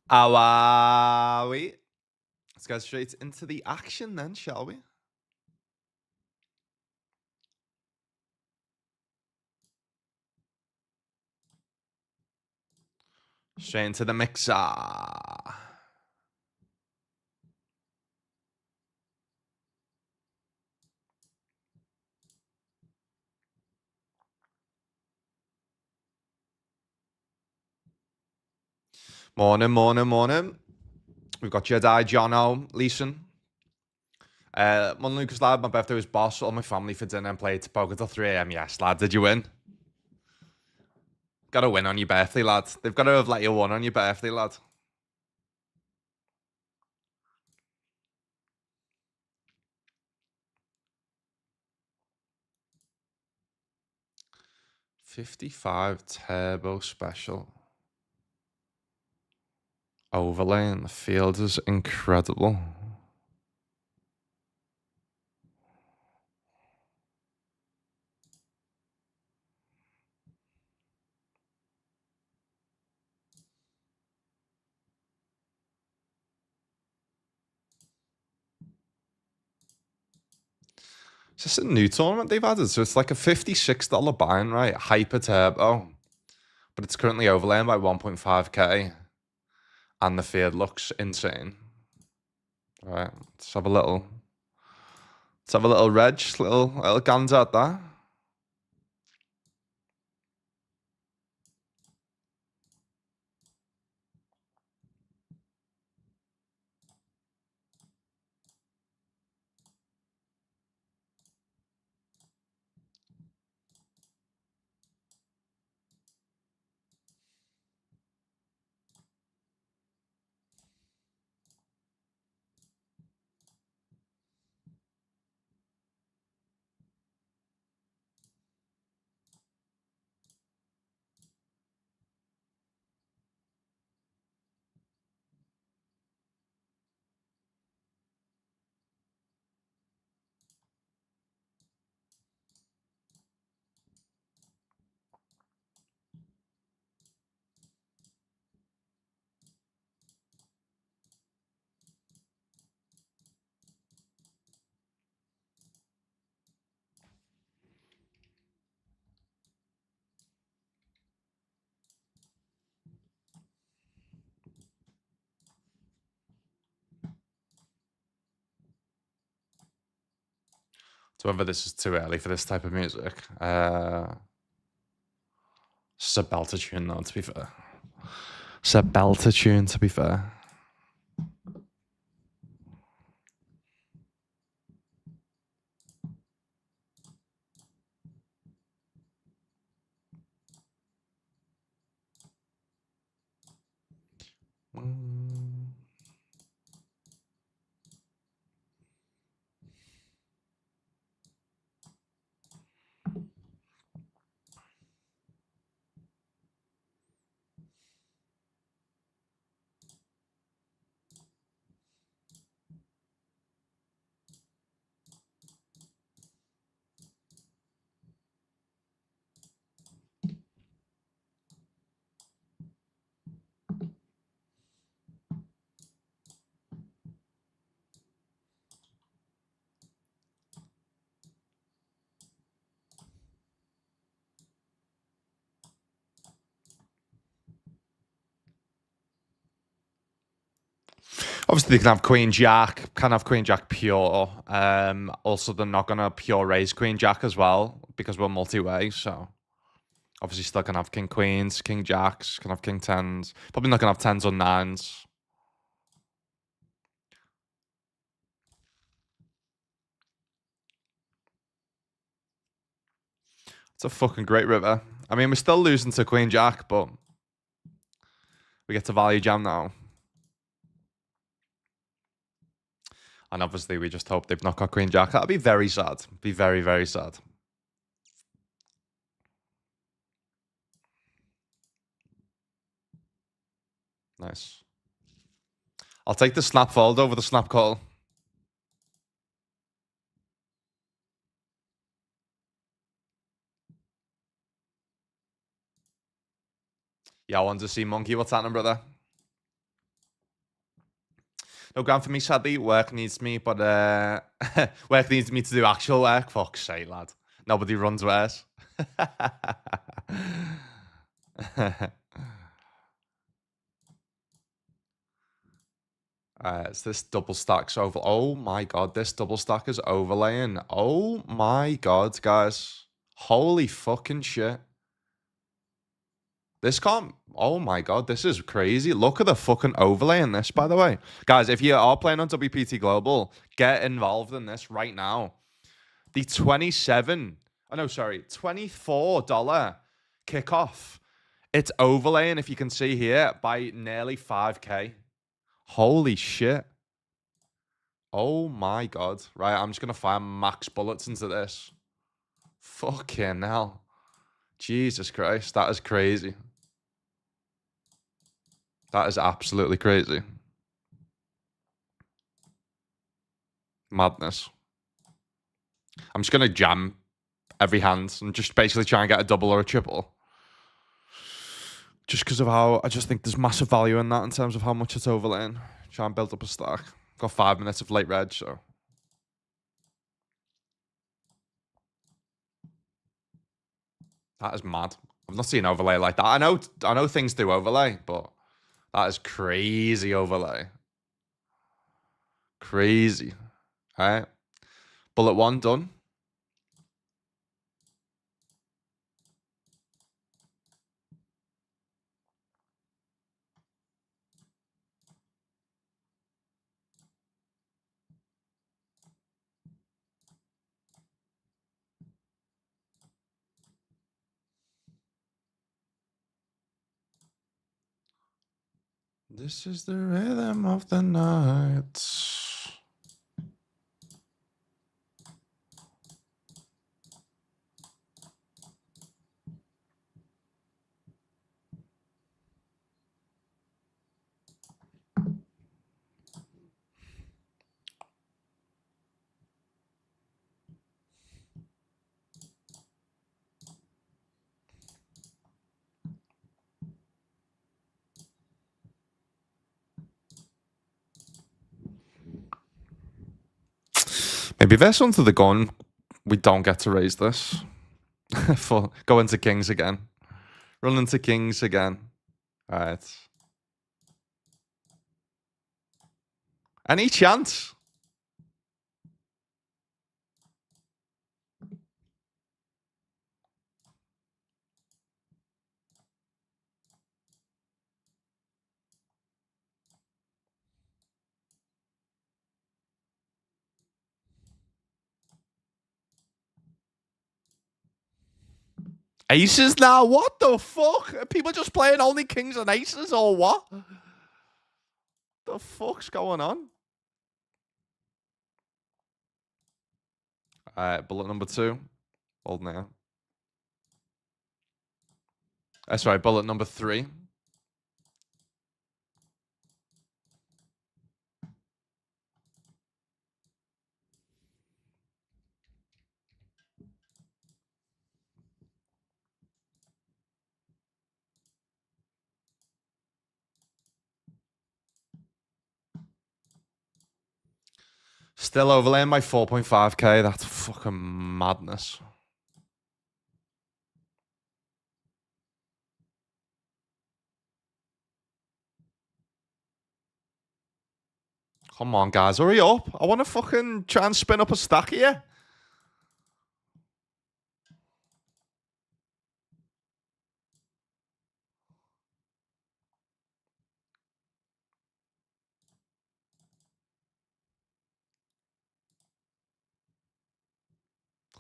How are we? Let's go straight into the action then, shall we? Straight into the mixer. Morning, morning, morning. We've got Jedi, Jono, Leeson. Mon Lucas lad, my birthday was boss, all my family for dinner and played poker till 3 a.m. Yes, lad, did you win? Got to win on your birthday, lad. They've got to have let you win on your birthday, lad. $55 turbo special. Overlay in the field is incredible. Is this a new tournament they've added? So it's like a $56 buy-in, right? Hyper turbo. But it's currently overlaying by 1.5k. And the field looks insane. All right, let's have a little reg, little guns out there. So whether this is too early for this type of music. It's a belter tune though, to be fair. It's a belter tune, to be fair. Obviously, they can have Queen Jack, can have Queen Jack pure. Also, they're not going to pure raise Queen Jack as well because we're multi-way. So, obviously, still can have King Queens, King Jacks, can have King Tens. Probably not going to have tens or nines. It's a fucking great river. I mean, we're still losing to Queen Jack, but we get to value jam now. And obviously, we just hope they've not got Queen Jack. That'd be very sad. Be very, very sad. Nice. I'll take the snap fold over the snap call. Yeah, I want to see Monkey. What's happening, brother? No, Grant, for me, sadly, work needs me, but work needs me to do actual work. Fuck's sake, lad. Nobody runs worse. It's this double stack's over. Oh my god, this double stack is overlaying. Oh my god, guys. Holy fucking shit. This can't. Oh my god, this is crazy. Look at the fucking overlay in this, by the way. Guys, if you are playing on WPT Global, get involved in this right now. The $24 kickoff. It's overlaying, if you can see here, by nearly 5K. Holy shit. Oh my god. Right, I'm just going to fire max bullets into this. Fucking hell. Jesus Christ, that is crazy. That is absolutely crazy. Madness. I'm just going to jam every hand and just basically try and get a double or a triple. Just because of how I just think there's massive value in that in terms of how much it's overlaying. Try and build up a stack. Got 5 minutes of late reg, so. That is mad. I've not seen overlay like that. I know things do overlay, but that is crazy overlay. Crazy. All right. Bullet 1 done. This is the rhythm of the night. Maybe there's something to the gun. We don't get to raise this. For go into kings again. Run into kings again. All right. Any chance? Aces now? What the fuck? Are people just playing only kings and aces or what? The fuck's going on? Alright, bullet number 2. Hold now. That's right, bullet number 3. Still overlaying my 4.5k. That's fucking madness. Come on, guys, hurry up. I want to fucking try and spin up a stack here.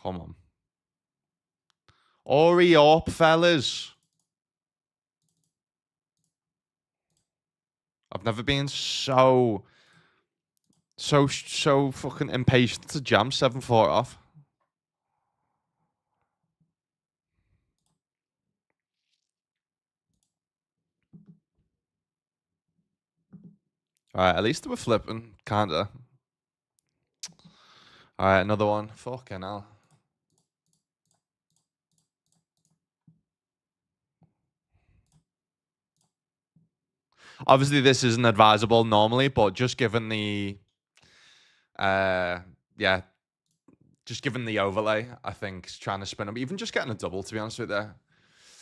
Come on. Hurry up, fellas. I've never been so fucking impatient to jam 7-4 off. Alright, at least we're flipping, kinda. Alright, another one. Fucking hell. Obviously, this isn't advisable normally, but just given the, yeah, just given the overlay, I think trying to spin them, even just getting a double, to be honest with you.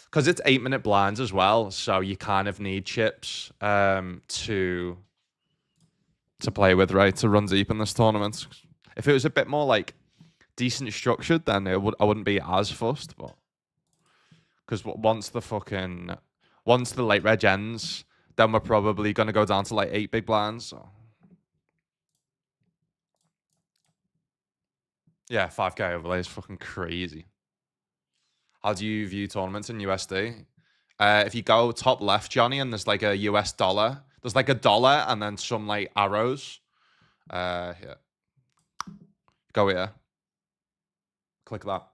Because it's 8-minute blinds as well, so you kind of need chips to play with, right? To run deep in this tournament. If it was a bit more like decent structured, then I wouldn't be as fussed. But because once the late reg ends, then we're probably gonna go down to like 8 big blinds. So. Yeah, 5K overlay is fucking crazy. How do you view tournaments in USD? If you go top left, Johnny, and there's like a US dollar, there's like a dollar and then some like arrows. Here. Go here. Click that.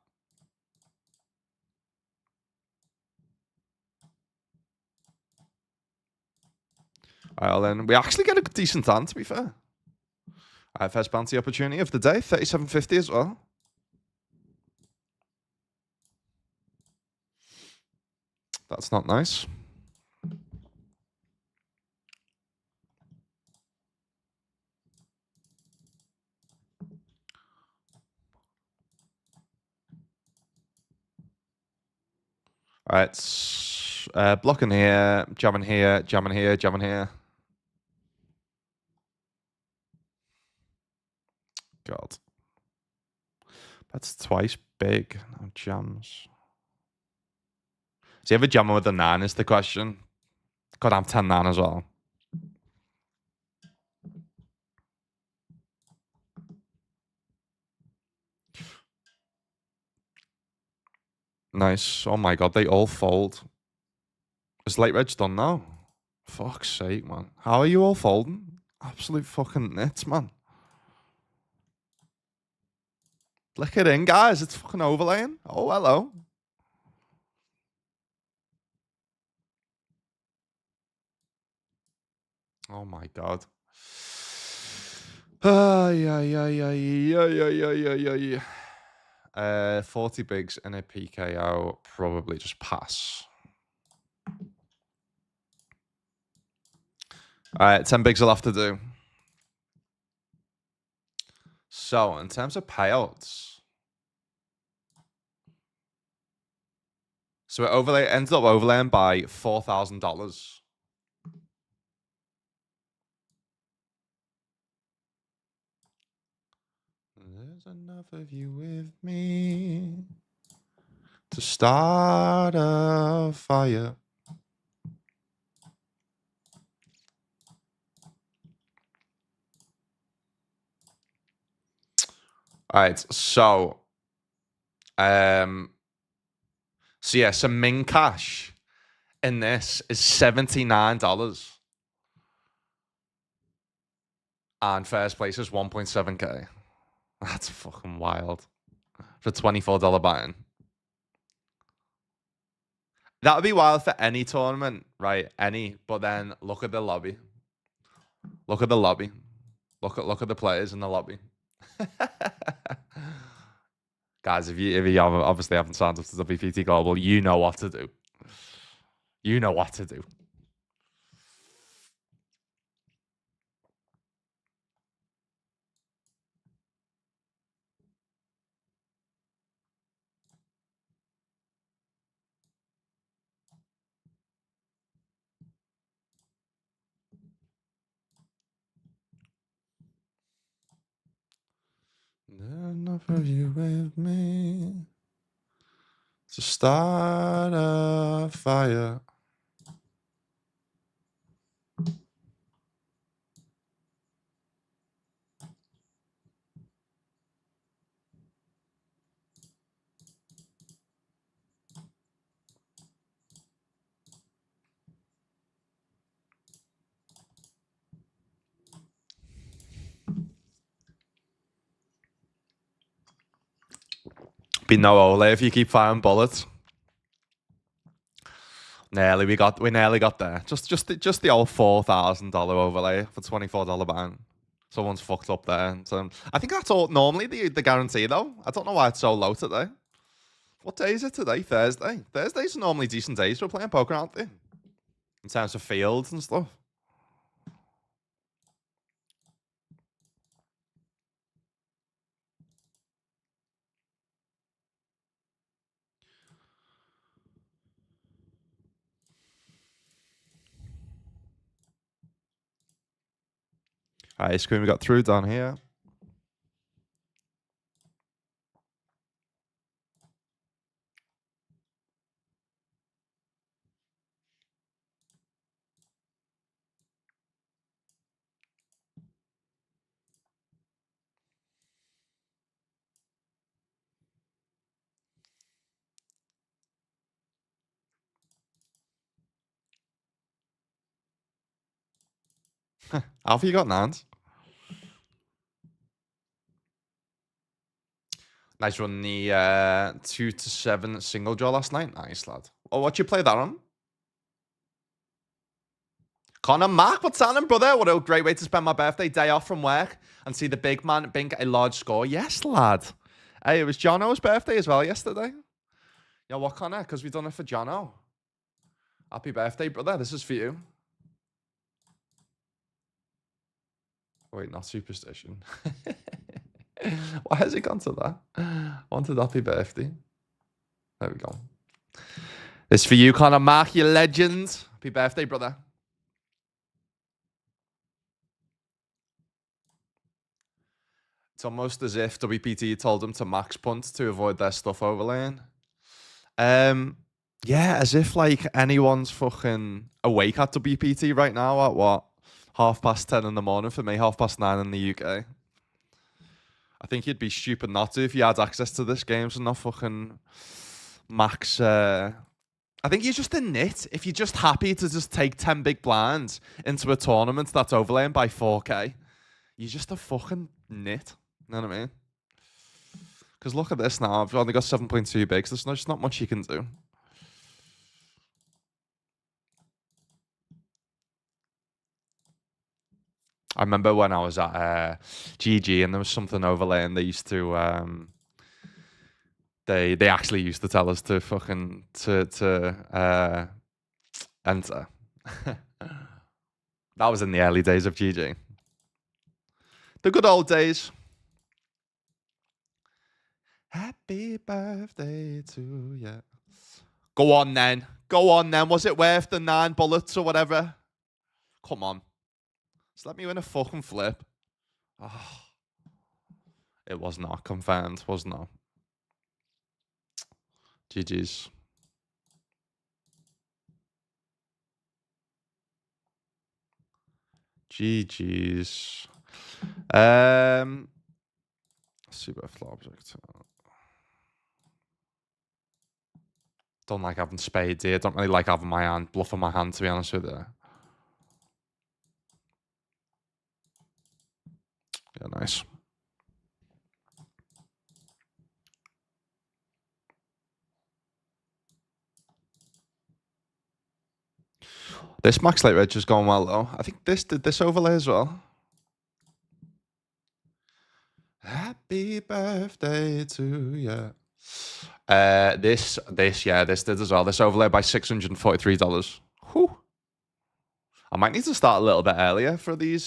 All right, well then we actually get a decent hand, to be fair. All right, first bounty opportunity of the day, 37.50 as well. That's not nice. All right, blocking here, jamming here, jamming here, jamming here. God. That's twice big. No jams. Does he ever jam with the 9 is the question. Could have 10-9 as well. Nice. Oh my god, they all fold. Is late reg done now? Fuck's sake, man. How are you all folding? Absolute fucking nits, man. Flick it in, guys. It's fucking overlaying. Oh, hello. Oh my god. 40 bigs and a PKO. Probably just pass. All right, 10 bigs will have to do. So, in terms of payouts, so it ended up overlaying by $4,000. There's enough of you with me to start a fire. All right, so yeah, some min cash in this is $79, and first place is 1.7K. That's fucking wild for $24 buy-in. That would be wild for any tournament, right? Any, but then look at the lobby. Look at the lobby. Look at the players in the lobby. Guys, if you obviously haven't signed up to WPT Global, you know what to do. You know what to do. There's enough of you with me to start a fire. Be no Ole if you keep firing bullets. We nearly got there. Just the old $4,000 overlay for $24 ban. Someone's fucked up there. So I think that's all normally the guarantee though. I don't know why it's so low today. What day is it today? Thursday. Thursdays are normally decent days for playing poker, aren't they? In terms of fields and stuff. Ice cream we got through down here. Alfie, you got nines. Nice run the 2 to 7 single draw last night. Nice, lad. Oh, what you play that on? Connor Mack, what's happening, brother? What a great way to spend my birthday day off from work and see the big man bink a large score. Yes, lad. Hey, it was Jono's birthday as well yesterday. Yeah, what, Connor? Because we've done it for Jono. Happy birthday, brother. This is for you. Wait, not superstition. Why has it gone to that? Wanted happy birthday. There we go. This for you, Connor Mack, you legend. Happy birthday, brother. It's almost as if WPT told them to max punt to avoid their stuff overlaying. Yeah, as if like anyone's fucking awake at WPT right now at what? 10:30 in the morning for me, 9:30 in the UK. I think you'd be stupid not to if you had access to this game, so not fucking max. I think you're just a nit. If you're just happy to just take 10 big blinds into a tournament that's overlaying by 4K, you're just a fucking nit. You know what I mean? Because look at this now. I've only got 7.2 bigs. There's just not much you can do. I remember when I was at GG and there was something overlaying. They used to they actually used to tell us to fucking to enter. That was in the early days of GG. The good old days. Happy birthday to you. Go on then. Go on then. Was it worth the 9 bullets or whatever? Come on. Just let me win a fucking flip. Oh, it was not confirmed. Was not. GG's. GG's. Super flop object. Don't like having spades here. Don't really like having my hand, bluffing my hand, to be honest with you. Yeah, nice. This max late reg is going well though. I think this did this overlay as well. Happy birthday to you. This did as well. This overlay by $643. Whew. I might need to start a little bit earlier for these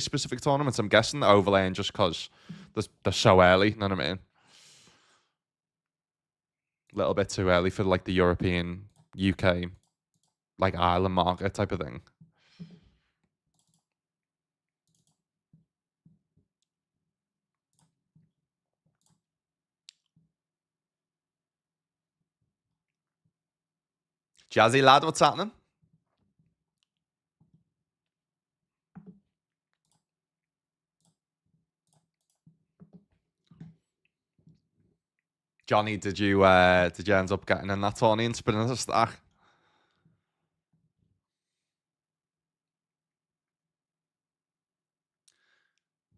specific tournaments. I'm guessing the overlaying just because they're so early. You know what I mean? A little bit too early for like the European, UK, like Ireland market type of thing. Jazzy lad, what's happening? Johnny, did you end up getting in that tourney and spinning a stack?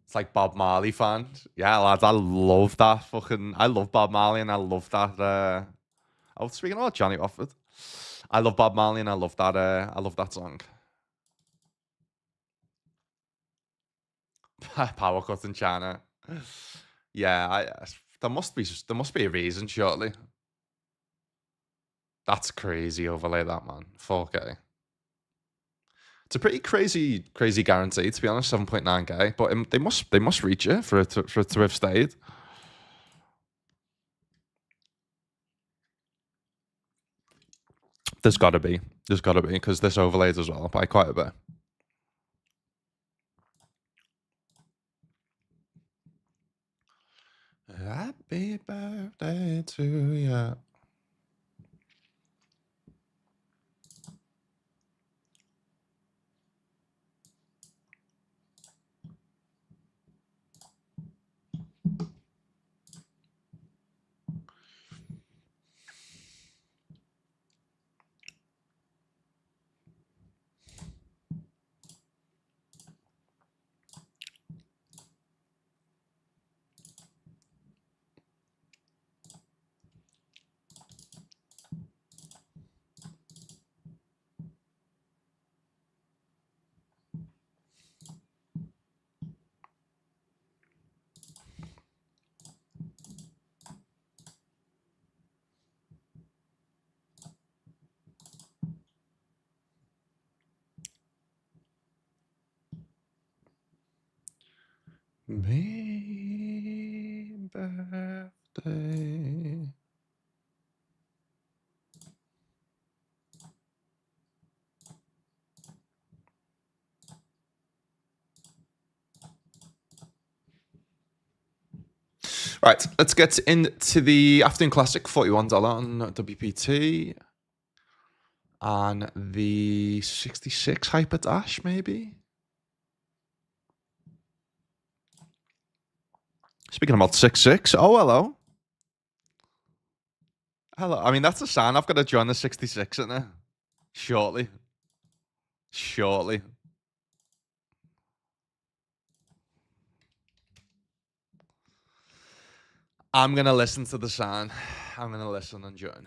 It's like Bob Marley fan. Yeah, lads, I love that fucking. I love Bob Marley and I love that. Oh, speaking about Johnny Offord, I love Bob Marley and I love that. I love that song. Power cut in China. Yeah, there must be a reason, surely. That's crazy overlay, that man. 4K. It's a pretty crazy guarantee, to be honest. 7.9K, but they must reach it for it to have stayed. There's got to be because this overlays as well by quite a bit. Happy birthday to you. Happy birthday. Right, let's get into the afternoon classic. $41 on WPT. On the 66 hyper dash, maybe. Speaking about 66, oh hello. Hello. I mean, that's a sign I've got to join the 66, isn't it? Shortly. Shortly. I'm going to listen to the sign. I'm going to listen and join.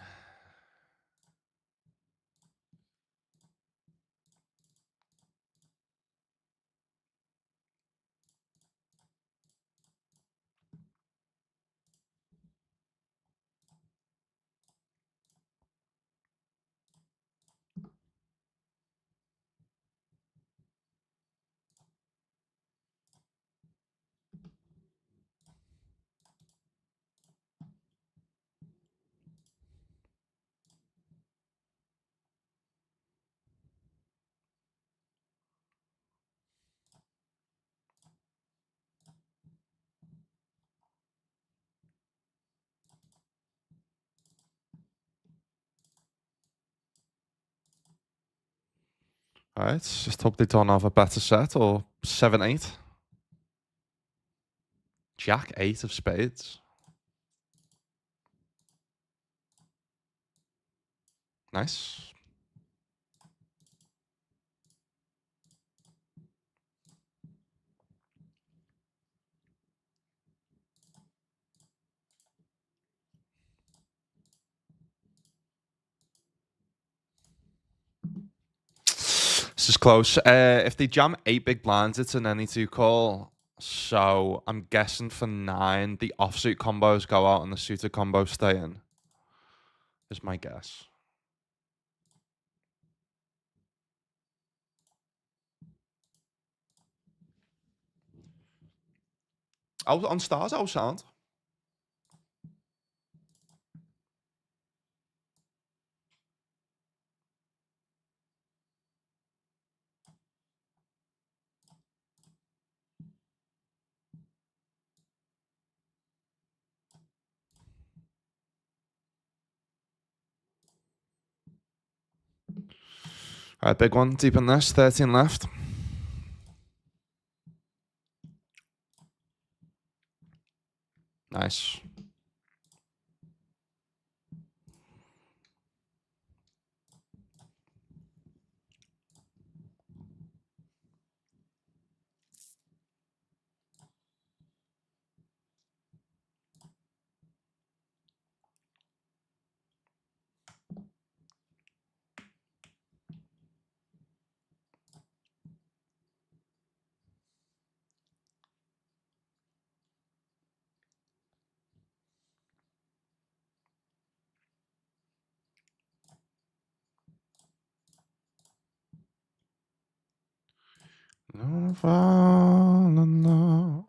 All right, just hope they don't have a better set or 7-8. Jack 8 of spades. Nice. This is close. If they jam 8 big blinds, it's an any 2 call. So I'm guessing for 9, the offsuit combos go out and the suited combos stay in. Is my guess. Oh, on stars, oh sound. All right, big one, deep in this, 13 left. Nice. No.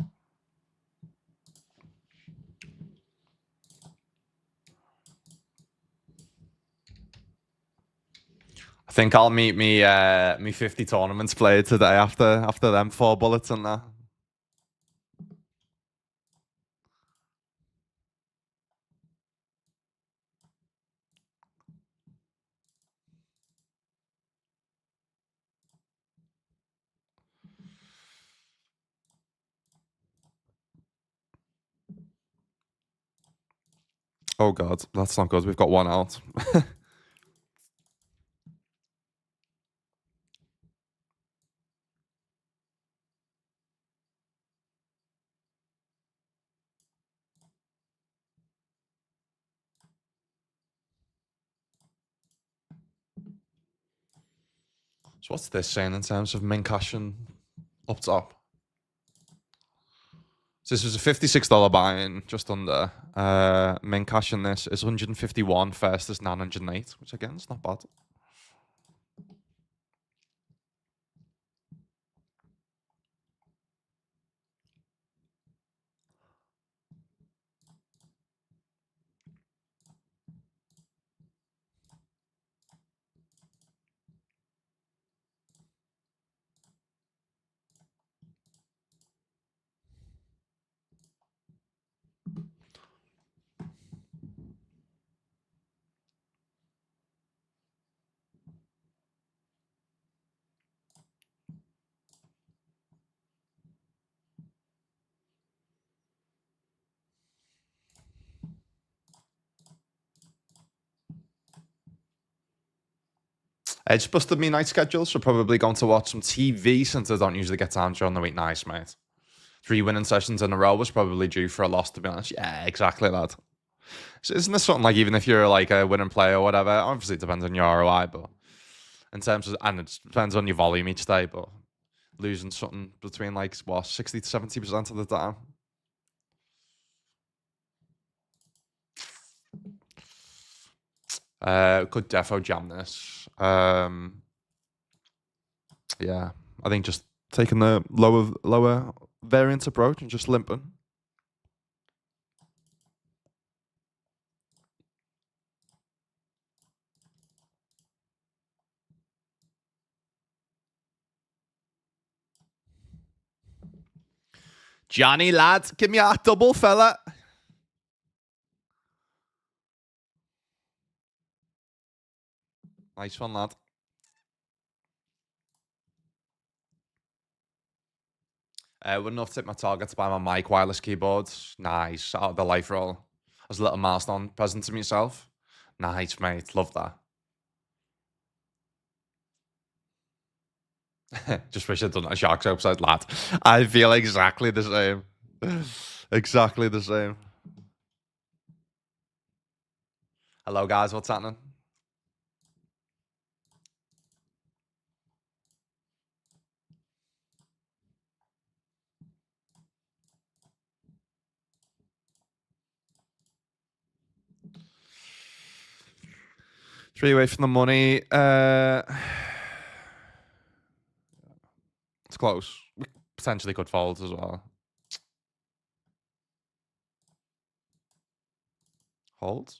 I think I'll meet me 50 tournaments played today after them 4 bullets and that. Oh god, that's not good. We've got one out. So what's this saying in terms of min cash and up top? So this was a $56 buy-in, just under. Min cash in this is 151. First is 908, which again is not bad. It's busted me night schedule, so probably going to watch some TV since I don't usually get time during the week. Nice, mate. 3 winning sessions in a row was probably due for a loss, to be honest. Yeah, exactly that. So isn't this something like, even if you're like a winning player or whatever, obviously it depends on your ROI, but in terms of, and it depends on your volume each day, but losing something between like, what, 60 to 70% of the time. Could defo jam this. Yeah, I think just taking the lower variance approach and just limping. Johnny, lad, give me a double, fella. Nice one, lad. Wouldn't have tipped my target to buy my mic wireless keyboard. Nice. Out of the life roll. As a little milestone present to myself. Nice, mate. Love that. Just wish I'd done a Sharks upside, lad. I feel exactly the same. Exactly the same. Hello, guys. What's happening? Three away from the money. It's close. We potentially could fold as well. Hold.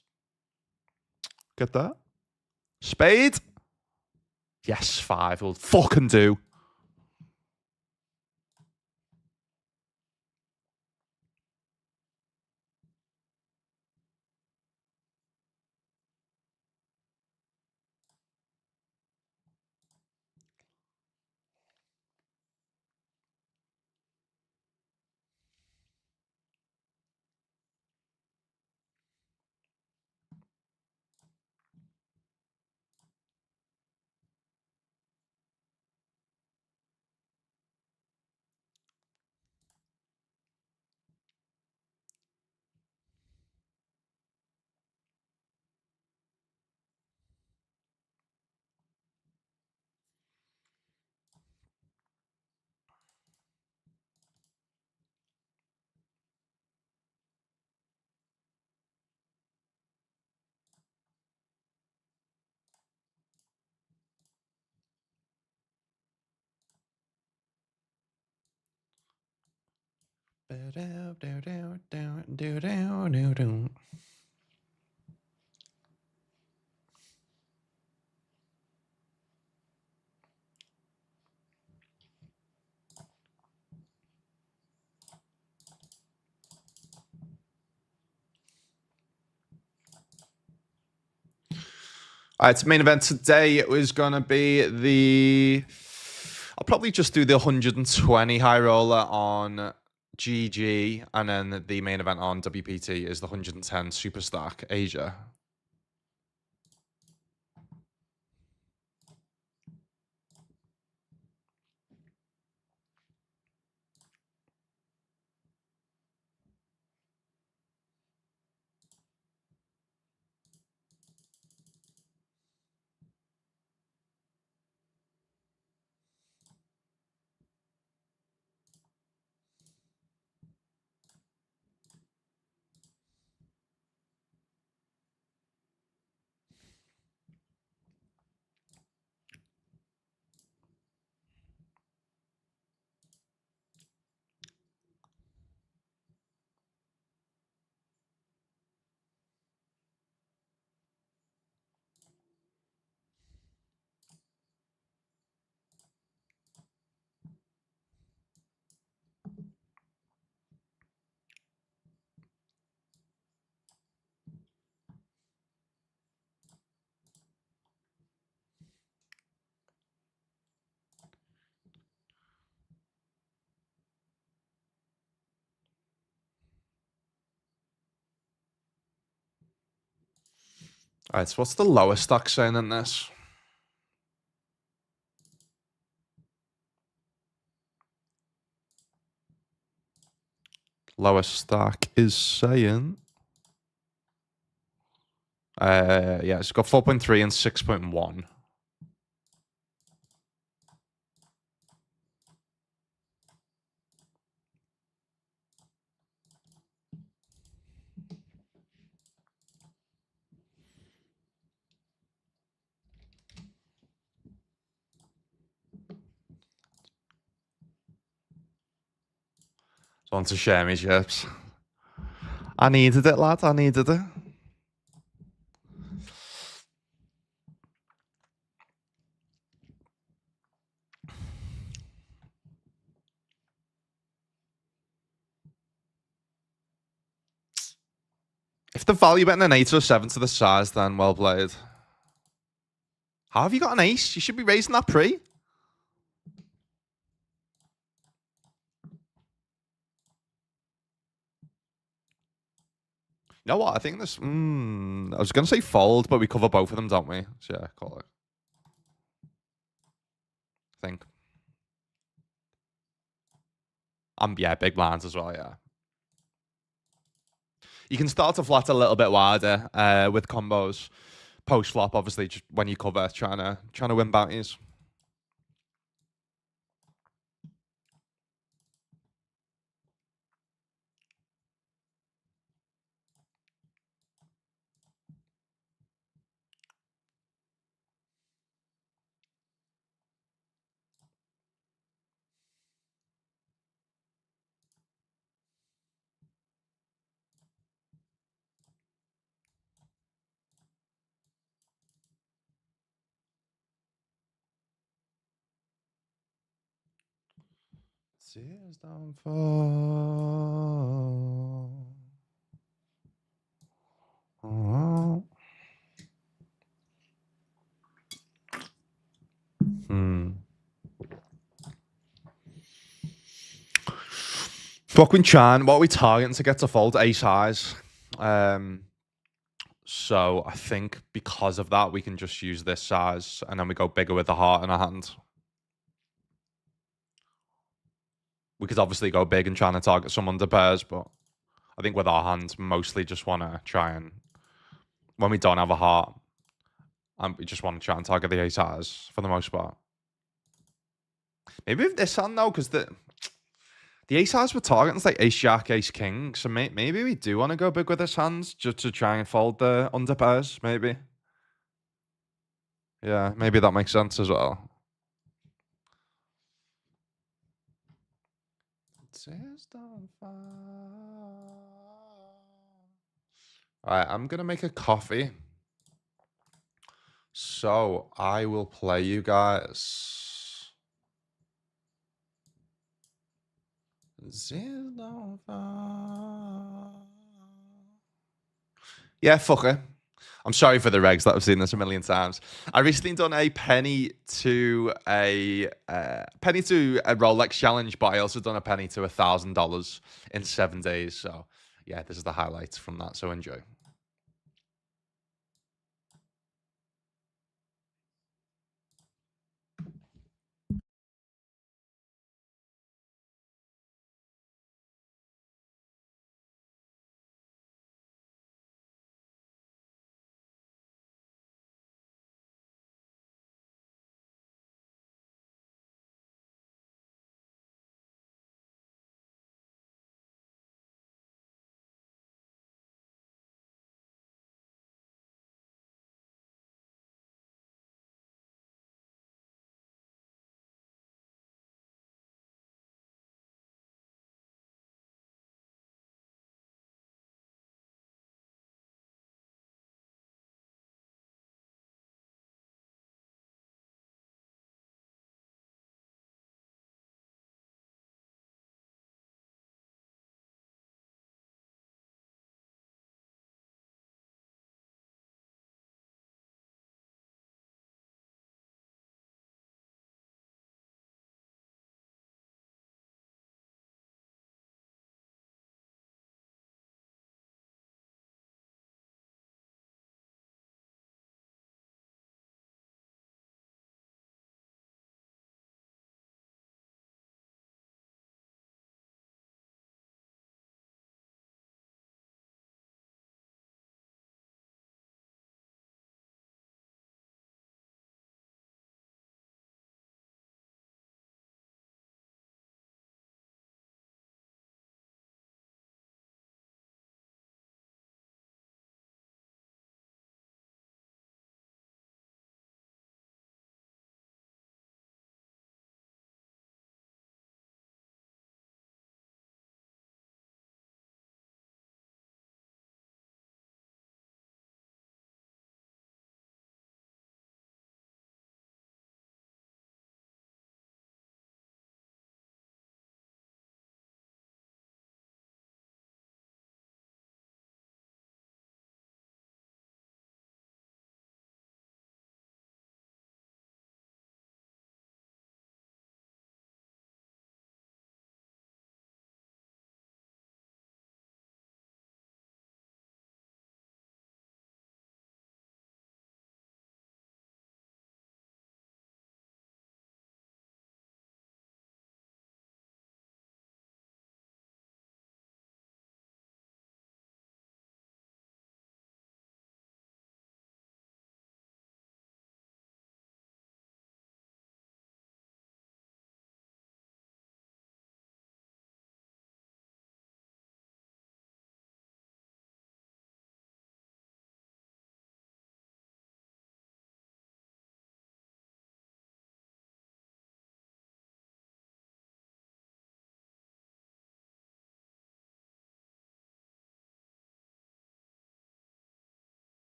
Get that. Spade. Yes, 5 will fucking do. All right, so main event today, it was going to be the... I'll probably just do the 120 high roller on GG, and then the main event on WPT is the 110 Super Stack Asia. All right, so what's the lowest stack saying in this? Lowest stack is saying, yeah, it's got 4.3 and 6.1. So on to share me chips. I needed it, lad. I needed it. If the value betting an 8 or 7 to the size, then well played. How have you got an ace? You should be raising that pre. You know what? I think this. I was going to say fold, but we cover both of them, don't we? So yeah, call it. I think. Yeah, big blinds as well, yeah. You can start to flat a little bit wider with combos. Post flop, obviously, just when you cover, trying to win bounties. Tears don't fall. Oh. Fucking Chan, what are we targeting to get to fold? Ace highs. So I think because of that, we can just use this size and then we go bigger with the heart in our hand. We could obviously go big and trying to target some under pairs, but I think with our hands, mostly just want to try and, when we don't have a heart, we just want to try and target the ace highs for the most part. Maybe with this hand though, because the ace highs we're targeting is like ace jack, ace king. So maybe we do want to go big with this hand just to try and fold the under pairs, maybe. Yeah, maybe that makes sense as well. Alright, I'm gonna make a coffee. So I will play you guys. Yeah, fuck it. I'm sorry for the regs that I've seen this a million times. I recently done a penny to a Rolex challenge, but I also done a penny to $1,000 in 7 days. So yeah, this is the highlights from that. So enjoy.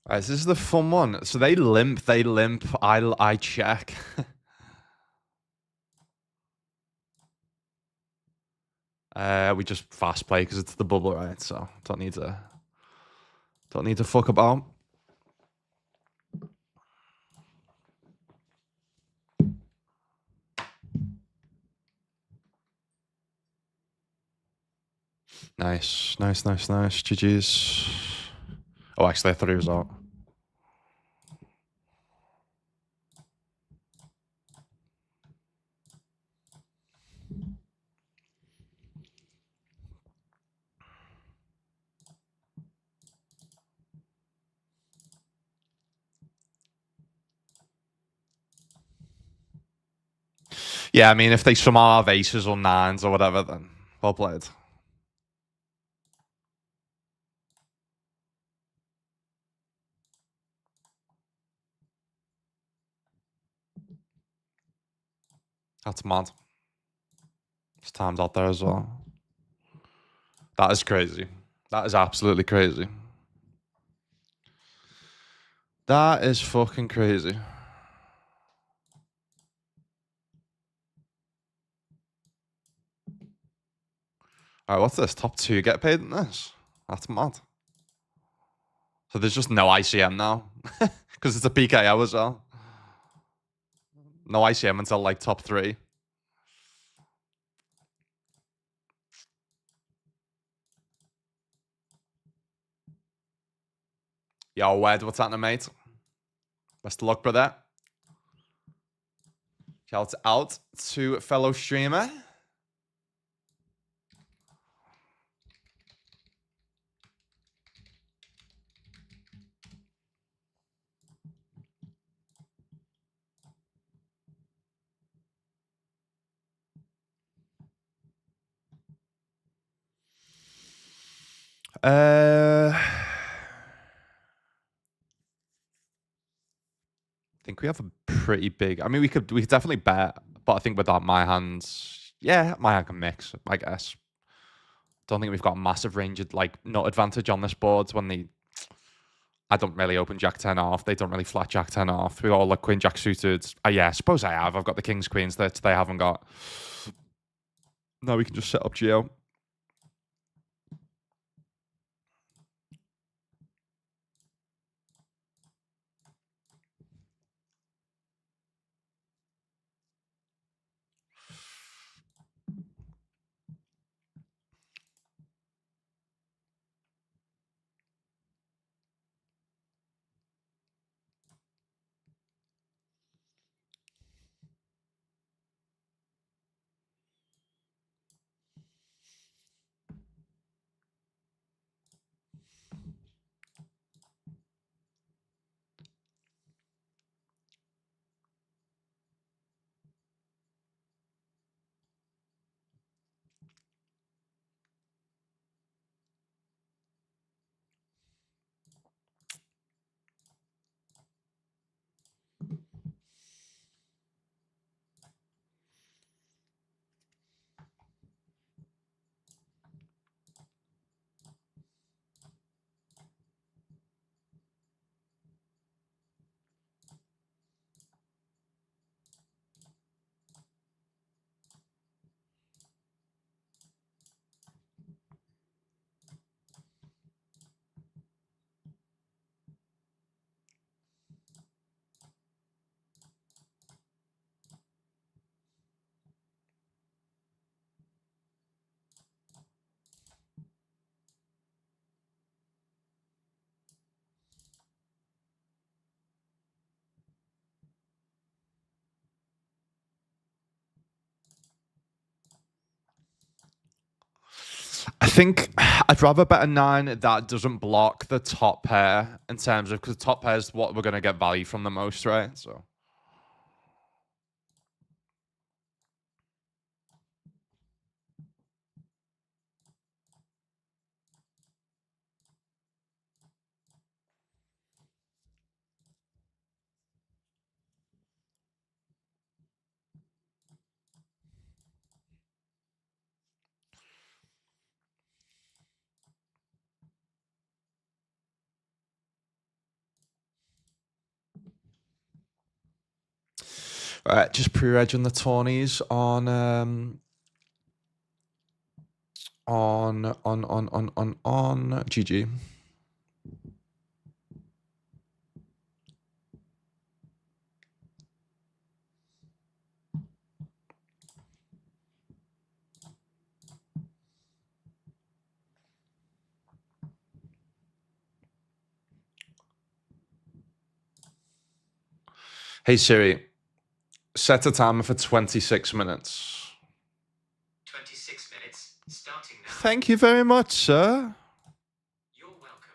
All right, so this is the fun one. So they limp. I check. We just fast play because it's the bubble, right? So don't need to fuck about. Nice. GG's. Oh, actually, I thought he was out. Yeah, I mean, if they somehow have aces or nines or whatever, then well played. That's mad. It's timed out there as well. That is crazy. That is absolutely crazy. That is fucking crazy. All right, what's this? Top 2 get paid in this? That's mad. So there's just no ICM now because it's a PKO as well. No ICM until like top 3. Yo, Wed, what's happening, mate? Best of luck, brother. Shout out to fellow streamer. I think we have a pretty big. I mean, we could definitely bet, but I think without my hands, yeah, my hand can mix. I guess. Don't think we've got a massive range of like nut advantage on this board when they. I don't really open Jack 10 off. They don't really flat Jack 10 off. We all like Queen Jack suited. Yeah, I suppose I have. I've got the Kings Queens that they haven't got. No, we can just set up Geo. I think I'd rather bet a 9 that doesn't block the top pair in terms of because the top pair is what we're gonna get value from the most, right? So. All right, just pre-reg on the Tawnies on On. GG. Hey Siri, set a timer for 26 minutes. 26 minutes, starting now. Thank you very much, sir. You're welcome.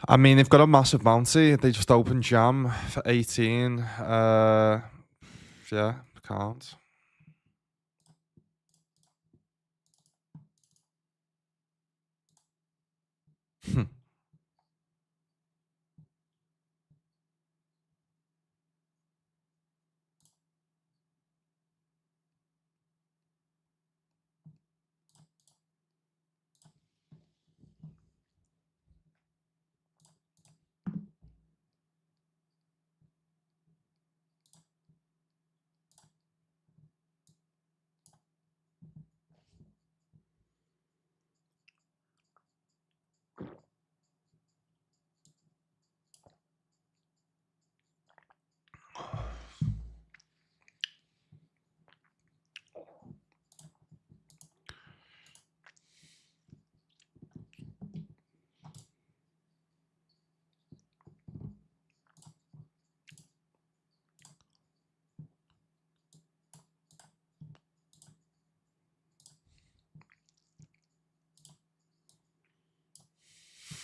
I mean, they've got a massive bounty. They just opened jam for 18. Yeah, can't.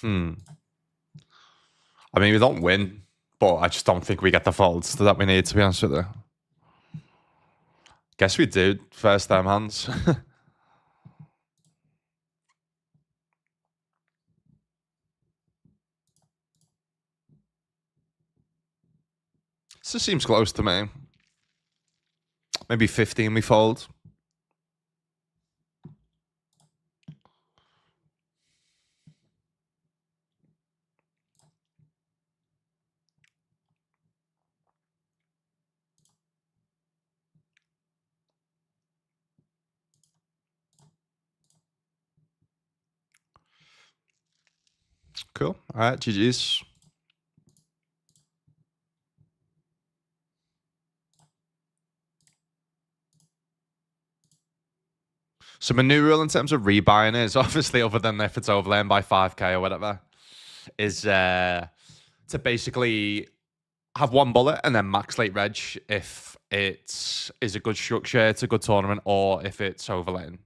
I mean, we don't win, but I just don't think we get the folds that we need, to be honest with you. Guess we do. First time hands. This seems close to me. Maybe 15 we fold. Cool. All right, GG's. So my new rule in terms of rebuying is obviously, other than if it's overlaying by 5k or whatever, is to basically have one bullet and then max late reg if it is a good structure, it's a good tournament, or if it's overletting.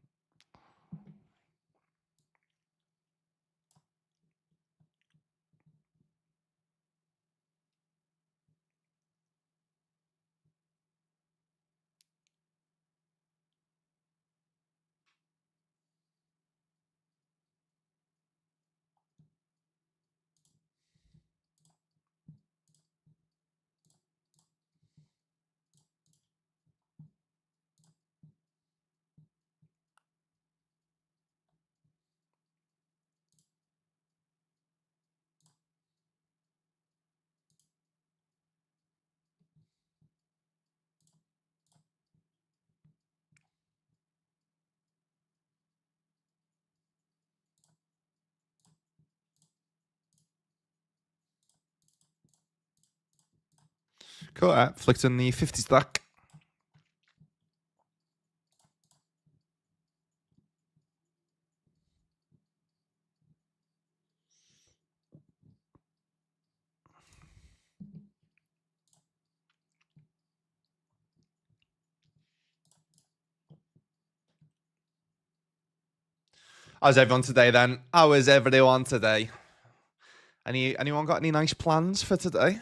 Cool. Flicked in the 50 stack. How's everyone today then? How is everyone today? Anyone got any nice plans for today?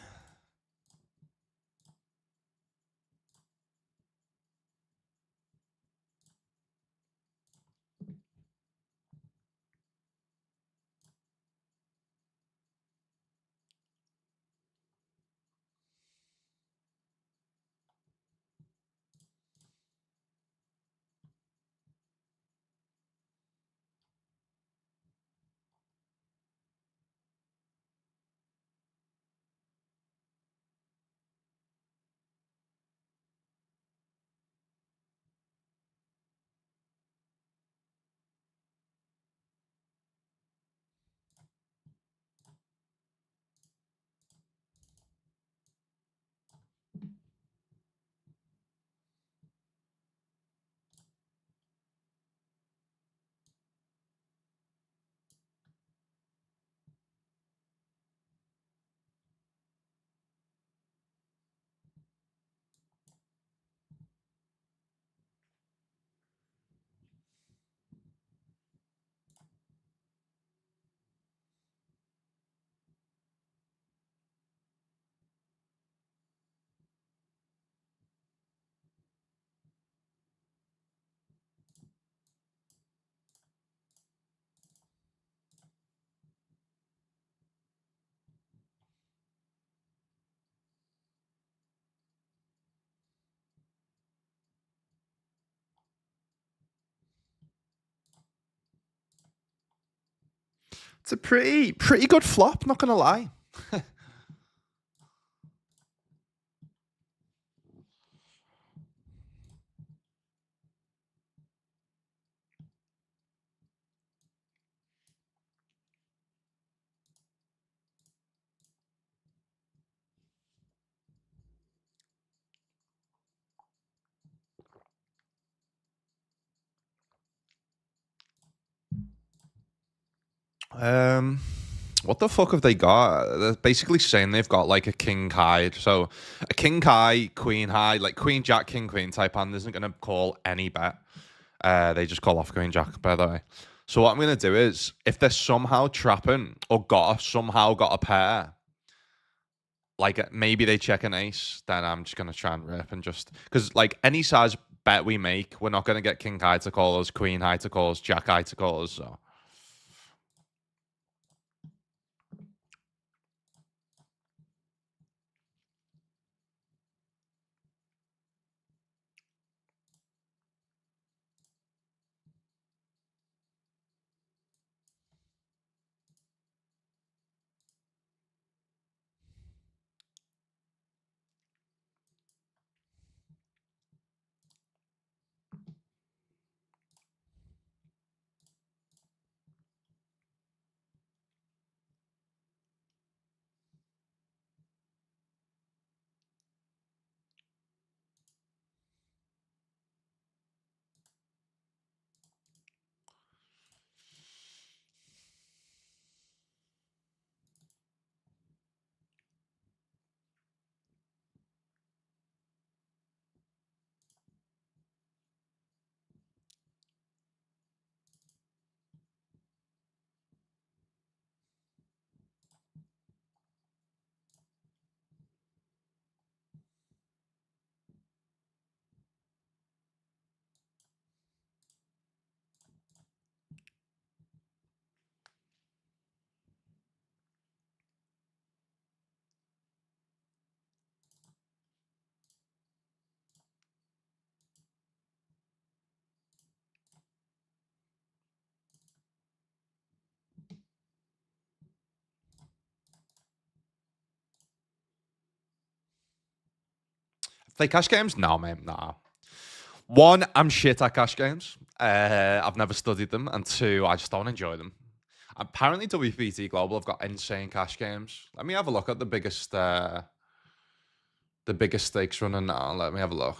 It's a pretty good flop, not gonna lie. What the fuck have they got? They're basically saying they've got like a king high. So a king high, queen high, like queen jack, king queen type hand isn't gonna call any bet. They just call off queen jack, by the way. So what I'm gonna do is, if they're somehow trapping or somehow got a pair, like maybe they check an ace, then I'm just gonna try and rip and just because like any size bet we make, we're not gonna get king high to call us, queen high to call us, jack high to call us. So Play cash games? No, mate, nah. One, I'm shit at cash games. I've never studied them, and two, I just don't enjoy them. Apparently, WPT Global have got insane cash games. Let me have a look at the biggest stakes running now. Let me have a look.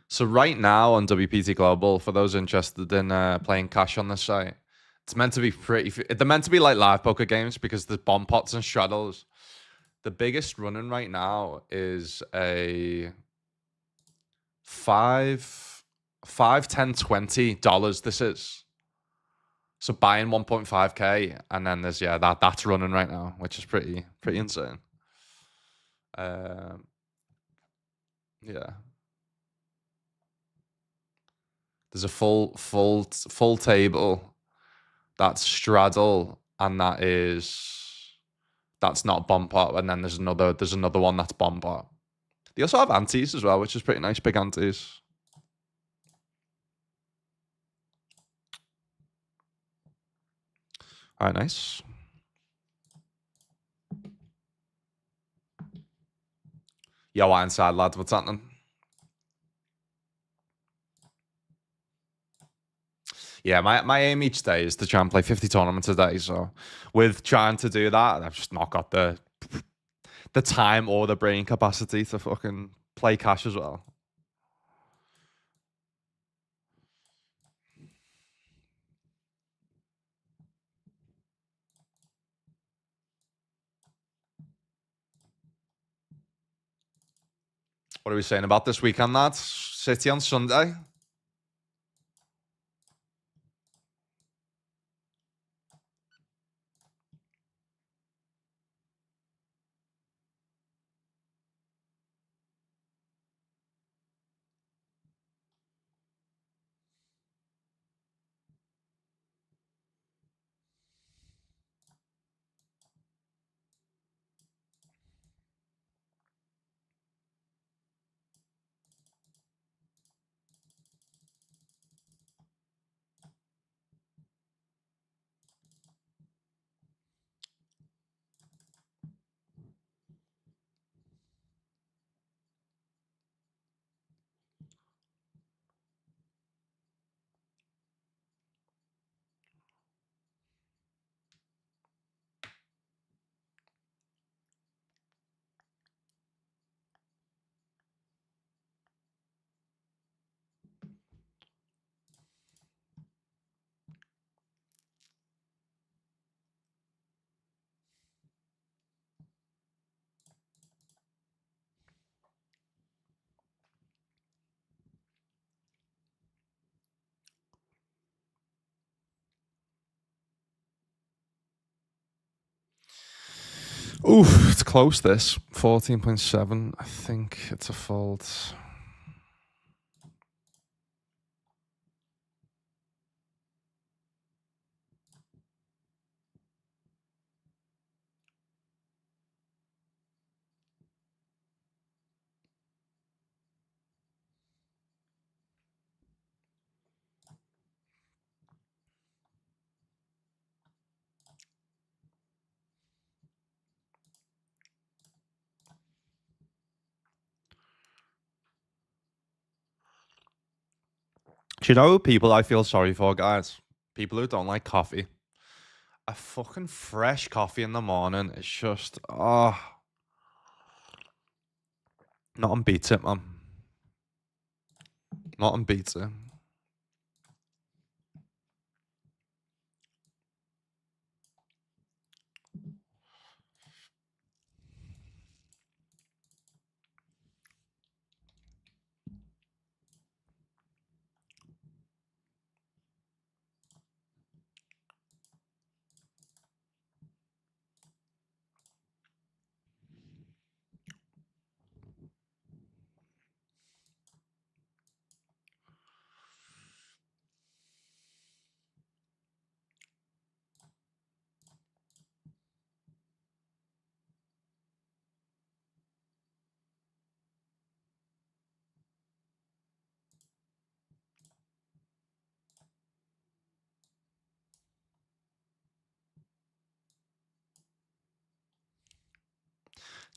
So right now on WPT Global, for those interested in playing cash on this site, it's meant to be they're meant to be like live poker games because there's bomb pots and straddles. The biggest running right now is a five, 10, $20. This is. So buying 1.5k, and then there's that's running right now, which is pretty insane. Yeah, there's a full table that's straddle, and that's not bomb pot, and then there's another one that's bomb pot. They also have antes as well, which is pretty nice, big antes. All right, nice. Yo, inside lads, what's happening? Yeah, my aim each day is to try and play 50 tournaments a day. So with trying to do that, I've just not got the time or the brain capacity to fucking play cash as well. What are we saying about this weekend, lads? City on Sunday. Oof, it's close this. 14.7. I think it's a fold. Do you know who people I feel sorry for, guys? People who don't like coffee. A fucking fresh coffee in the morning is just, nothing beats it, man. Nothing beats it.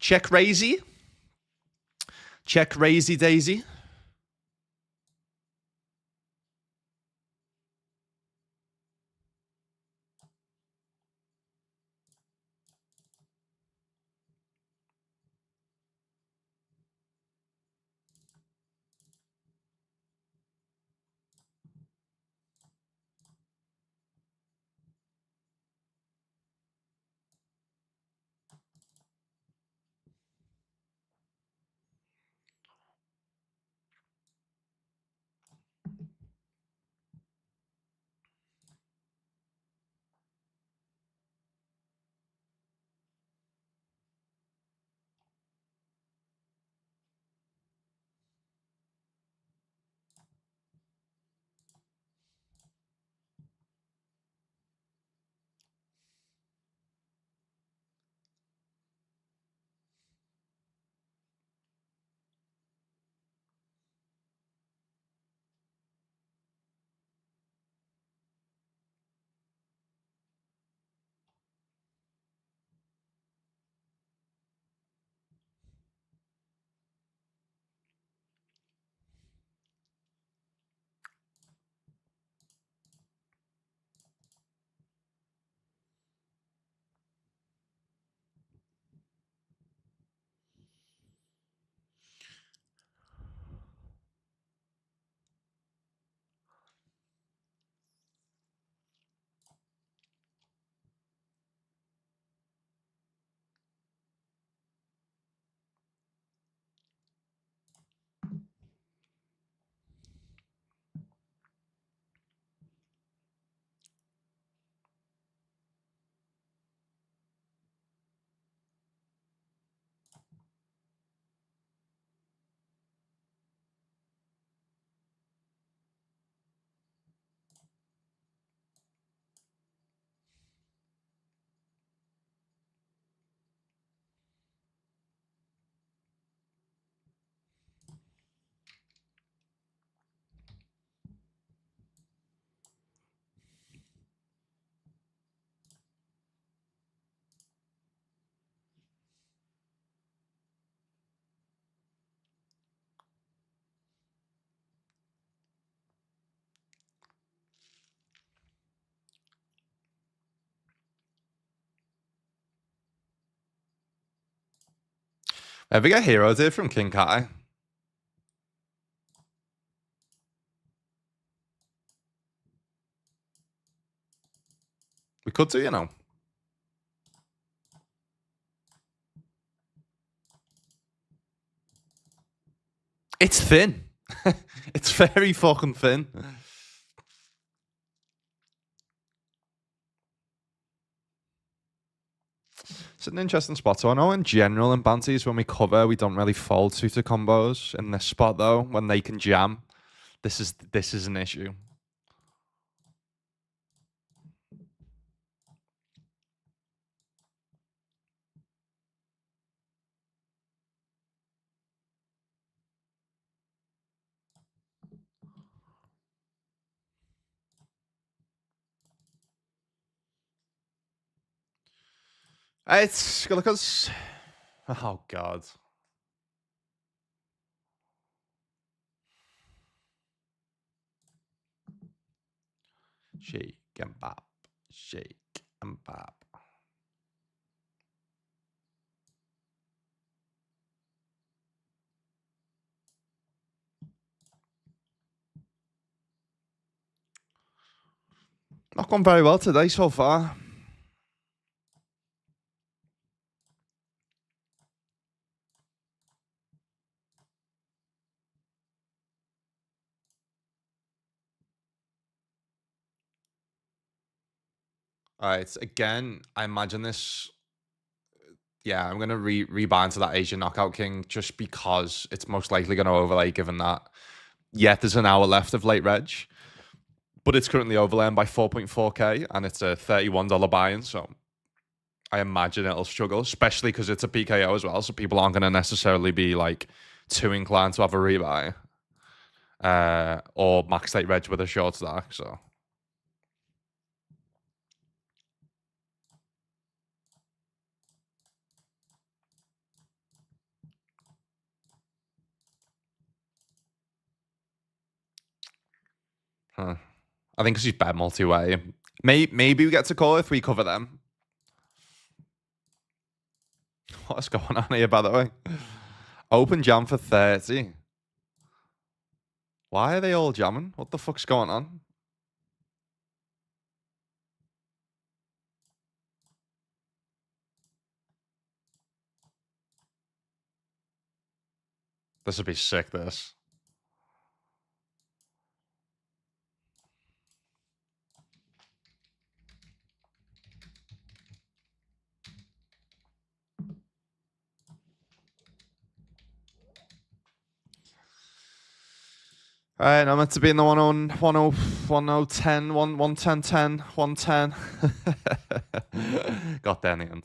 Check raisey. Check Raisy Daisy. Have we got Hero here from King Kai? We could do, you know. It's thin. It's very fucking thin. It's an interesting spot. So I know in general in Banties when we cover, we don't really fold suited combos. In this spot though, when they can jam, this is an issue. It's because oh god. Shake and bop. Shake and bop. Not gone very well today so far. All right, again, I imagine this. Yeah, I'm gonna rebind to that Asian Knockout King just because it's most likely gonna overlay, given that there's an hour left of late reg, but it's currently overlaying by 4.4k and it's a $31 buy-in, so I imagine it'll struggle, especially because it's a PKO as well, so people aren't gonna necessarily be like too inclined to have a rebuy or max late reg with a short stack. So Huh. I think because he's bet multi-way. Maybe we get to call if we cover them. What's going on here, by the way? Open jam for 30. Why are they all jamming? What the fuck's going on? This would be sick, this. All right, I'm meant to be in the 110, 110. Got there in the end.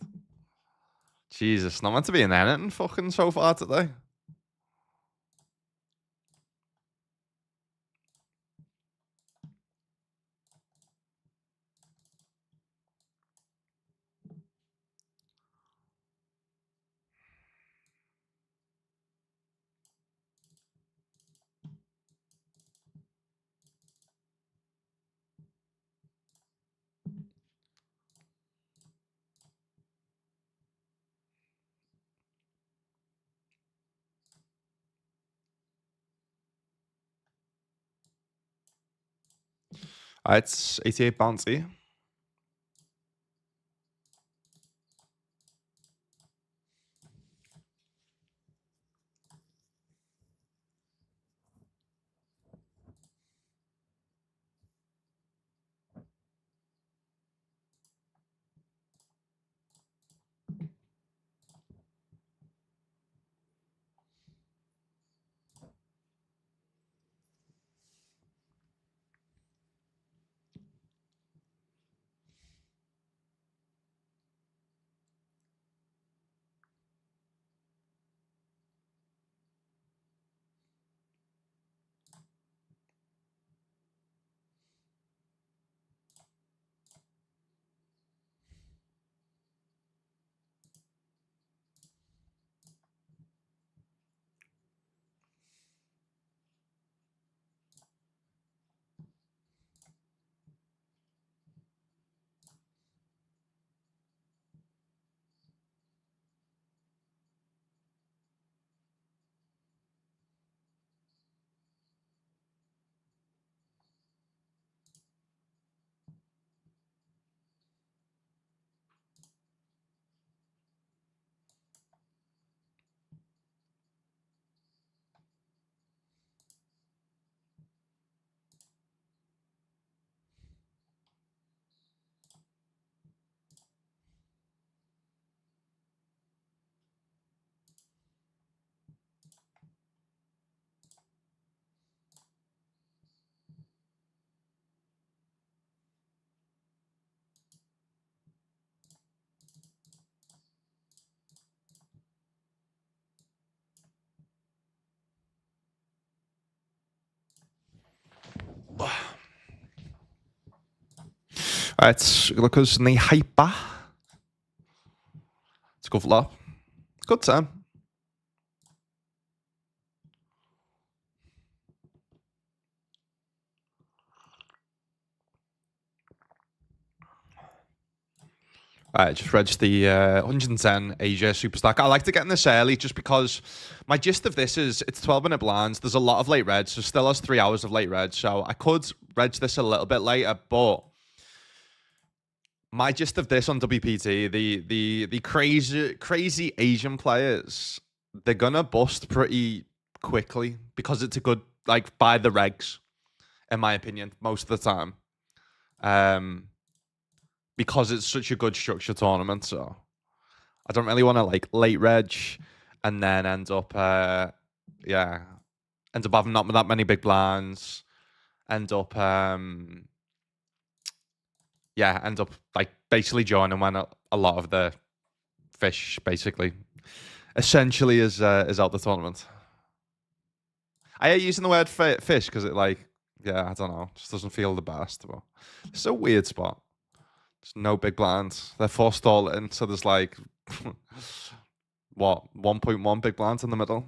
Jesus, not meant to be in anything fucking so far today. All right, it's 88 bouncy. All right, Lucas ni hyper. Let's go for that. Good time. All right, just reg the 110 Asia Superstack. I like to get in this early just because my gist of this is it's 12-minute blinds. There's a lot of late reds, so still has 3 hours of late reg. So I could reg this a little bit later, but my gist of this on WPT, the crazy Asian players, they're gonna bust pretty quickly because it's a good, like, by the regs, in my opinion, most of the time. Because it's such a good structure tournament, so I don't really want to like late reg and then end up having not that many big blinds, end up like basically joining when a lot of the fish basically essentially is out the tournament. I hate using the word fish because it, like, I don't know, just doesn't feel the best. But it's a weird spot. There's no big blinds. They're forced all in, so there's like what, 1.1 big blinds in the middle.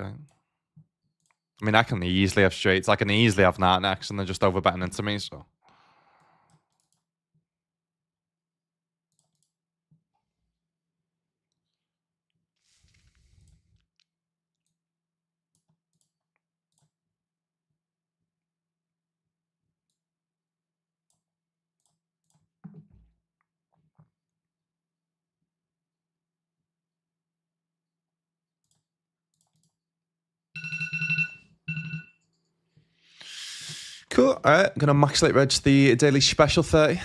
Okay. I mean, I can easily have straights. I can easily have nine X, and they're just overbetting into me. So cool. All right, gonna max late reg the daily special 30.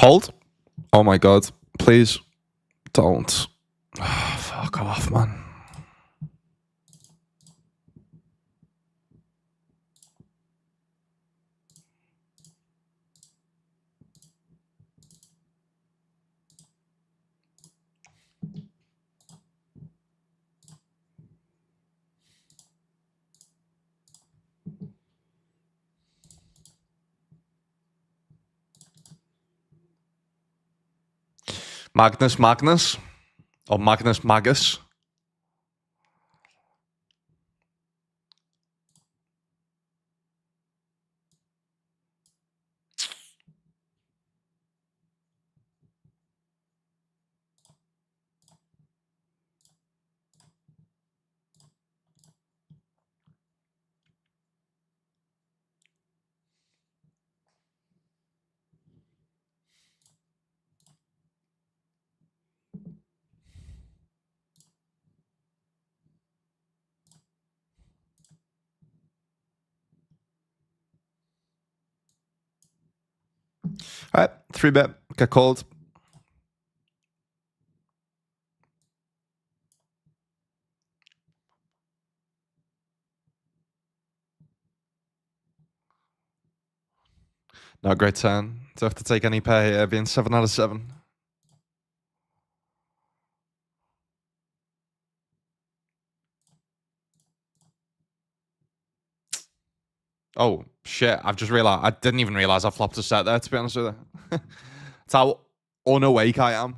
Hold. Oh my god. Please don't. Fuck off, man. Magnus. Or Magus. All right, 3-bet, get called. Not a great turn. Do I have to take any pair here, being 7 out of 7? Oh, shit. I've just realized. I didn't even realize I flopped a set there, to be honest with you. That's how unawake I am.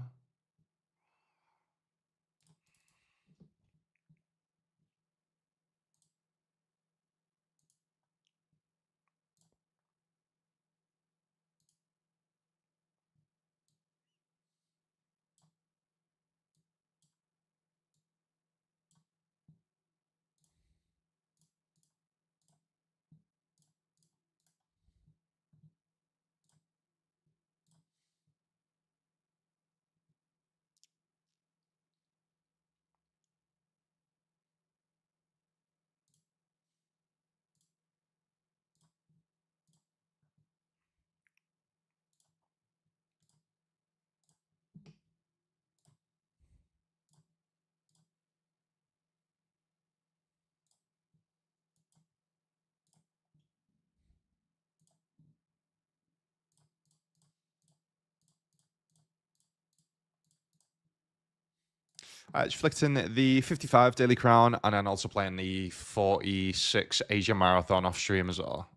Just flicked in the 55 Daily Crown and then also playing the 46 Asia Marathon off stream as well.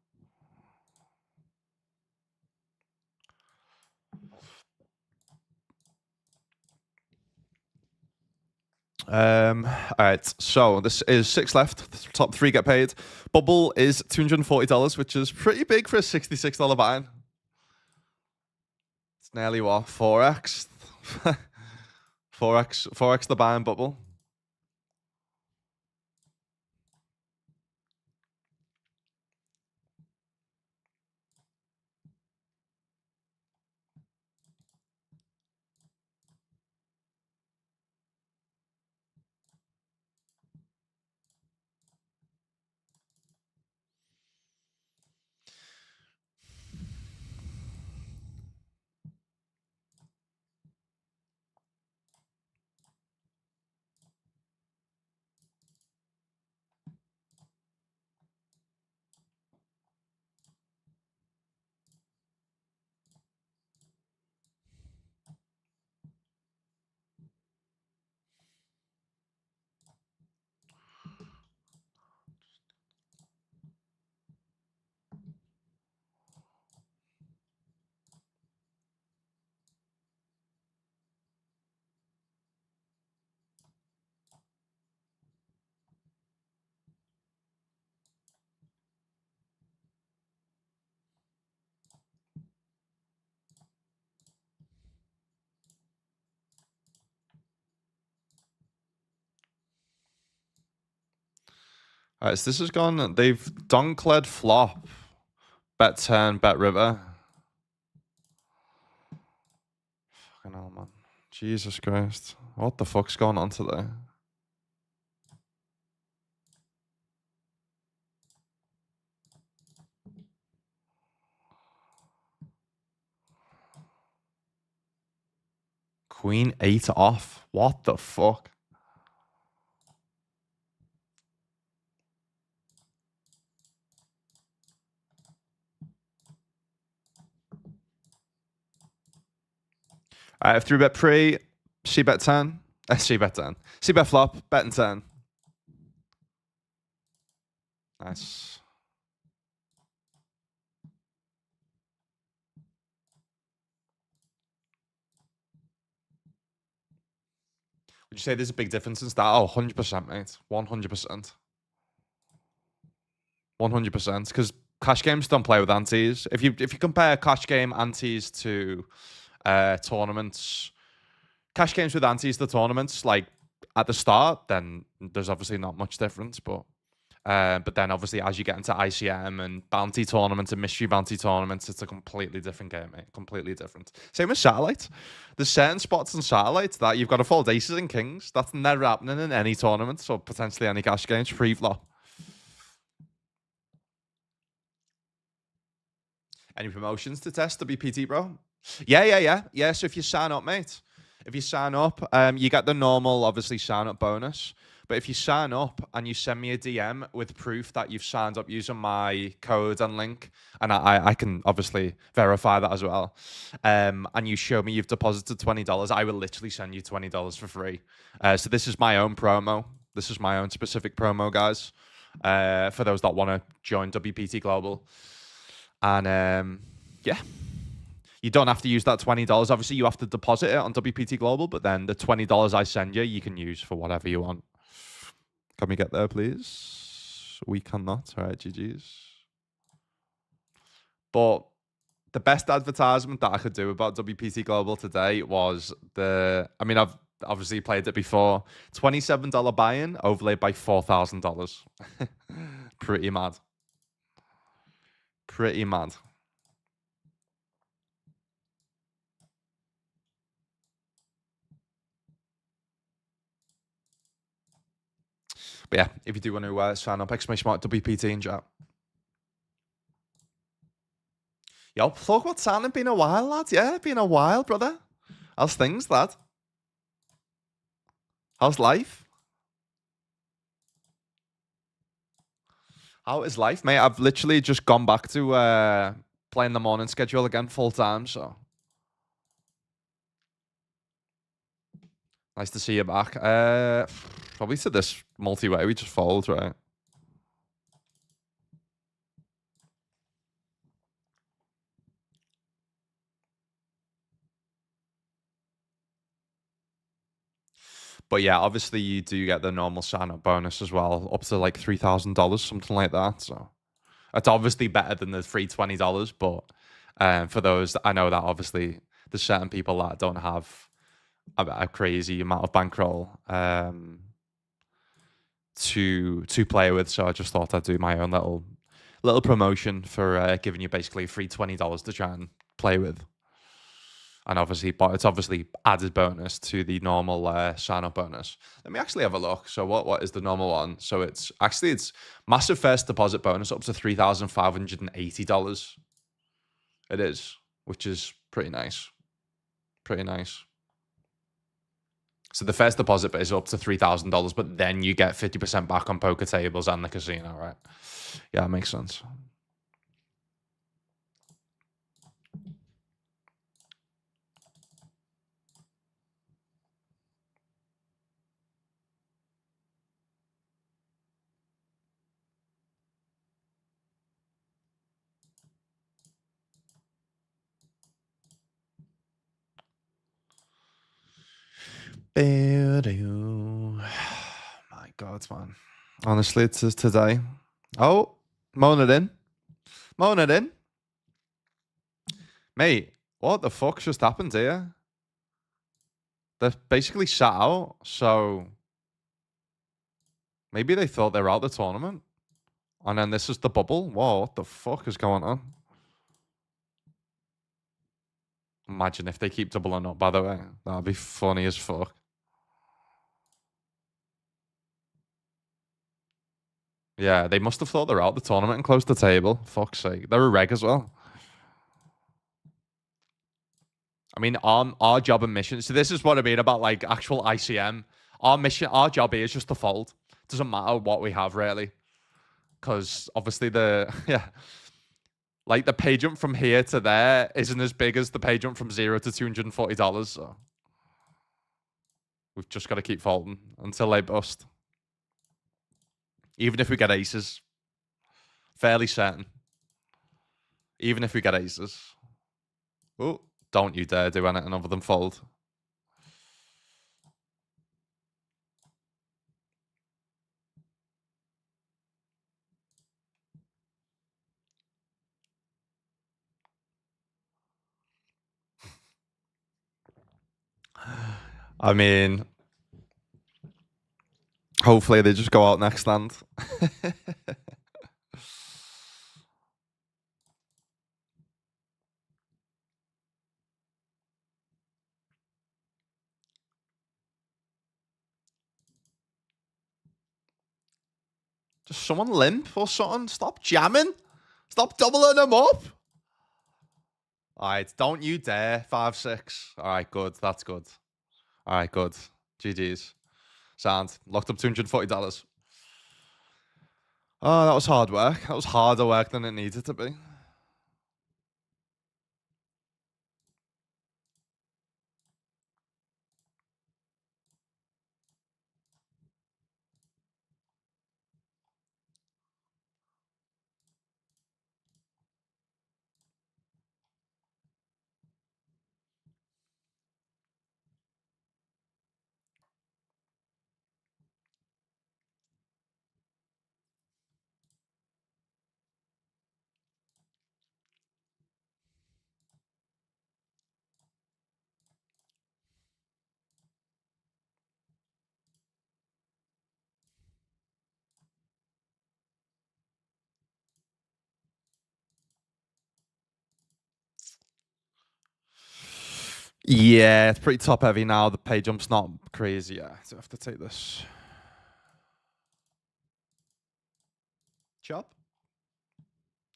All right, so this is 6 left. Top 3 get paid. Bubble is $240, which is pretty big for a $66 buy-in. It's nearly what, 4x? 4x the buy-in bubble. All right, so this has gone. They've donked flop. Bet turn, bet river. Fucking hell, man. Jesus Christ. What the fuck's going on today? Queen 8 off. What the fuck? I have 3-bet pre, C-bet 10. C-bet 10. C-bet flop, bet and 10. Nice. Would you say there's a big difference in style? Oh, 100%, mate. 100%. 100%. Because cash games don't play with antes. If you compare cash game antes to tournaments, cash games with antes to tournaments, like at the start, then there's obviously not much difference. But then obviously as you get into ICM and bounty tournaments and mystery bounty tournaments, it's a completely different game, mate. Completely different. Same with satellite. There's certain spots in satellite that you've got to fold aces and kings. That's never happening in any tournament or potentially any cash games pre-flop. Any promotions to test WPT, bro? Yeah. So if you sign up, mate, if you sign up, you get the normal, obviously, sign up bonus. But if you sign up and you send me a DM with proof that you've signed up using my code and link, and I can obviously verify that as well, and you show me you've deposited $20, I will literally send you $20 for free. So this is my own promo. This is my own specific promo, guys, for those that want to join WPT Global. And yeah, you don't have to use that $20. Obviously, you have to deposit it on WPT Global, but then the $20 I send you, you can use for whatever you want. Can we get there, please? We cannot. All right, GG's. But the best advertisement that I could do about WPT Global today was I've obviously played it before. $27 buy-in overlaid by $4,000. Pretty mad. Pretty mad. But yeah, if you do want to sign up, !WPT in chat. Yo, talk about signing. Been a while, lad. Yeah, been a while, brother. How's things, lad? How's life? How is life, mate? I've literally just gone back to playing the morning schedule again full time, so nice to see you back. Probably to this multi-way we just followed, right? But yeah, obviously you do get the normal sign-up bonus as well, up to like $3,000, something like that. So it's obviously better than the free $20, but for those, I know that obviously there's certain people that don't have a crazy amount of bankroll to play with. So I just thought I'd do my own little promotion for giving you basically a free $20 to try and play with. And obviously, but it's obviously added bonus to the normal sign-up bonus. Let me actually have a look. So what is the normal one? So it's massive first deposit bonus up to $3,580. It is, which is pretty nice. Pretty nice. So the first deposit is up to $3,000, but then you get 50% back on poker tables and the casino, right? Yeah, it makes sense. My God, man. Honestly, it's just today. Oh, moan it in. Moan it in. Mate, what the fuck just happened here? They're basically sat out, so maybe they thought they were out the tournament. And then this is the bubble. Whoa, what the fuck is going on? Imagine if they keep doubling up, by the way. That'd be funny as fuck. Yeah, they must have thought they're out the tournament and closed the table. Fuck's sake. They're a reg as well. I mean, our job and mission. So this is what I mean about like actual ICM. Our job here is just to fold. Doesn't matter what we have really, because obviously like the pay jump from here to there isn't as big as the pay jump from $0 to $240. So we've just got to keep folding until they bust. Even if we get aces, fairly certain. Even if we get aces, oh, don't you dare do anything other than fold. I mean, hopefully they just go out next land. Just someone limp or something. Stop jamming. Stop doubling them up. All right, don't you dare. 5-6. All right, good. That's good. All right, good. GG's. Sound. Locked up $240. Oh, that was hard work. That was harder work than it needed to be. Yeah, it's pretty top heavy now. The pay jump's not crazy. Yeah, so I have to take this. Chop.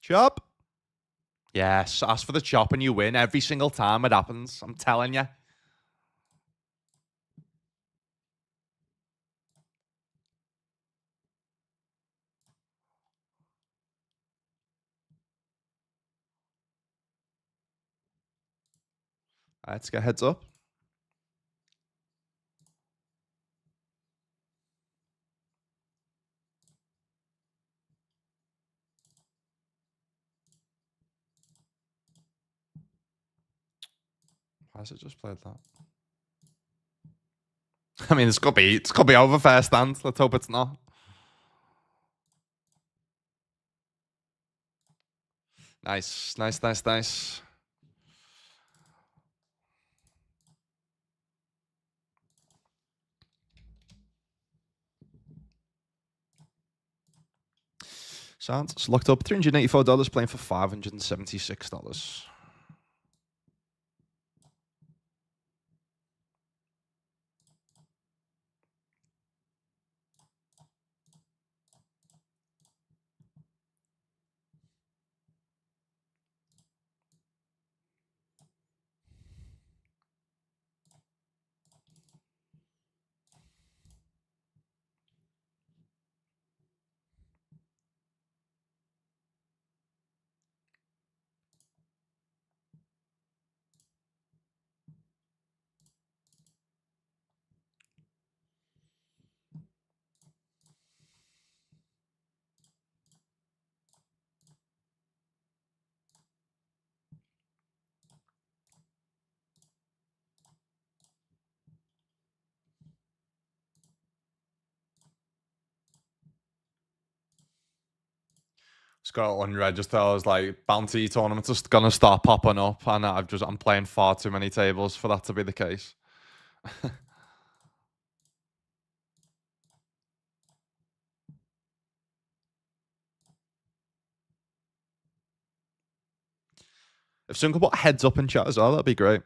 Chop. Yes, ask for the chop and you win every single time it happens. I'm telling you. Let's get heads up. Why has it just played that? I mean, it's could be over first stand. Let's hope it's not. Nice, nice, nice, nice. Sounds it's locked up $384, playing for $576. It's got unregistered. I was like, bounty tournaments are gonna start popping up, and I'm playing far too many tables for that to be the case. If someone could put heads up in chat as well, that'd be great.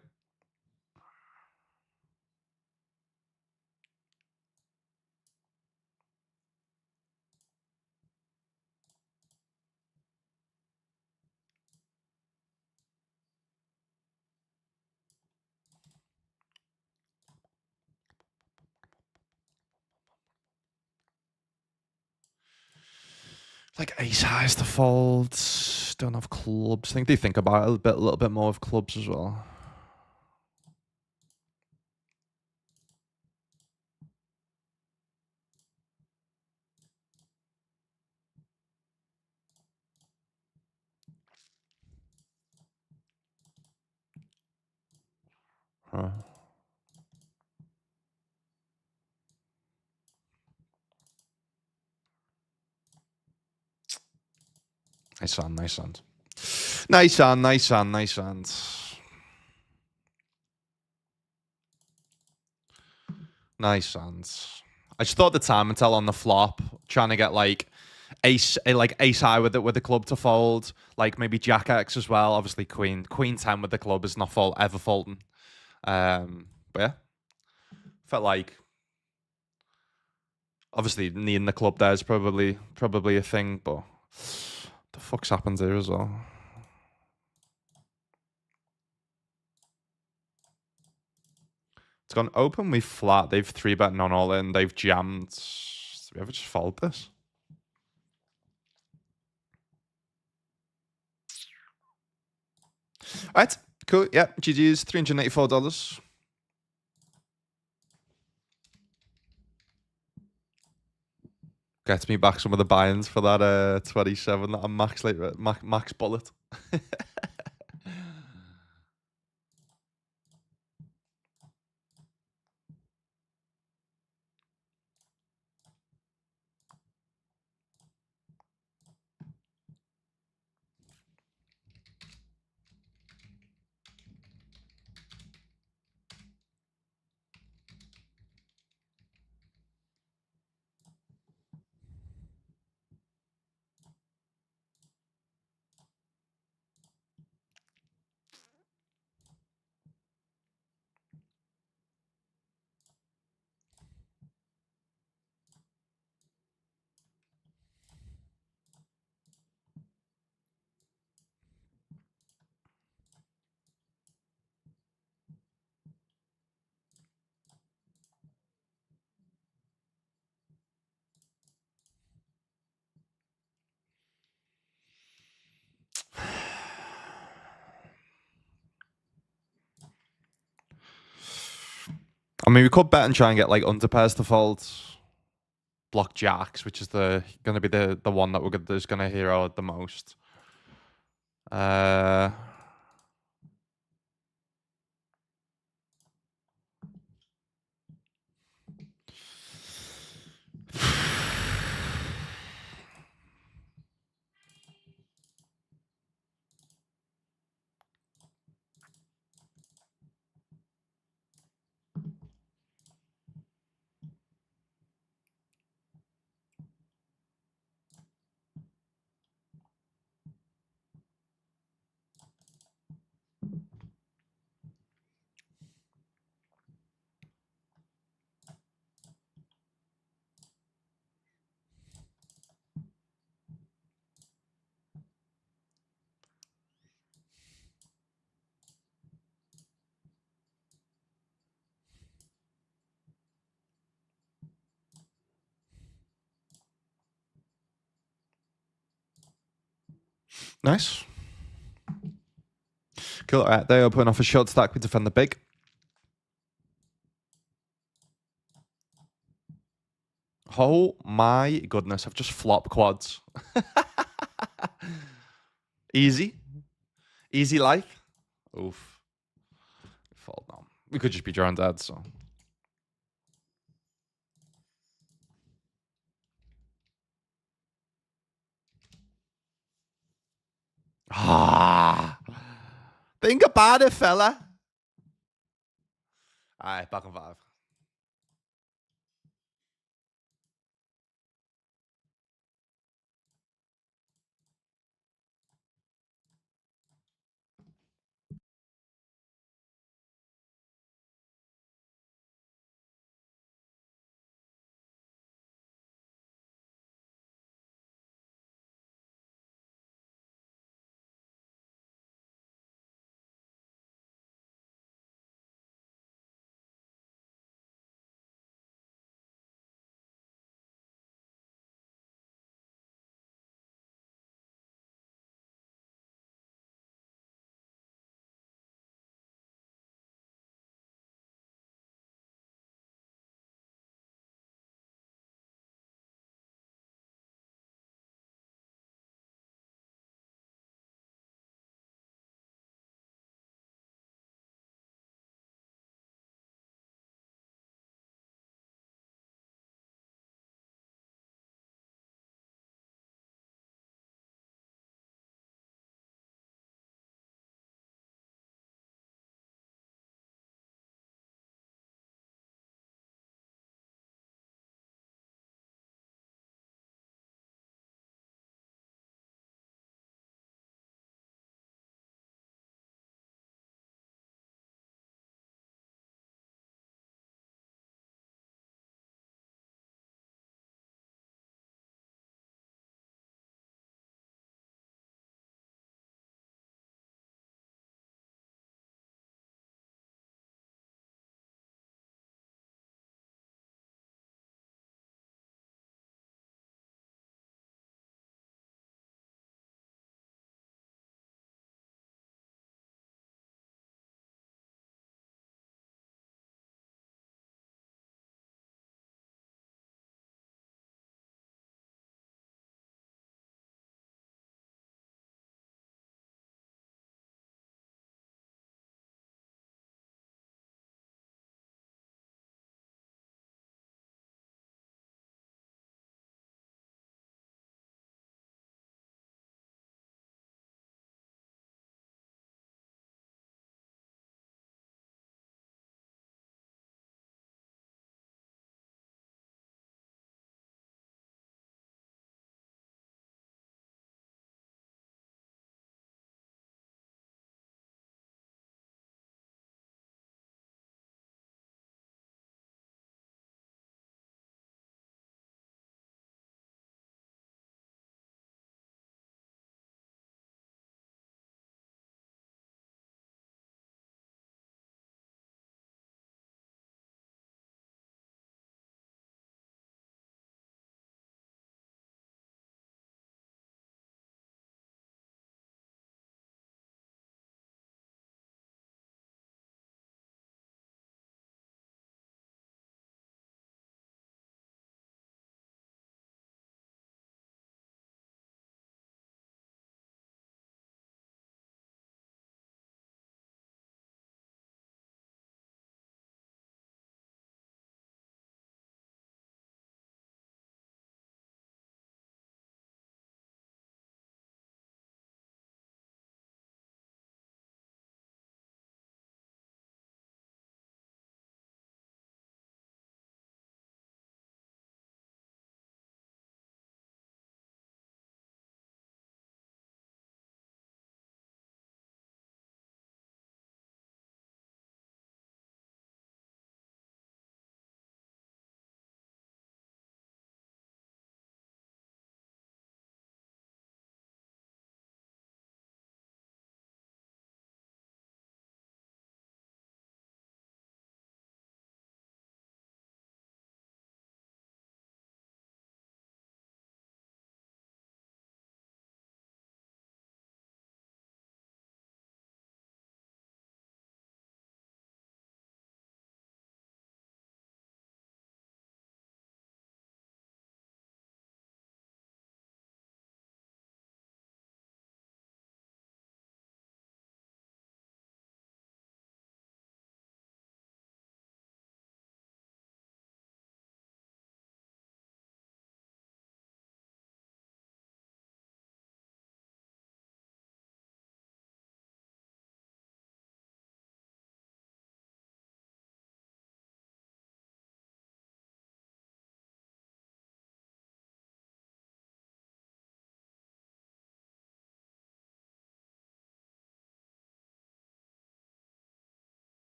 Like ace highs to fold. Don't have clubs. I think they think about it a little bit more of clubs as well. Huh. Nice hand, nice hand. Nice hand, nice hand, nice hand. Nice hand. I just thought the time and tell on the flop, trying to get like ace high with the club to fold, like maybe jack X as well. Obviously queen 10 with the club is not ever folding. But yeah, felt like obviously needing the club there is probably a thing, but the fuck's happened here as well. gone open, we flat. They've 3-bet non all in. They've jammed. Did we ever just fold this? All right, cool. Yeah, GG's $384. Gets me back some of the buy-ins for that 27 that I'm max bullet. I mean, we could bet and try and get like under pairs to fold. Block jacks, which is going to be the one that is going to hero the most. Nice. Cool. All right, they open off a short stack. We defend the big. Oh my goodness, I've just flopped quads. Easy. Easy life. Oof. Fold now. We could just be drawing dead, so. Ah. Think about it, fella. All right, back on 5.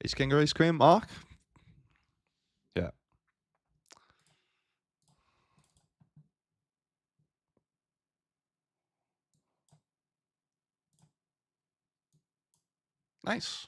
Ace king or ace queen, Mark? Yeah. Nice.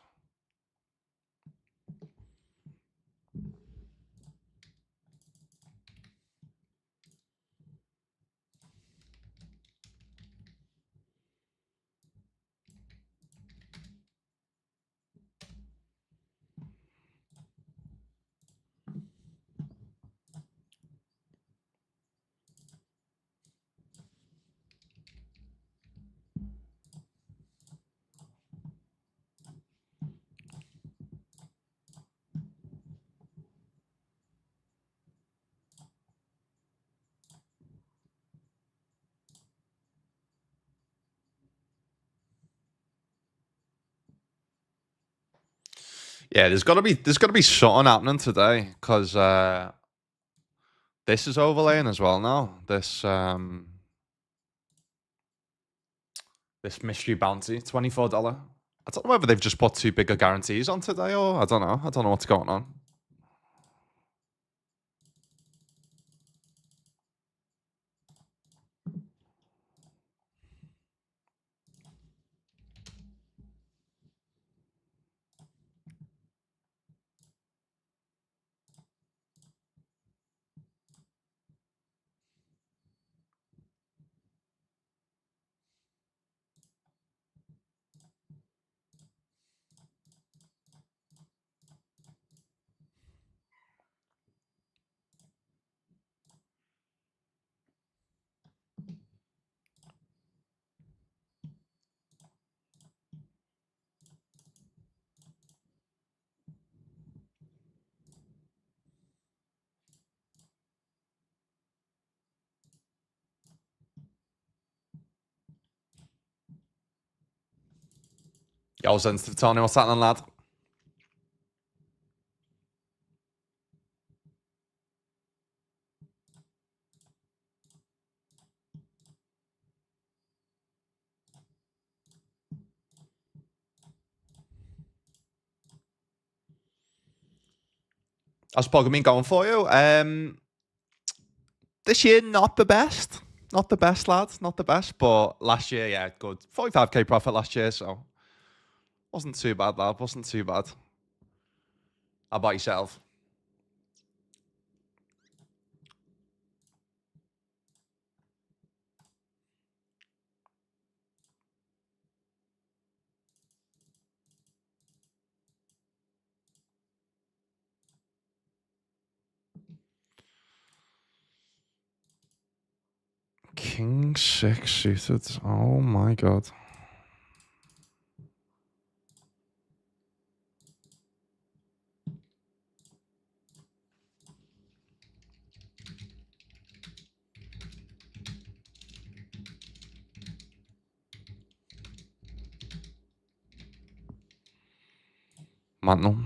Yeah, there's gotta be something happening today because this is overlaying as well now. This mystery bounty, $24. I don't know whether they've just put too big of guarantees on today or I don't know. I don't know what's going on. Yo, sensitive Tony, what's happening, lad? How's Pogba been going for you? This year, not the best. Not the best, lad. Not the best. But last year, yeah, good. 45k profit last year, so wasn't too bad, lad. Wasn't too bad. How about yourself? King 6 suited. Oh my god. Mantle.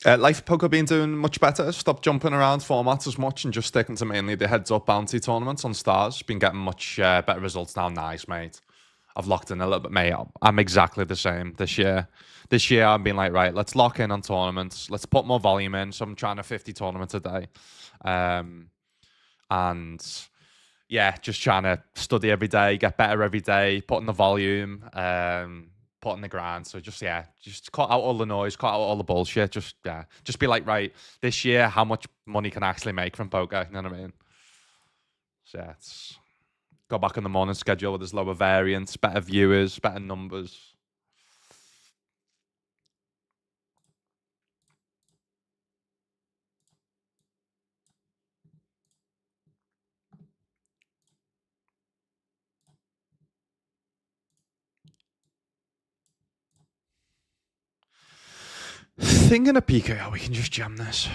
Life Poker been doing much better. Stopped jumping around formats as much and just sticking to mainly the heads up bounty tournaments on stars. Been getting much better results now. Nice, mate. I've locked in a little bit, mate. I'm exactly the same this year. This year, I've been like, right, let's lock in on tournaments. Let's put more volume in. So I'm trying to 50 tournaments a day. And yeah, just trying to study every day, get better every day, put in the volume, put in the grind. So just cut out all the noise, cut out all the bullshit. Just be like, right, this year, how much money can I actually make from poker? You know what I mean? So yeah, it's go back on the morning schedule with there's lower variance, better viewers, better numbers. Thinking of PKO, we can just jam this.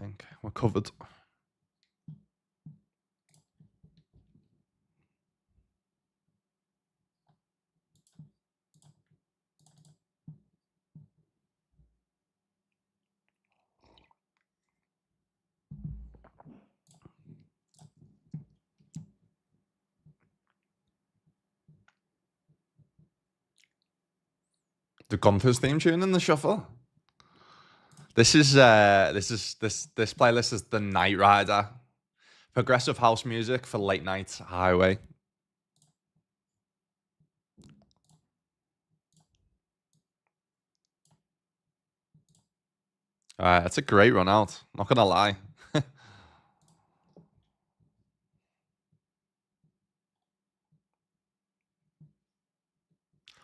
think we're covered. The Gunther's theme tune in the shuffle. This playlist is the Night Rider, progressive house music for late night highway. It's a great run out. Not gonna lie.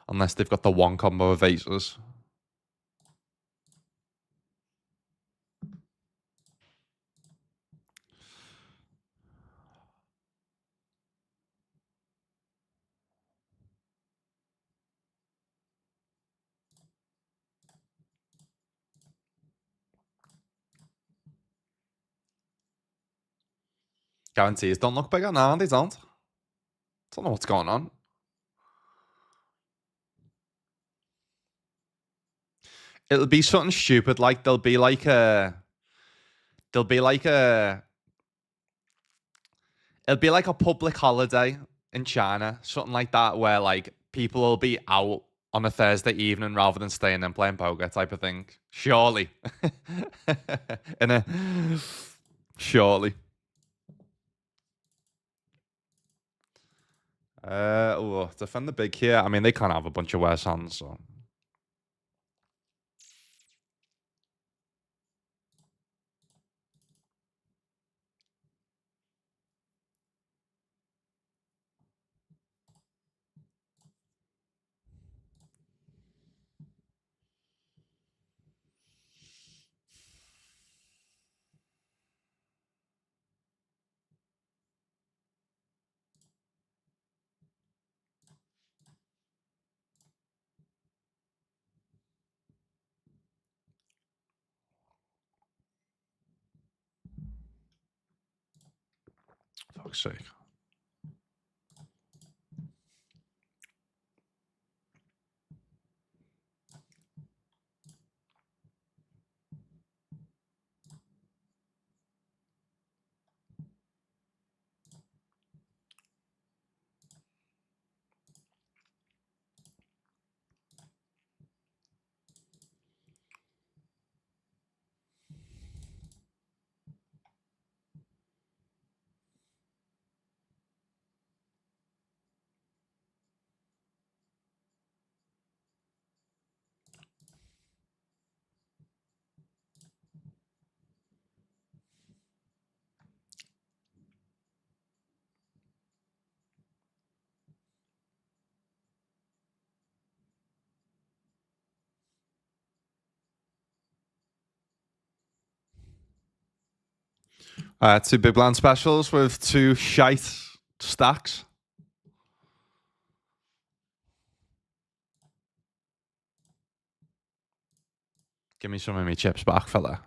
Unless they've got the one combo of aces. Guarantees don't look bigger. No, they don't. Don't know what's going on. It'll be something stupid like there'll be like a it'll be like a public holiday in China, something like that, where like people will be out on a Thursday evening rather than staying and playing poker type of thing. Surely. Surely. Defend the big here. I mean, they can't have a bunch of worse hands, so. Fuck's sake. Two big blind specials with two shite stacks. Give me some of my chips back, fella.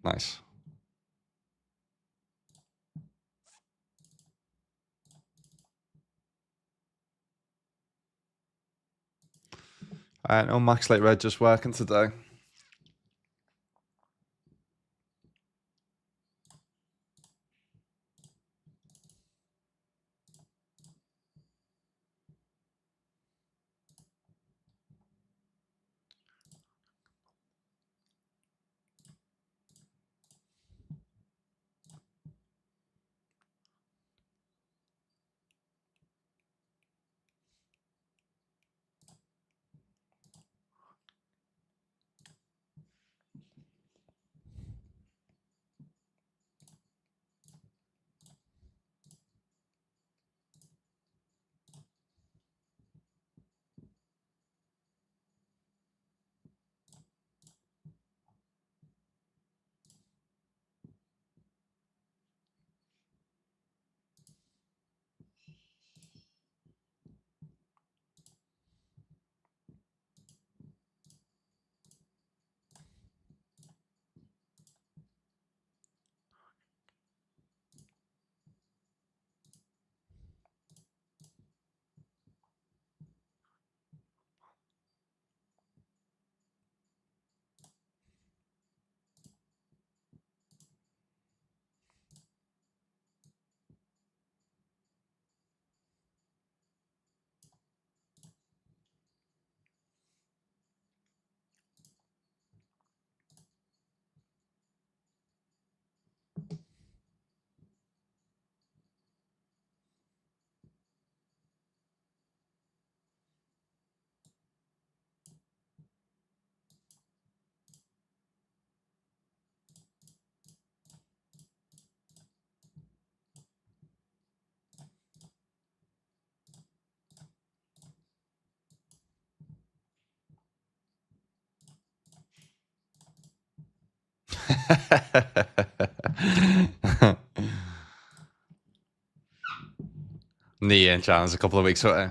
Nice. No Max Late Red just working today. Knee in challenge a couple of weeks away.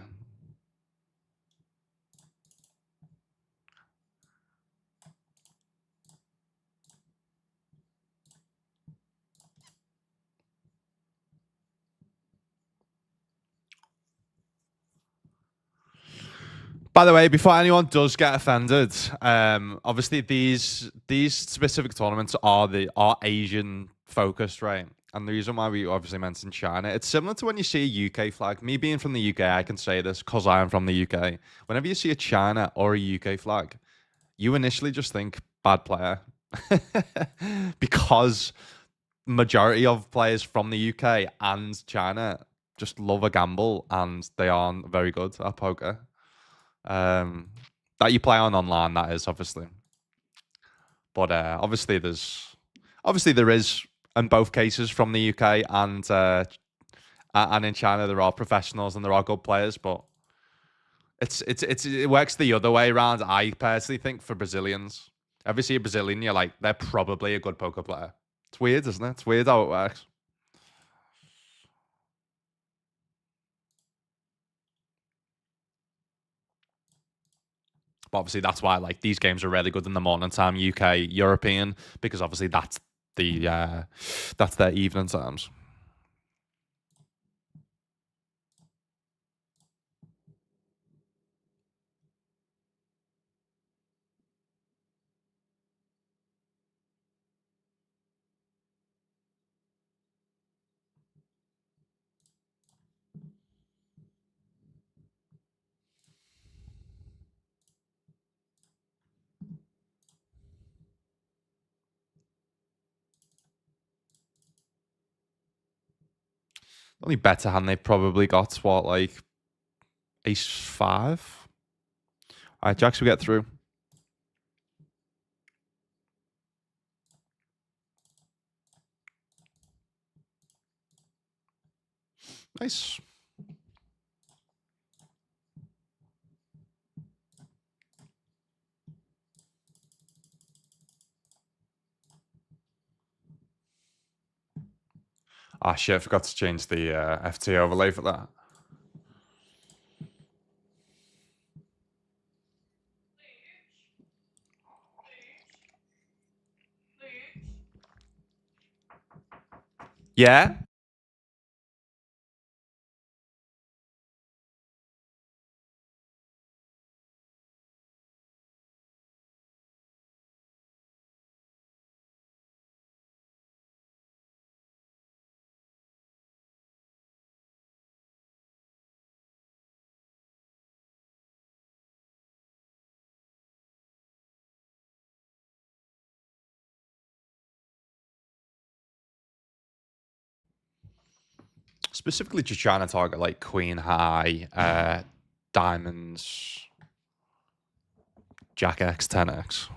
By the way, before anyone does get offended, obviously these specific tournaments are Asian focused, right? And the reason why we obviously mentioned China, it's similar to when you see a UK flag. Me being from the UK, I can say this because I am from the UK. Whenever you see a China or a UK flag, you initially just think bad player, because majority of players from the UK and China just love a gamble and they aren't very good at poker. That you play on online, that is obviously. But obviously there is in both cases from the UK and in China there are professionals and there are good players, but it works the other way around. I personally think for Brazilians, ever see a Brazilian, you're like they're probably a good poker player. It's weird, isn't it? It's weird how it works. But obviously that's why like these games are really good in the morning time, UK, European, because obviously that's their evening times. The only better hand they've probably got what, like ace five. All right, Jacks, we get through. Nice. Ah, shit, I forgot to change the FT overlay for that. Yeah? Specifically just trying to target like Queen High, Diamonds, Jack X, 10X.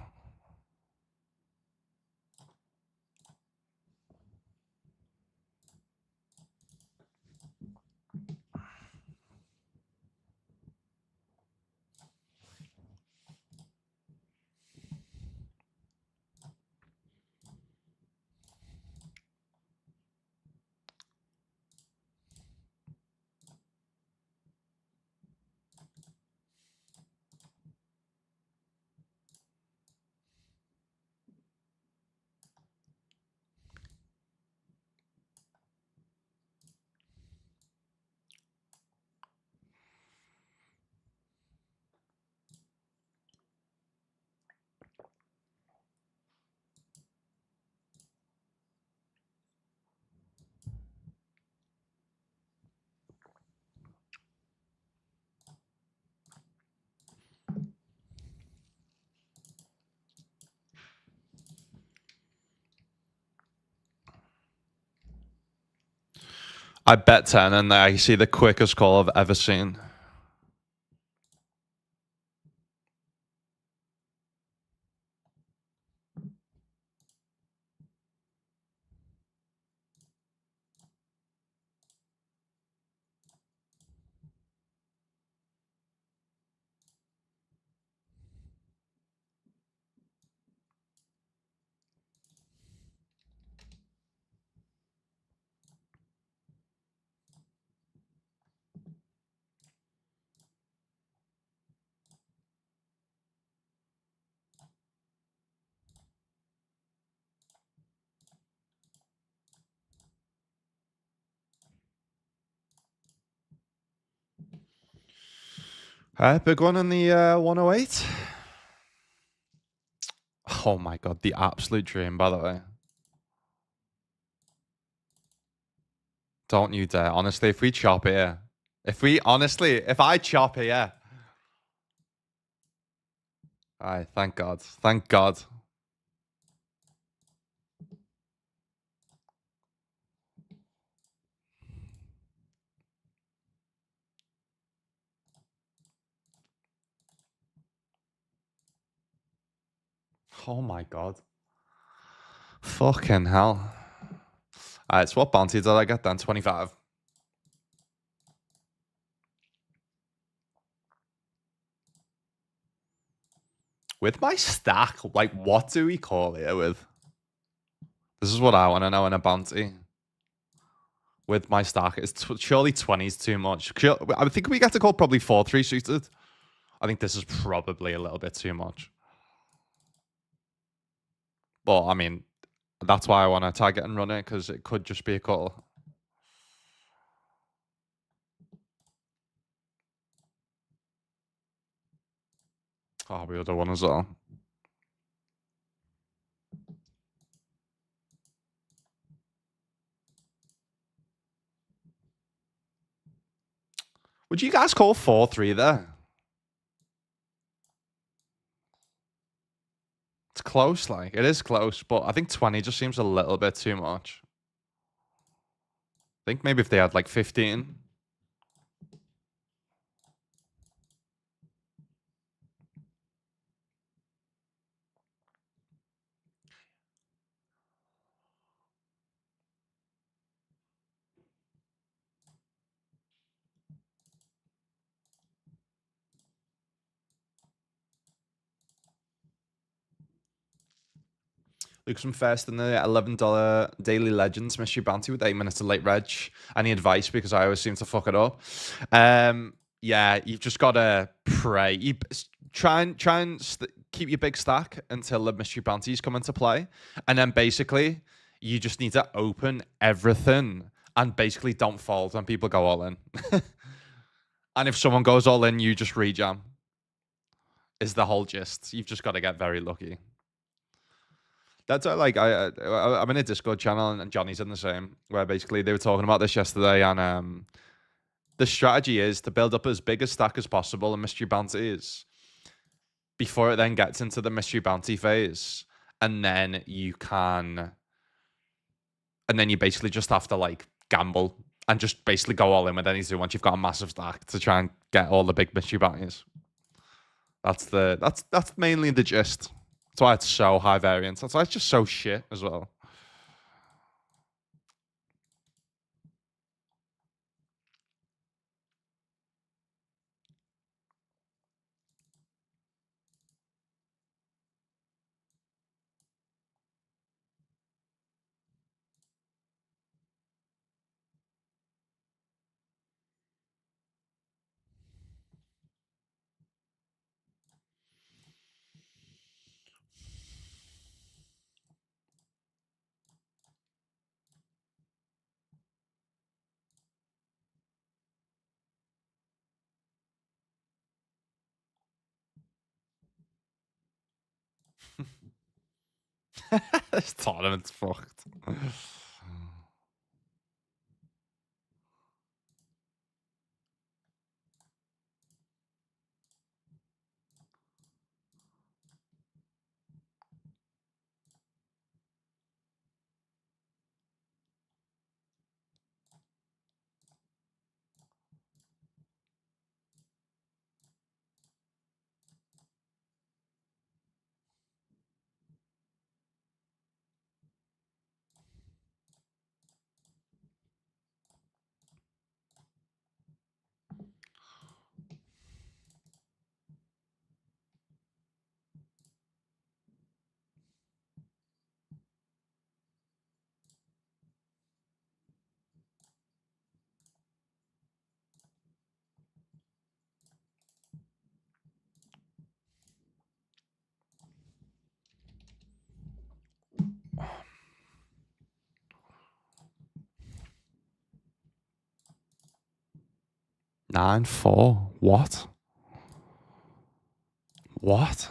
I bet 10 and I see the quickest call I've ever seen. Big one in the 108. Oh my god, the absolute dream, by the way. Don't you dare. Honestly, if we chop here, if I chop here. Alright, thank God. Thank God. Oh my God. Fucking hell. Alright, so what bounty did I get then? 25. With my stack, like, what do we call it with? This is what I want to know in a bounty. With my stack, surely 20 is too much. I think we get to call probably 4-3 suited. I think this is probably a little bit too much. But, I mean, that's why I want to tag it and run it, because it could just be a call. Oh, we other one as well. Would you guys call 4-3 there? It's close, like. It is close, but I think 20 just seems a little bit too much. I think maybe if they had, like, 15. Luke's first in the $11 Daily Legends mystery bounty with 8 minutes of late reg. Any advice? Because I always seem to fuck it up. Yeah, you've just got to pray. You try and keep your big stack until the mystery bounties come into play. And then basically, you just need to open everything and basically don't fold when people go all in. And if someone goes all in, you just rejam. Is the whole gist. You've just got to get very lucky. That's like I'm in a Discord channel and Johnny's in the same, where basically they were talking about this yesterday, and the strategy is to build up as big a stack as possible in mystery bounties before it then gets into the mystery bounty phase, and then you basically just have to like gamble and just basically go all in with anything once you've got a massive stack to try and get all the big mystery bounties. That's mainly the gist. That's why it's so high variance. That's why it's just so shit as well. This tournament's fucked. Nine four. What? What?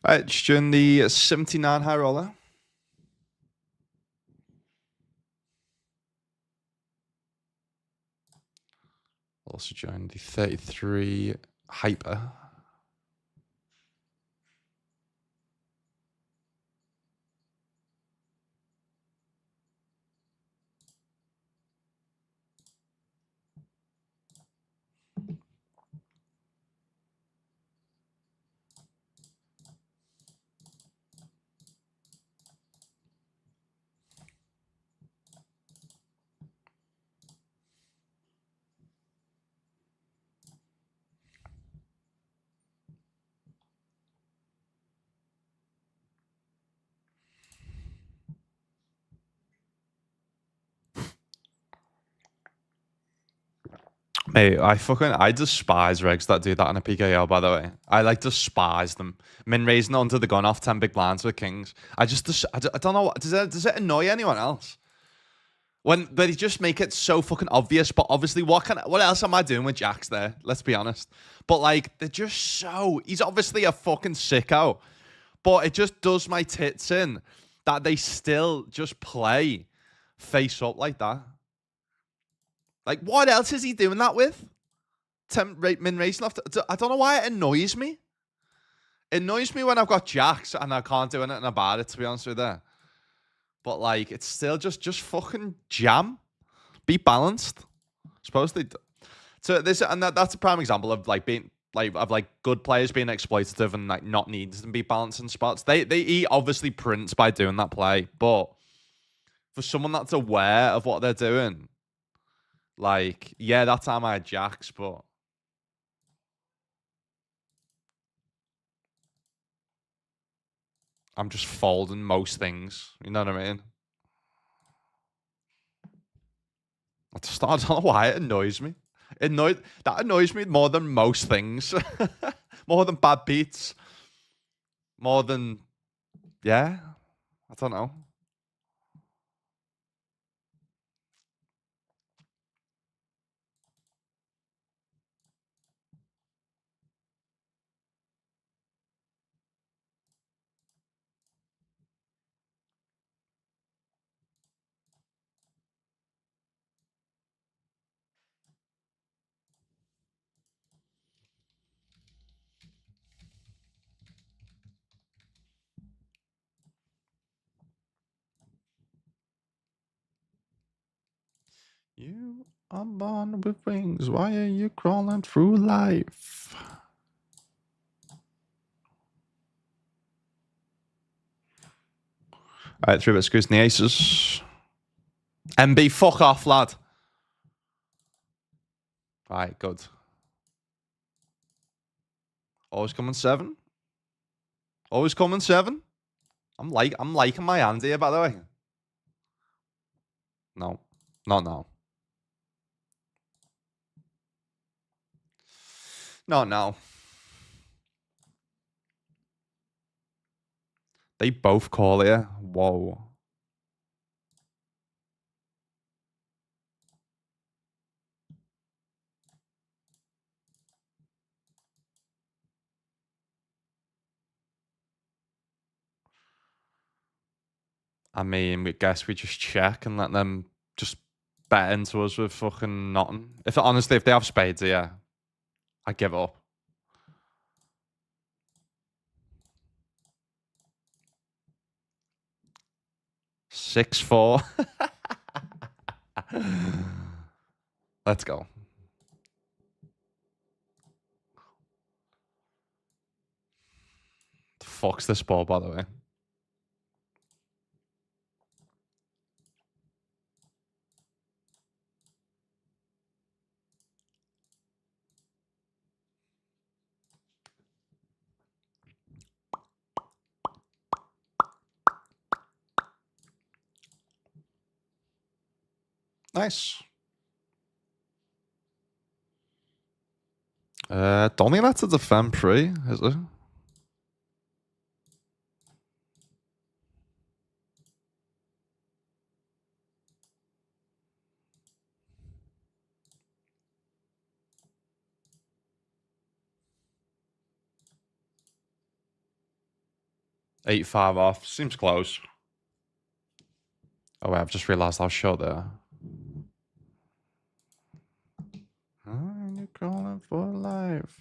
All right, just doing the 79 high roller. Also join the 33 hyper. Mate, I despise regs that do that in a PKO, by the way. I like despise them. Min raising onto the gun off 10 big blinds with kings. I don't know. Does it annoy anyone else? When they just make it so fucking obvious, but obviously what else am I doing with jacks there? Let's be honest. But like they're just he's obviously a fucking sicko. But it just does my tits in that they still just play face up like that. Like, what else is he doing that with? Min racing off. I don't know why it annoys me. It annoys me when I've got jacks and I can't do anything about it, to be honest with you. But like, it's still just fucking jam. Be balanced. Supposedly. So that's a prime example of like being like good players being exploitative and like not needing to be balanced in spots. They eat obviously prints by doing that play, but for someone that's aware of what they're doing, like, yeah, that time I had jacks, but I'm just folding most things. You know what I mean? I don't know why it annoys me. That annoys me more than most things. More than bad beats. More than yeah. I don't know. You are born with wings. Why are you crawling through life? All right, 3-bet screws in the aces. MB, fuck off, lad. All right, good. Always coming 7. Always coming 7. I'm liking my hand here, by the way. No, not now. Not now. They both call here. Whoa. I mean, we guess we just check and let them just bet into us with fucking nothing. Honestly, if they have spades, yeah, I give up. 6-4. Let's go. The fuck's this ball, by the way? Nice. Don't think that's a defend pre, is it? Eight five off. Seems close. Oh wait, I've just realised I was short there. I'm calling for life.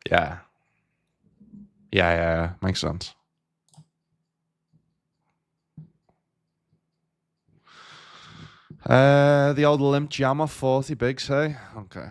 Yeah. Yeah. Makes sense. The old limp jammer 40 big say. Okay.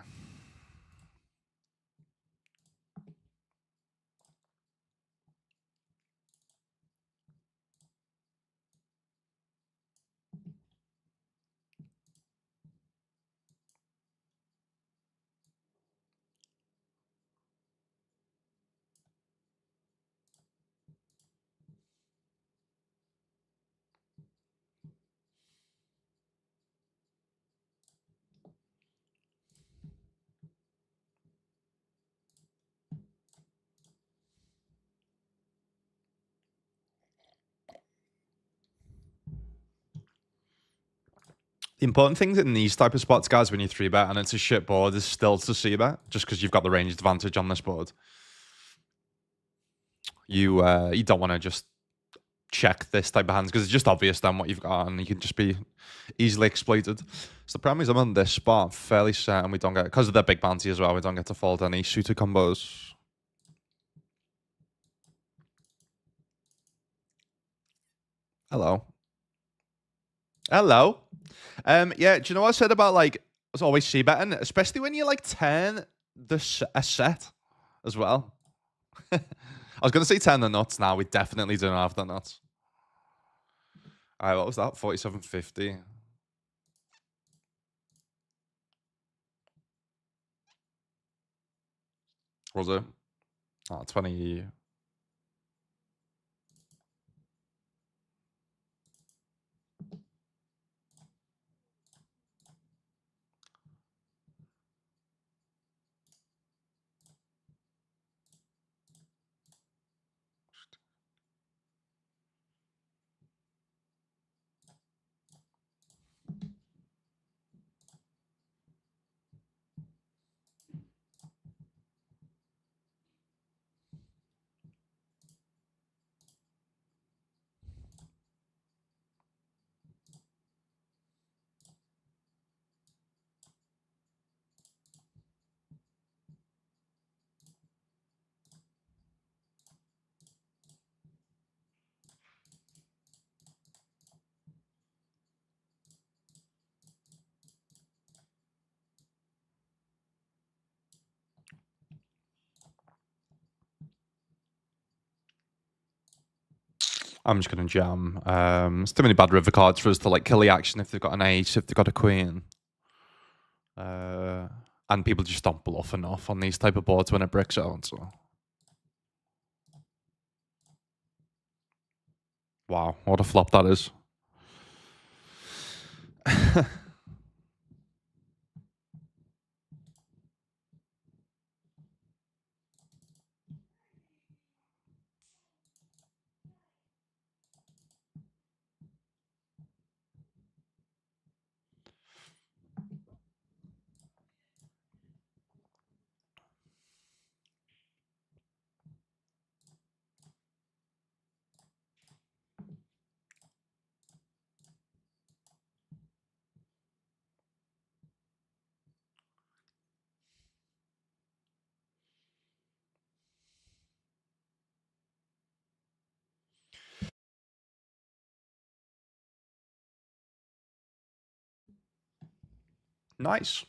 The important thing in these type of spots, guys, when you 3-bet and it's a shit board, is still to c-bet, just because you've got the range advantage on this board. You don't want to just check this type of hands because it's just obvious then what you've got and you can just be easily exploited. So the problem is I'm on this spot, I'm fairly certain we don't get, because of their big bounty as well, we don't get to fold any suited combos. Hello. Hello. Yeah, do you know what I said about like it's always c-betting, especially when you like turn a set as well. I was gonna say turn the nuts now. We definitely don't have the nuts. Alright, what was that? 47.50. Was it? Oh, 20. I'm just gonna jam. It's too many bad river cards for us to like kill the action if they've got an ace, if they've got a queen. And people just don't bluff enough on these type of boards when it bricks out. So, wow, what a flop that is. Nice.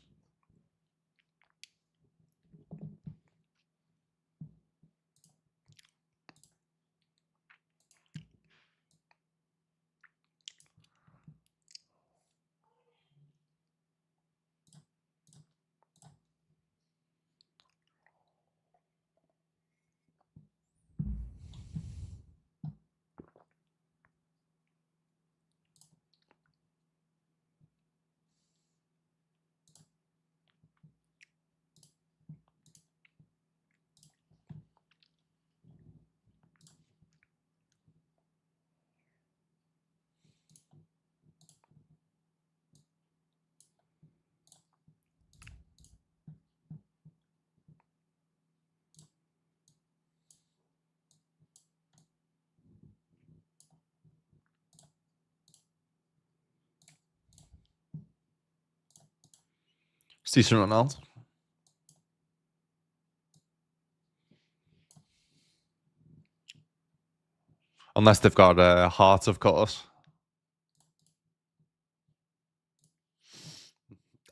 It's decent Ronaldo. Unless they've got a heart, of course.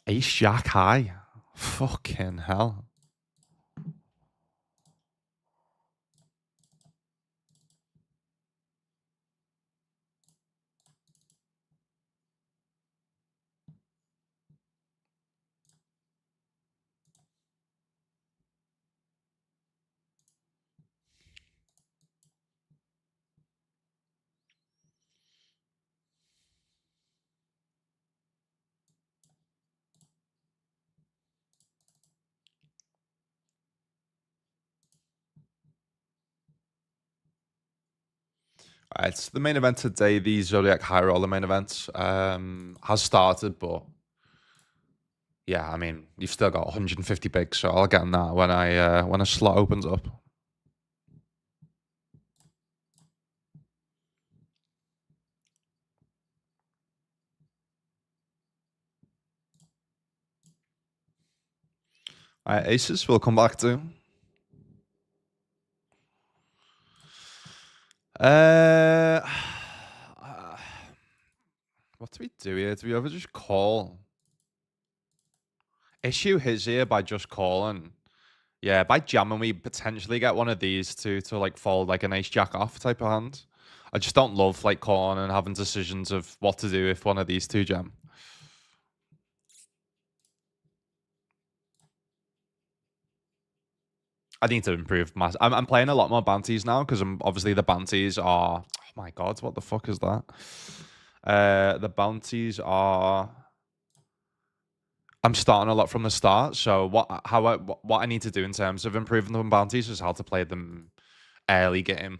Ace Jack high. Fucking hell. It's the main event today. The Zodiac High Roller main event has started, but yeah, I mean, you've still got 150 bigs, so I'll get on that when a slot opens up. Aces we'll come back to. What do we do here? Do we ever just call? Issue his here by just calling. Yeah, by jamming, we potentially get one of these to like fold like an ace jack off type of hand. I just don't love like calling and having decisions of what to do if one of these two jam. I need to improve I'm playing a lot more bounties now because I'm obviously the bounties are. Oh my god, what the fuck is that? The bounties are. I'm starting a lot from the start, so what I need to do in terms of improving the bounties is how to play them early game.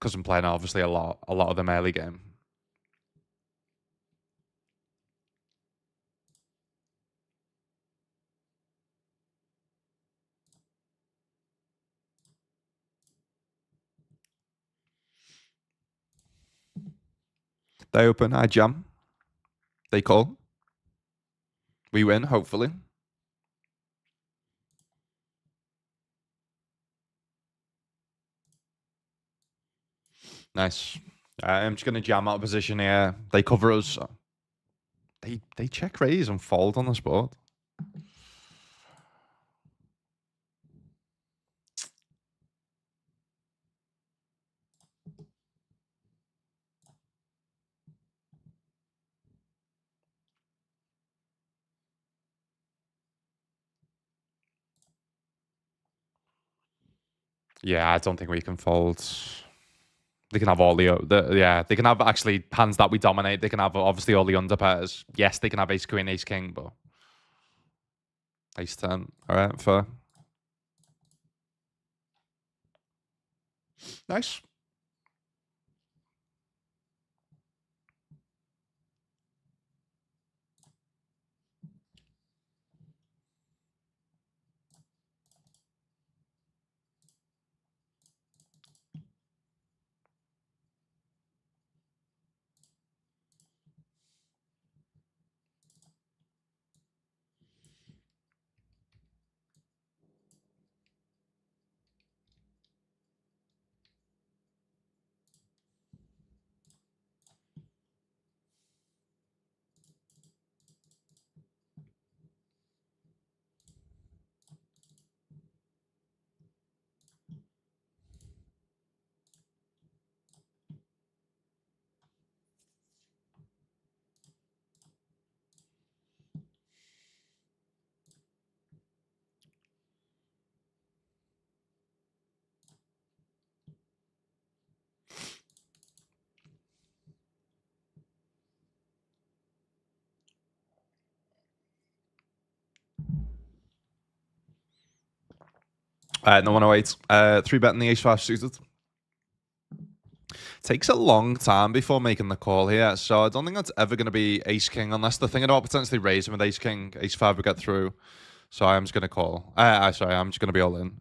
Because I'm playing obviously a lot of them early game. They open, I jam. They call. We win, hopefully. Nice. I'm just gonna jam out of position here. They cover us. They check raise and fold on the spot. Yeah, I don't think we can fold. They can have all yeah, they can have actually hands that we dominate. They can have obviously all the under pairs. Yes, they can have ace queen, ace king, but ace 10. All right, fair. Nice. No 108. 3-bet in the ace 5 suited. Takes a long time before making the call here, so I don't think that's ever going to be ace king unless they're thinking about potentially raising with ace king. Ace 5 would get through. So I'm just going to call. Sorry, I'm just going to be all in.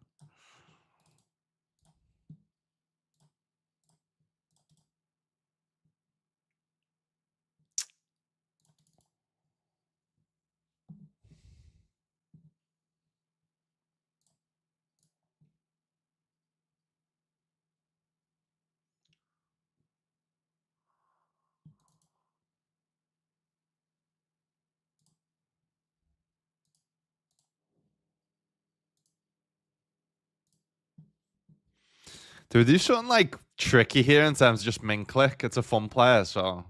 Do we do something like tricky here in terms of just min click? It's a fun player, so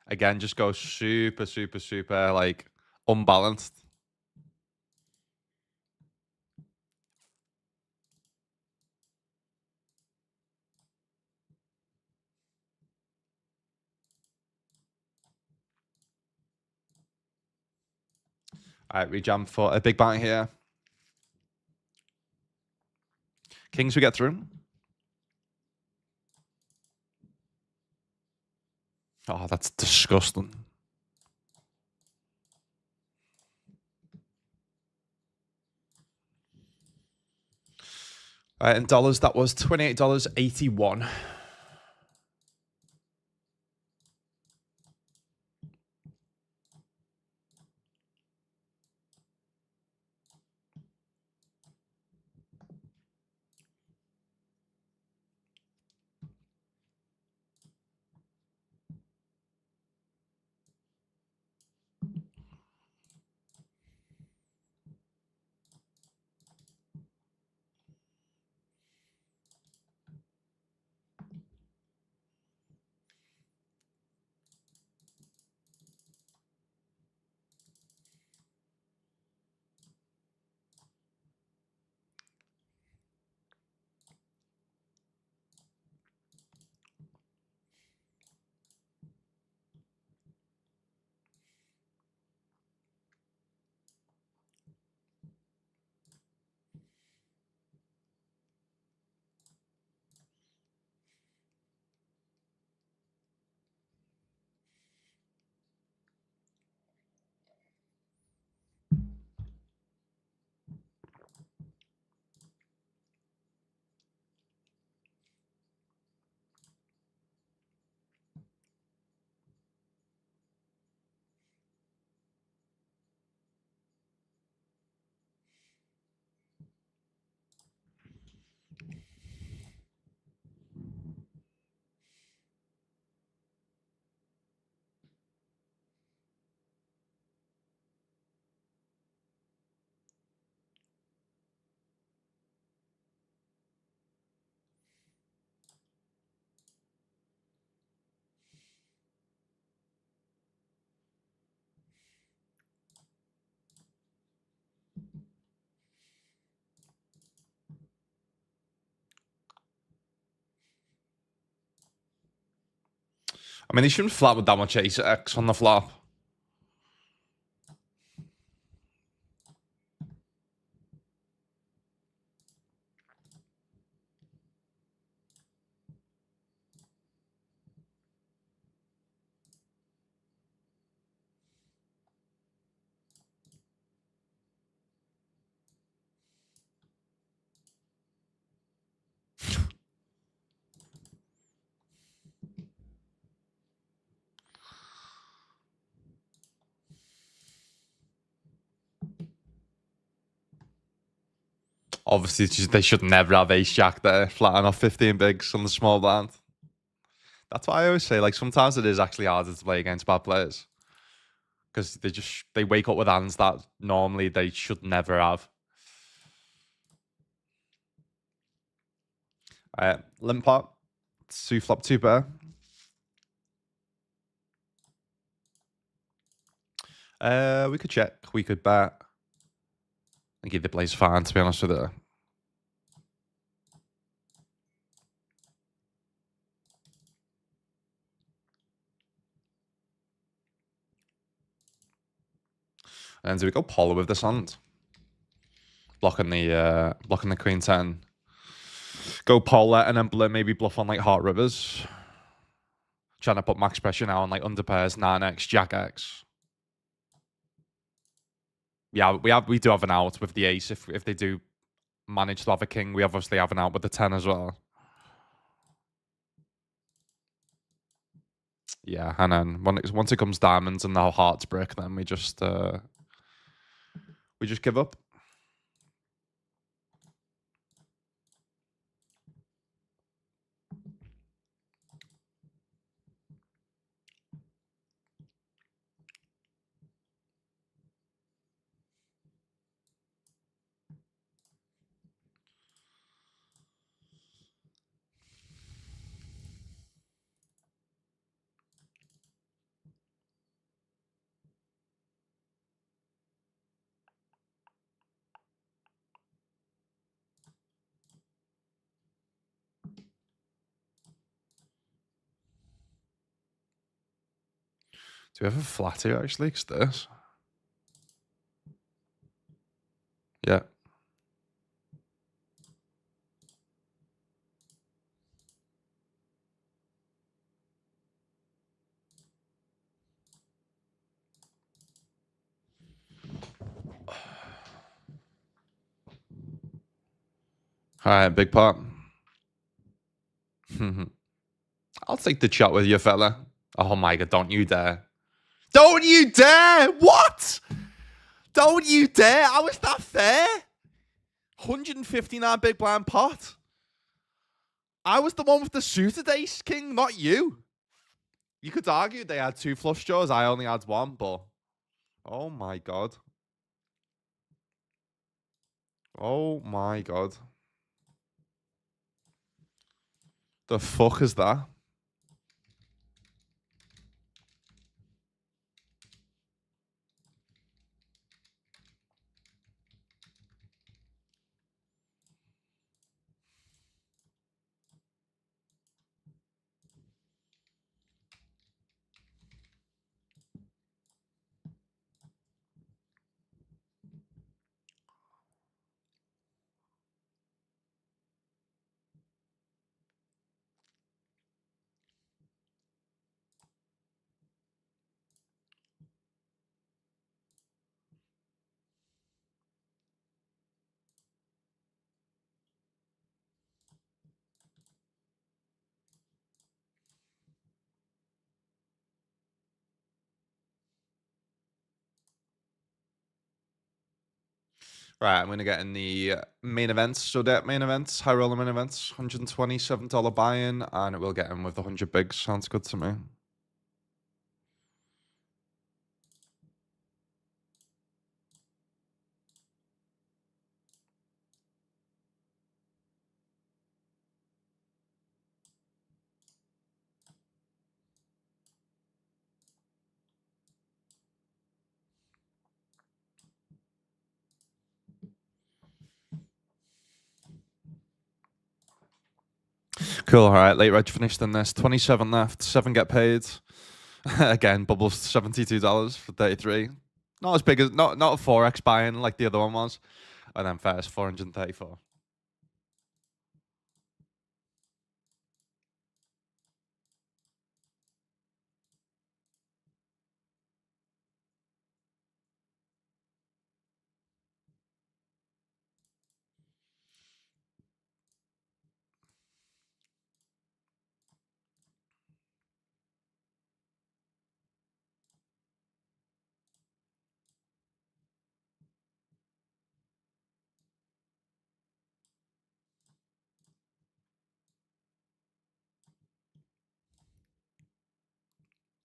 again, just go super, super, super like unbalanced. All right, rejam for a big bounty here. Kings we get through. Oh, that's disgusting. All right, in dollars, that was $28.81. I mean, he shouldn't flat with that much ace X on the flop. Obviously, they should never have ace jack there, flatting off 15 bigs on the small blind. That's why I always say, like, sometimes it is actually harder to play against bad players because they wake up with hands that normally they should never have. All right, limp pot, two flop, two pair. We could check, we could bet. I think either plays fine, to be honest with you. And do we go polar with this hand? Blocking the queen 10. Go polar and then maybe bluff on like heart rivers. Trying to put max pressure now on like under pairs, 9x, jack X. Yeah, we do have an out with the ace. If they do manage to have a king, we obviously have an out with the 10 as well. Yeah, and then once it comes diamonds and the hearts break, then we just give up. Do we have a flat here actually? 'Cause this. Yeah. All right, big pot. I'll take the chat with you, fella. Oh my god, don't you dare. Don't you dare! What? Don't you dare! How is that fair? 159 big blind pot. I was the one with the suited ace king, not you. You could argue they had 2 flush draws. I only had 1, but oh my god. Oh my god. The fuck is that? Right, I'm gonna get in the main events, so that main events, high roller main events, $127 buy-in, and it will get in with the 100 bigs. Sounds good to me. Cool. All right, late reg finished in this. 27 left. 7 get paid. Again, bubbles $72 for 33. Not as big as not a 4x buy-in like the other one was. And then first 434.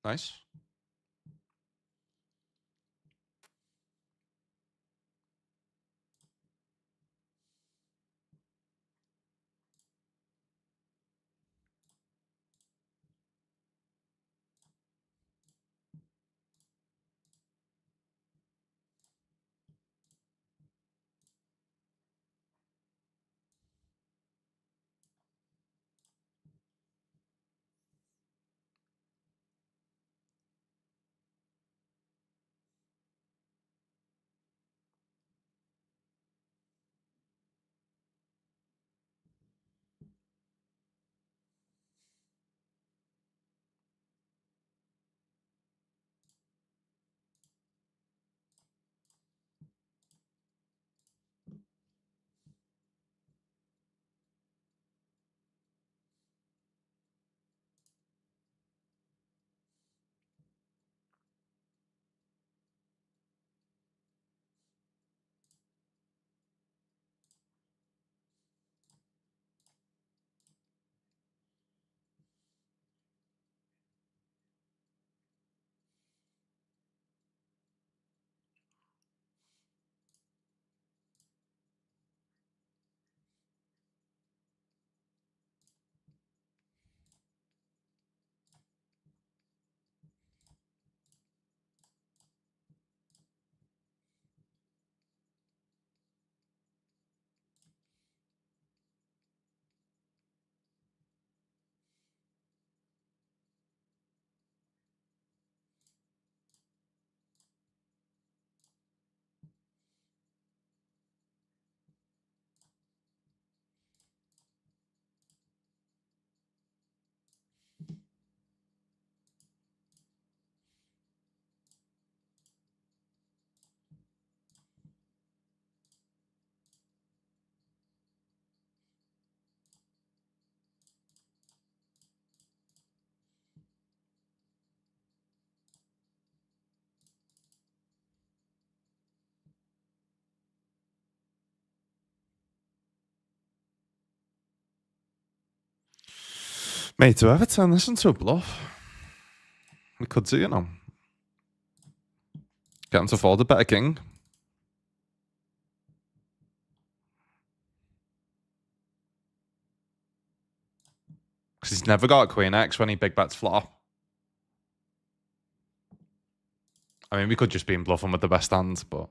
Nice. Mate, do I ever turn this into a bluff? We could do, you know. Get him to fold a better king. Because he's never got a queen X when he big bets flop. I mean, we could just be in bluffing with the best hand, but...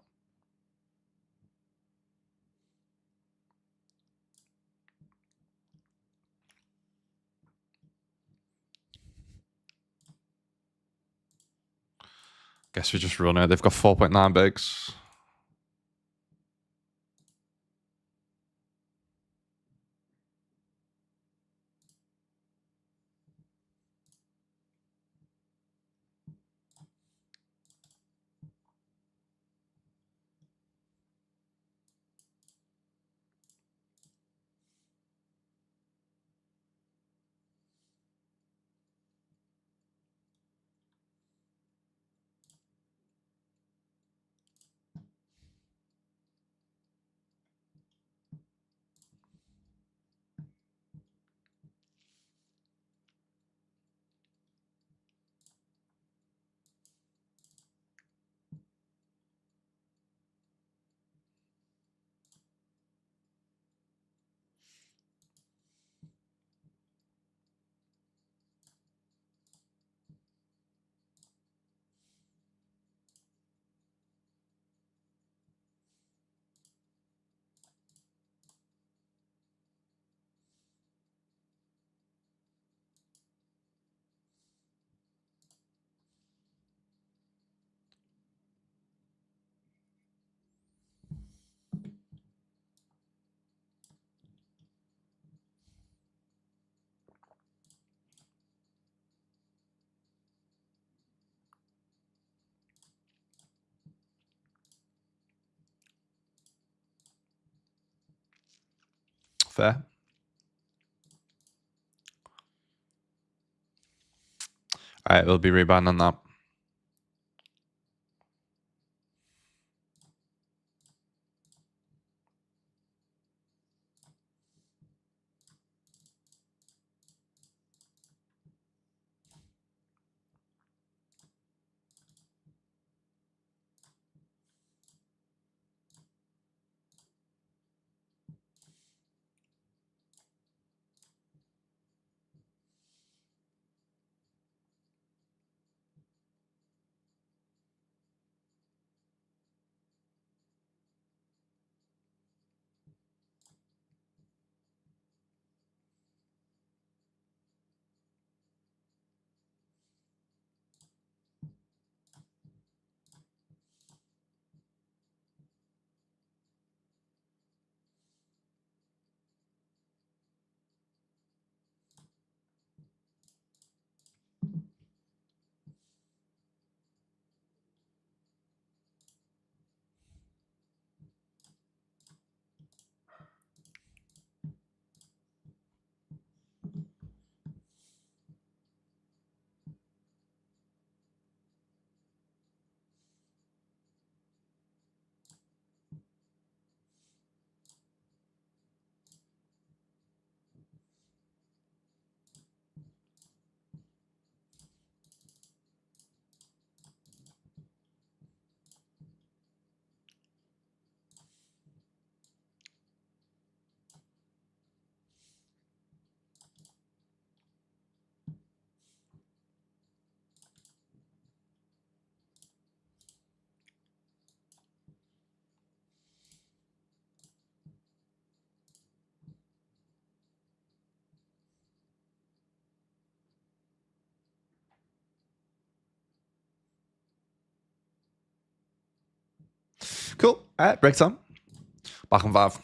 Guess we just run it. They've got 4.9 bigs. Fair. Alright, we'll be rebounding that. Cool. Alright, break time. Back on 5.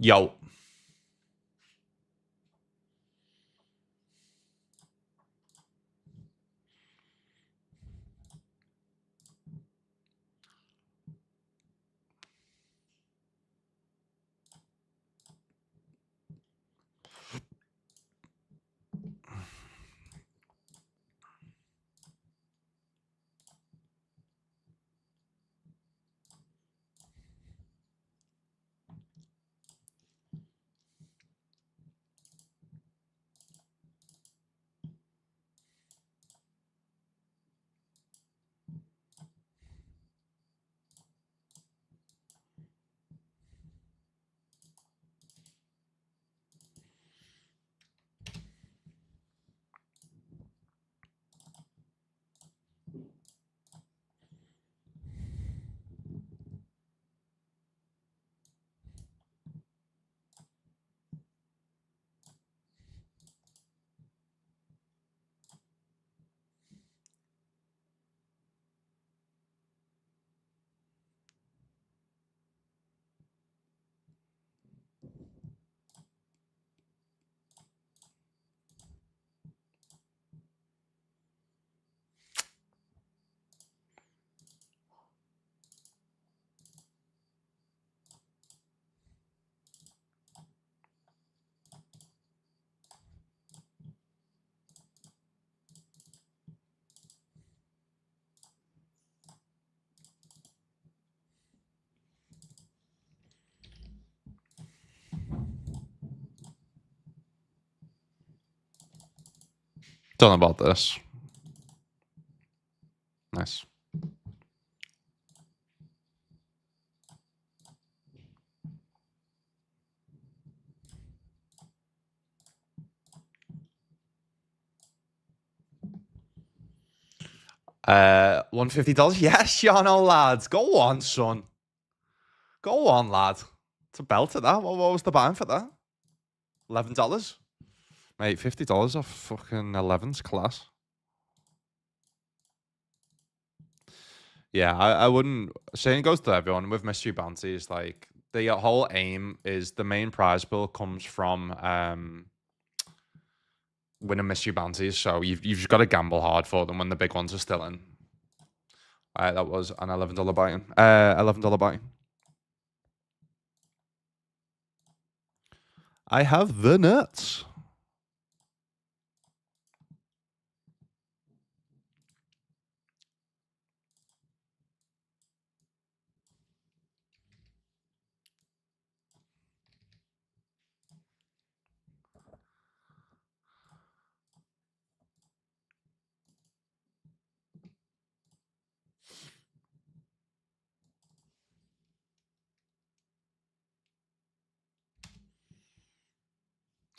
Yo. Don't know about this. Nice. $150. Yes, Shano, lads. Go on, son. Go on, lad. It's a belt at that. What was the buying for that? $11? Mate, $50 off fucking 11's class. Yeah, I wouldn't. Saying goes to everyone with mystery bounties. Like the whole aim is the main prize pool comes from winning mystery bounties. So you've just got to gamble hard for them when the big ones are still in. That was an $11 buy-in. $11 buy-in. I have the nuts.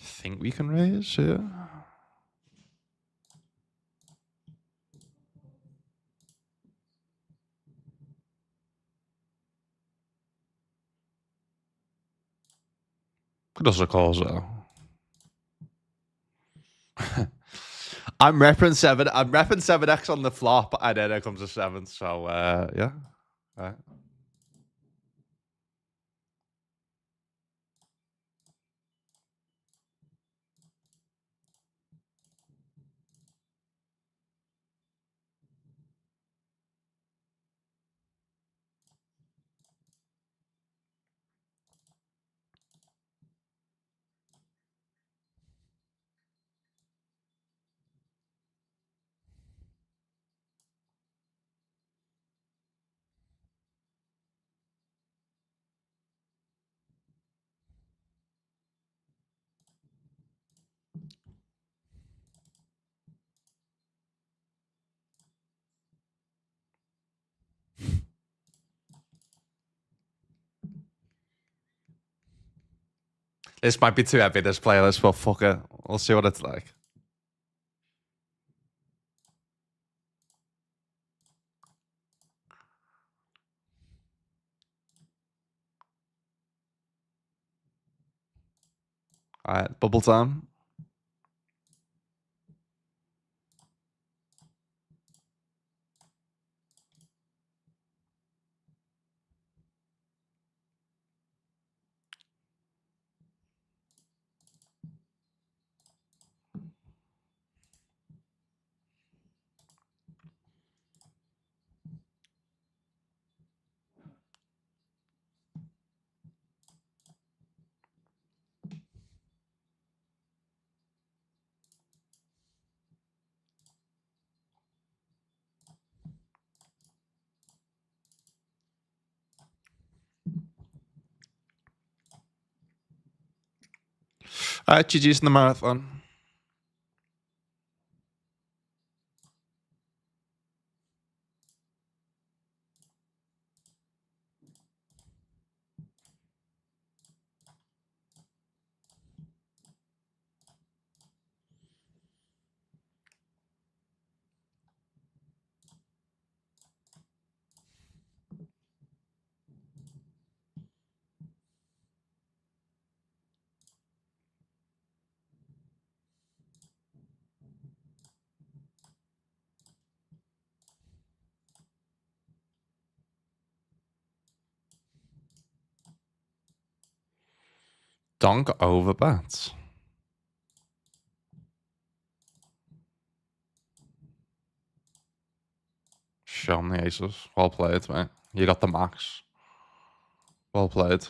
Think we can raise here. Could also call though. I'm repping 7x on the flop, and then it comes a 7. So yeah. All right. This might be too heavy, this playlist, but fuck it. We'll see what it's like. All right, bubble time. GG's in the marathon. Donk over bats. Show me the aces. Well played, mate. You got the max. Well played.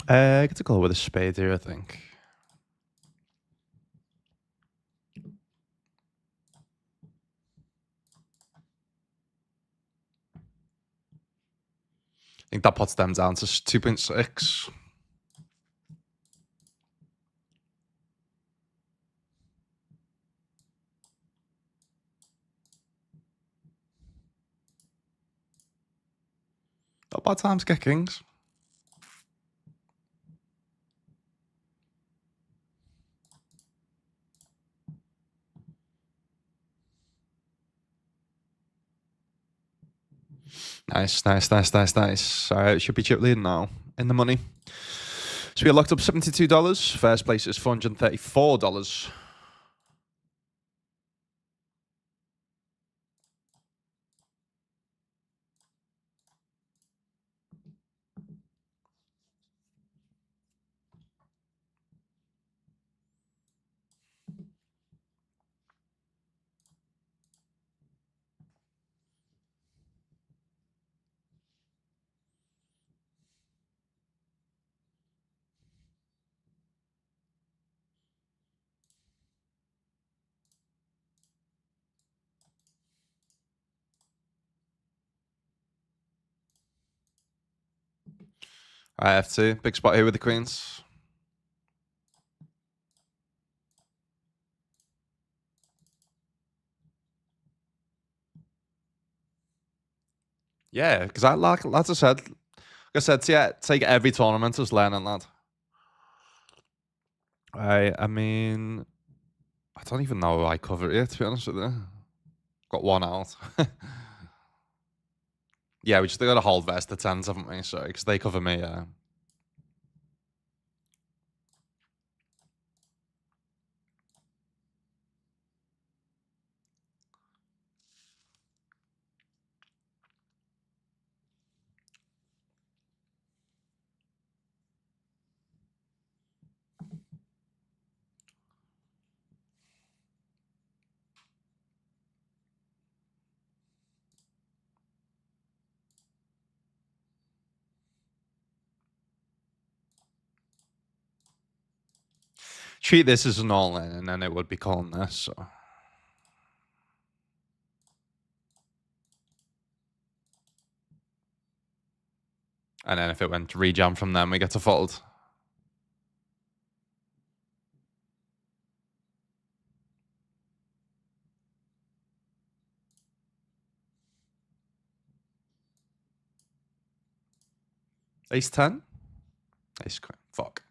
I get to go with a spade here, I think. I think that puts them down to 2.6. Not bad times get kings. Nice. All right, should be chip leading now. In the money. So we are locked up $72. First place is $434. FT, big spot here with the queens. Yeah, because like I said, yeah, take every tournament as learning, lad. I mean, I don't even know I cover it, to be honest with you. Got one out. Yeah, we just got to hold vest the 10s, haven't we? So, because they cover me, yeah. Treat this as an all-in, and then it would be calling this, so. And then if it went to rejam from them, we get to fold. Ace 10? Ace queen. Fuck.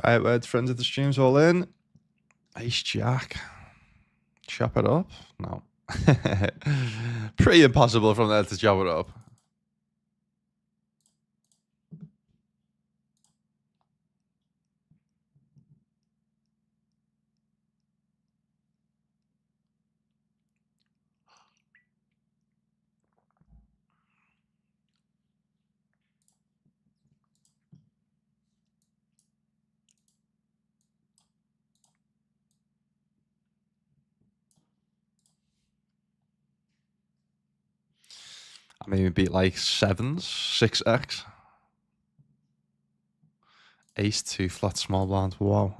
All right, words, friends of the streams all in. Ace Jack. Chop it up? No. Pretty impossible from there to chop it up. I maybe beat like 7s, 6x. Ace 2, flat small blind. Wow.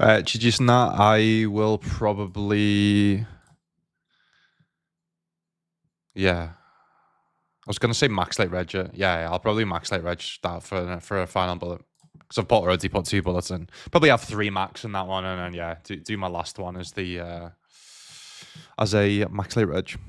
GG's not. I will probably. Yeah. I was going to say max late reg. Yeah, I'll probably max late reg that for a final bullet. Because I've already put 2 bullets in. Probably have 3 max in that one. And then, yeah, do my last one as the as a max late reg.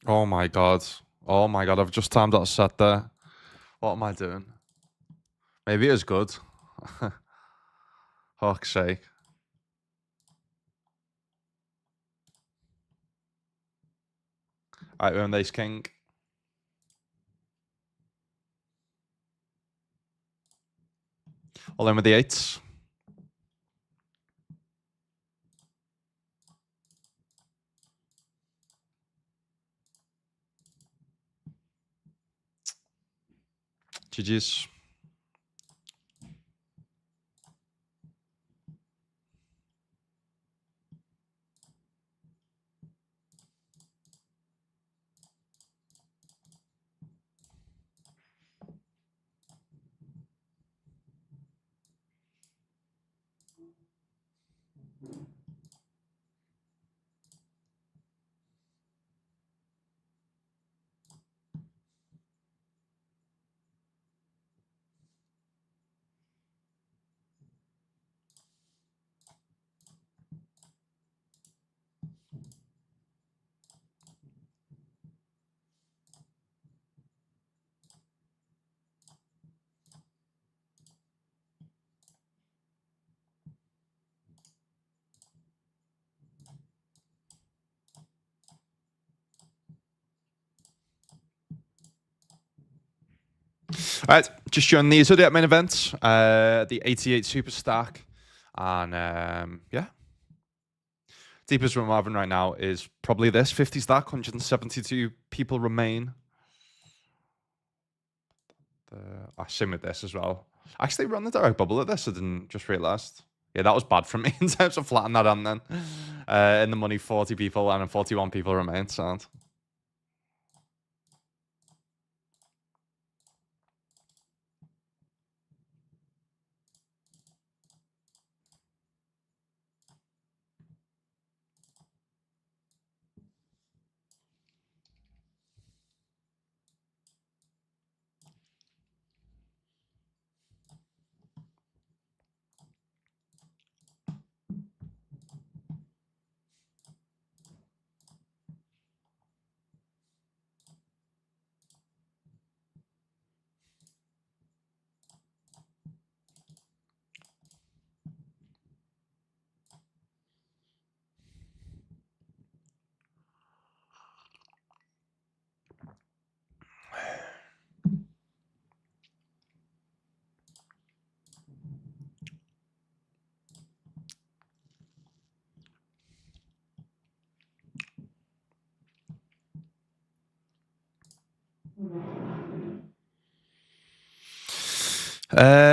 Oh my god. Oh my god, I've just timed out a set there. What am I doing? Maybe it was good. Fuck's sake. Alright, we're on ace king. All in with the 8s. GG's. Right, just showing these are the main events. The 88 super stack, and yeah. Deepest room I'm having right now is probably this 50 stack. 172 people remain. Same with this as well. Actually, run the direct bubble at this. I didn't just realized. Yeah, that was bad for me in terms of flattening that on then. In the money, 40 people and 41 people remain. Sound.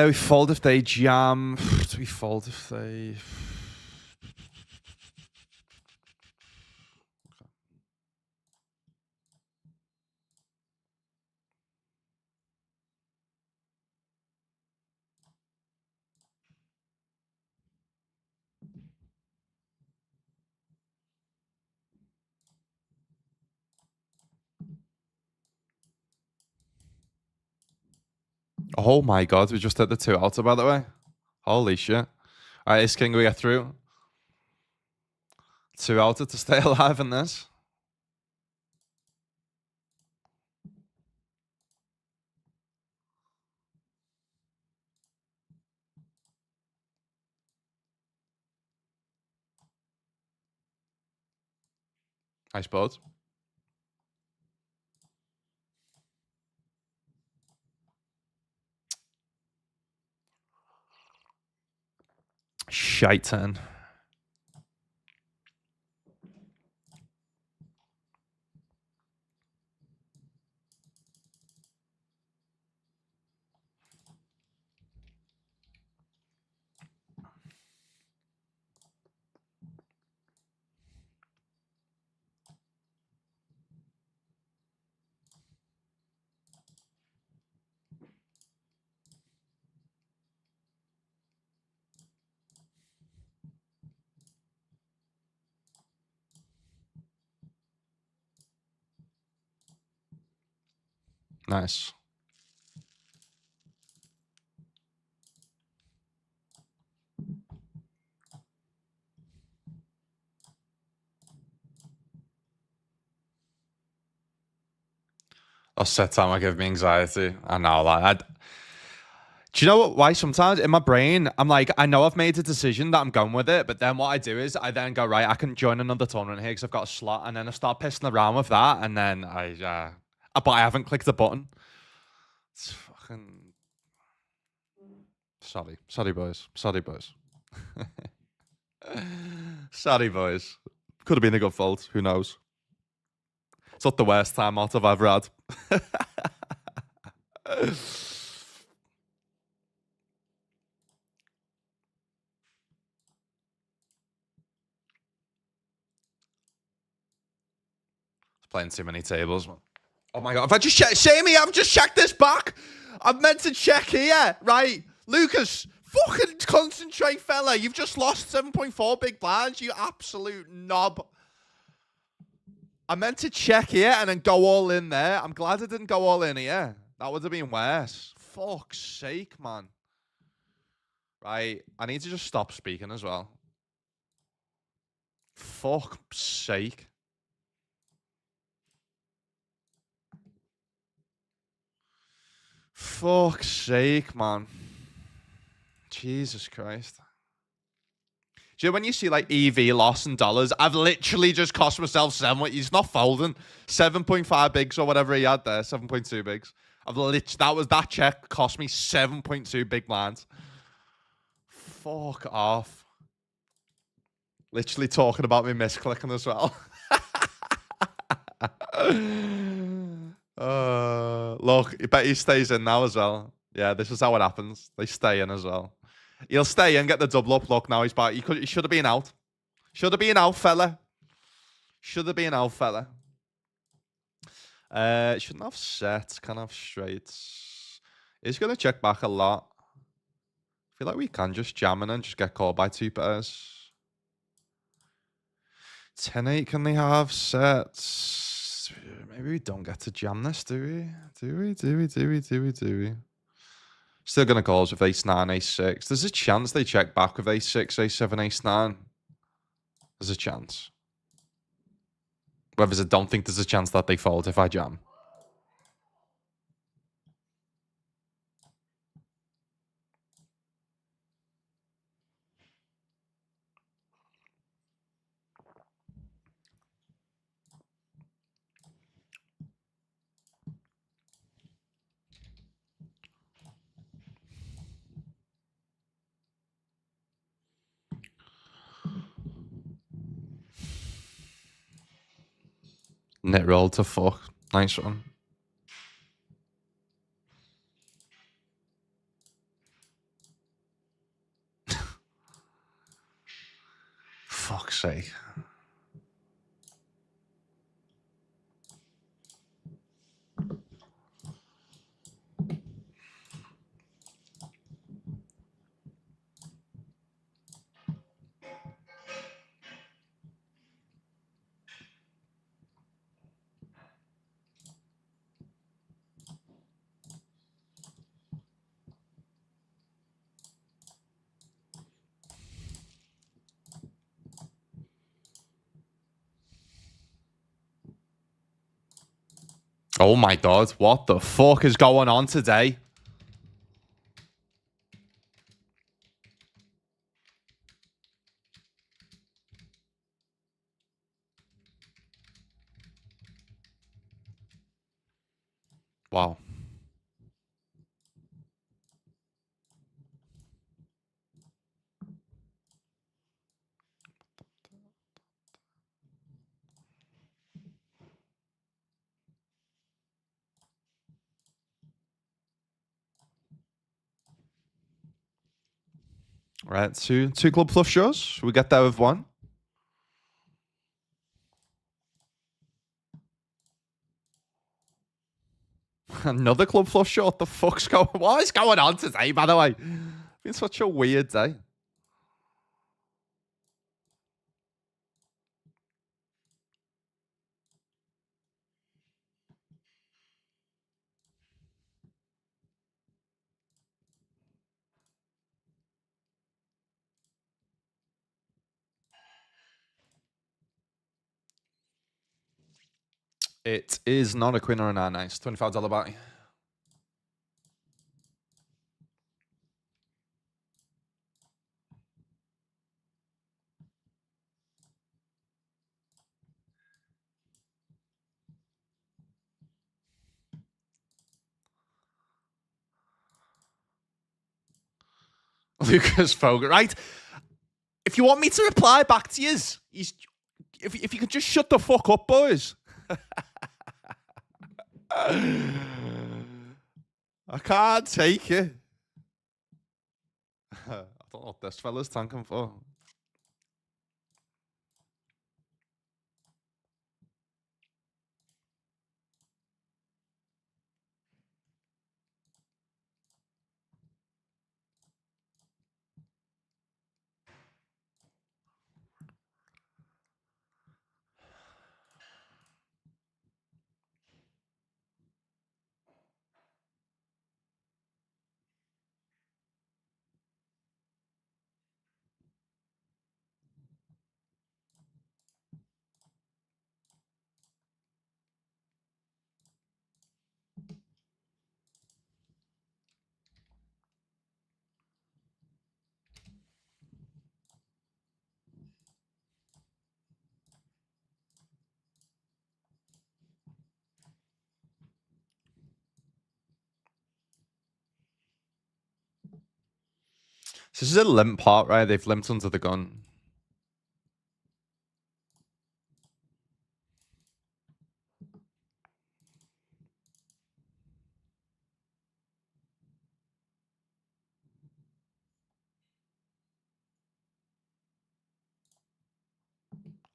We fold if they jam. We fold if they. Oh my god, we just hit the 2 outer, by the way. Holy shit. All right, Ace King, we get through. 2 outer to stay alive in this. Nice boat. Shite turn. Nice. That set time, I give me anxiety. I know, like, do you know what? Why sometimes in my brain, I'm like, I know I've made a decision that I'm going with it, but then what I do is I then go, right, I can join another tournament here because I've got a slot, and then I start pissing around with that, and then but I haven't clicked the button. It's fucking. Sorry, boys. Sorry, boys. Sorry, boys. Could have been a good fault. Who knows? It's not the worst time out I've ever had. Playing too many tables. Oh my god! If I just check, Sammy, I've just checked this back. I've meant to check here, right? Lucas, fucking concentrate, fella. You've just lost 7.4 big blinds. You absolute knob. I meant to check here and then go all in there. I'm glad I didn't go all in here. That would have been worse. Fuck's sake, man. Right, I need to just stop speaking as well. Fuck's sake. Fuck's sake, man. Jesus Christ. Do you know when you see like EV loss in dollars? I've literally just cost myself 7. He's not folding. 7.5 bigs or whatever he had there. 7.2 bigs. That check cost me 7.2 big blinds. Fuck off. Literally talking about me misclicking as well. Look, I bet he stays in now as well. Yeah, this is how it happens. They stay in as well. He'll stay in, get the double up. Look, now he's back. He should have been out. Should have been out, fella. Should have been out, fella. Shouldn't have sets. Can have straights. He's going to check back a lot. I feel like we can just jam and then just get called by two pairs. 10-8, can they have sets? Maybe we don't get to jam this, do we? Do we? Still going to call us with ace-9, ace-6. There's a chance they check back with ace-6, ace-7, ace-9. There's a chance. Whereas I don't think there's a chance that they fold if I jam. Net roll to fuck. Nice one. Fuck's sake. Oh my god, what the fuck is going on today? Wow. Right, two club flush shows. We get there with one. Another club flush shot. What the fuck's going? What is going on today? By the way, it's been such a weird day. It is not a queen or a nine. Nice. $25 bounty. Lucas Fogarty. Right. If you want me to reply back to you, if you could just shut the fuck up, boys. I can't take it. I don't know what this fella's tanking for. So this is a limp pot, right? They've limped under the gun.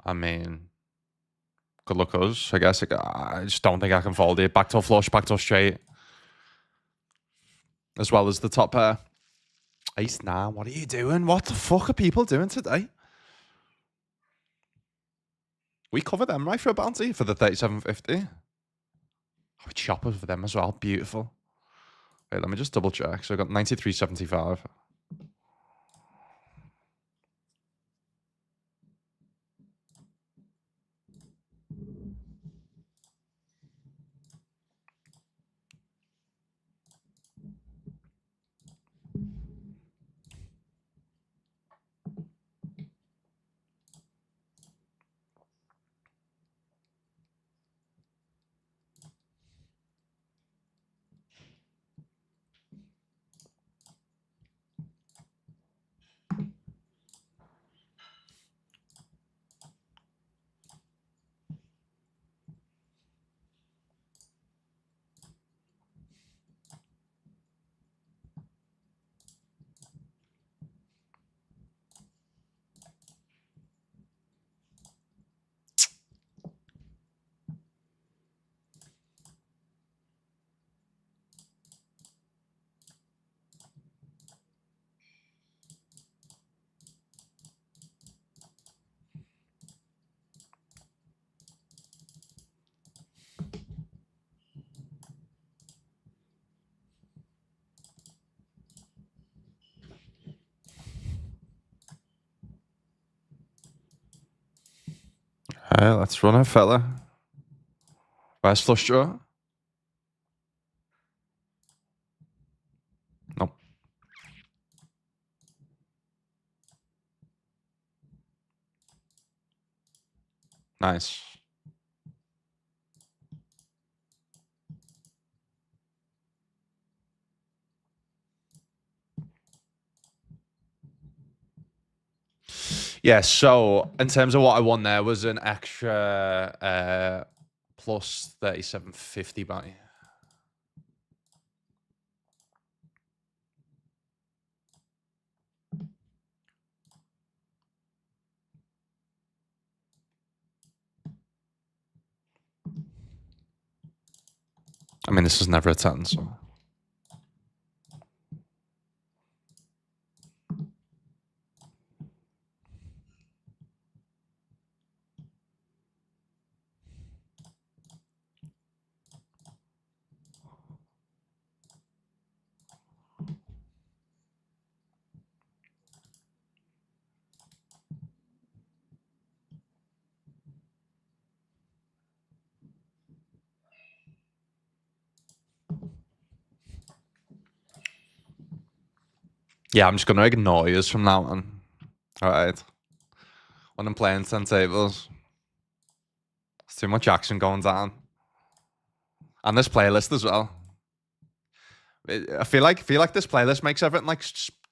I mean, good luck us, I guess. I just don't think I can fold it. Backdoor flush, backdoor straight. As well as the top pair. Ace 9, what are you doing? What the fuck are people doing today? We cover them, right, for a bounty for the 37.50. Oh, choppers for them as well. Beautiful. Wait, let me just double check. So I got 93.75. All right, let's run it, fella. Where's flush draw? Nope. Nice. Yeah, so in terms of what I won there was an extra plus 37.50 bounty. I mean, this is never a 10, so. Yeah, I'm just going to ignore you from now on. All right. When I'm playing 10 tables, there's too much action going down. And this playlist as well. I feel like this playlist makes everything like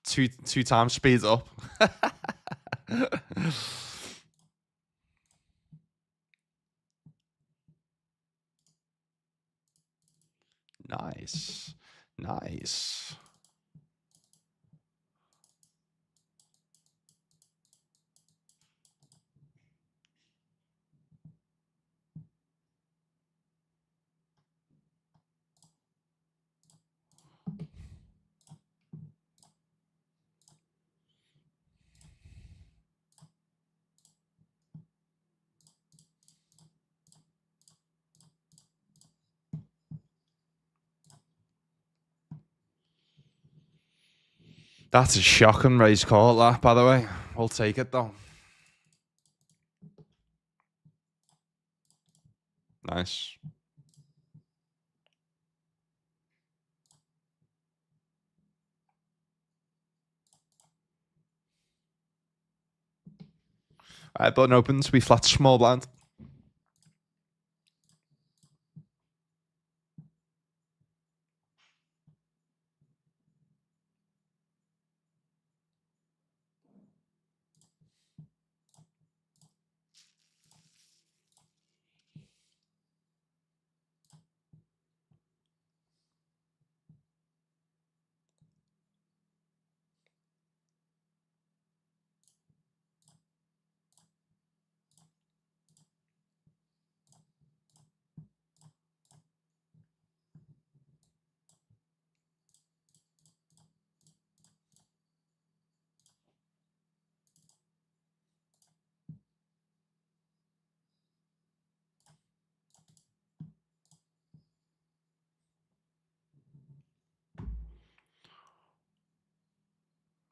two times speed up. Nice. Nice. That's a shocking raise call, that, by the way. We'll take it, though. Nice. All right, button opens. We flat small blind.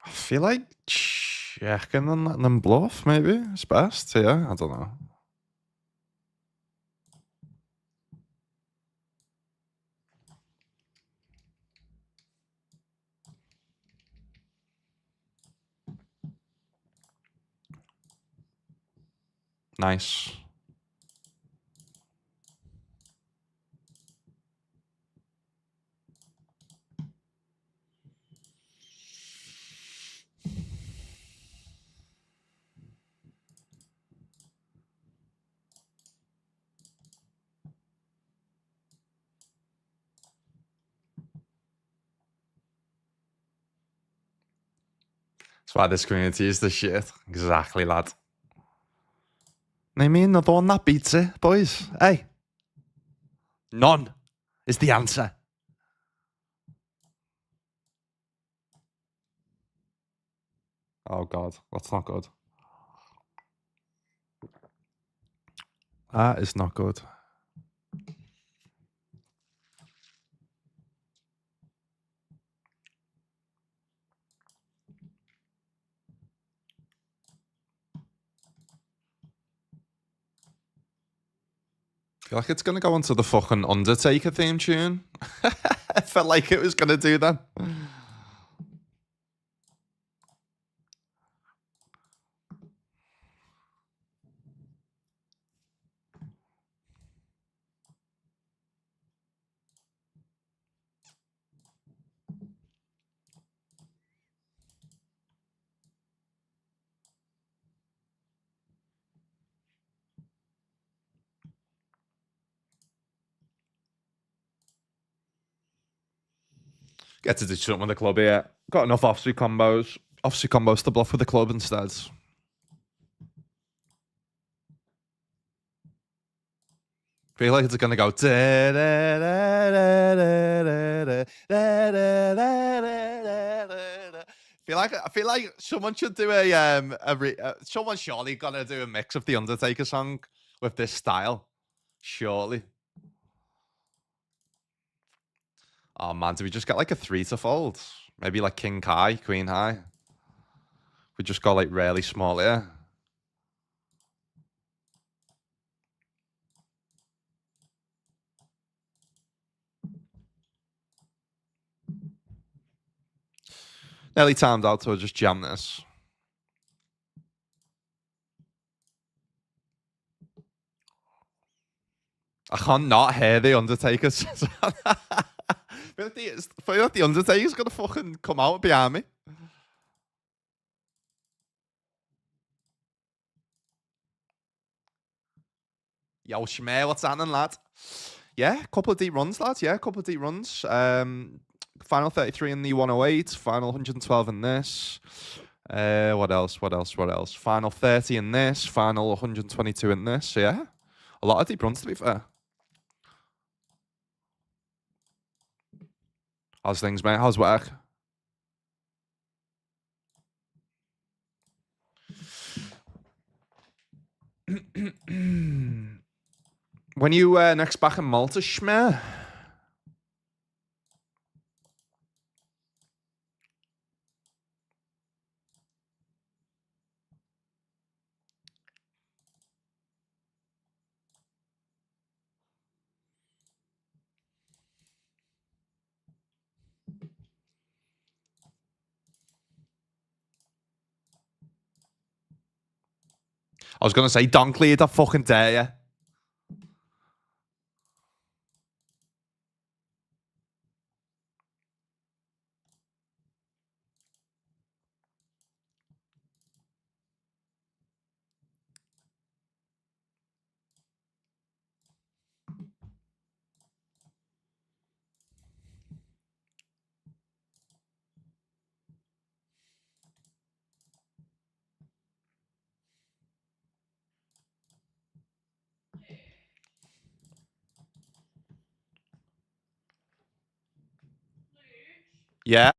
I feel like checking and letting them bluff, maybe. It's best, yeah. I don't know. Nice. That's why this community is the shit. Exactly, lad. Name me another one that beats it, boys. Hey. None is the answer. Oh, God. That's not good. That is not good. I feel like it's going to go into the fucking Undertaker theme tune. I felt like it was going to do that. Get to do something with the club here. Got enough offsuit combos. Offsuit combos to bluff with the club instead. Feel like it's gonna go. I feel like someone should do someone surely gonna do a mix of the Undertaker song with this style. Surely. Oh man, do we just get like a 3 to fold? Maybe like king high, queen high. We just go like really small here. Nearly timed out, so I'll just jam this. I can't not hear the Undertaker's. I feel like the Undertaker's gonna fucking come out behind me. Yo, Shmare, what's happening, lad? Yeah, couple of deep runs, lads. Yeah, couple of deep runs. Final 33 in the 108, final 112 in this. What else? Final 30 in this, final 122 in this. So yeah, a lot of deep runs to be fair. How's things, mate? How's work? When you next back in Malta, Shmare? I was gonna say, don't clear the fucking dare you. Yeah.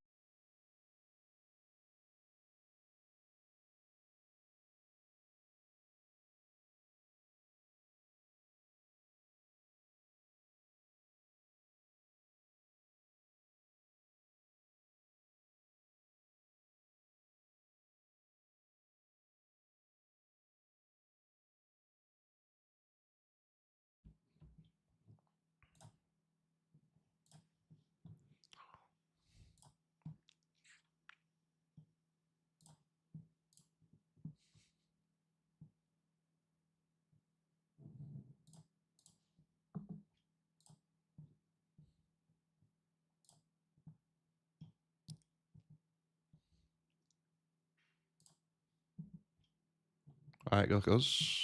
All right, goes.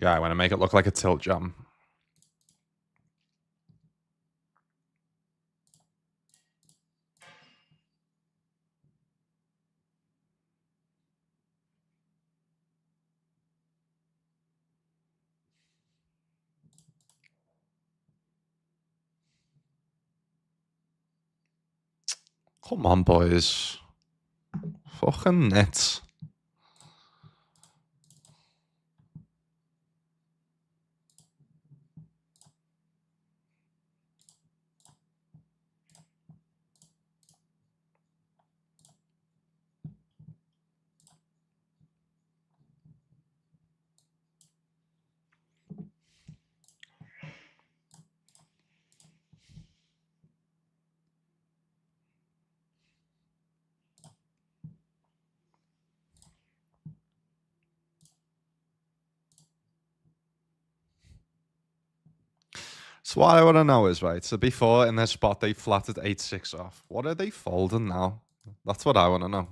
Yeah, I want to make it look like a tilt jam. Come on, boys. Fucking nets. So what I want to know is, right, so before in their spot they flattered 8-6 off. What are they folding now? That's what I want to know.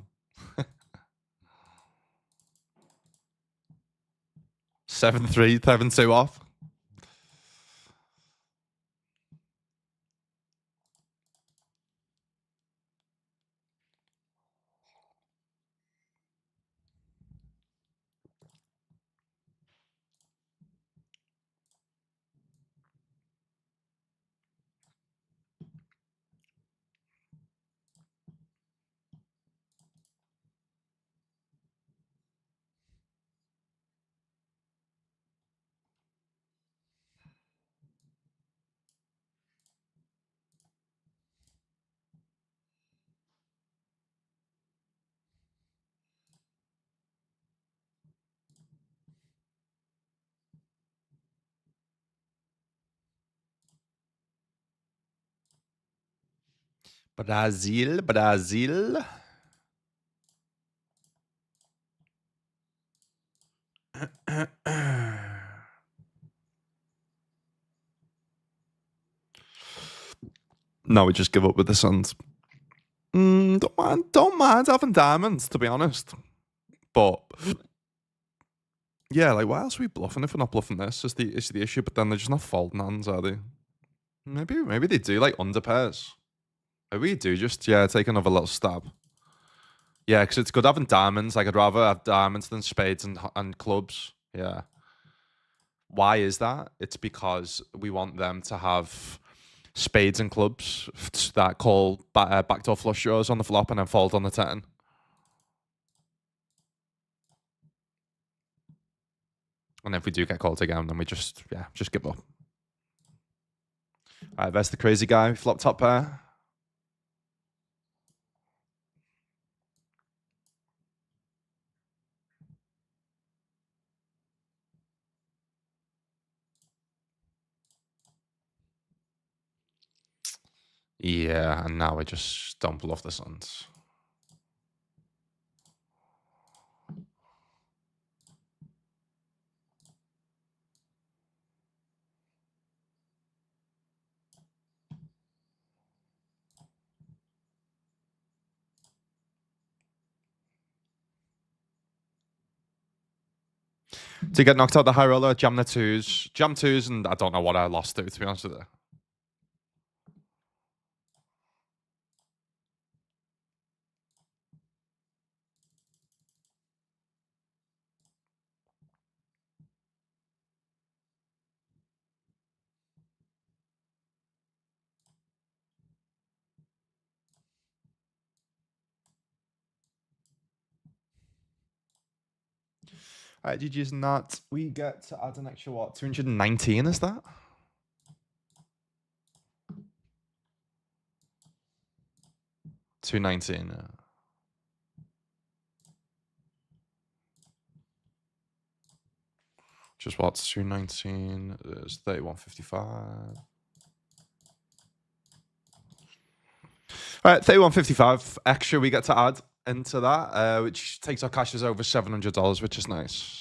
7-3, 7-2 off. Brazil, Brazil. No, we just give up with the Suns. Don't mind having diamonds, to be honest. But yeah, like why else are we bluffing if we're not bluffing this? Is the issue? But then they're just not folding hands, are they? Maybe they do like under pairs. Maybe we do just take another little stab. Yeah, because it's good having diamonds. Like I'd rather have diamonds than spades and clubs. Yeah. Why is that? It's because we want them to have spades and clubs that call backdoor flush draws on the flop and then fold on the turn. And if we do get called again, then we just give up. All right, there's the crazy guy. Flop top pair. Yeah, and now we just don't bluff the Suns. To get knocked out the high roller, jam the twos, and I don't know what I lost to be honest with you. All right, GG's and that. We get to add an extra, what, 219, is that? $219. Just what's 219 is 3155. All right, 3155 extra we get to add into that, which takes our cashes over $700, which is nice.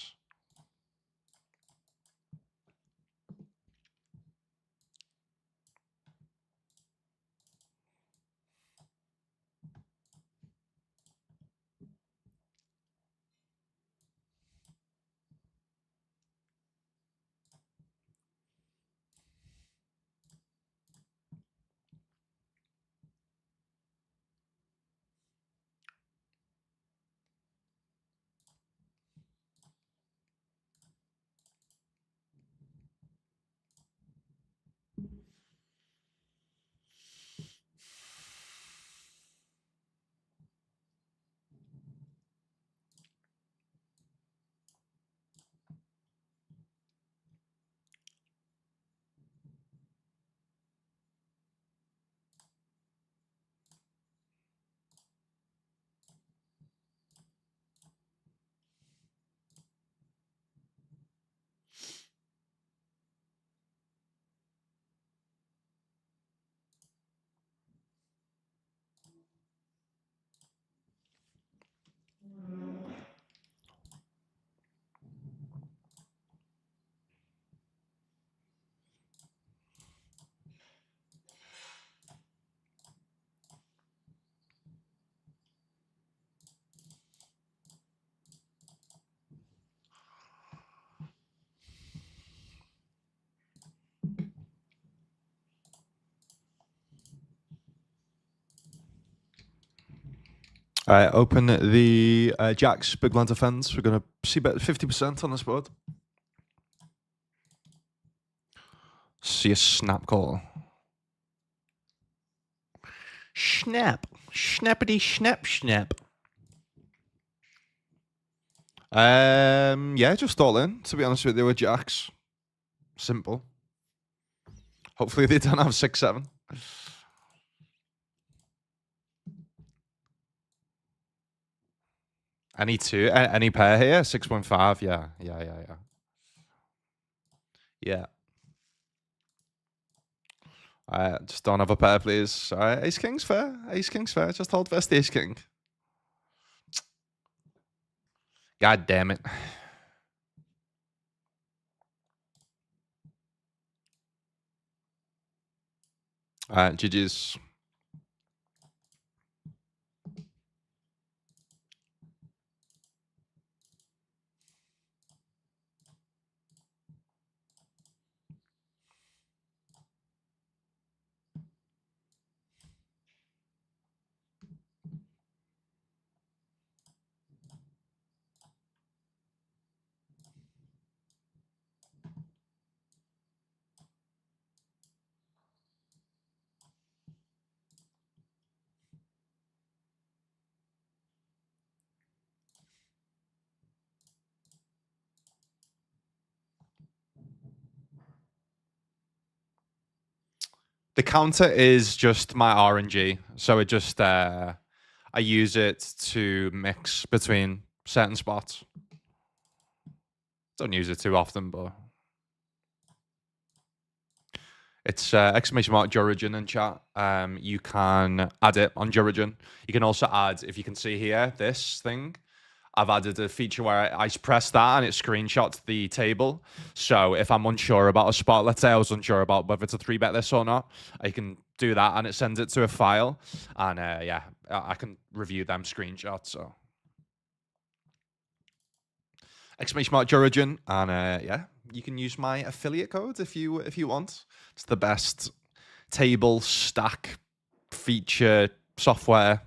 All right, open the Jacks Big Blind Defense. We're going to see bet 50% on this board. See a snap call. Snap. Snappity snap snap. Yeah, just all in, to be honest with you, with Jacks. Simple. Hopefully they don't have 6-7. Any two, any pair here? 6.5. Yeah. Yeah. Just don't have a pair, please. All right, Ace King's fair. Ace King's fair. Just hold first Ace King. God damn it. All right, GG's. The counter is just my RNG. So it just, I use it to mix between certain spots. Don't use it too often, but it's exclamation mark Jurigen in chat. You can add it on Jurigen. You can also add, if you can see here, this thing. I've added a feature where I press that and it screenshots the table. So if I'm unsure about a spot, let's say I was unsure about whether to 3-bet this or not, I can do that and it sends it to a file. And yeah, I can review them screenshots. So exclamation mark Jurigen, and yeah, you can use my affiliate code if you want. It's the best table stack feature software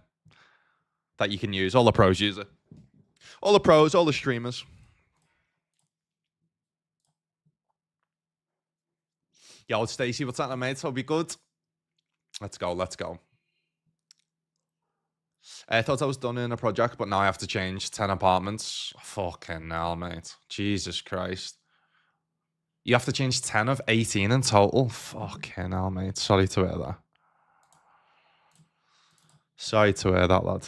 that you can use. All the pros use it. All the pros, all the streamers. Yo, Stacey, what's happening, mate? Hope you good. Let's go. Let's go. I thought I was done in a project, but now I have to change 10 apartments. Fucking hell, mate. Jesus Christ. You have to change 10 of 18 in total? Fucking hell, mate. Sorry to hear that. Sorry to hear that, lad.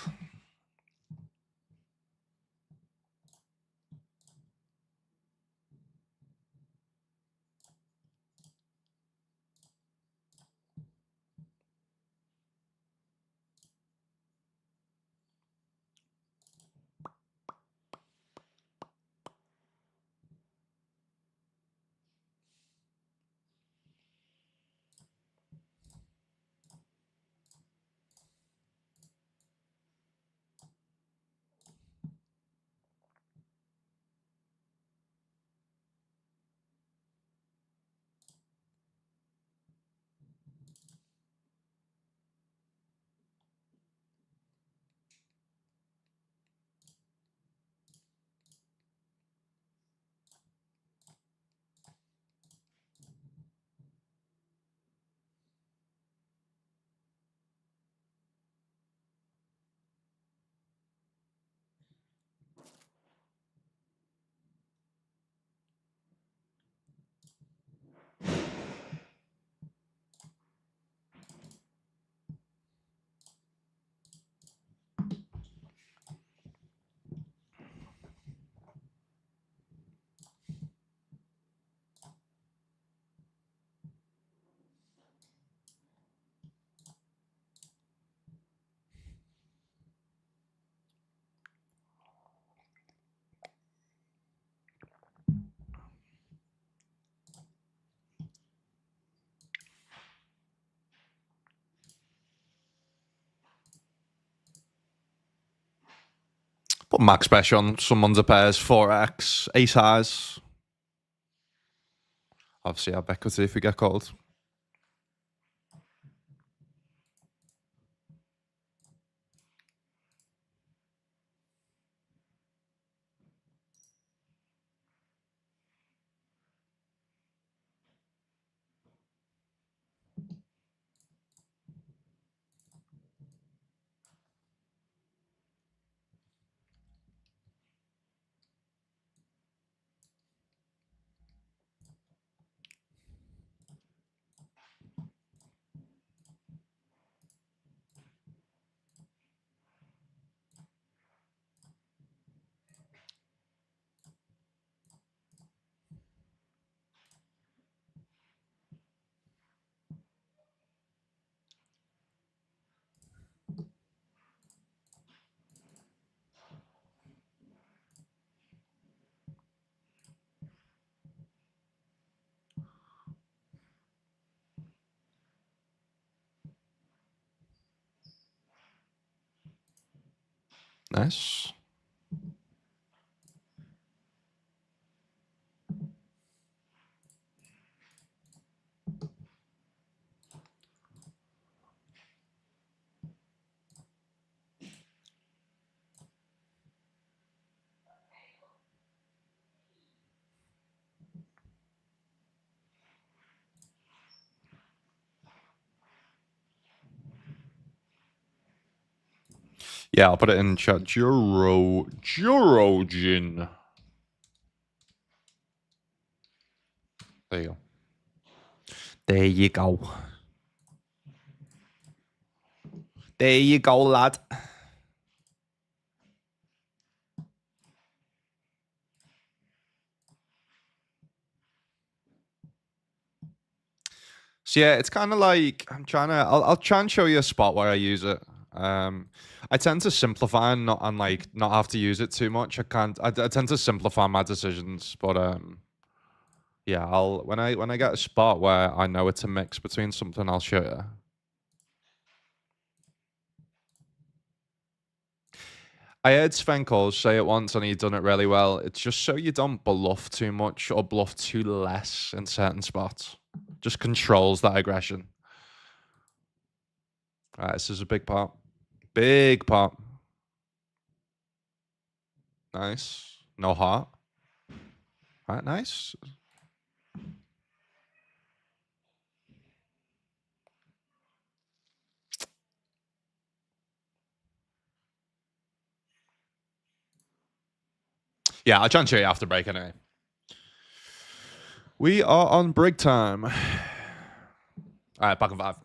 Put max special on some under pairs, 4x, ace highs. Obviously, I have equity if we get called. Nice. Yeah, I'll put it in chat. Jurogin. There you go. There you go. There you go, lad. So yeah, it's kind of like I'll try and show you a spot where I use it. I tend to simplify and not have to use it too much. I tend to simplify my decisions, but yeah, when I get a spot where I know it's a mix between something, I'll show you. I heard Sven Coles say it once and he'd done it really well. It's just so you don't bluff too much or bluff too less in certain spots. Just controls that aggression. All right, this is a big pot. Big pot. Nice. No heart. All right, nice. Yeah, I'll try and show you after break anyway. We are on break time. All right, back in 5.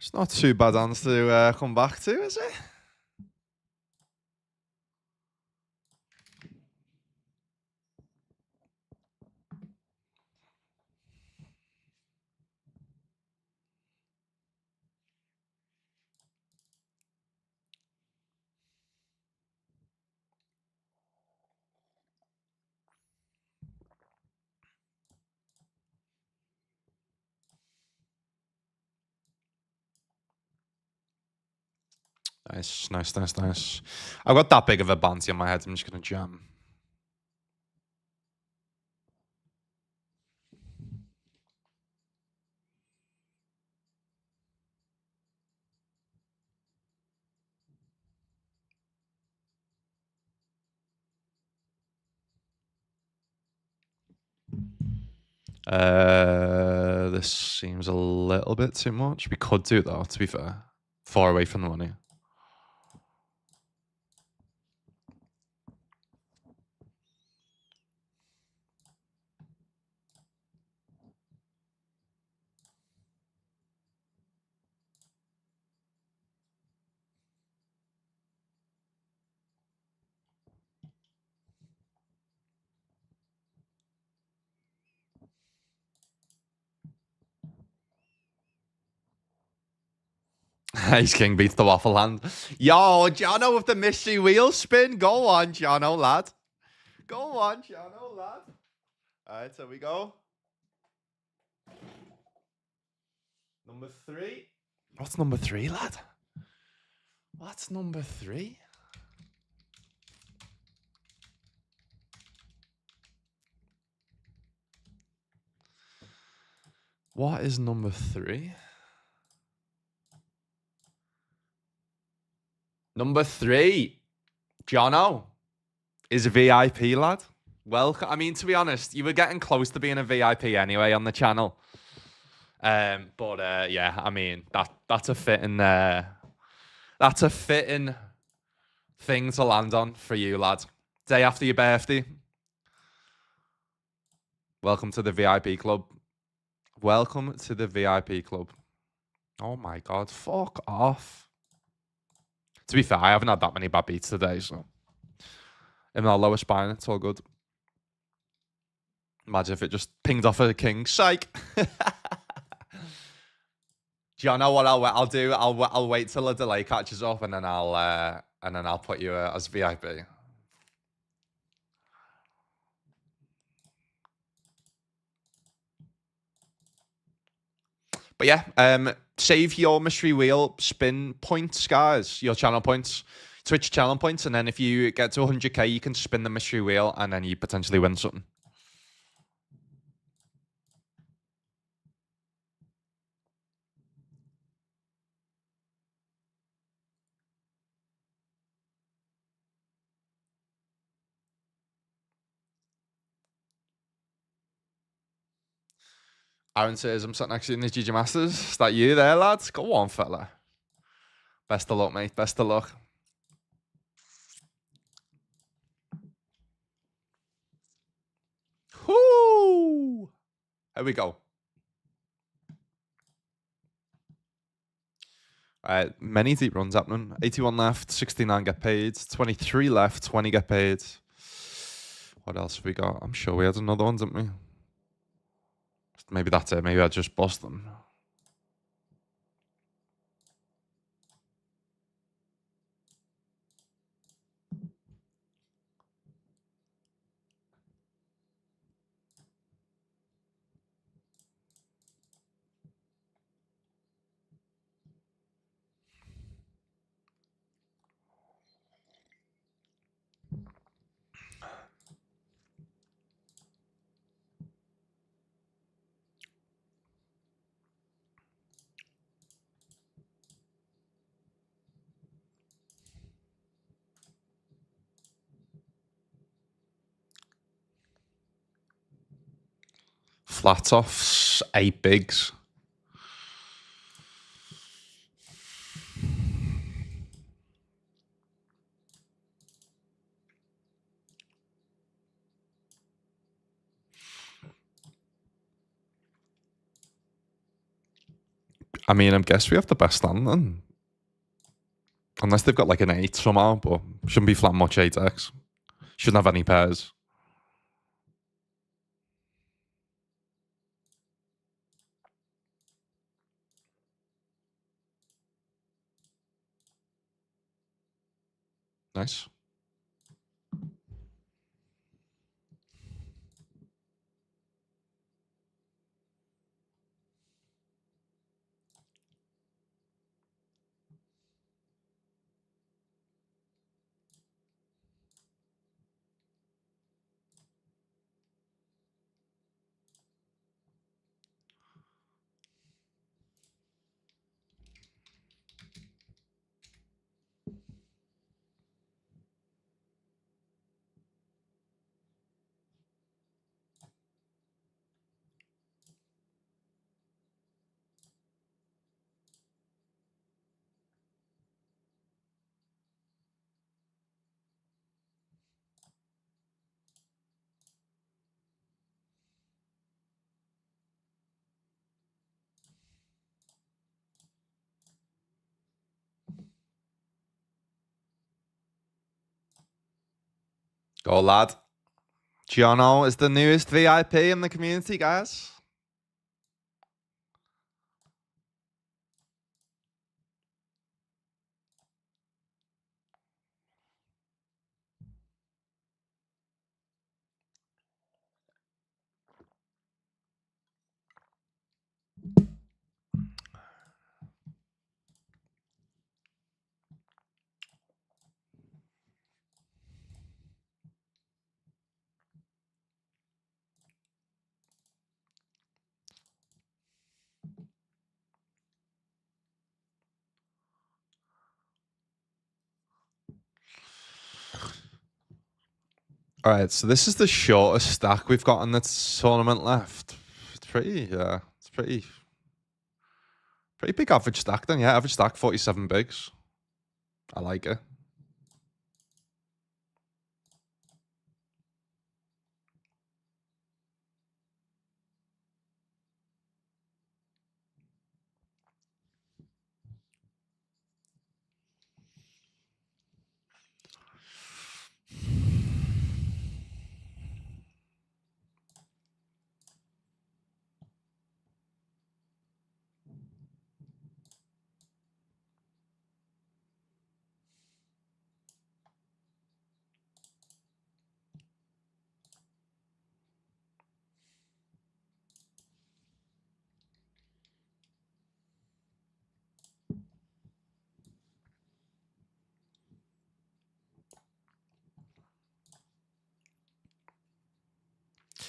It's not too bad hands to come back to, is it? Nice, nice, nice, nice. I've got that big of a bounty on my head. I'm just going to jam. This seems a little bit too much. We could do though, to be fair. Far away from the money. Ace King beats the waffle hand. Yo, Jono with the mystery wheel spin. Go on, Jono, lad. Go on, Jono, lad. All right, so we go. Number 3. What's number 3, lad? What's number 3? What is number 3? Number 3, Jono, is a VIP, lad. Welcome. I mean, to be honest, you were getting close to being a VIP anyway on the channel. But yeah, I mean, that's a fitting thing to land on for you, lad. Day after your birthday. Welcome to the VIP club. Welcome to the VIP club. Oh my god, fuck off. To be fair, I haven't had that many bad beats today, so in our lower spine, it's all good. Imagine if it just pinged off a king. Psych. Do you know what I'll do? I'll wait till a delay catches up, and then I'll put you as VIP. But yeah, save your mystery wheel spin points, guys. Your channel points, Twitch channel points, and then if you get to 100k, you can spin the mystery wheel, and then you potentially win something. Aaron says, I'm sat next to you in the GG Masters. Is that you there, lads? Go on, fella. Best of luck, mate. Best of luck. Whoo! Here we go. Many deep runs happening. 81 left, 69 get paid. 23 left, 20 get paid. What else have we got? I'm sure we had another one, didn't we? Maybe that's it. Maybe I just bust them. Flat offs, 8 bigs. I mean, I guess we have the best stand then. Unless they've got like an 8 somehow, but shouldn't be flat much 8x. Shouldn't have any pairs. Nice. Go, lad. Giano is the newest VIP in the community, guys. All right, so this is the shortest stack we've got in the tournament left. It's pretty big average stack then. Yeah, average stack 47 bigs. I like it.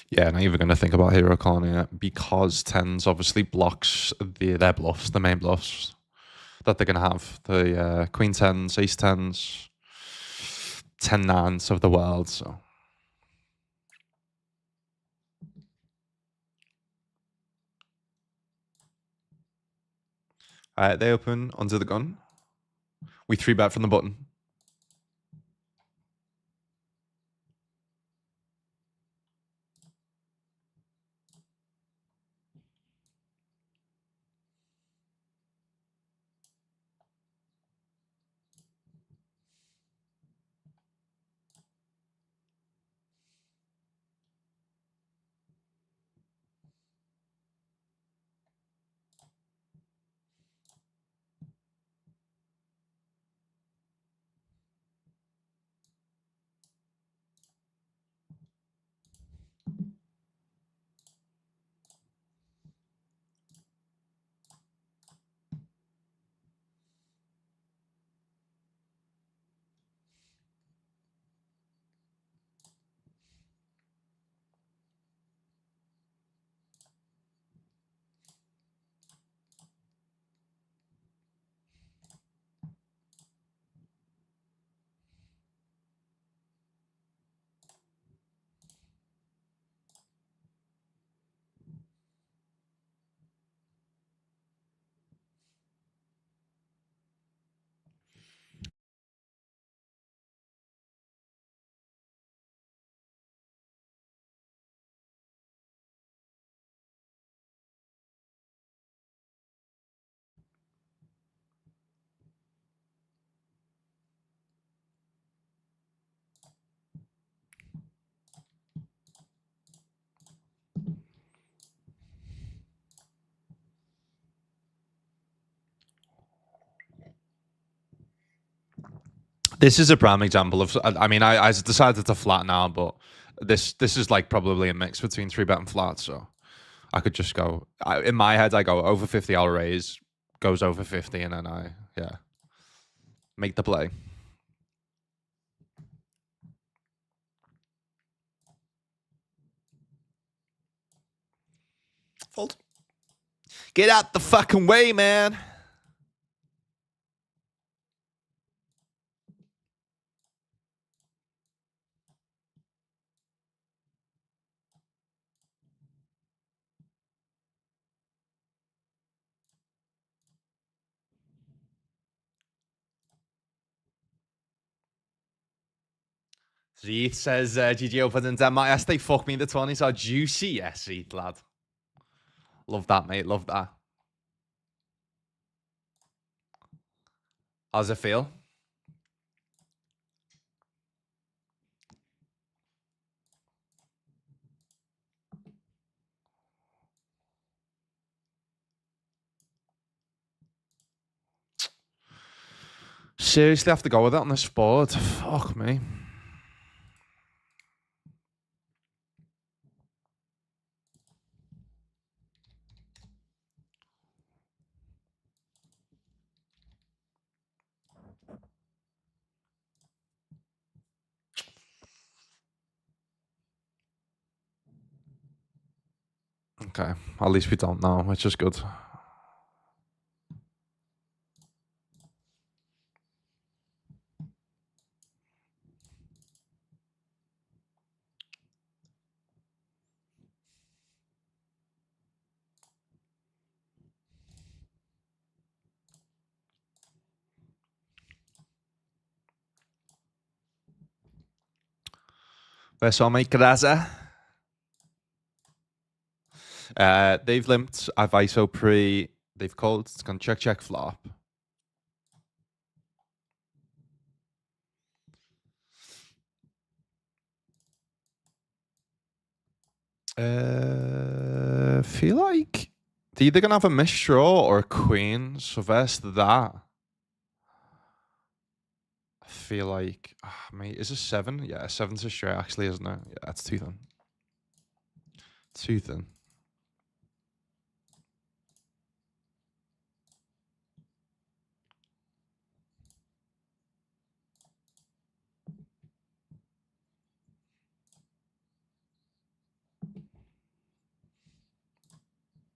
Yeah, not even going to think about hero calling it because tens obviously blocks their bluffs, the main bluffs that they're going to have. The queen tens, ace tens, 10 nines of the world. So, all right, they open under the gun. We 3-bet from the button. This is a prime example of. I mean, I decided to flat now, but this is like probably a mix between 3-bet and flat. So I could just go. In my head, I go over 50. I'll raise, goes over 50, and then I make the play. Fold. Get out the fucking way, man. Zeeth says, GG Open and Denmark. Yes, they fuck me. The 20s are juicy. Yes, Zeeth, lad. Love that, mate. Love that. How's it feel? Seriously have to go with it on this board. Fuck me. Okay, at least we don't know, which is good. Verso mate Graza. They've limped. I've ISO pre. They've called. It's gonna check flop. Feel like they're either gonna have a missed draw or a queen. So versus that, I feel like, mate, is it 7? Yeah, 7's a straight actually, isn't it? Yeah, it's too thin. Too thin.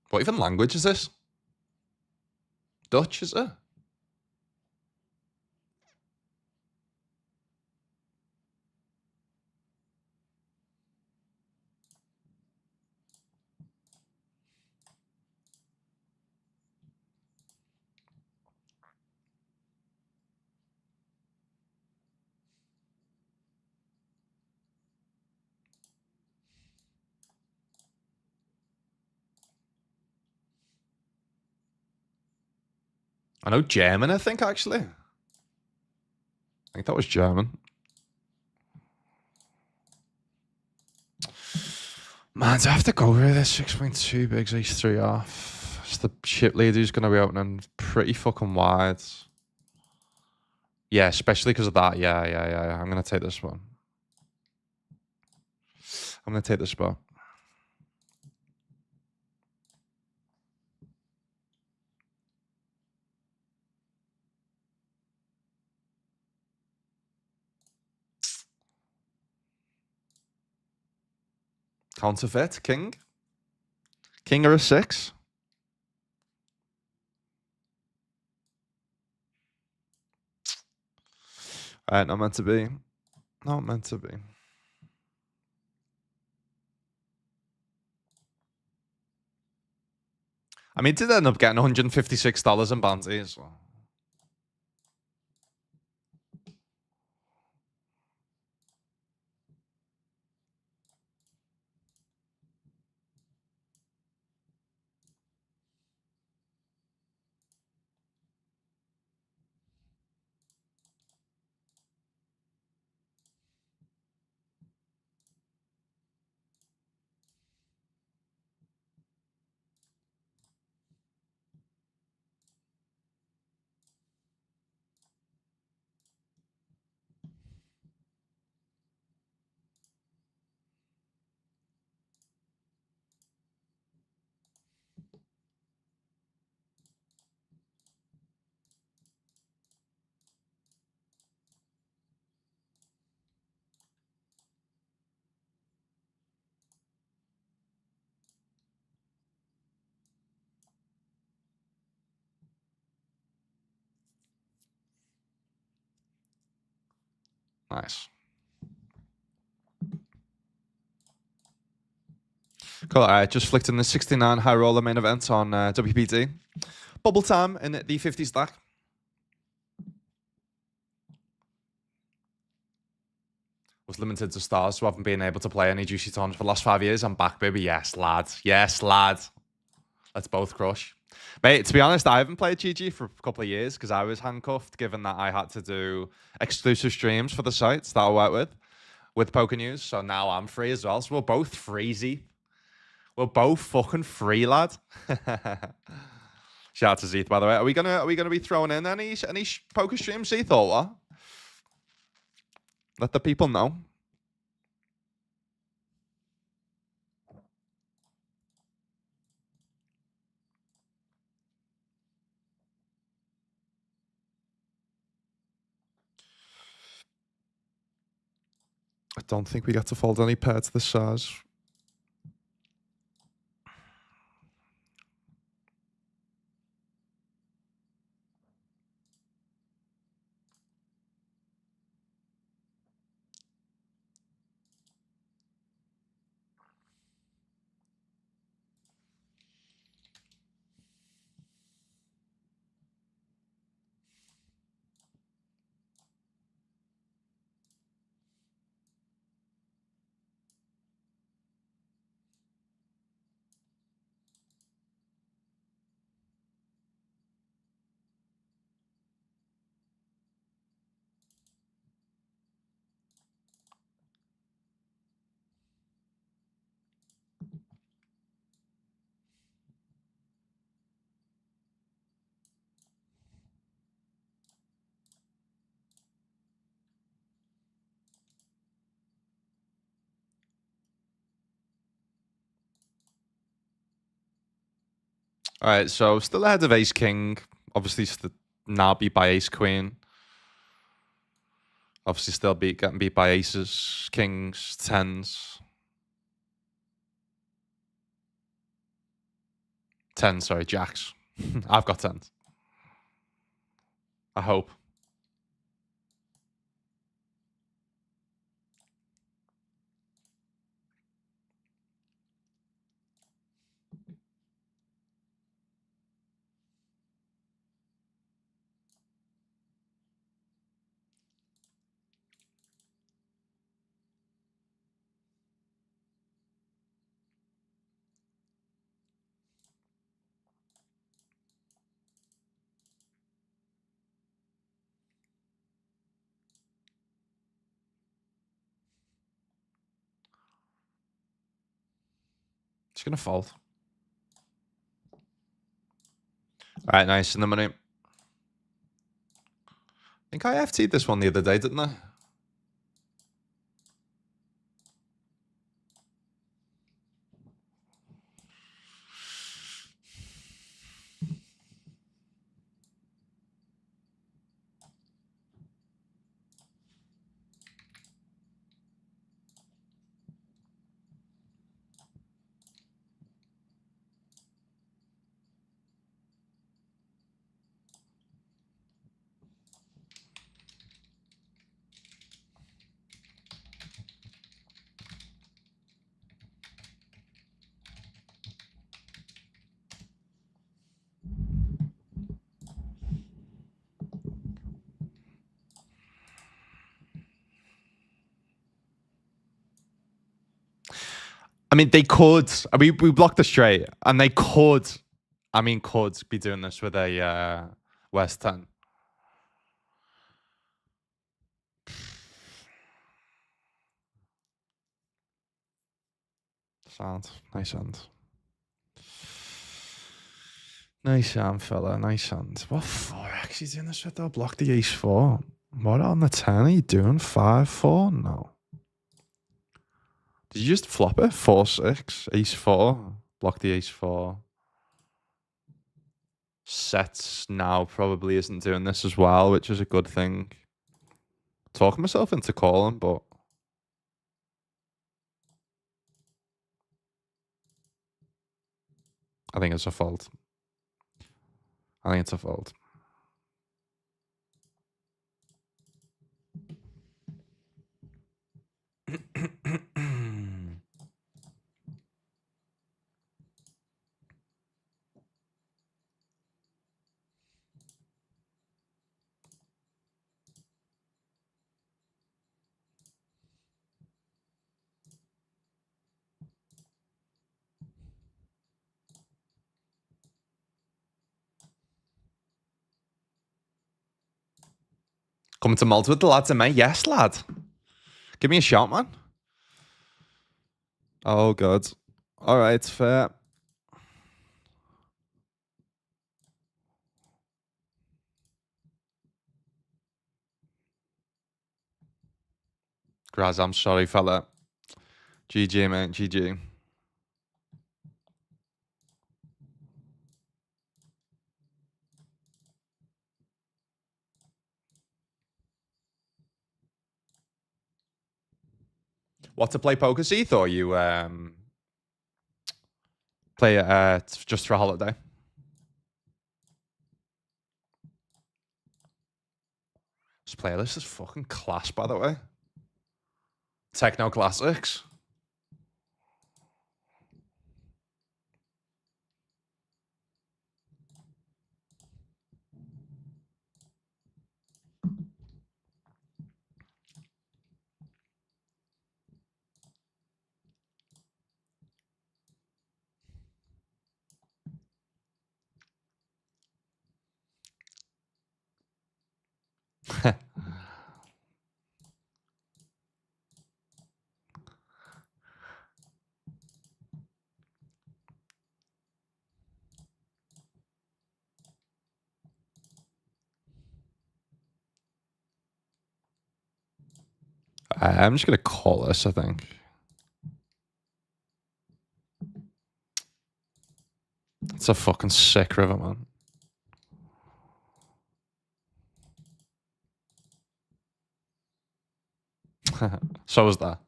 What even language is this? Dutch, is it? I know German, I think, actually. I think that was German. Man, do I have to go with this 6.2 bigs H3 off? It's the chip lead who's going to be opening pretty fucking wide. Yeah, especially because of that. Yeah. I'm going to take this one. I'm going to take this spot. Counterfeit, king. King or a 6. Not meant to be. Not meant to be. I mean, did end up getting $156 in bounties. So. Nice. Cool. All right, just flicked in the 69 high roller main event on WPT. Bubble time in the 50 stack. Was limited to stars, so I haven't been able to play any juicy tournaments for the last 5 years. I'm back, baby. Yes, lad. Yes, lad. Let's both crush. Mate, to be honest, I haven't played GG for a couple of years because I was handcuffed, given that I had to do exclusive streams for the sites that I work with Poker News. So now I'm free as well. So we're both freezy. We're both fucking free, lad. Shout out to Zeeth, by the way. Are we gonna be throwing in any poker streams, Zeeth, or what? Let the people know. I don't think we get to fold any pair to the size. All right, so still ahead of Ace King. Obviously, now beat by Ace Queen. Obviously, still getting beat by aces, kings, tens. 10, sorry, jacks. I've got tens. I hope. It's gonna fold. All right, nice in the money. I think I FT'd this one the other day, didn't I? I mean, they could. I mean, we blocked the straight, and they could. I mean, could be doing this with a West 10. Sound. Nice hand. Nice hand, fella. Nice hand. What 4x he's doing this with, though? Block the ace 4. What on the 10 are you doing? 5-4? No. Did you just flop it? 4-6. Ace 4. Block the ace 4. Sets now probably isn't doing this as well, which is a good thing. Talking myself into calling, but I think it's a fault. I think it's a fault. Coming to Malta with the lads, mate. Yes, lad. Give me a shot, man. Oh, God. All right, fair. Graz, I'm sorry, fella. GG, mate. GG. What to play poker, Seath, or you play it just for a holiday? This playlist is fucking class, by the way. Techno classics. I'm just going to call this, I think. It's a fucking sick river, man. So is that.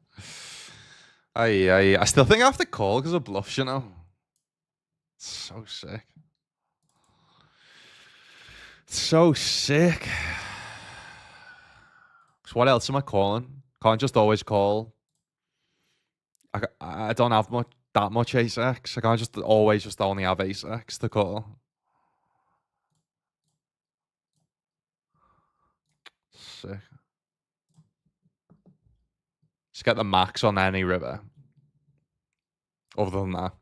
I still think I have to call because of bluffs, you know. It's so sick. So sick. So what else am I calling? Can't just always call. I don't have that much ace X. I can't just always just only have ace X to call. Sick. Just get the max on any river. Other than that.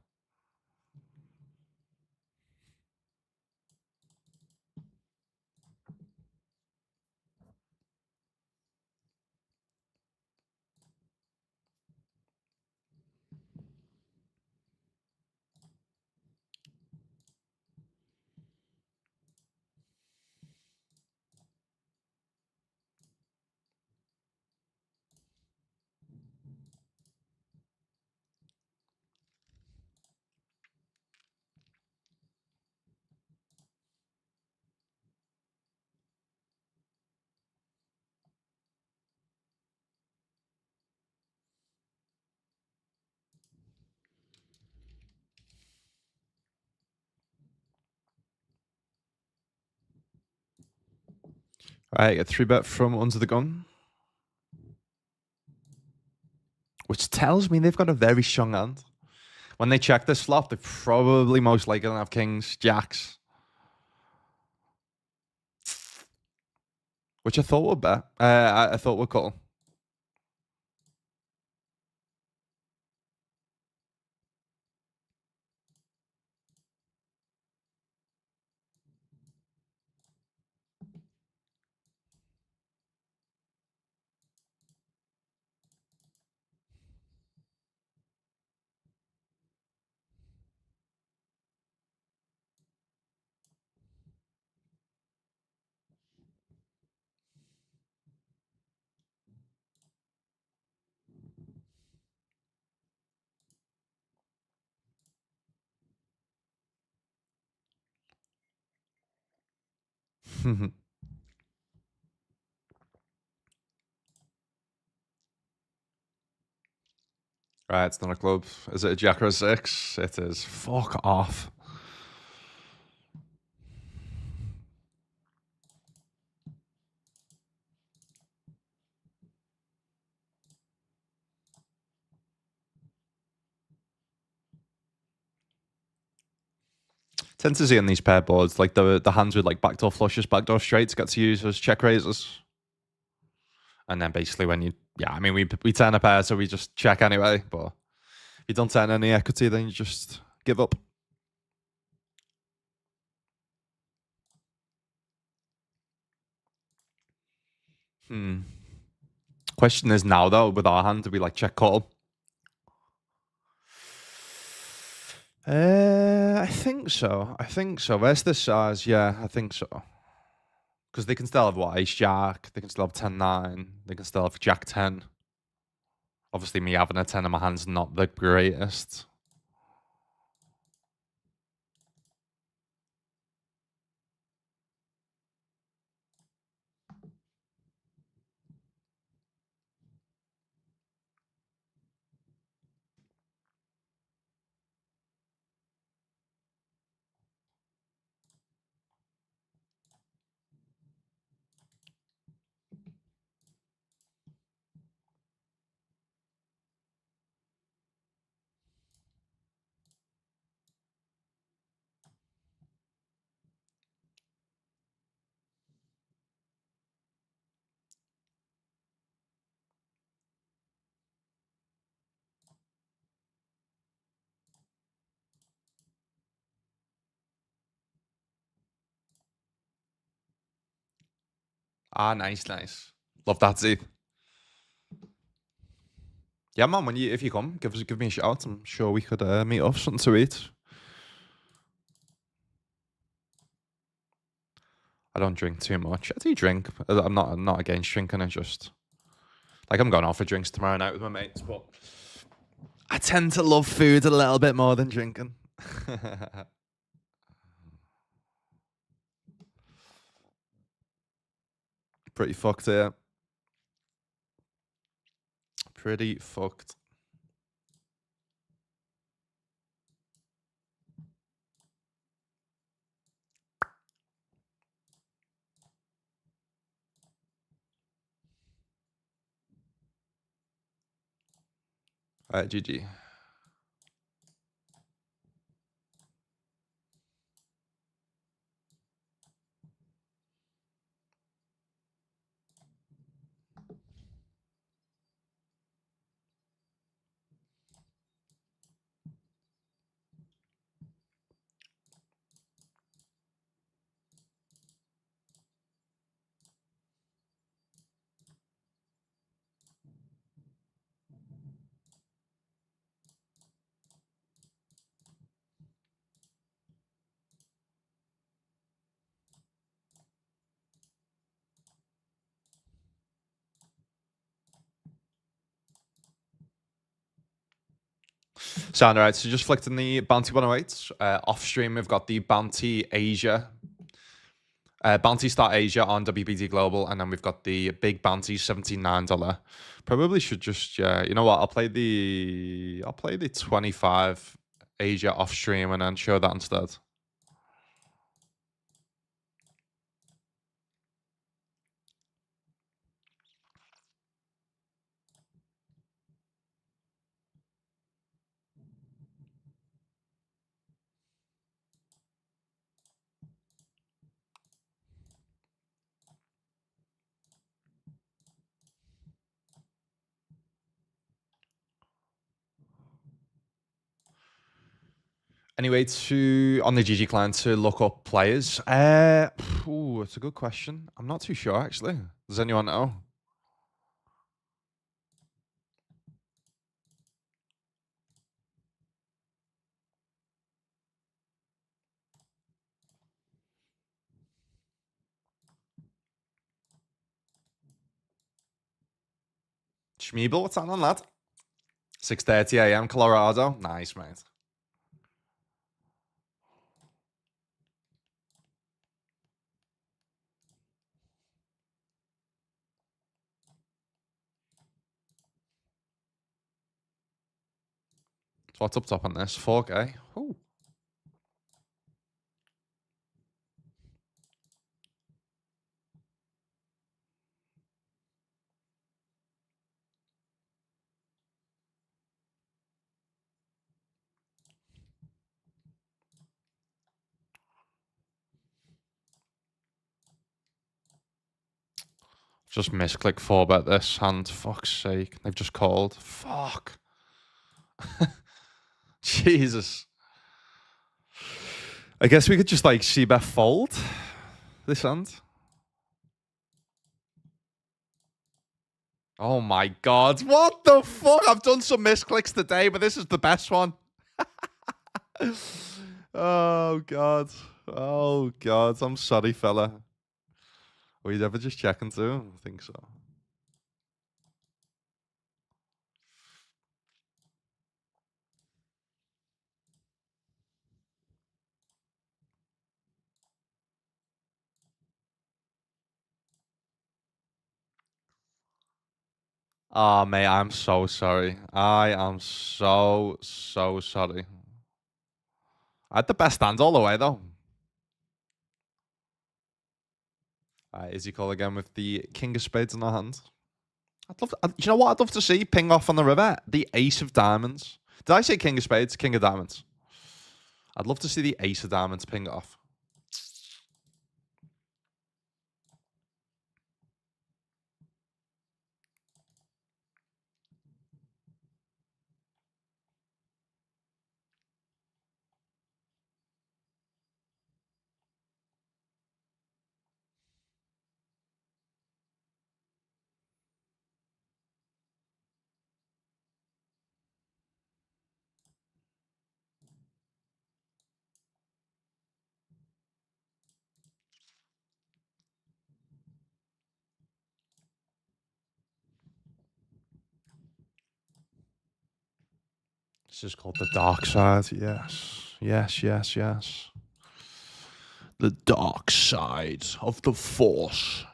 Right, a 3-bet from Under the Gun. Which tells me they've got a very strong hand. When they check this flop, they're probably most likely going to have kings, jacks. Which I thought would bet. I thought would call. Right, it's not a club. Is it a jack or a six? It is. Fuck off. Tend to see on these pair boards, like the hands with like backdoor flushes, backdoor straights get to use as check raises. And then basically when you, I mean, we turn a pair, so we just check anyway. But if you don't turn any equity, then you just give up. Question is now though, with our hand, do we like check call? I think so. Where's the size? Yeah, I think so. Because they can still have what? Ace Jack. They can still have 10-9. They can still have Jack 10. Obviously, me having a 10 in my hand's not the greatest. Ah, nice. Love that, Z. Yeah, man. If you come, give me a shout. I'm sure we could meet up, something to eat. I don't drink too much. I do drink. I'm not against drinking. I just like I'm going out for drinks tomorrow night with my mates, but I tend to love food a little bit more than drinking. Pretty fucked here. Pretty fucked. Alright, GG. Sound right. So just flicked in the Bounty 108s. Off stream, we've got the Bounty Asia. Bounty Star Asia on WPT Global, and then we've got the big Bounty $79. Probably should just you know what? I'll play the 25 Asia off stream and then show that instead. Anyway, on the GG client to look up players. It's a good question. I'm not too sure actually. Does anyone know? Schmeebel, what's on that? 6:30 a.m. Colorado. Nice, mate. So what's up top on this? 4K. Ooh. Just misclick 4-bet this hand. Fuck's sake. They've just called. Fuck. Jesus. I guess we could just like C-bet fold this hand. Oh my god. What the fuck? I've done some misclicks today, but this is the best one. Oh god. Oh god. I'm sorry, fella. Were you ever just checking too? I think so. Oh mate, I'm so sorry. I am so sorry. I had the best stand all the way though. Is he call again with the king of spades in our hand? You know what I'd love to see ping off on the river? The ace of diamonds. Did I say king of spades? King of diamonds. I'd love to see the ace of diamonds ping off. This is called the dark side. Yes. Yes, yes, yes. The dark side of the force.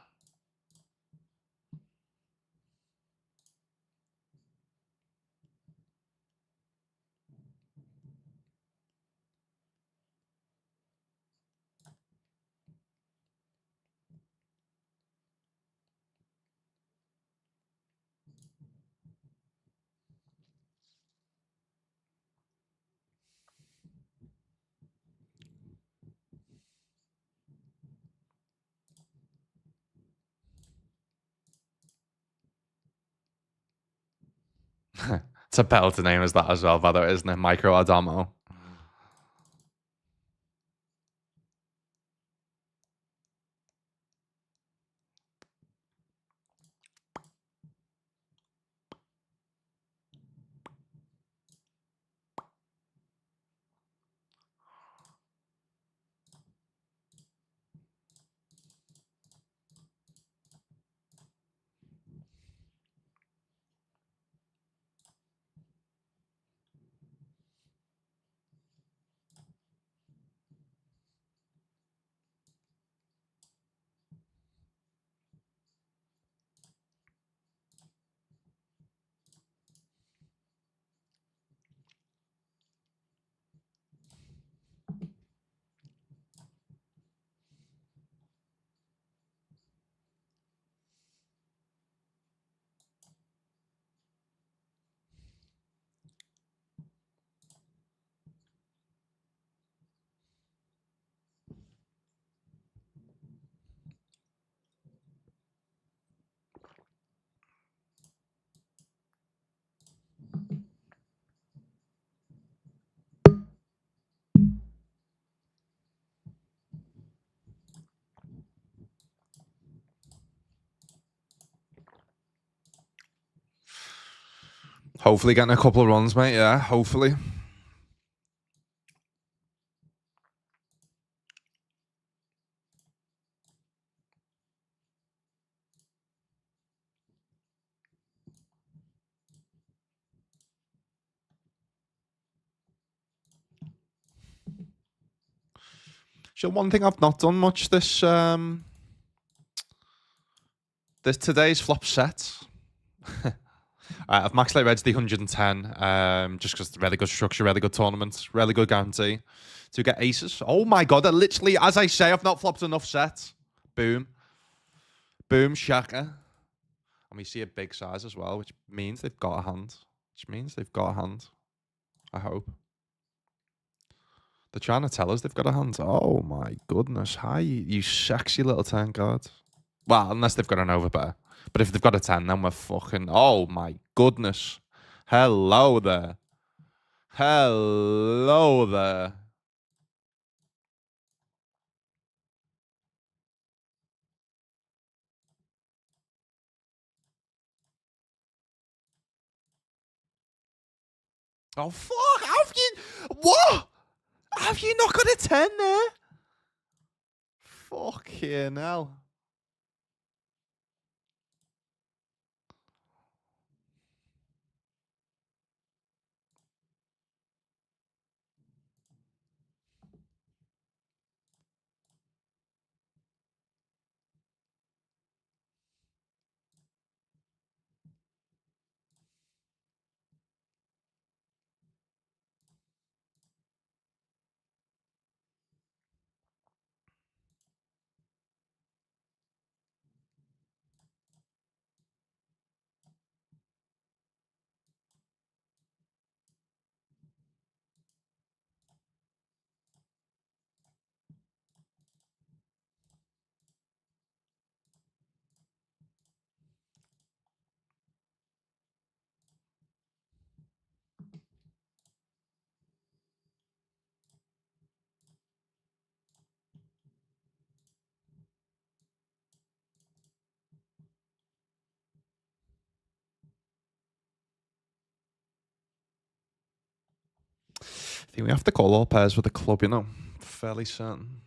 It's a better name as that as well, by the way, isn't it? Micro Adamo. Hopefully getting a couple of runs, mate. Yeah, hopefully. So one thing I've not done much this today's flop set. I've maxed out Reds the 110, just because really good structure, really good tournament, really good guarantee to get aces. Oh my god, I literally, as I say, I've not flopped enough sets. Boom. Boom, shaka. And we see a big size as well, which means they've got a hand. I hope. They're trying to tell us they've got a hand. Oh my goodness. Hi, you sexy little 10 card. Well, unless they've got an overpair. But if they've got a 10, then we're fucking... Oh my goodness. Hello there. Hello there. Oh, fuck. Have you... What? Have you not got a 10 there? Fucking hell. I think we have to call all pairs with a club, you know. Fairly certain.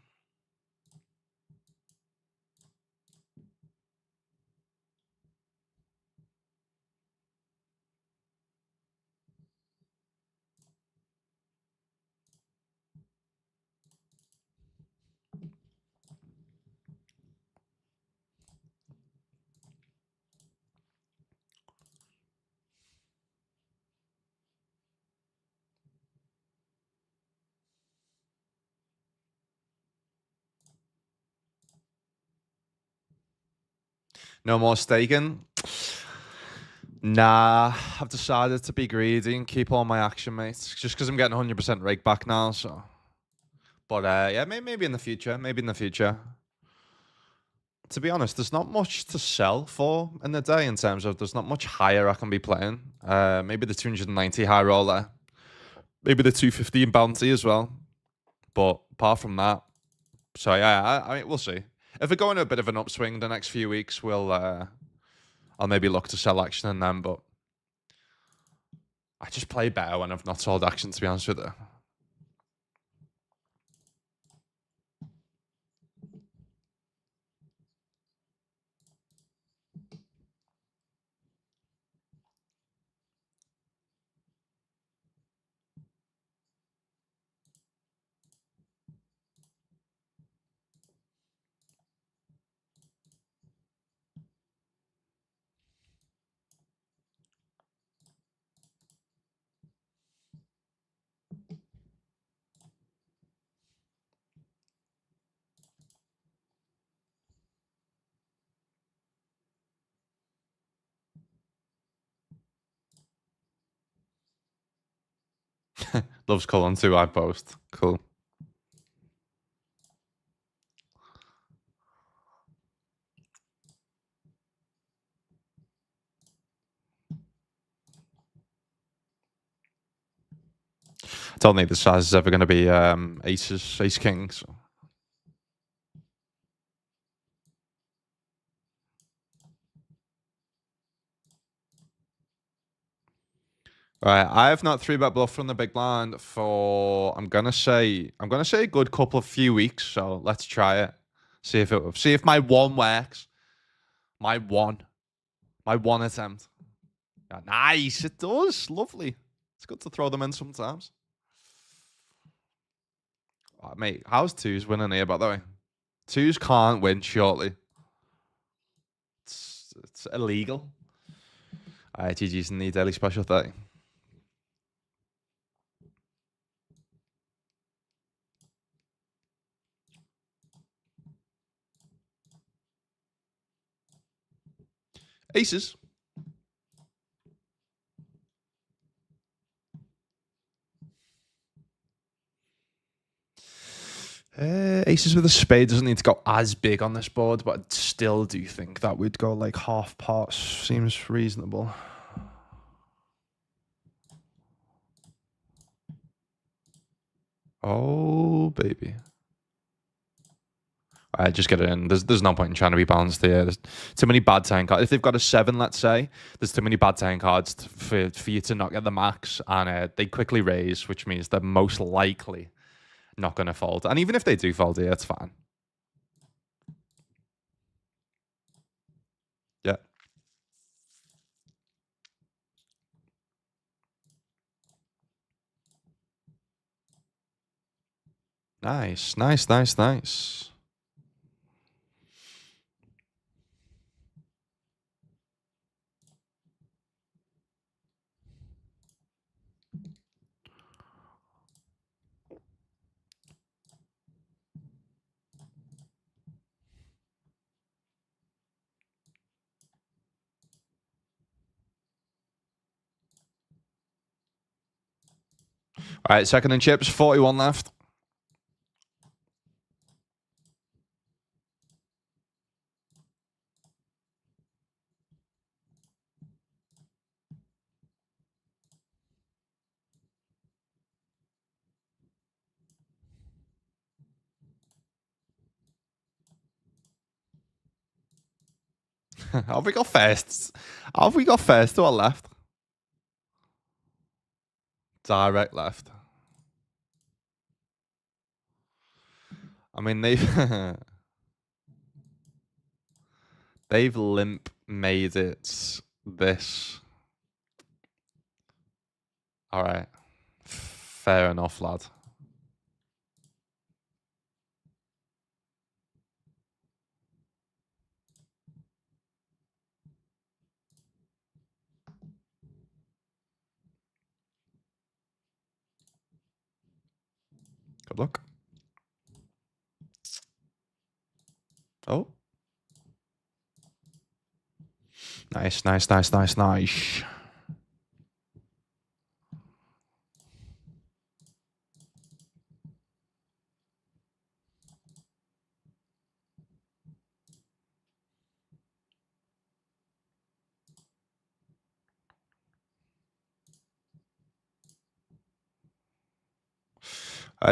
No more staking. Nah, I've decided to be greedy and keep all my action, mates. Just because I'm getting 100% rake back now, so. But yeah, maybe in the future. Maybe in the future. To be honest, there's not much to sell for in the day in terms of there's not much higher I can be playing. Maybe the 290 high roller. Maybe the 215 bounty as well. But apart from that, so yeah, I mean, we'll see. If we go in a bit of an upswing the next few weeks, I'll maybe look to sell action in them. But I just play better when I've not sold action, to be honest with you. Loves Cullen too, I post. Cool. I don't think the size is ever going to be ace kings. Right, I have not 3-bet bluff from the big blind for I'm gonna say a good couple of few weeks. So let's try it. See if my one works. My one attempt. Yeah, nice, it does. Lovely. It's good to throw them in sometimes. Oh, mate, how's twos winning here, by the way? Twos can't win shortly. It's illegal. Alright, GG's in the daily special 30. Aces. Aces with a spade doesn't need to go as big on this board, but I still do think that would go like half pots. Seems reasonable. Oh, baby. Just get it in. There's no point in trying to be balanced here. There's too many bad turn cards. If they've got a 7, let's say, there's too many bad turn cards for you to not get the max, and they quickly raise, which means they're most likely not going to fold. And even if they do fold here, it's fine. Yeah. Nice, nice, nice, nice. All right, second and chips, 41 left. Have we got first? Have we got first or left? Direct left. I mean, they've limp made it this. All right. Fair enough, lad. Good luck. Oh. Nice, nice, nice, nice, nice.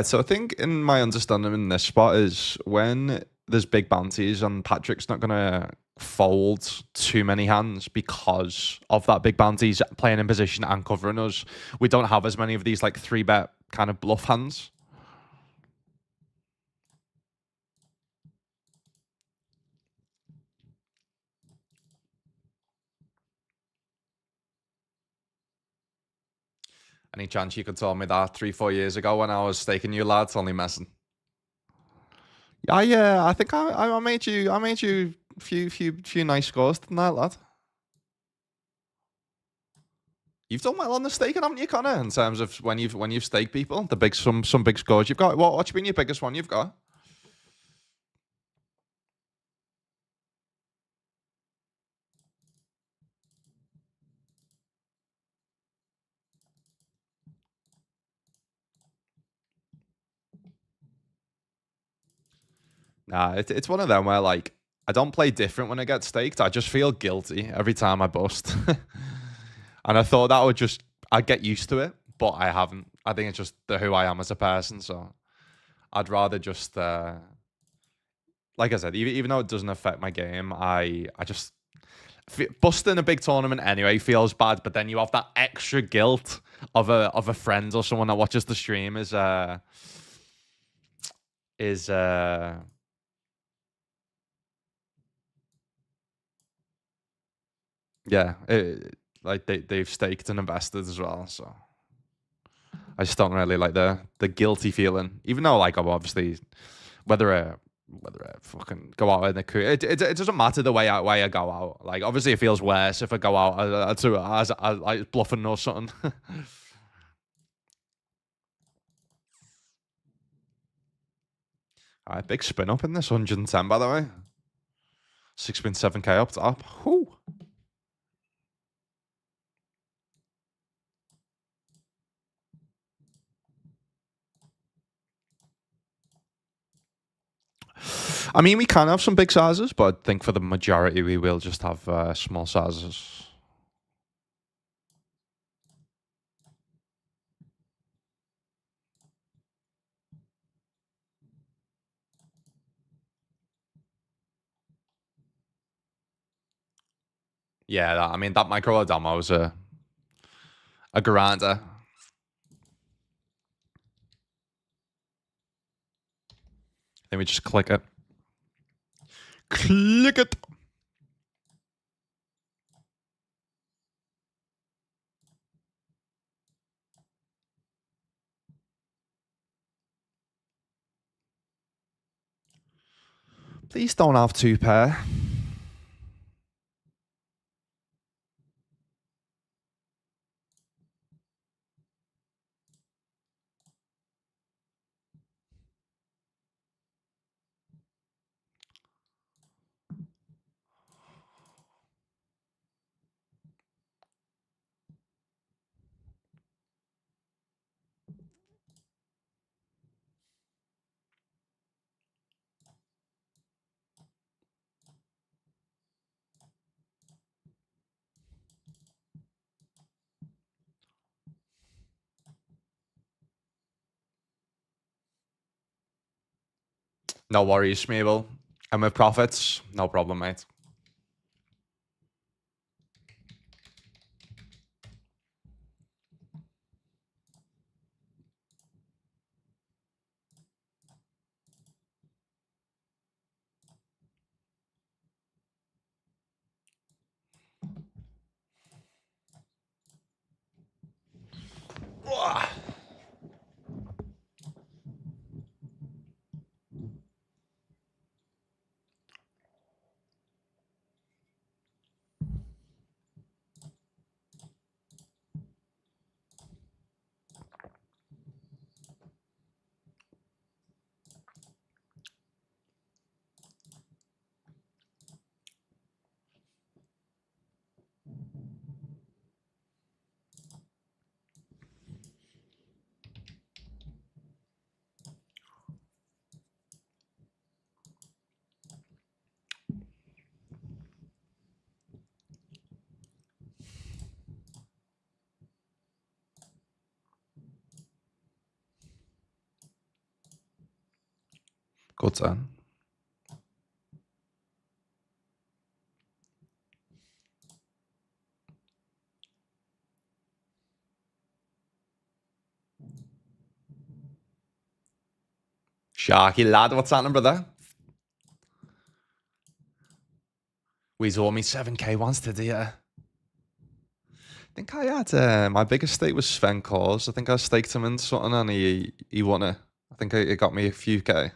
So I think in my understanding in this spot is when there's big bounties and Patrick's not going to fold too many hands because of that big bounties playing in position and covering us. We don't have as many of these like 3-bet kind of bluff hands. Any chance you could tell me that 3-4 years ago when I was staking you, lads? Only messing. Yeah. I think I made you. I made you a few nice scores, didn't I, lad? You've done well on the staking, haven't you, Connor? In terms of when you've staked people, the big some big scores you've got. What's been your biggest one you've got? Nah, it's one of them where like I don't play different when I get staked. I just feel guilty every time I bust, and I thought that would just I'd get used to it, but I haven't. I think it's just who I am as a person. So I'd rather just like I said, even though it doesn't affect my game, I just busting a big tournament anyway feels bad, but then you have that extra guilt of a friend or someone that watches the stream is yeah, like they've staked and invested as well, so I just don't really like the guilty feeling, even though like I'm obviously whether I fucking go out in the crew, it doesn't matter the way I go out. Like obviously it feels worse if I go out as like bluffing or something. All right, big spin up in this 110 by the way. 6.7k up top. Whew. I mean, we can have some big sizes, but I think for the majority, we will just have small sizes. Yeah, I mean, that micro Adamo is a grinder. Then we just click it. Click it. Please don't have two pair. No worries, Schmeeble. And with profits, no problem, mate. Good turn. Sharky lad, what's happening, brother? We owe me 7k once, did he? I think I had my biggest stake was Sven Kors. I think I staked him in something and he won it. I think it got me a few K.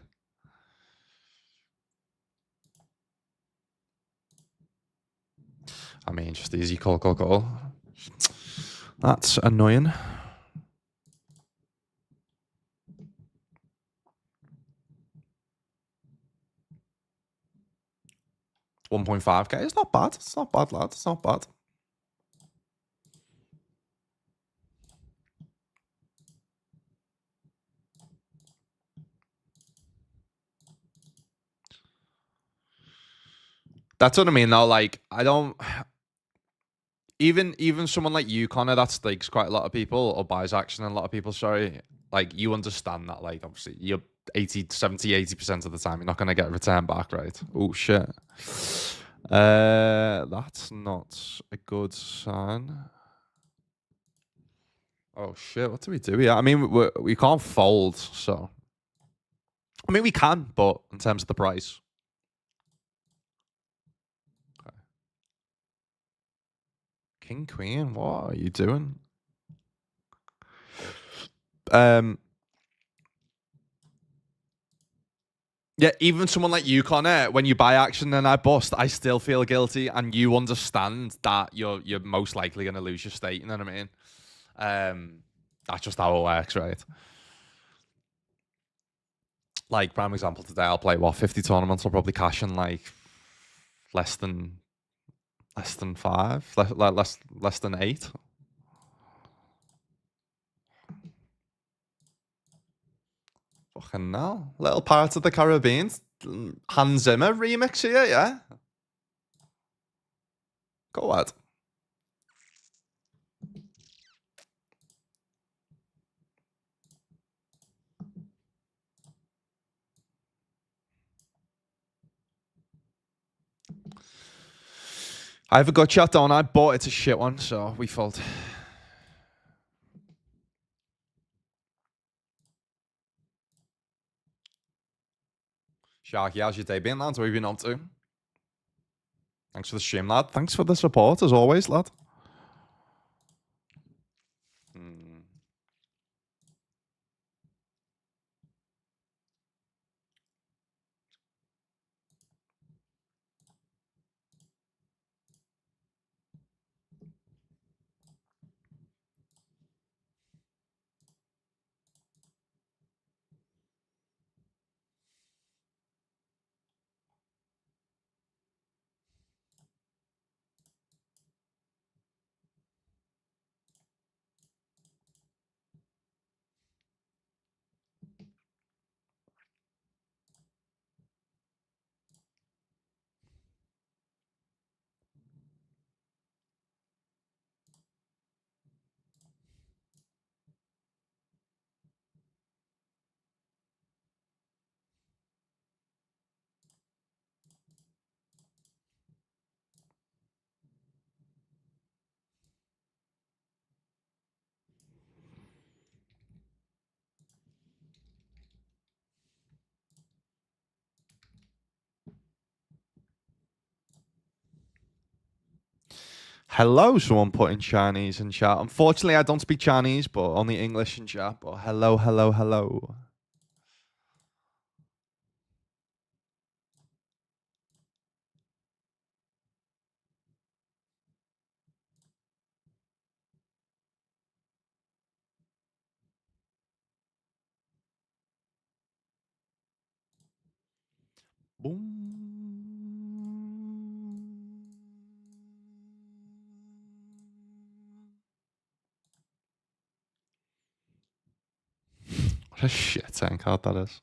I mean, just easy call. That's annoying. 1.5k. It's not bad. It's not bad, lad. It's not bad. That's what I mean, though. Like, I don't. Even someone like you, Connor, that stakes quite a lot of people or buys action and a lot of people. Sorry, like you understand that. Like, obviously, you're 80, 70, 80% of the time, you're not going to get a return back, right? Oh shit. That's not a good sign. Oh shit! What do we do here? I mean, we can't fold, so I mean we can, but in terms of the price. Okay. King Queen, what are you doing? Yeah, even someone like you, Connor, when you buy action and I bust, I still feel guilty, and you understand that you're most likely gonna lose your stake. You know what I mean? That's just how it works, right? Like prime example today, I'll play what 50 tournaments. I'll probably cash in like less than 5, less than 8. Fucking hell. Little Pirates of the Caribbean. Hans Zimmer remix here, yeah? Go ahead. I have a gut shot, don't I? But it's a shit one, so we fold. Sharky, how's your day been, lads? What have you been up to? Thanks for the stream, lad. Thanks for the support, as always, lad. Hello, someone put in Chinese in chat. Unfortunately, I don't speak Chinese, but only English in chat. But hello, hello, hello. Boom. What a shit tank card that is.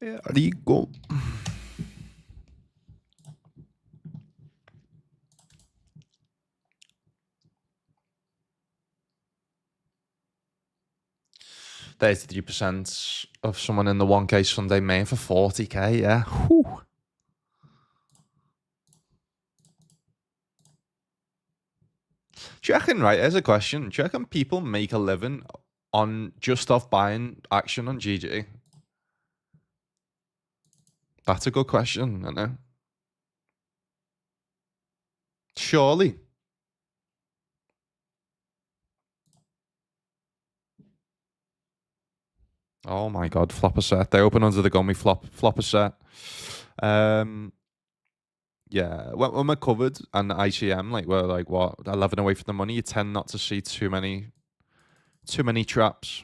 There you go. There's 3% of someone in the 1K Sunday main for 40K, yeah. Whew. Do you reckon, right, here's a question. Do you reckon people make a living on just off buying action on GG? That's a good question, isn't it? Surely. Oh my god, flop a set. They open under the gun, we flop a set. Yeah, when we're covered and ICM, like we're like what 11 away from the money, you tend not to see too many traps.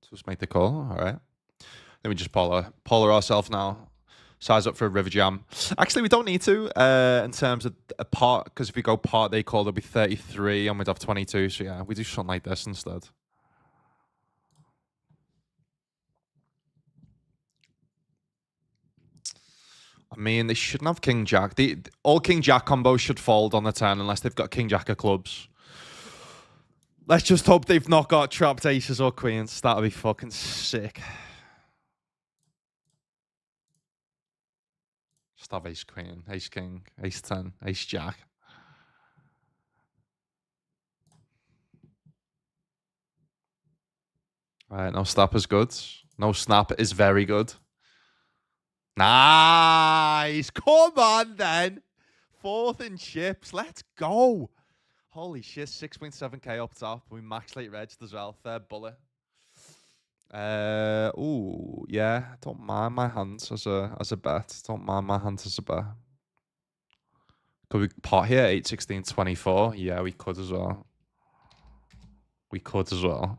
So let's make the call. All right. Let me just polar ourselves now. Size up for a river jam. Actually, we don't need to in terms of a part, because if we go part, they call there'll be 33 and we'd have 22. So yeah, we do something like this instead. I mean, they shouldn't have King Jack. All King Jack combos should fold on the turn unless they've got King Jack of clubs. Let's just hope they've not got trapped aces or queens. That'll be fucking sick. Just have ace queen, ace king, ace 10, ace jack. Right, no snap is good. No snap is very good. Nice. Come on, then. Fourth in chips. Let's go. Holy shit, 6.7k up top. We max late regged as well. Third bullet. Ooh, yeah. Don't mind my hands as a bet. Don't mind my hands as a bet. Could we pot here? 8, 16, 24. Yeah, we could as well. We could as well.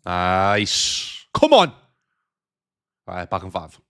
Nice. Come on. All right, back in 5.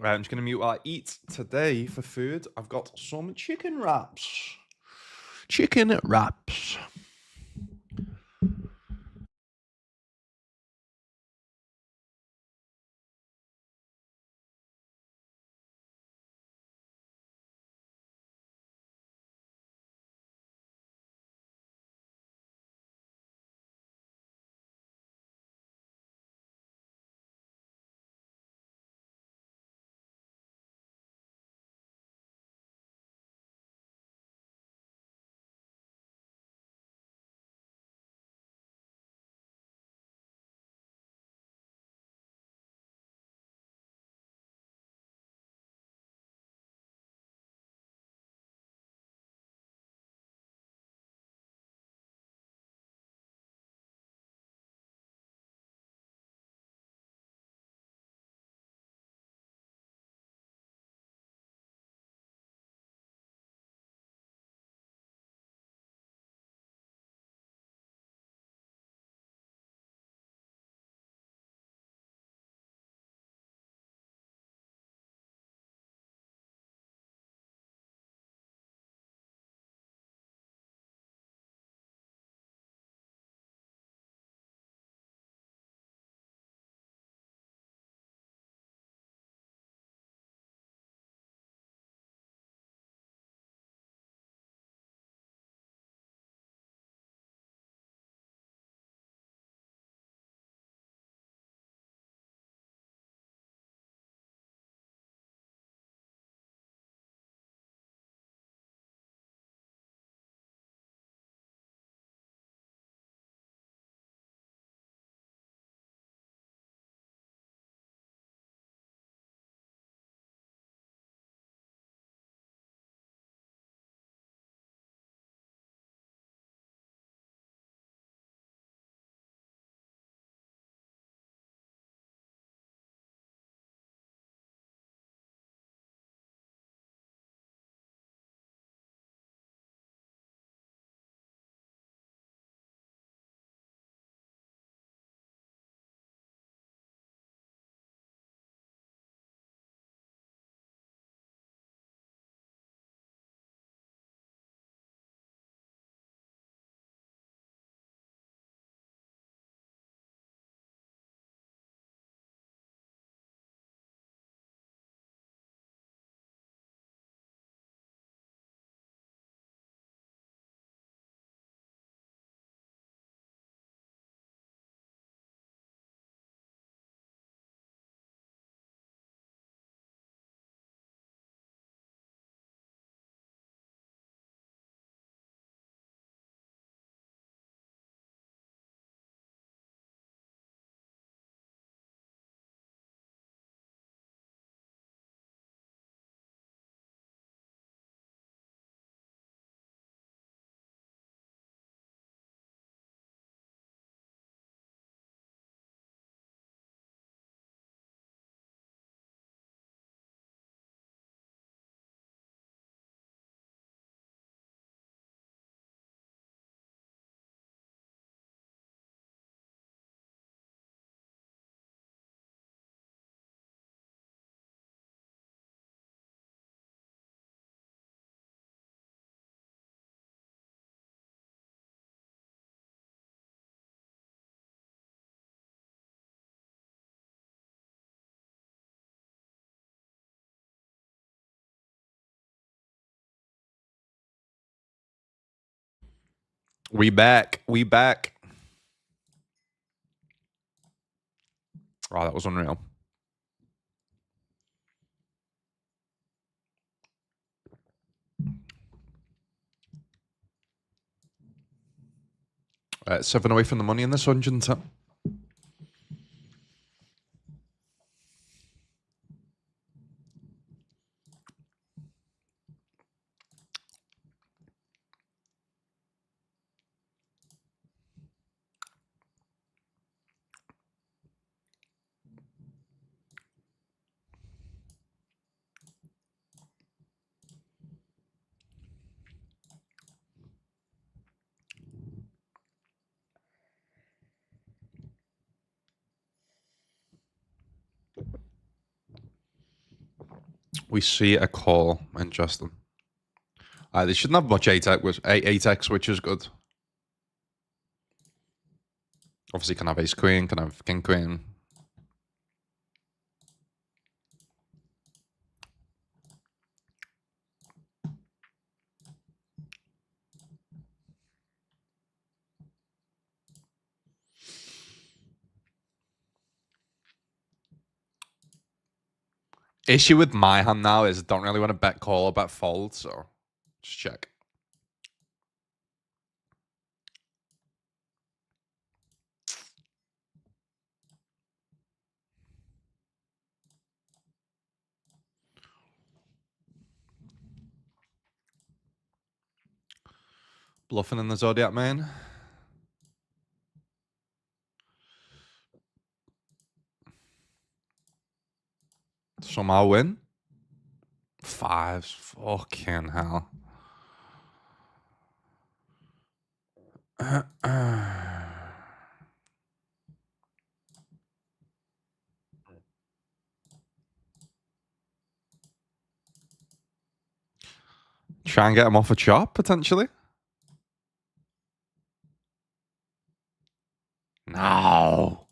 Right, I'm just gonna mute while I eat. Today for food, I've got some chicken wraps. Chicken wraps. We back. We back. Oh, that was unreal. Seven away from the money in this 110. We see a call. Interesting. They shouldn't have much 8x, which is good. Obviously, can have ace queen, can have king queen. Issue with my hand now is I don't really want to bet call or bet fold, so just check. Bluffing in the Zodiac main. Somehow win. Fives. Fucking hell. Try and get him off a chop, potentially. No.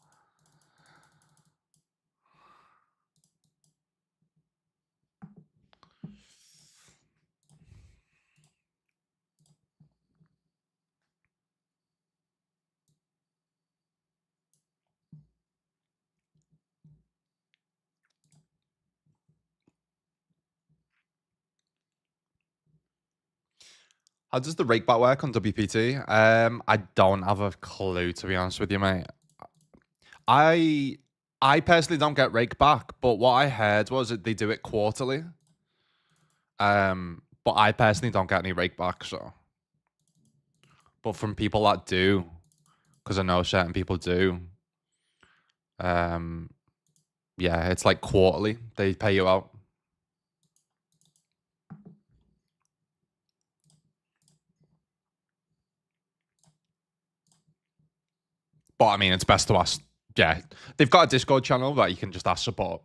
How does the rake back work on WPT? I don't have a clue, to be honest with you, mate. I personally don't get rake back, but what I heard was that they do it quarterly. But I personally don't get any rake back, so. But from people that do, because I know certain people do, yeah, it's like quarterly. They pay you out. But I mean, it's best to ask. Yeah, they've got a Discord channel that you can just ask support.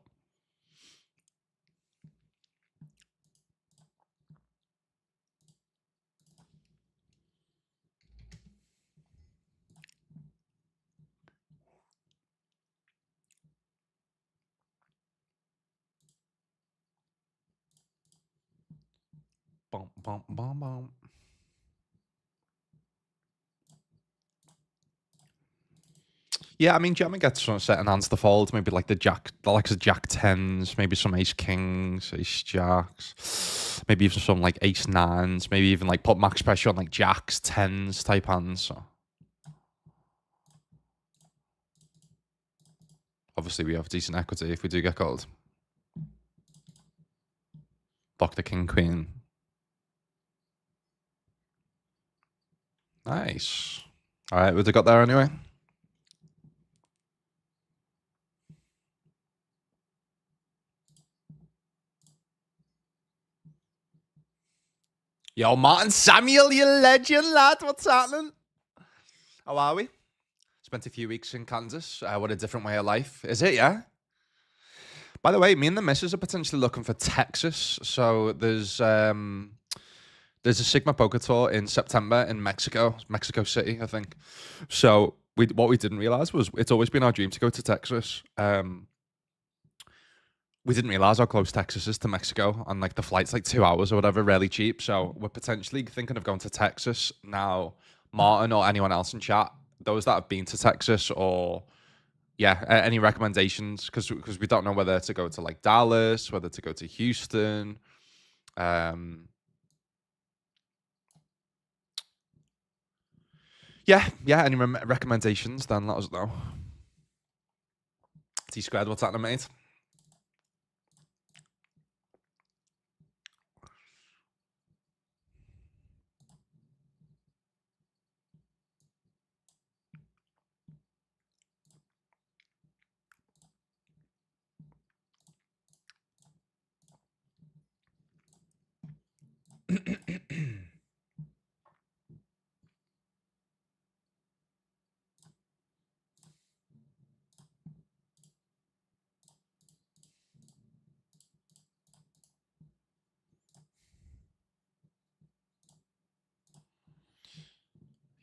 Bum, bum, bum, bum. Yeah, I mean, Gemma gets some certain hands to fold. Maybe like the likes of Jack tens, maybe some ace kings, ace jacks, maybe even some like ace nines, maybe even like put max pressure on like jacks, tens type hands. So obviously we have decent equity if we do get called. Block the king queen. Nice. All right, would have got there anyway. Yo, Martin Samuel, you legend, lad. What's happening? How are we? Spent a few weeks in Kansas. What a different way of life. Is it, yeah? By the way, me and the missus are potentially looking for Texas. So there's a Sigma Poker Tour in September in Mexico City, I think. So what we didn't realize was it's always been our dream to go to Texas. We didn't realize how close Texas is to Mexico, and like the flight's like 2 hours or whatever, really cheap. So we're potentially thinking of going to Texas now. Martin or anyone else in chat, those that have been to Texas, or yeah, any recommendations? Because we don't know whether to go to like Dallas, whether to go to Houston. Yeah. Any recommendations? Then let us know. T squared, what's happening, mate?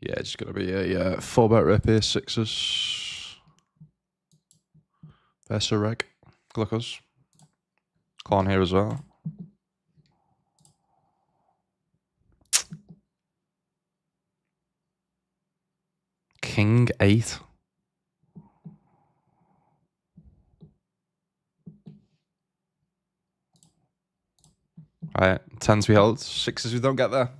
Yeah, just gonna be a 4-bet rip here, sixes. Versa reg. Gluckers. Corn here as well. King 8. Right, 10s we hold, 6s we don't get there.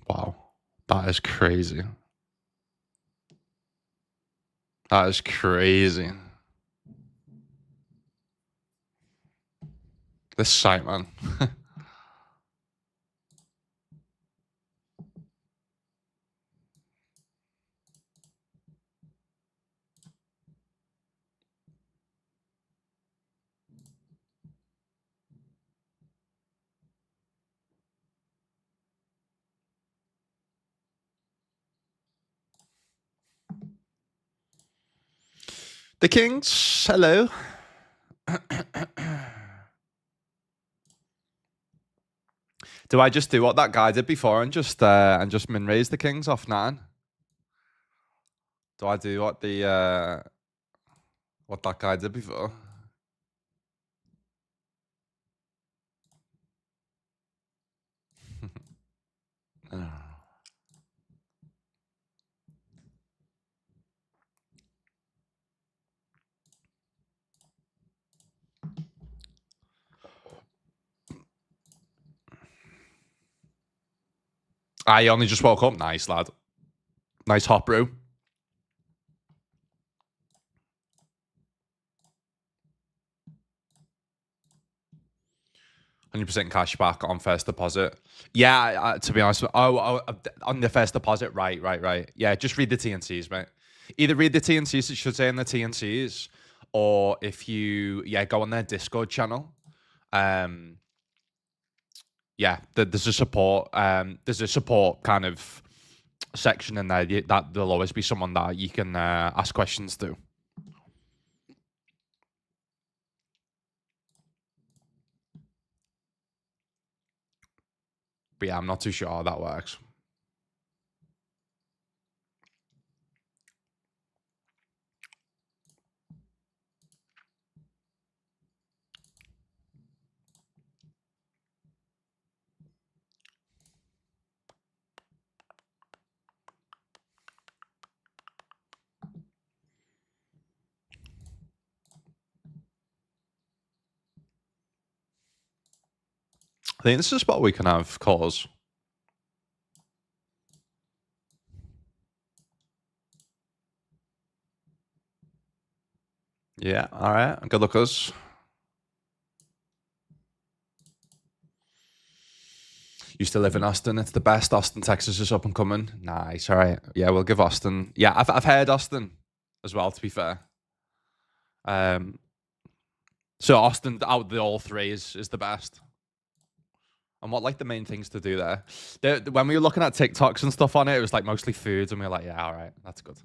Wow, that is crazy. That is crazy. This site, man. The Kings, hello. Do I just do what that guy did before and just min raise the Kings off 9? Do I do what what that guy did before? I only just woke up. Nice, lad. Nice hot brew. 100% cash back on first deposit. Yeah, to be honest. On the first deposit. Right. Yeah, just read the TNCs, mate. Either read the TNCs, it should say in the TNCs, or if you, go on their Discord channel. Yeah, there's a support. There's a support kind of section in there that there'll always be someone that you can ask questions to. But yeah, I'm not too sure how that works. I think this is a spot we can have calls. Yeah, all right. Good luck, us. Used to live in Austin. It's the best. Austin, Texas is up and coming. Nice. All right. Yeah, we'll give Austin. Yeah, I've heard Austin as well, to be fair. So Austin, out of the all three, is the best. And what like the main things to do there? When we were looking at TikToks and stuff on it, it was like mostly foods, and we were like, yeah, all right, that's good.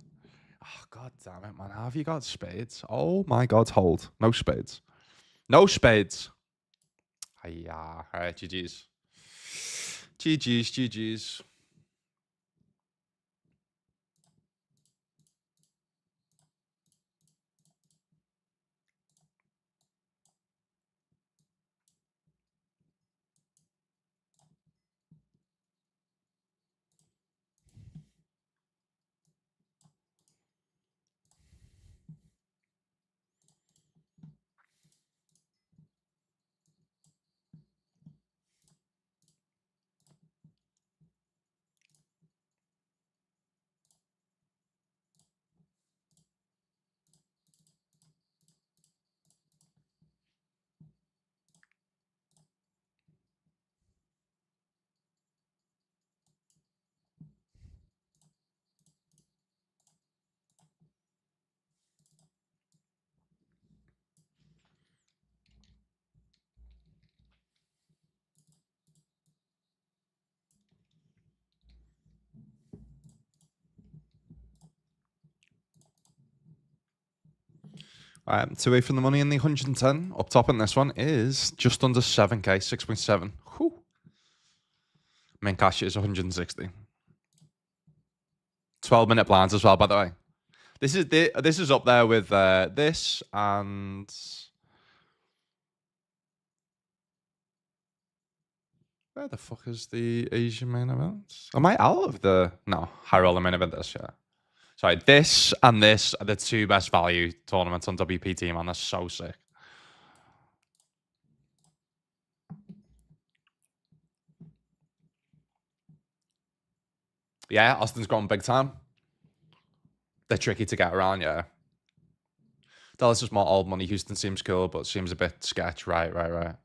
Oh, god damn it, man. How have you got spades? Oh my god, hold. No spades. No spades. Yeah, all right, GG's. GG's. Two away from the money in the 110. Up top in this one is just under 7k, 6.7. Whew. Main cash is 160. 12-minute blinds as well, by the way. This is up there with this and where the fuck is the Asian main event? Am I out of the high roller main event this year? Sorry, this and this are the two best value tournaments on WPT, man. That's so sick. Yeah, Austin's gone big time. They're tricky to get around, yeah. Dallas is more old money. Houston seems cool, but seems a bit sketch. Right.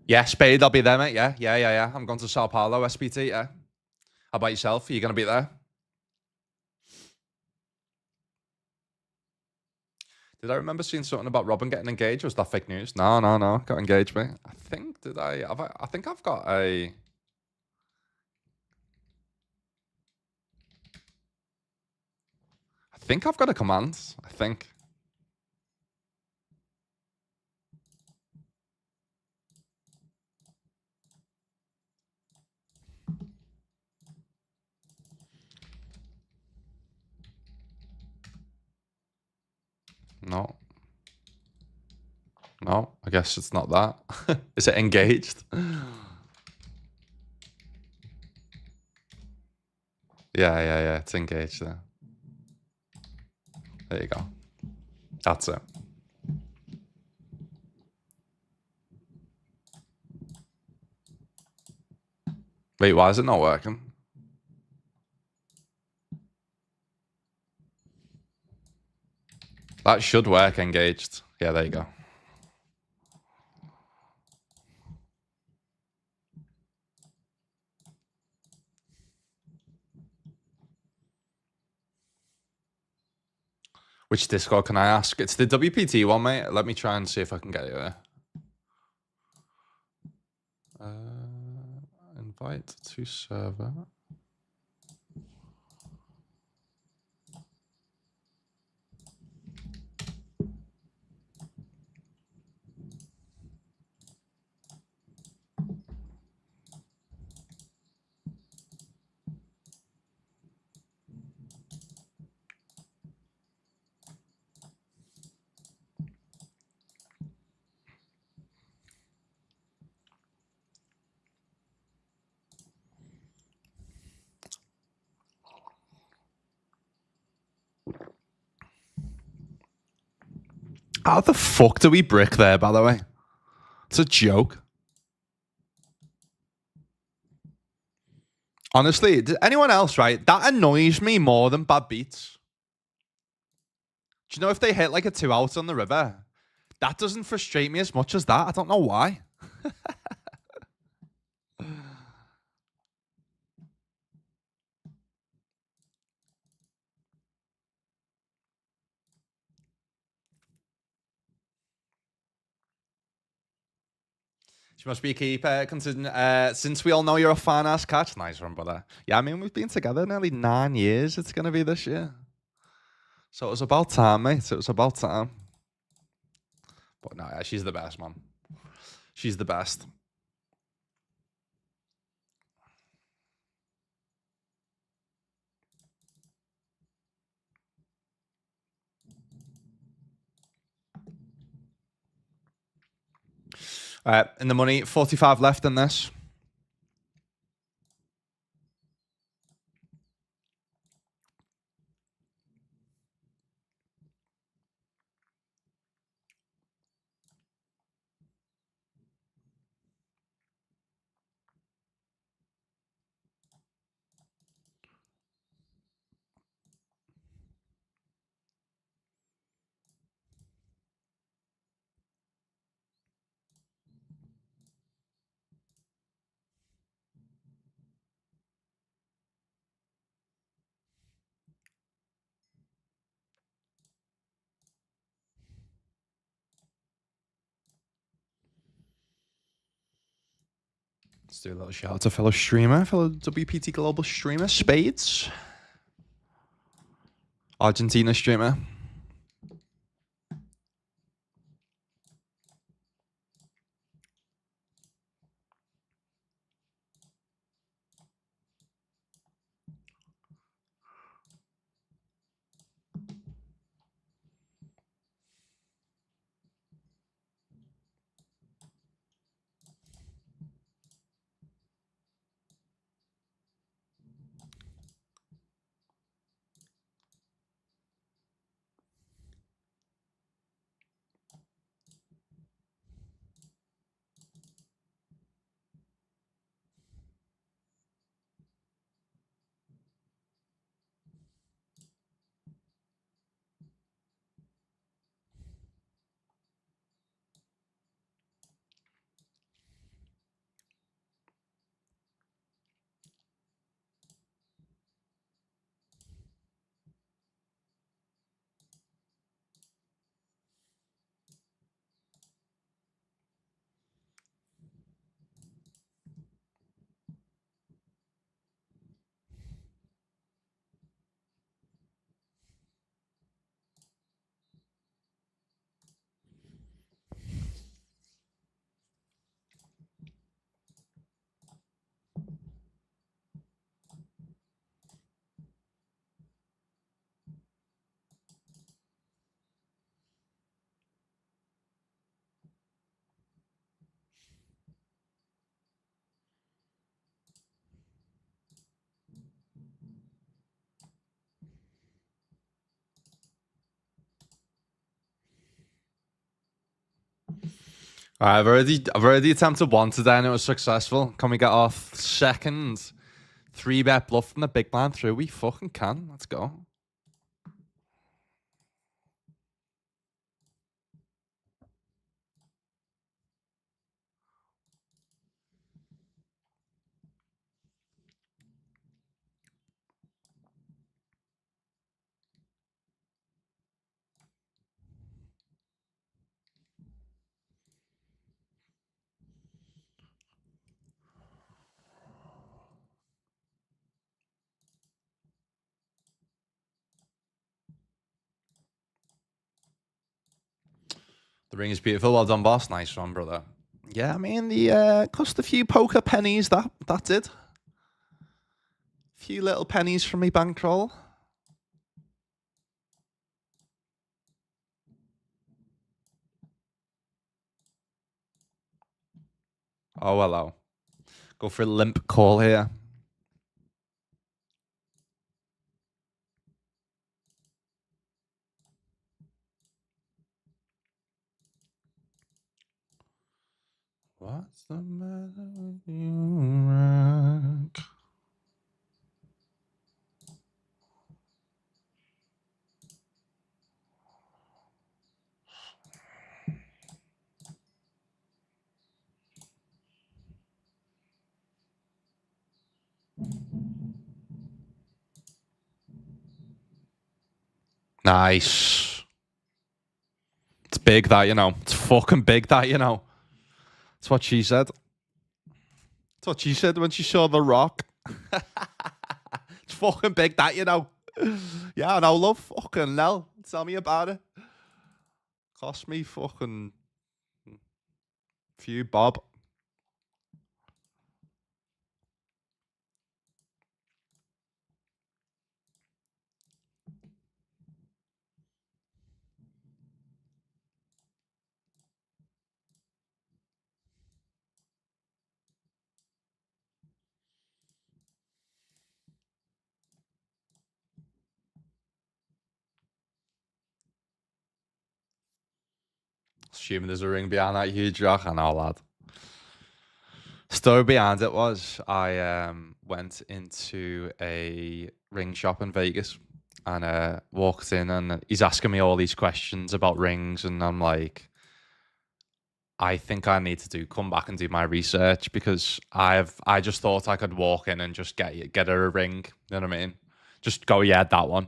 Yeah, Spade, I'll be there, mate. Yeah. I'm going to Sao Paulo, SPT, yeah. How about yourself? Are you going to be there? Did I remember seeing something about Robin getting engaged? Was that fake news? No. Got engaged, mate. I think, I think I've got a... I think I've got a command. I think. No. No, I guess it's not that. Is it engaged? Yeah. It's engaged there. There you go. That's it. Wait, why is it not working? That should work engaged. Yeah, there you go. Which Discord can I ask? It's the WPT one, mate. Let me try and see if I can get it there. Invite to server. How the fuck do we brick there, by the way? It's a joke. Honestly, anyone else, right? That annoys me more than bad beats. Do you know if they hit like a 2-out on the river? That doesn't frustrate me as much as that. I don't know why. She must be a keeper, considering since we all know you're a fan ass catch. Nice one, brother. Yeah, I mean, we've been together nearly 9 years. It's going to be this year. So it was about time, mate. It was about time. But no, yeah, she's the best, man. She's the best. In the money, 45 left in this. Let's do a little shout out to fellow streamer, fellow WPT global streamer, Spades. Argentina streamer. All right, I've already attempted one today and it was successful. Can we get our second 3-bet bluff from the big blind through? We fucking can. Let's go. The ring is beautiful. Well done, boss. Nice one, brother. Yeah, I mean, the cost a few poker pennies, that did. Few little pennies from me bankroll. Oh, hello. Go for a limp call here. What's the matter with you, Rack? Nice. It's big, that, you know. It's fucking big, that, you know. That's what she said. That's what she said when she saw the rock. It's fucking big, that, you know. Yeah, I know, love. Fucking hell. Tell me about it. Cost me fucking few bob. Assuming there's a ring behind that huge rock. I know, lad. Story behind it was I went into a ring shop in Vegas and walked in and he's asking me all these questions about rings and I'm like, I think I need to come back and do my research because I just thought I could walk in and just get her a ring. You know what I mean? Just go, yeah, that one.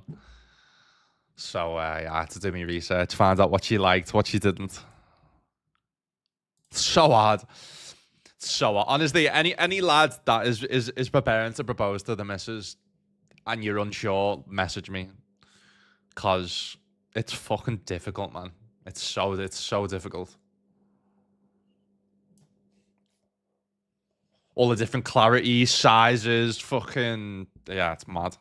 So yeah, I had to do my research, find out what she liked, what she didn't. So hard. So honestly, any lad that is preparing to propose to the missus and you're unsure, message me, cause it's fucking difficult, man. It's so difficult. All the different clarities, sizes, fucking yeah, it's mad.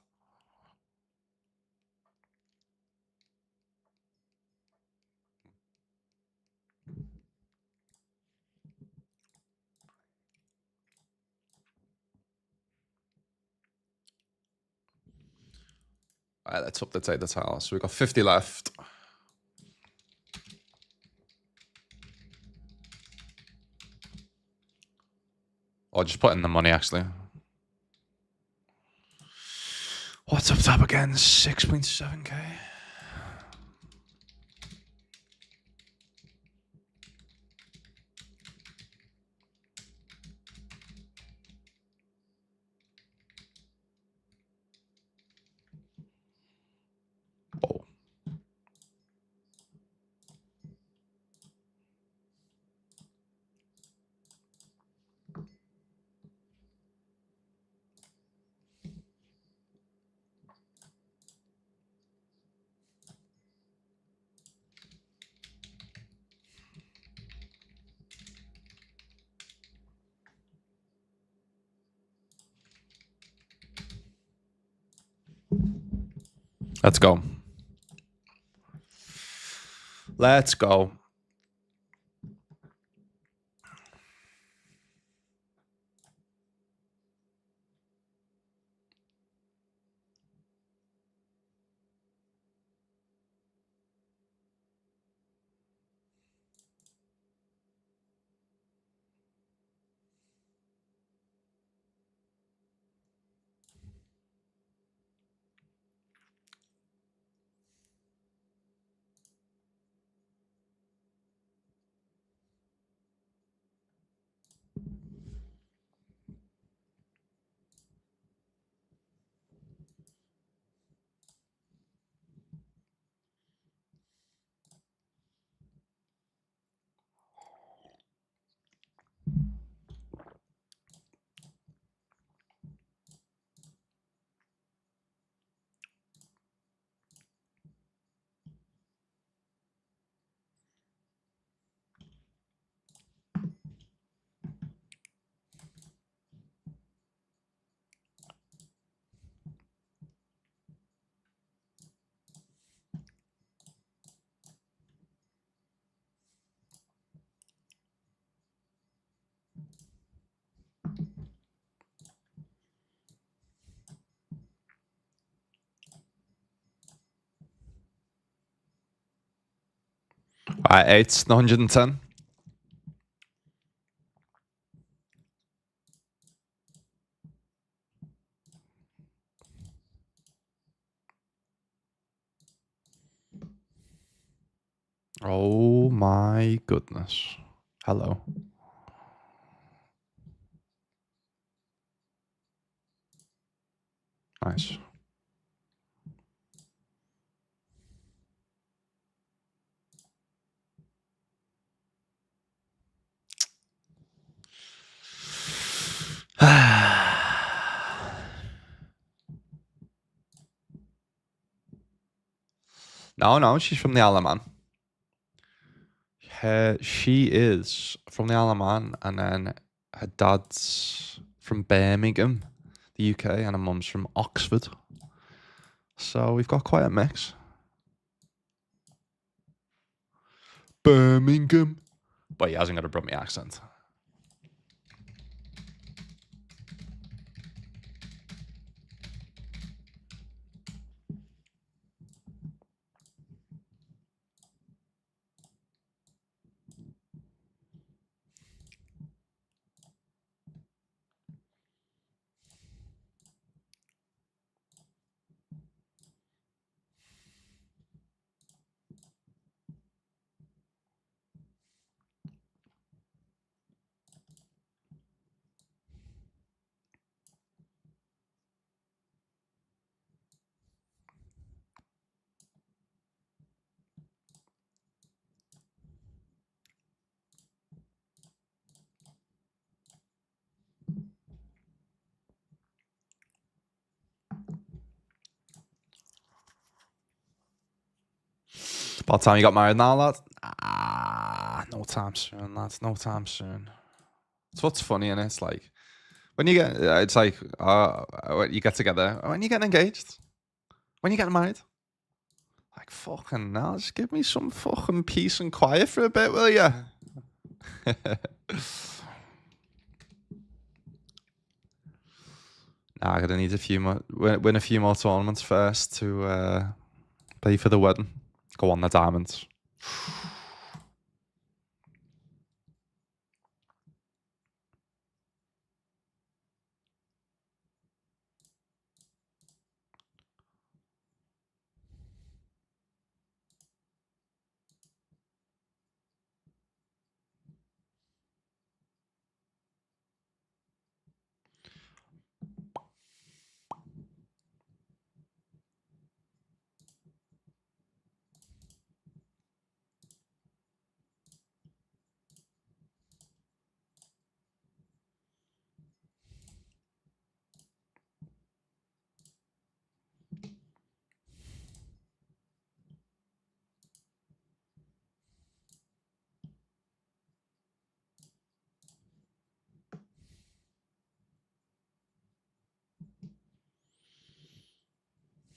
All right, let's update the tile. So we've got 50 left. Or just put in the money, actually. What's up top again? 6.7k. Whoa. Let's go. Let's go. All right, 8, 110. Oh my goodness. Hello. Nice. No, she's from the Alaman. She is from the Alaman, and then her dad's from Birmingham, the UK, and her mum's from Oxford. So we've got quite a mix. Birmingham. But he hasn't got a Brummie accent. About time you got married now, lad? No time soon, lads. No time soon. It's what's funny, and it's like when you get, it's like when you get together, when you getting engaged, when you getting married. Like fucking now, just give me some fucking peace and quiet for a bit, will ya? Nah, I'm gonna need a few more, win a few more tournaments first to play for the wedding. Go on the diamonds.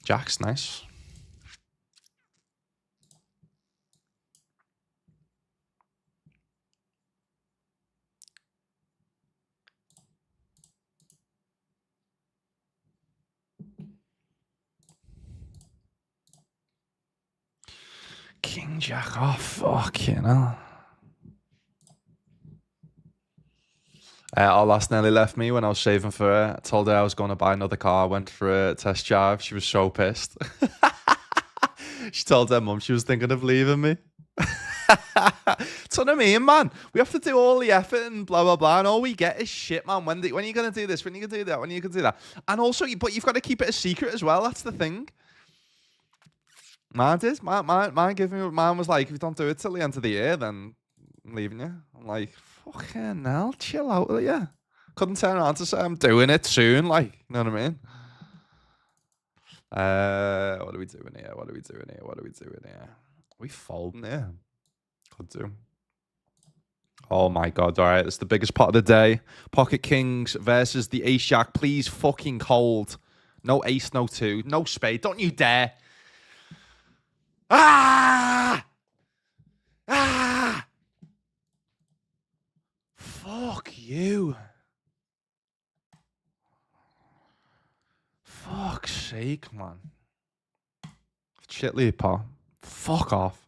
Jack's nice. King Jack. Oh fuck, you know. Our last nearly left me when I was saving for her. I told her I was going to buy another car. I went for a test drive. She was so pissed. She told her mum she was thinking of leaving me. That's what I mean, man. We have to do all the effort and blah, blah, blah. And all we get is shit, man. When are you going to do this? When are you going to do that? When are you going to do that? And also, but you've got to keep it a secret as well. That's the thing. Mine did. Mine was like, if you don't do it till the end of the year, then I'm leaving you. I'm like, fucking hell, chill out, will ya? Couldn't turn around to say I'm doing it soon, like, you know what I mean? What are we doing here? What are we doing here? What are we doing here? Are we folding here? Could do. Oh my god, alright, it's the biggest pot of the day. Pocket Kings versus the Ace Jack. Please fucking hold. No ace, no two, no spade. Don't you dare. Ah! Ah! Fuck you. Fuck's sake, man. Shitley, pa. Fuck off.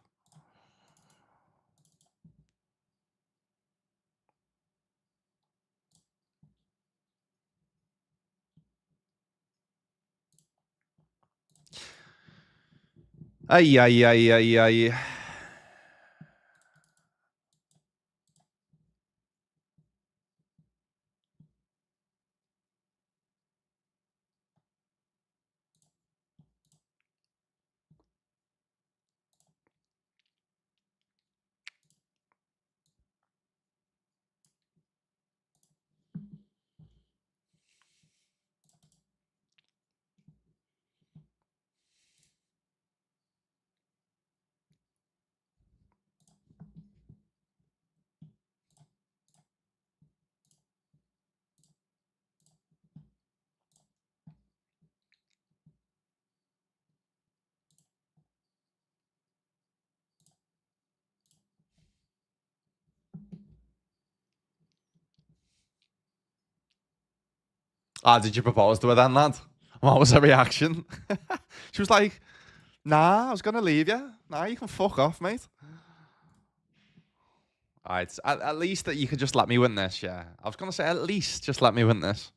Ay, ay, ay, ay, ay. Ah, did you propose to her then, lad? What was her reaction? She was like, nah, I was going to leave you. Nah, you can fuck off, mate. Alright, at least that you could just let me win this, yeah. I was going to say, at least just let me win this.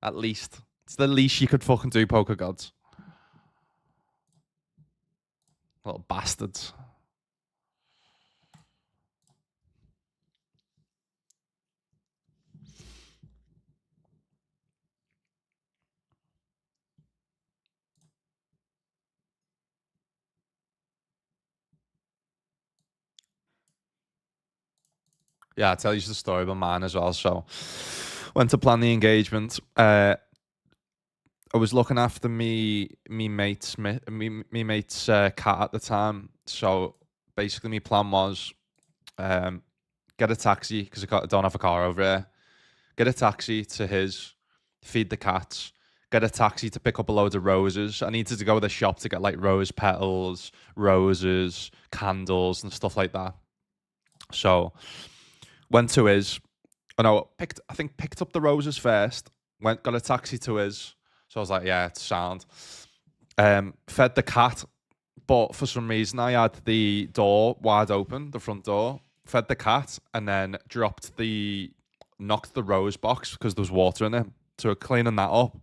At least. It's the least you could fucking do, poker gods. Little bastards. Yeah, I'll tell you the story about mine as well. So, went to plan the engagement. I was looking after me mate's cat at the time. So basically, my plan was get a taxi because I don't have a car over here. Get a taxi to his, feed the cats. Get a taxi to pick up a load of roses. I needed to go to the shop to get like rose petals, roses, candles, and stuff like that. So went to his. Oh no, picked up the roses first. Got a taxi to his. So I was like, yeah, it's sound. Fed the cat, but for some reason I had the door wide open, the front door. Fed the cat and then knocked the rose box because there was water in it. So cleaning that up.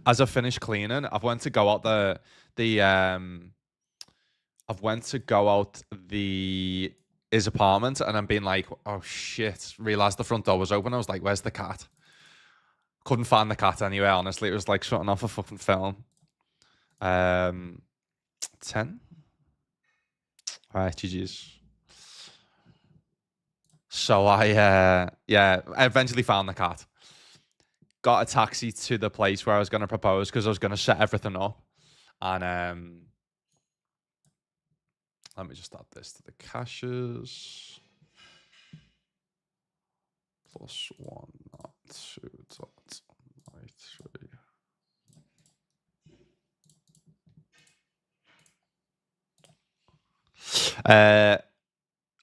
As I finished cleaning, I've went to go out the I've went to go out his apartment and I'm being like, oh shit, realized the front door was open. I was like, where's the cat? Couldn't find the cat anywhere, honestly. It was like something off a fucking film. 10. All right, GG's. So I eventually found the cat. Got a taxi to the place where I was going to propose because I was going to set everything up. And let me just add this to the caches. +1, not 2, dot 93.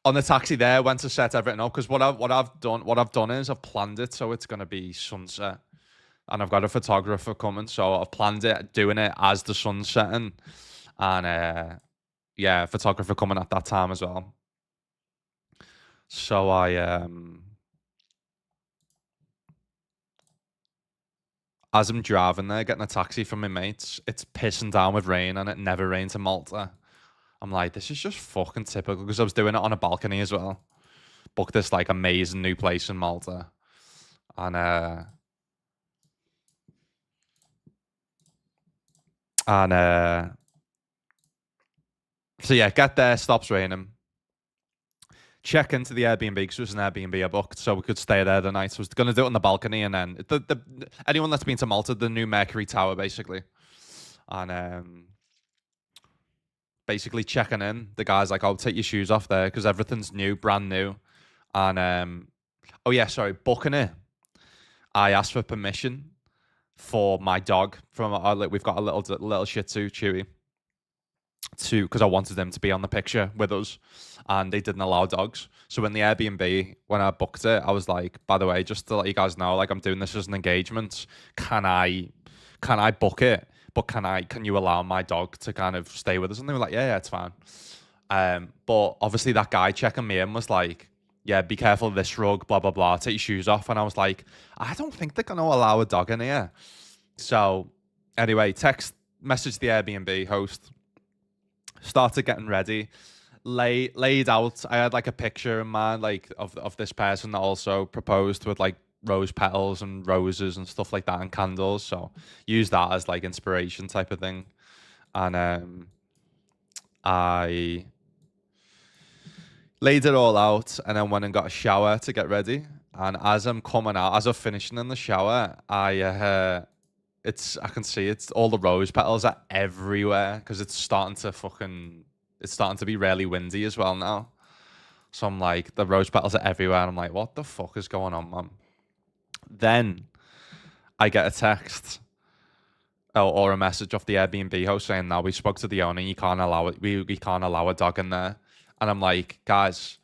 On the taxi there, went to set everything up because what I've done is I've planned it so it's gonna be sunset, and I've got a photographer coming, so I've planned it doing it as the sun's setting, and yeah, photographer coming at that time as well. So as I'm driving there, getting a taxi from my mates, it's pissing down with rain, and it never rains in Malta. I'm like, this is just fucking typical because I was doing it on a balcony as well. Booked this like amazing new place in Malta, and so yeah, get there, stops raining. Check into the Airbnb because it was an Airbnb I booked, so we could stay there the night. So I was going to do it on the balcony, and then anyone that's been to Malta, the new Mercury Tower, basically, and basically checking in. The guy's like, "Oh, take your shoes off there because everything's new, brand new," and oh yeah, sorry, booking it. I asked for permission for my dog from we've got a little Shih Tzu, Chewy, because I wanted them to be on the picture with us, and they didn't allow dogs. So in the Airbnb, when I booked it, I was like, by the way, just to let you guys know, like I'm doing this as an engagement. Can I book it? But can you allow my dog to kind of stay with us? And they were like, yeah, it's fine. But obviously that guy checking me in was like, yeah, be careful of this rug, blah, blah, blah, take your shoes off. And I was like, I don't think they're going to allow a dog in here. So anyway, message the Airbnb host, started getting ready, laid out. I had like a picture in mind, like of this person that also proposed with like rose petals and roses and stuff like that and candles. So use that as like inspiration type of thing. And I laid it all out and then went and got a shower to get ready. And as I'm coming out, as I'm finishing in the shower, I can see it's all the rose petals are everywhere because it's starting to be really windy as well now. So I'm like, the rose petals are everywhere. And I'm like, what the fuck is going on, man? Then I get a text or a message off the Airbnb host saying, "Now we spoke to the owner. You can't allow it. We can't allow a dog in there." And I'm like, guys,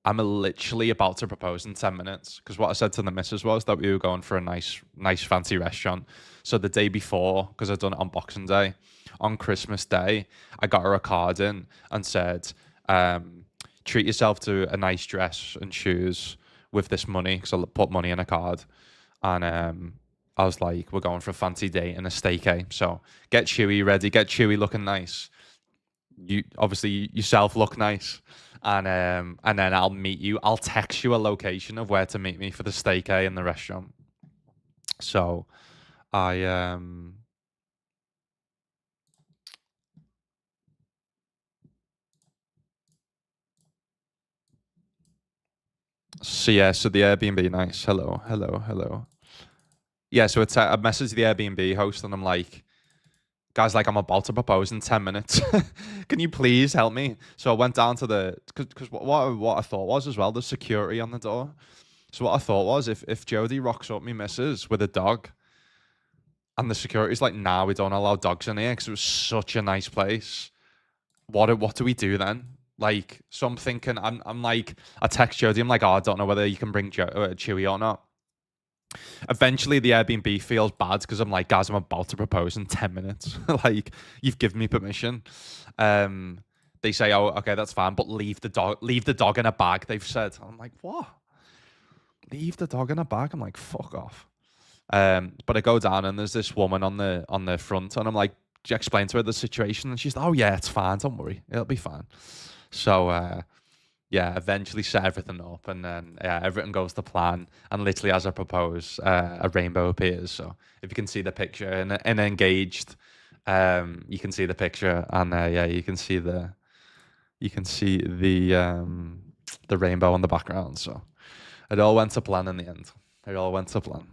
I'm literally about to propose in 10 minutes because what I said to the missus was that we were going for a nice fancy restaurant. So the day before, because I'd done it on Boxing Day, on Christmas Day, I got her a card in and said, treat yourself to a nice dress and shoes with this money because I put money in a card. And I was like, we're going for a fancy date and a staycay. So get Chewy ready, get Chewy looking nice. You obviously yourself look nice. And then I'll meet you. I'll text you a location of where to meet me for the staycay in the restaurant. So I so yeah, so the Airbnb, nice. Hello. Yeah, so it's I messaged the Airbnb host and I'm like, guys, like I'm about to propose in 10 minutes. Can you please help me? So I went down to the because what I thought was as well the security on the door. So what I thought was if Jodie rocks up me missus with a dog and the security's like, nah, we don't allow dogs in here because it was such a nice place. What do we do then? Like, so I'm thinking, I'm like, I text Jodie, I'm like, oh, I don't know whether you can bring Chewy or not. Eventually, the Airbnb feels bad because I'm like, guys, I'm about to propose in 10 minutes. Like, you've given me permission. Um, they say, oh, okay, that's fine, but leave the dog in a bag. They've said. I'm like, what? Leave the dog in a bag? I'm like, fuck off. But I go down and there's this woman on the front, and I'm like, explain to her the situation, and she's, oh yeah, it's fine, don't worry, it'll be fine. So yeah, eventually set everything up, and then yeah, everything goes to plan. And literally, as I propose, a rainbow appears. So if you can see the picture in engaged, you can see the picture, and yeah, you can see the rainbow on the background. So it all went to plan in the end. It all went to plan.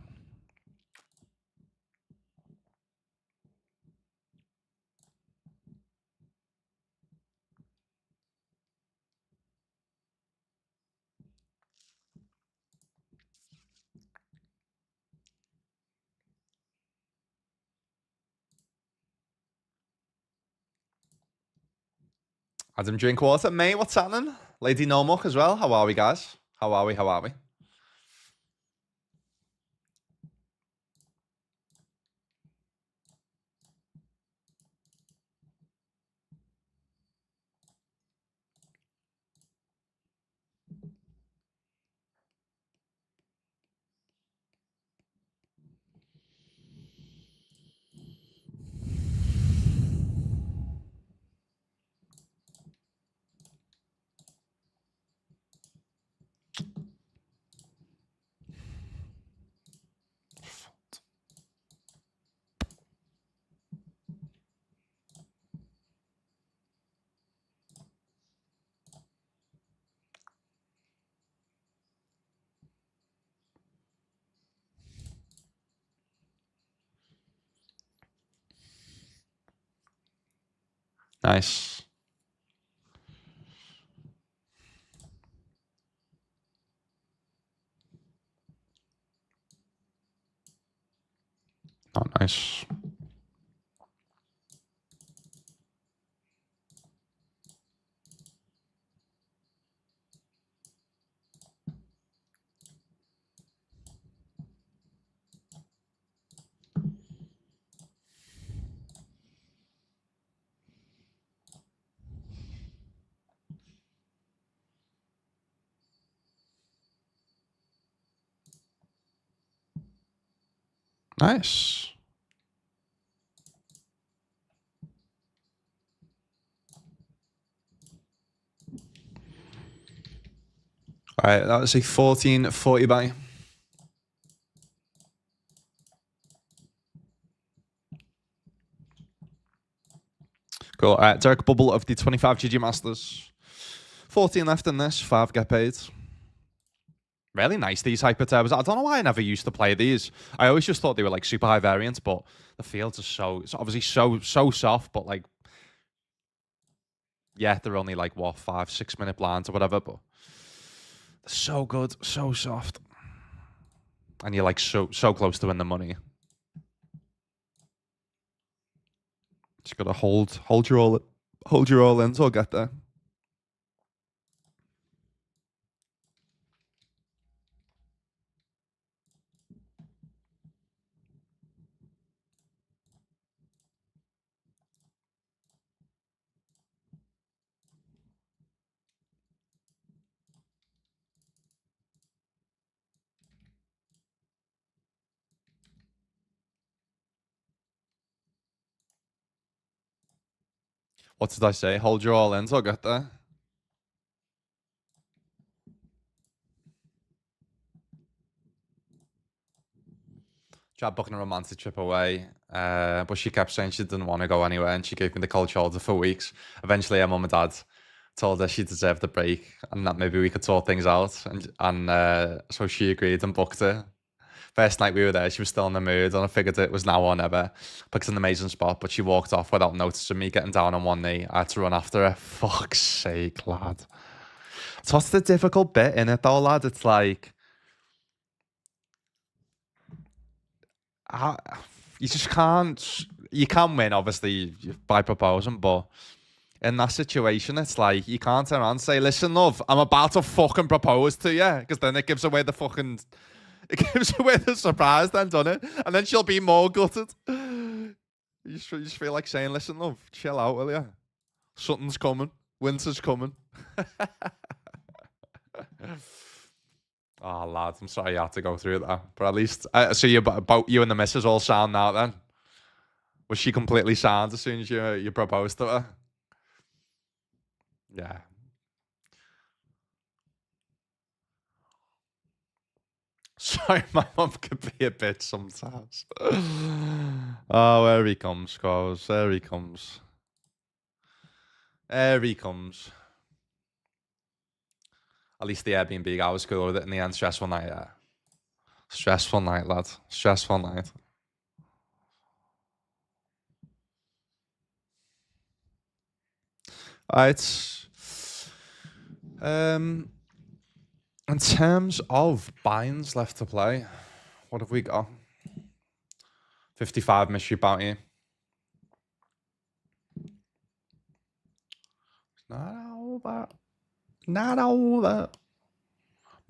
Adam Drinkwater, mate, what's happening? Lady Nomuck as well. How are we, guys? How are we? How are we? Nice. Oh, nice. Nice. All right, that was a 1440 buy. Cool. All right, Derek Bubble of the 25 GG Masters. 14 left in this, 5 get paid. Really nice, these hyper turbos. I don't know why I never used to play these. I always just thought they were like super high variants, but the fields are it's obviously so soft, but like, yeah, they're only like, what, 5-6 minute blinds or whatever, but they're so good, so soft. And you're like so close to win the money. Just gotta hold your all in till I get there. What did I say? Hold your all in till I get there. Tried booking a romantic trip away, but she kept saying she didn't want to go anywhere, and she gave me the cold shoulder for weeks. Eventually, her mum and dad told her she deserved a break and that maybe we could sort things out, and so she agreed and booked it. First night we were there, she was still in the mood, and I figured it was now or never. Because it's an amazing spot, but she walked off without noticing me getting down on one knee. I had to run after her. Fuck's sake, lad. So what's the difficult bit in it though, lad? It's like, how, you just can't. You can win, obviously, by proposing, but in that situation, it's like you can't turn around and say, "Listen, love, I'm about to fucking propose to you," because then it gives away the fucking, it gives away the surprise. Then, doesn't it? And then she'll be more gutted. You just feel like saying, "Listen, love, chill out, will you? Something's coming. Winter's coming." Oh, lad, I'm sorry you had to go through that. But at least, so about you and the missus all sound now then? Was she completely sound as soon as you proposed to her? Yeah. Sorry, my mum can be a bitch sometimes. Oh, there he comes, guys. There he comes. There he comes. At least the Airbnb guy was cool with it in the end. Stressful night, yeah. Stressful night, lad. Stressful night. It's in terms of binds left to play, what have we got? 55 mystery bounty. Not all that. Not all that.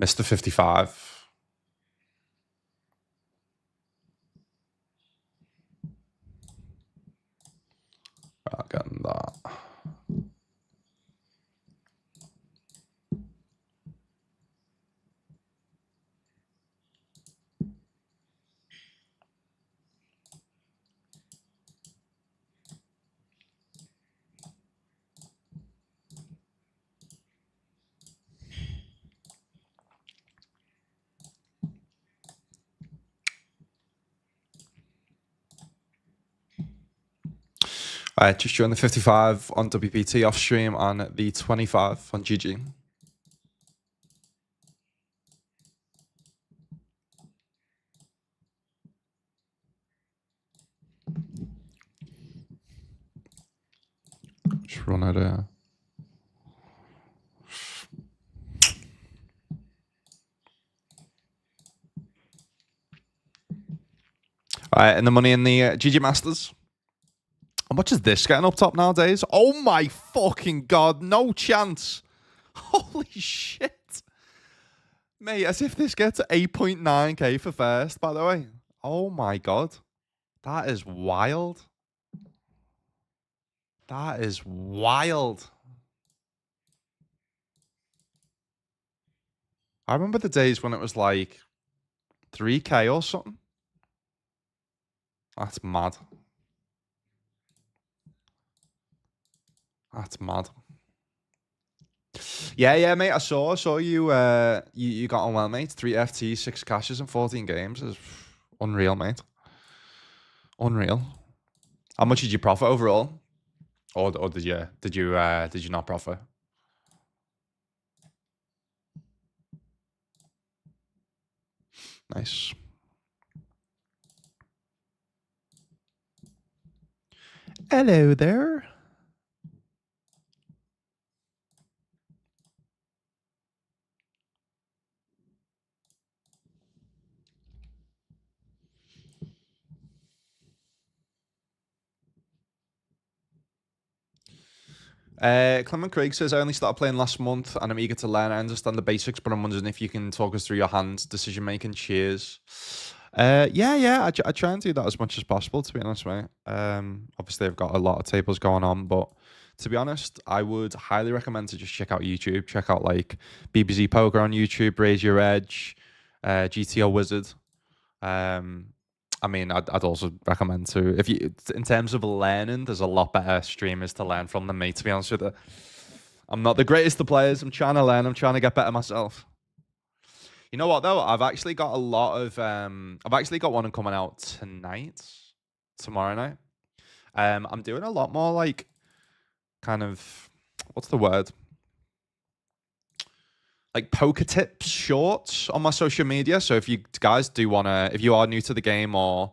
Mr. 55. Again, that. Just join the 55 on WPT off stream on the 25 on GG. Just run it out. Alright, and the money in the GG Masters. How much is this getting up top nowadays? Oh my fucking god, no chance. Holy shit. Mate, as if this gets 8.9k for first, by the way. Oh my god. That is wild. That is wild. I remember the days when it was like 3k or something. That's mad. That's mad. Yeah, mate. I saw you. You got on well, mate. 3 FTs, 6 cashes, and 14 games is unreal, mate. Unreal. How much did you profit overall, or did you not profit? Nice. Hello there. Clement Craig says, I only started playing last month and I'm eager to learn. I understand the basics, but I'm wondering if you can talk us through your hand decision making. Cheers. Yeah. I try and do that as much as possible, to be honest, mate. Obviously, I've got a lot of tables going on, but to be honest, I would highly recommend to just check out YouTube. Check out like BBC Poker on YouTube, Raise Your Edge, GTO Wizard. I mean, I'd also recommend to, if you, in terms of learning, there's a lot better streamers to learn from than me, to be honest with you. I'm not the greatest of players. I'm trying to learn. I'm trying to get better myself. You know what though? I've actually got a lot of I've actually got one coming out tomorrow night. I'm doing a lot more like kind of, what's the word? like poker tips shorts on my social media. So if you guys do wanna, if you are new to the game, or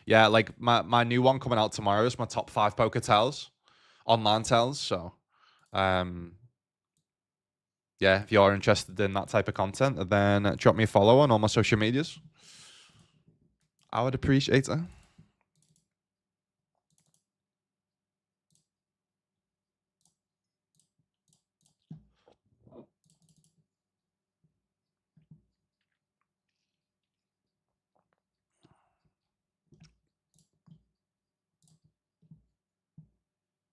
yeah, like my new one coming out tomorrow is my top 5 poker tells, online tells. So yeah, if you're interested in that type of content, then drop me a follow on all my social medias. I would appreciate it.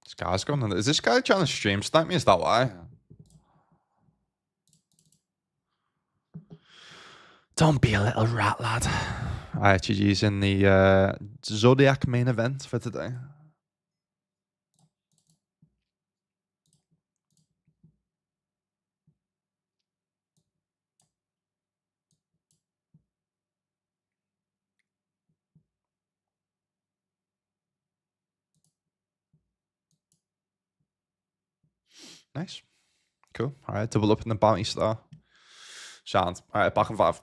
This guy's going. Is this guy trying to stream snipe me? Is that why? Don't be a little rat, lad. Alright, GG's in the Zodiac main event for today. Nice. Cool. Alright, double up in the bounty star. Sound. Alright, back in 5.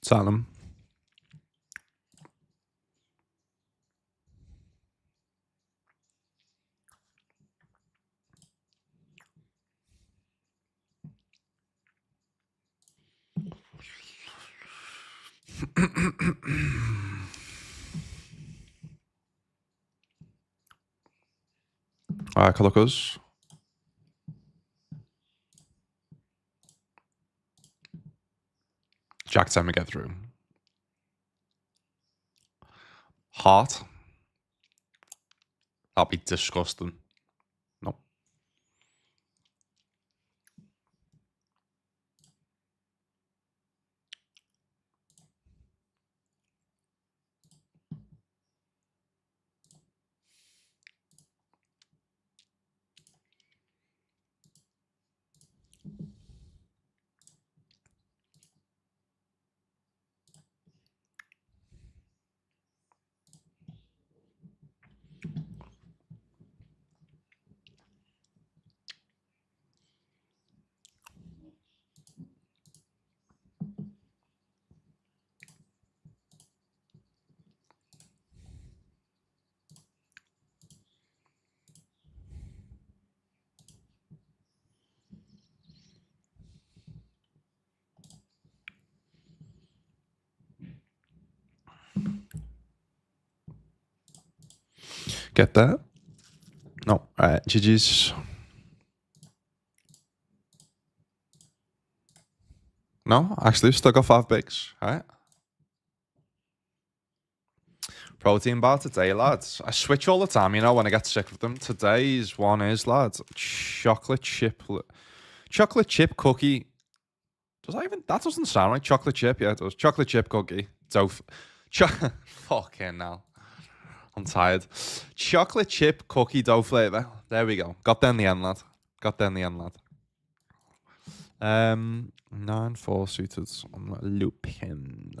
Tottenham. All right, Coloccos. Jack time to get through. Heart. That'd be disgusting. No. Get that? No. All right, GG's. No, actually, still got 5 bigs. All right. Protein bar today, lads. I switch all the time, you know, when I get sick of them. Today's one is, lads, chocolate chip cookie. Does that even, that doesn't sound right. Chocolate chip, yeah, it does. Chocolate chip cookie. Fucking hell. I'm tired. Chocolate chip cookie dough flavor. There we go. Got there in the end, lad. 9-4 suited on Lupin.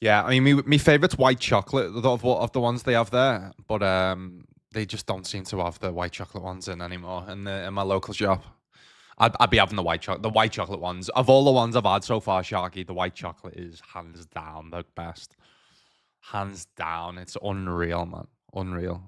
Yeah, I mean, my favorite's white chocolate of the ones they have there, but they just don't seem to have the white chocolate ones in anymore in my local shop. I'd be having the white chocolate ones. Of all the ones I've had so far, Sharky, the white chocolate is hands down the best. Hands down, it's unreal, man. Unreal.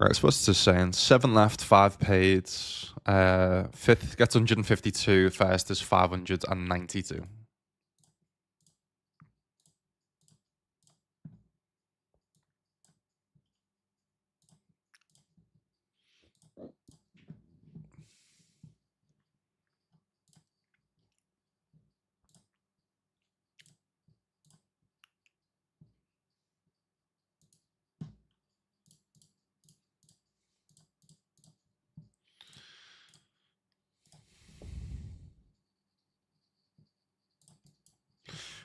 Right, so what's this saying? 7 left, 5 paid. Fifth gets 152. First is 592.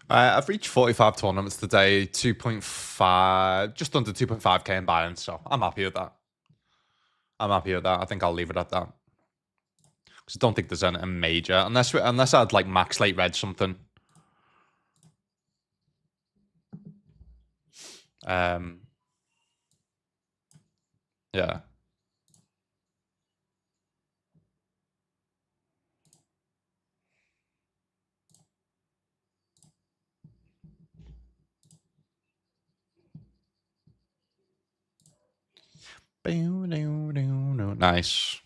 I've reached 45 tournaments today, 2.5, just under 2.5k in balance, so I'm happy with that. I think I'll leave it at that. Because I don't think there's a major, unless I'd like max late red something. Yeah. Nice.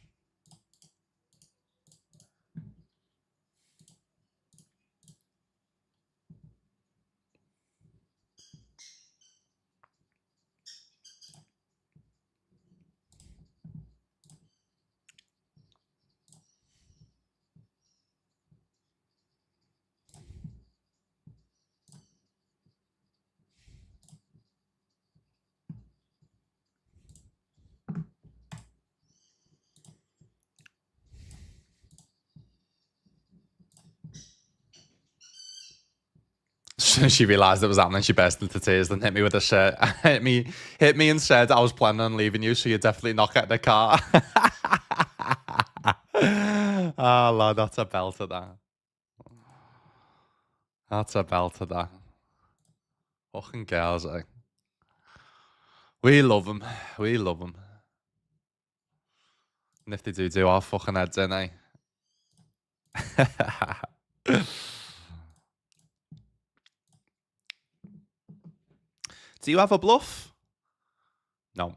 soon as she realised it was happening, she burst into tears, then hit me with a shirt. hit me and said, "I was planning on leaving you, so you're definitely not getting a car." Oh, lad, that's a belter, that. That's a belter, that. Fucking girls, eh? We love them. We love them. And if they do our fucking heads in, eh? Do you have a bluff? No.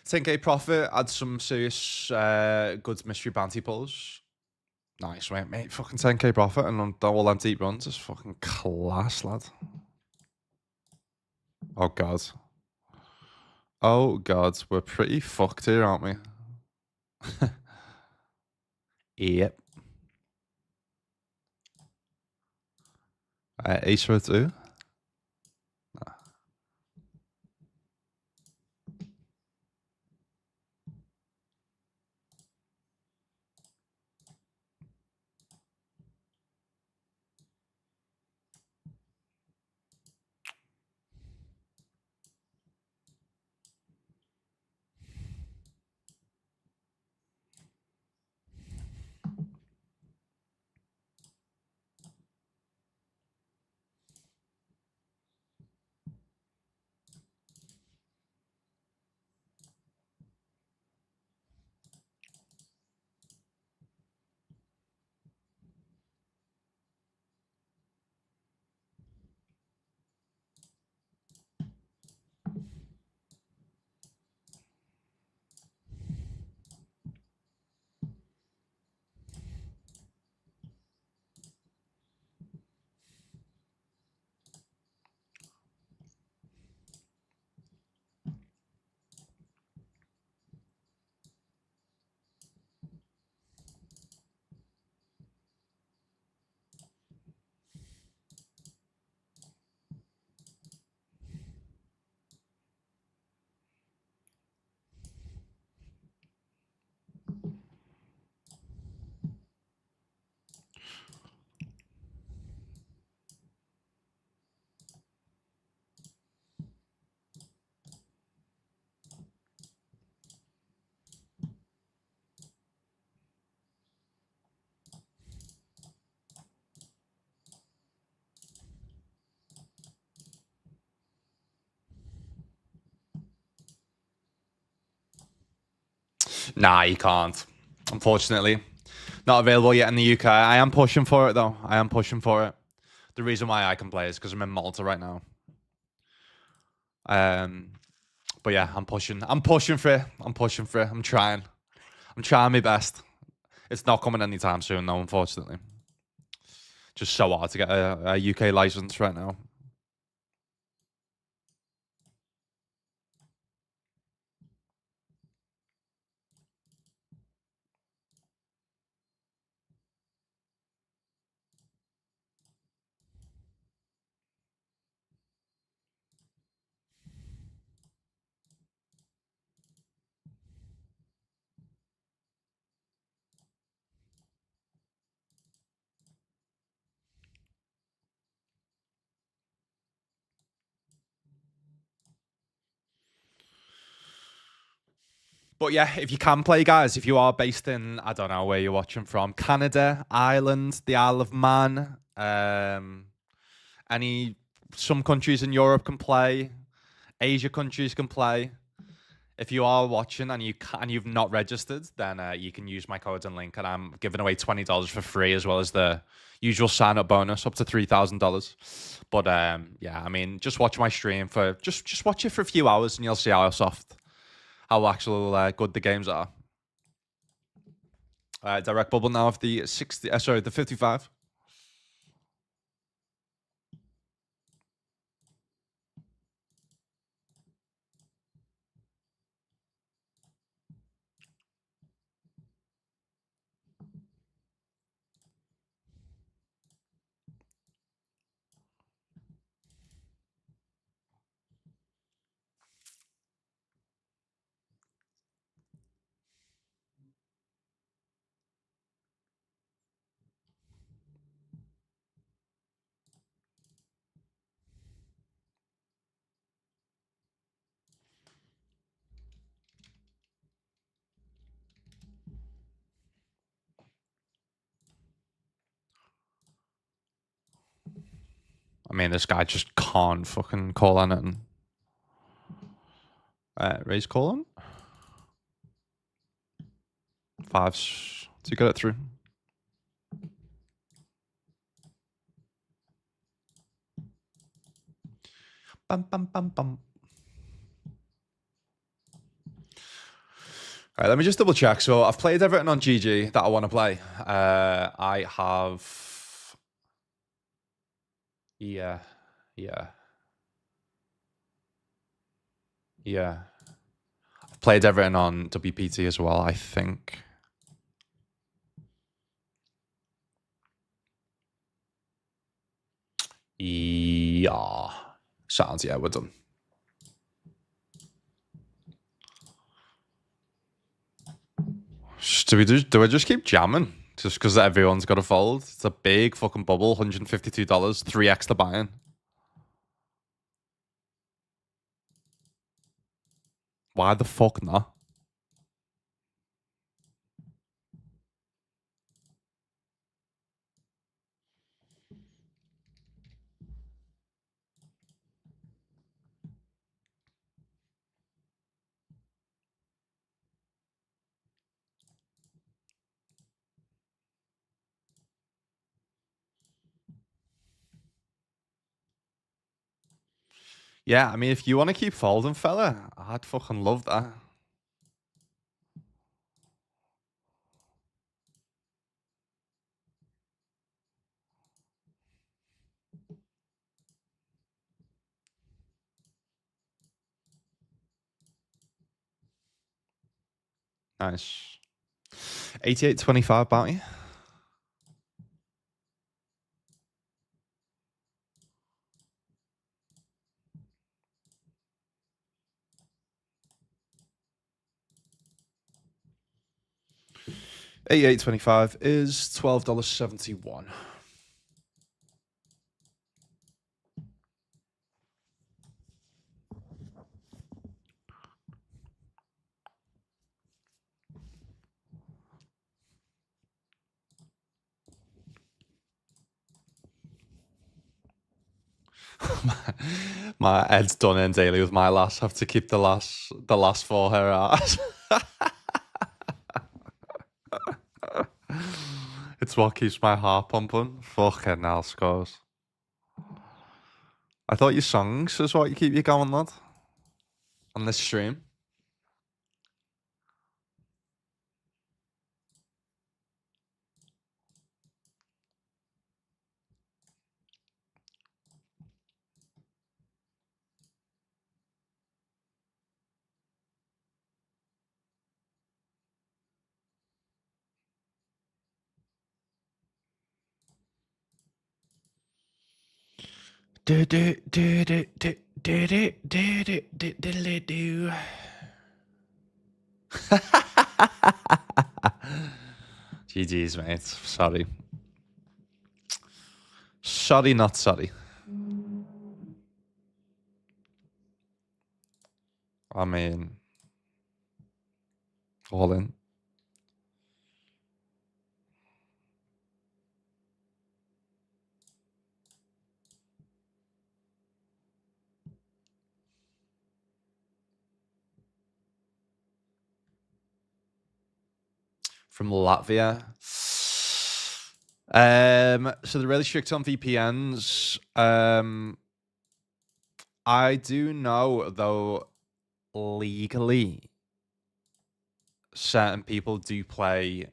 10k profit, add some serious good mystery bounty pulls. Nice, mate. Fucking 10k profit and on all them deep runs is fucking class, lad. Oh, God. Oh, God. We're pretty fucked here, aren't we? Yep. Ace for 2. Nah, you can't. Unfortunately. Not available yet in the UK. I am pushing for it, though. I am pushing for it. The reason why I can play is because I'm in Malta right now. But yeah, I'm pushing. I'm pushing for it. I'm pushing for it. I'm trying. I'm trying my best. It's not coming anytime soon, though, unfortunately. Just so hard to get a UK license right now. But yeah, if you can play, guys, if you are based in, I don't know where you're watching from, Canada, Ireland, the Isle of Man, some countries in Europe can play, Asia countries can play. If you are watching and you've not registered, then you can use my code and link, and I'm giving away $20 for free, as well as the usual sign-up bonus up to $3,000. But yeah, I mean, just watch my stream for just watch it for a few hours, and you'll see how actual good the games are. Direct bubble now of the 60. Sorry, the 55. mean, this guy just can't fucking call anything. Raise call on. Fives to get it through. Bum, bum, bum, bum. All right, let me just double check. So I've played everything on GG that I want to play. I have... Yeah. I've played everything on WPT as well, I think. Yeah. Sounds, yeah, we're done. Do I just keep jamming? Just because everyone's got to fold? It's a big fucking bubble, $152, 3x the buy-in. Why the fuck not? Yeah, I mean, if you want to keep folding, fella, I'd fucking love that. Nice. 88.25 bounty. $88.25 is $12.71. My head's done in daily with my lass. Have to keep the lass for her ass. It's what keeps my heart pumping. Fucking hell, scores. I thought your songs is what you keep you going, lad. On this stream. Do do do do do do do do do do do. GG's, mate. Sorry. Sorry, not sorry. I mean, all in. From Latvia. So they're really strict on VPNs. I do know, though, legally, certain people do play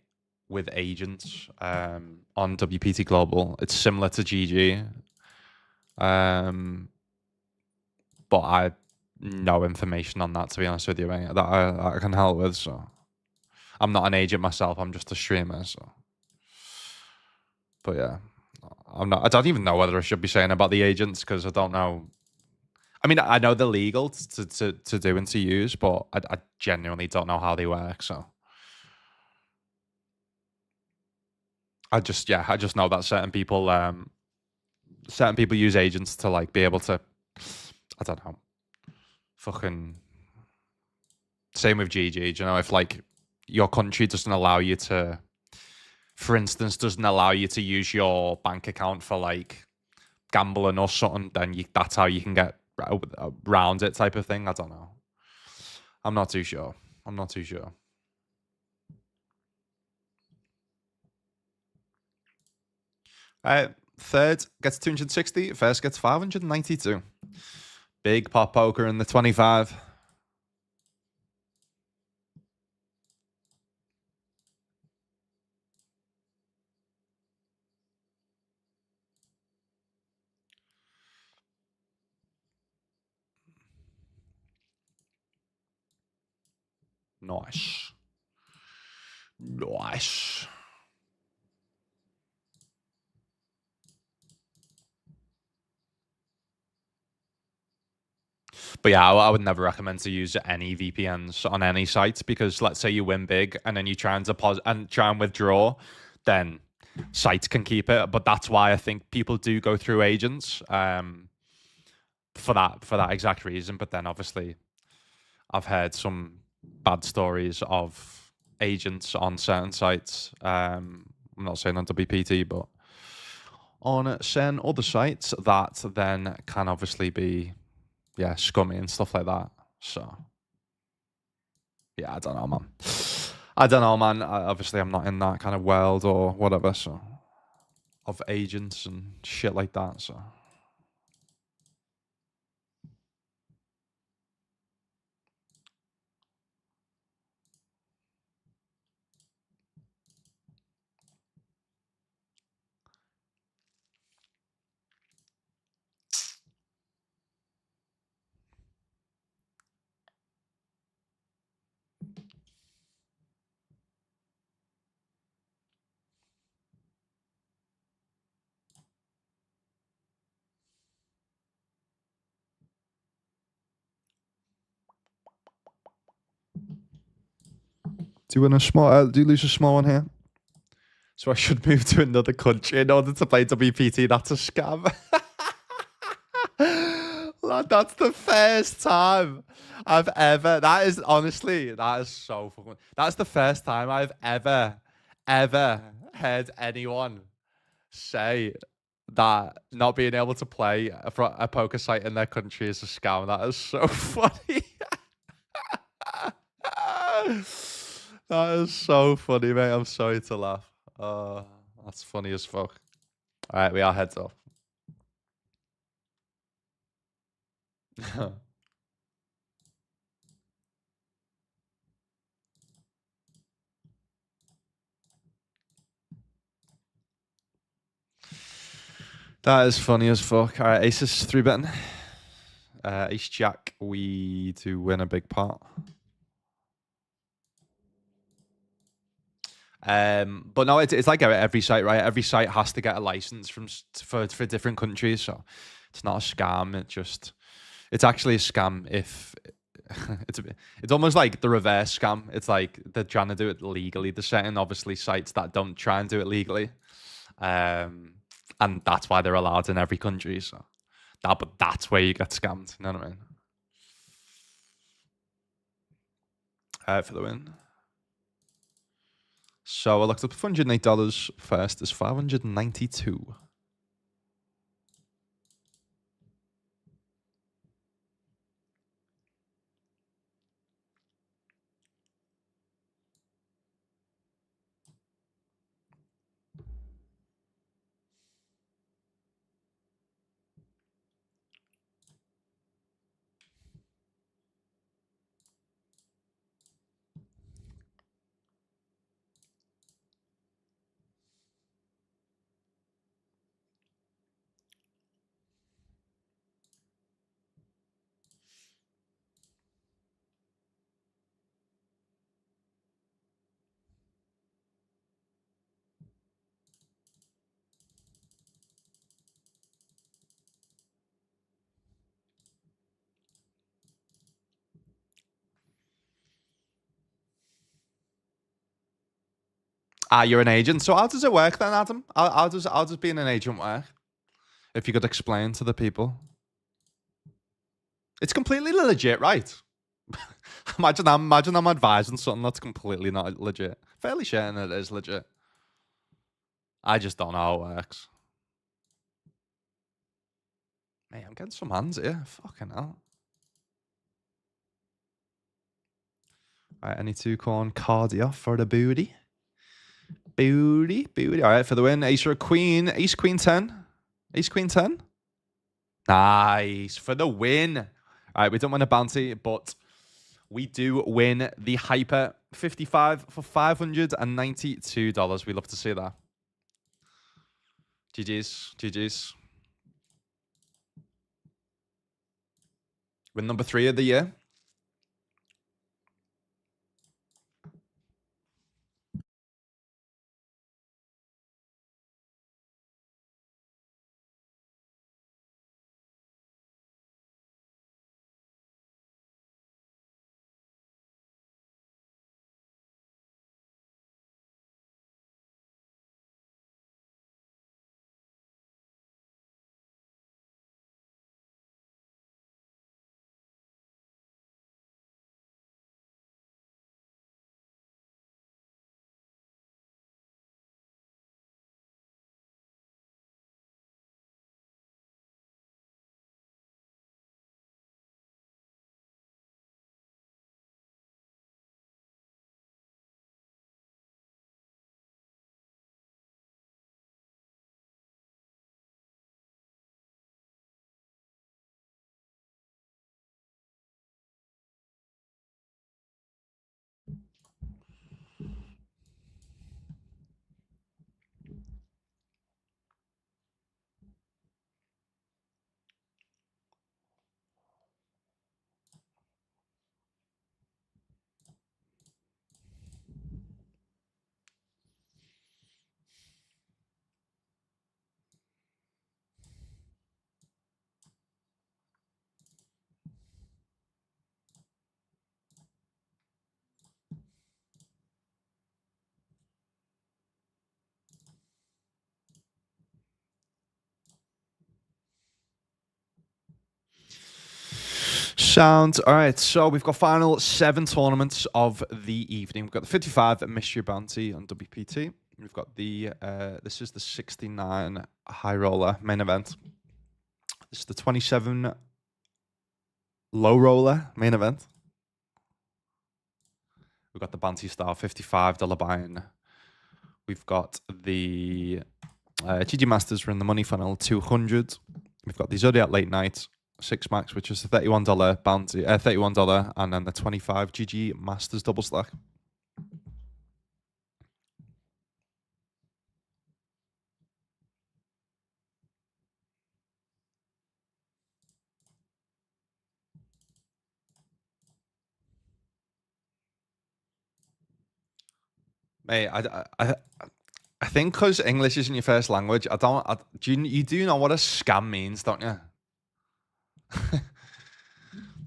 with agents on WPT Global. It's similar to GG. But I no information on that, to be honest with you, mate, that I can help with. So I'm not an agent myself. I'm just a streamer. So, but yeah, I'm not. I don't even know whether I should be saying about the agents because I don't know. I mean, I know they're legal to do and to use, but I genuinely don't know how they work. So I just know that certain people use agents to like be able to, I don't know, fucking same with GG. Do you know, if like your country doesn't allow you to, for instance, doesn't allow you to use your bank account for like gambling or something, then that's how you can get around it, type of thing. I don't know. I'm not too sure. Third gets 260. First gets 592. Big pot poker in the 25. Nice. But yeah, I would never recommend to use any VPNs on any sites, because let's say you win big and then you try and deposit and try and withdraw, then sites can keep it. But that's why I think people do go through agents, for that exact reason. But then obviously I've heard some bad stories of agents on certain sites. I'm not saying on WPT, but on certain other sites that then can obviously be, yeah, scummy and stuff like that. So yeah, I don't know, man. Obviously, I'm not in that kind of world or whatever, so, of agents and shit like that. So do you win a small? Do you lose a small one here? So I should move to another country in order to play WPT. That's a scam. Lad, that's the first time I've ever. That is honestly, that is so fucking. That's the first time I've ever heard anyone say that not being able to play a poker site in their country is a scam. That is so funny. That is so funny, mate. I'm sorry to laugh. That's funny as fuck. All right, we are heads off. That is funny as fuck. All right, ace is 3-betting. Ace jack, we to win a big pot. But no, it's like every site, right? Every site has to get a license for different countries, so it's not a scam. It's actually a scam if it's almost like the reverse scam. It's like they're trying to do it legally. There's certain obviously sites that don't try and do it legally, and that's why they're allowed in every country. So but that's where you get scammed. You know what I mean? For the win. So I looked up $408. First is 592. You're an agent. So how does it work then, Adam? How does being an agent work? If you could explain to the people. It's completely legit, right? imagine I'm advising something that's completely not legit. Fairly certain it is legit. I just don't know how it works. Mate, I'm getting some hands here. Fucking hell. All right, I need to corn cardia for the booty. Booty. All right, for the win. Ace or a queen. Ace, queen 10. Ace, queen 10. Nice. For the win. All right, we don't win a bounty, but we do win the Hyper 55 for $592. We love to see that. GG's. GG's. Win number 3 of the year. Sounds all right. So we've got final 7 tournaments of the evening. We've got the 55 Mystery Bounty on WPT. We've got the this is the 69 High Roller main event. This is the 27 Low Roller main event. We've got the Bounty Star $55 buy-in. We've got the GG Masters in the money funnel 200. We've got the Zodiac Late Night 6 max, which is the $31 bounty, $31, and then the 25 GG Masters double stack. Mate, I think because English isn't your first language, you do know what a scam means, don't you?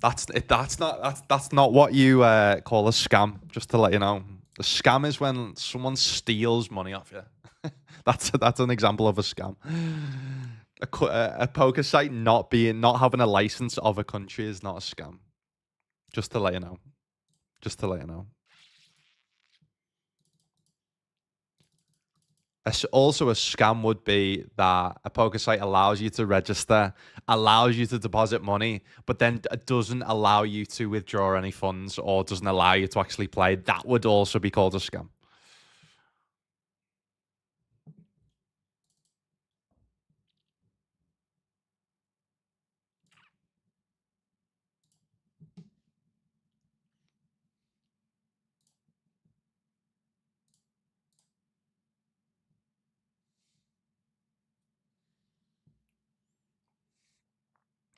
That's not what you call a scam. Just to let you know, the scam is when someone steals money off you. That's an example of a scam. A poker site not having a license of a country is not a scam. Just to let you know. Just to let you know. Also, a scam would be that a poker site allows you to register, allows you to deposit money, but then doesn't allow you to withdraw any funds or doesn't allow you to actually play. That would also be called a scam.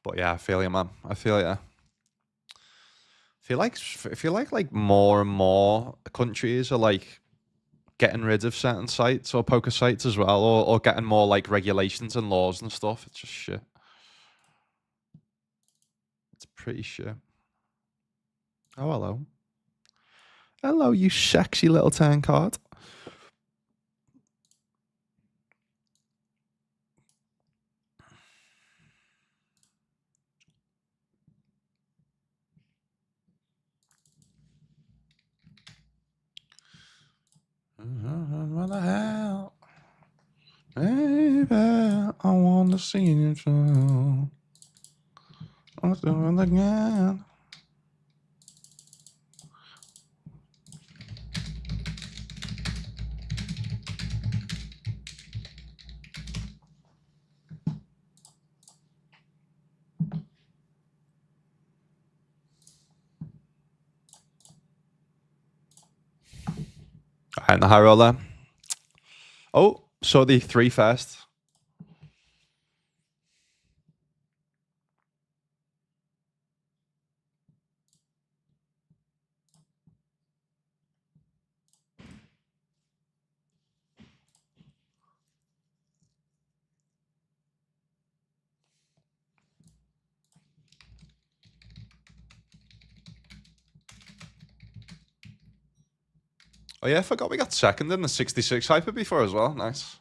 But yeah, I feel you, man. I feel you. I feel like more and more countries are like getting rid of certain sites or poker sites as well, or getting more like regulations and laws and stuff. It's just shit. It's pretty shit. Oh, hello. Hello, you sexy little turn card. What the hell? Baby, I want to see you too. Let's do it again. All right, the high roller. Oh, so the 3 first. Oh yeah, I forgot we got second in the 66 hyper before as well. Nice.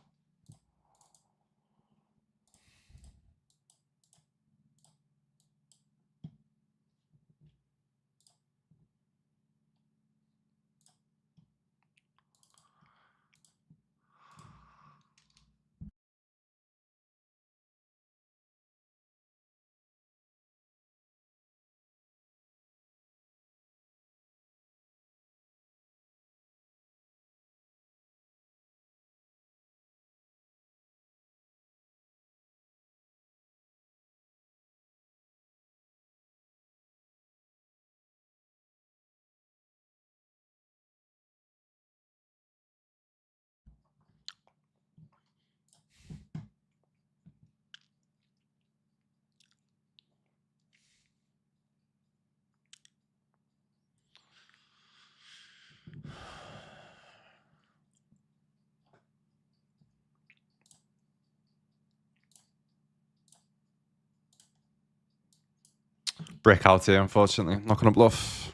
Brick out here, unfortunately. Not gonna bluff.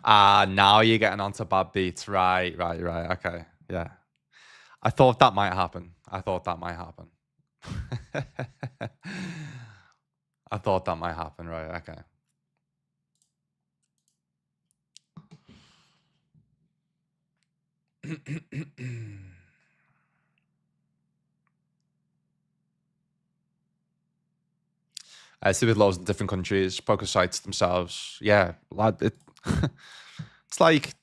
Now you're getting onto bad beats. Right. Okay. Yeah. I thought that might happen. I thought that might happen. I thought that might happen. Right. Okay. I see with loads of different countries, poker sites themselves. Yeah, lad, it's like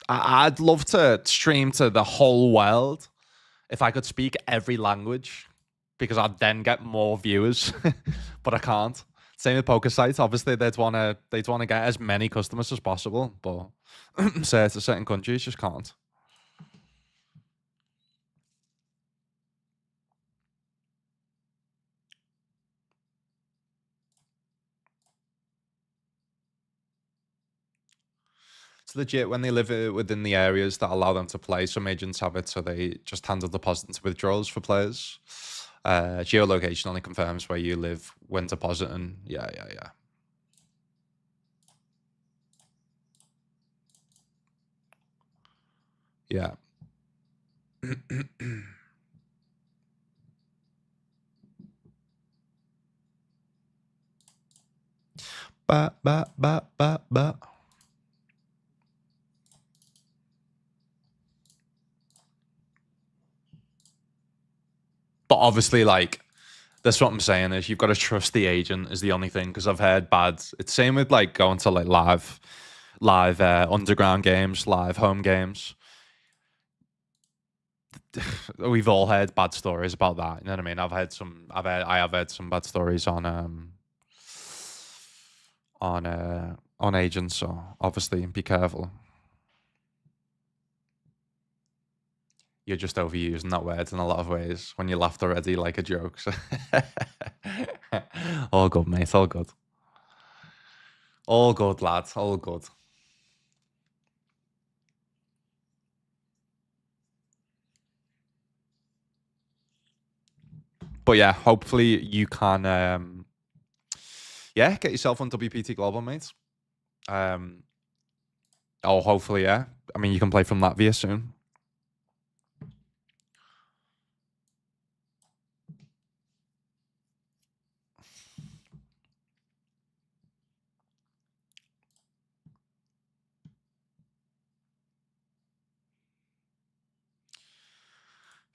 I'd love to stream to the whole world if I could speak every language, because I'd then get more viewers, but I can't. Same with poker sites. Obviously, they'd wanna get as many customers as possible, but certain countries just can't. It's legit when they live within the areas that allow them to play. Some agents have it so they just handle deposits and withdrawals for players. Geolocation only confirms where you live when depositing. Yeah. Yeah. Ba. But obviously, like, that's what I'm saying is you've got to trust the agent is the only thing, because I've heard bad. It's same with like going to like live underground games, live home games. We've all heard bad stories about that. You know what I mean? I have heard some bad stories on agents. So obviously, be careful. You're just overusing that word in a lot of ways when you laughed already like a joke. So. All good, mate. All good. All good, lads. All good. But yeah, hopefully you can, yeah, get yourself on WPT Global, mate. Oh, hopefully, yeah. I mean, you can play from Latvia soon.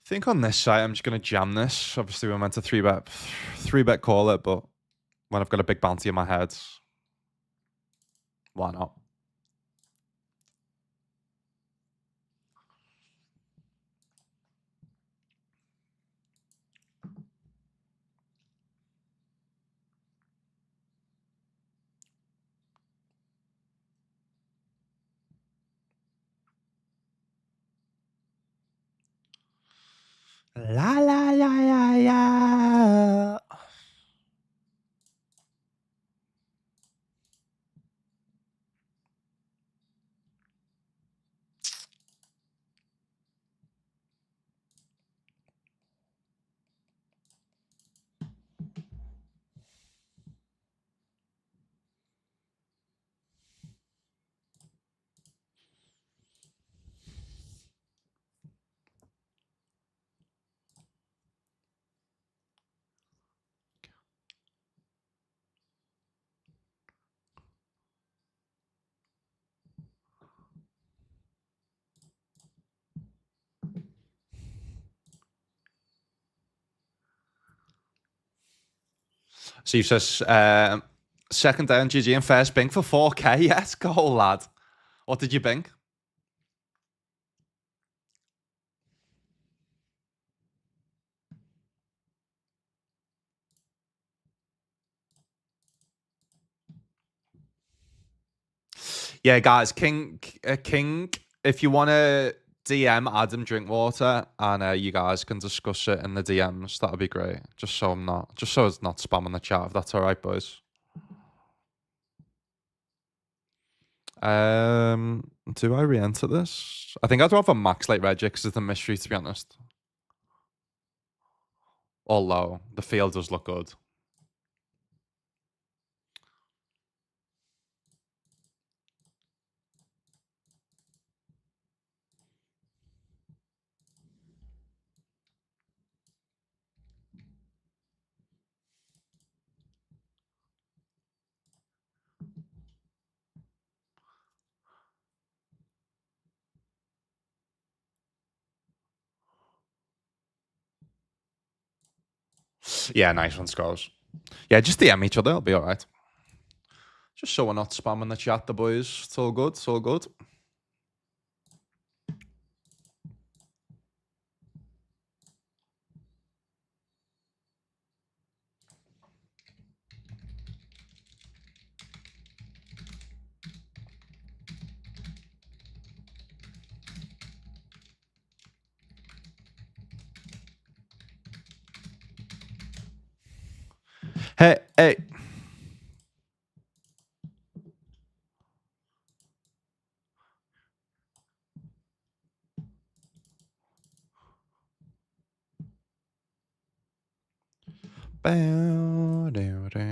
I think on this site, I'm just going to jam this. Obviously, we're meant to three bet call it, but when I've got a big bounty in my head, why not? La la la la la. Steve says, second down, GG and first bink for 4K. Yes, go, lad. What did you bink? Yeah, guys, King, if you want to DM Adam Drinkwater and you guys can discuss it in the DMs, that'd be great. Just so it's not spamming the chat, if that's all right, boys. Do I re-enter this? I think I'd rather max late reg because it's a mystery, to be honest. Although the field does look good. Yeah, nice one, Scrolls. Yeah, just DM each other. It'll be all right. Just so we're not spamming the chat, the boys. It's all good. It's all good. Hey, hey. Bow, dow, dow.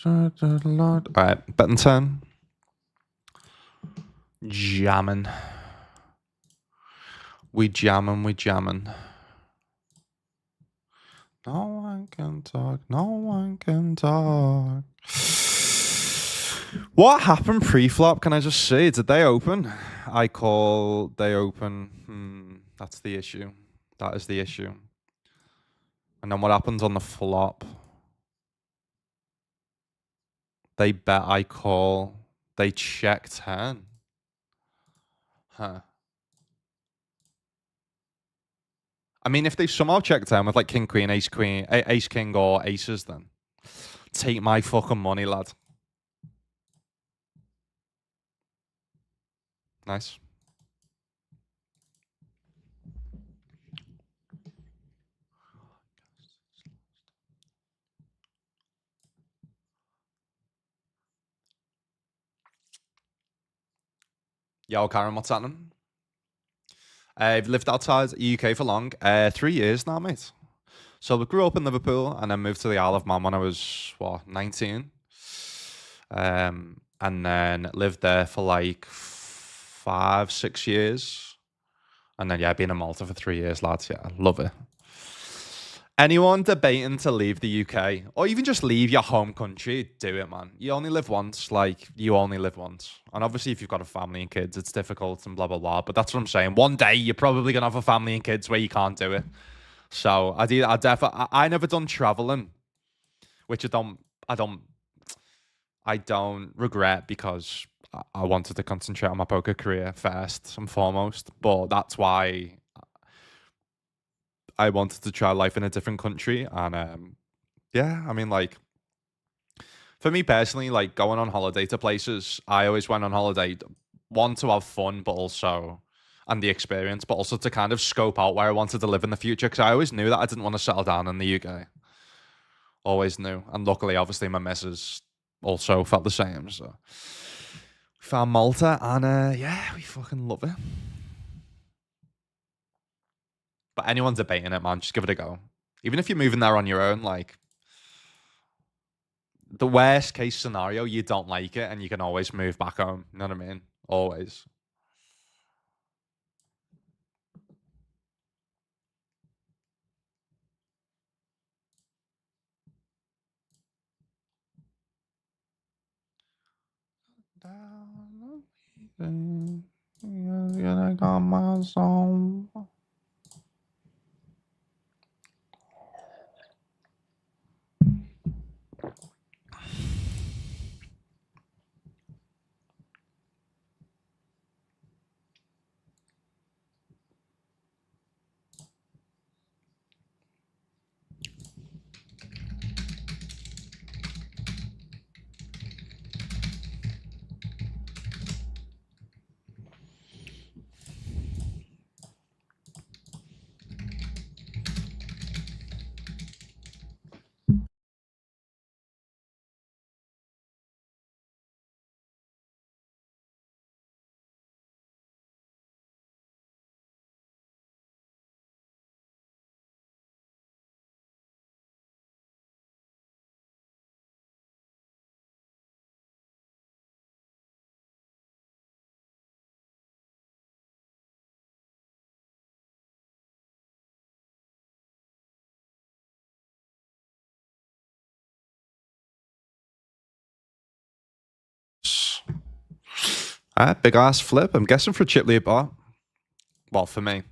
All right, betting 10. Jamming. We jamming. No one can talk. No one can talk. What happened pre-flop? Can I just see? Did they open? I call they open. That's the issue. That is the issue. And then what happens on the flop? They bet I call. They check 10. Huh. I mean, if they somehow check 10 with like king, queen, ace, king, or aces, then take my fucking money, lad. Nice. Yo, Karen, what's happening? I've lived outside the UK for long. 3 years now, mate. So we grew up in Liverpool and then moved to the Isle of Man when I was, what, 19? And then lived there for like 5, 6 years. And then, yeah, been in Malta for 3 years, lads. Yeah, love it. Anyone debating to leave the UK or even just leave your home country, do it, man. You only live once, like, you only live once. And obviously, if you've got a family and kids, it's difficult and blah, blah, blah. But that's what I'm saying. One day, you're probably going to have a family and kids where you can't do it. So I never done traveling, which I don't regret because I wanted to concentrate on my poker career first and foremost. But that's why I wanted to try life in a different country. And yeah, I mean, like, for me personally, like going on holiday to places, I always went on holiday, one, to have fun, but also, and the experience, but also to kind of scope out where I wanted to live in the future. Because I always knew that I didn't want to settle down in the UK. Always knew. And luckily, obviously, my missus also felt the same. So we found Malta, and yeah, we fucking love it. But anyone debating it, man, just give it a go. Even if you're moving there on your own, like, the worst case scenario, you don't like it, and you can always move back home. You know what I mean? Always. I got my song. Big ass flip. I'm guessing for chip lead bar. Well, for me.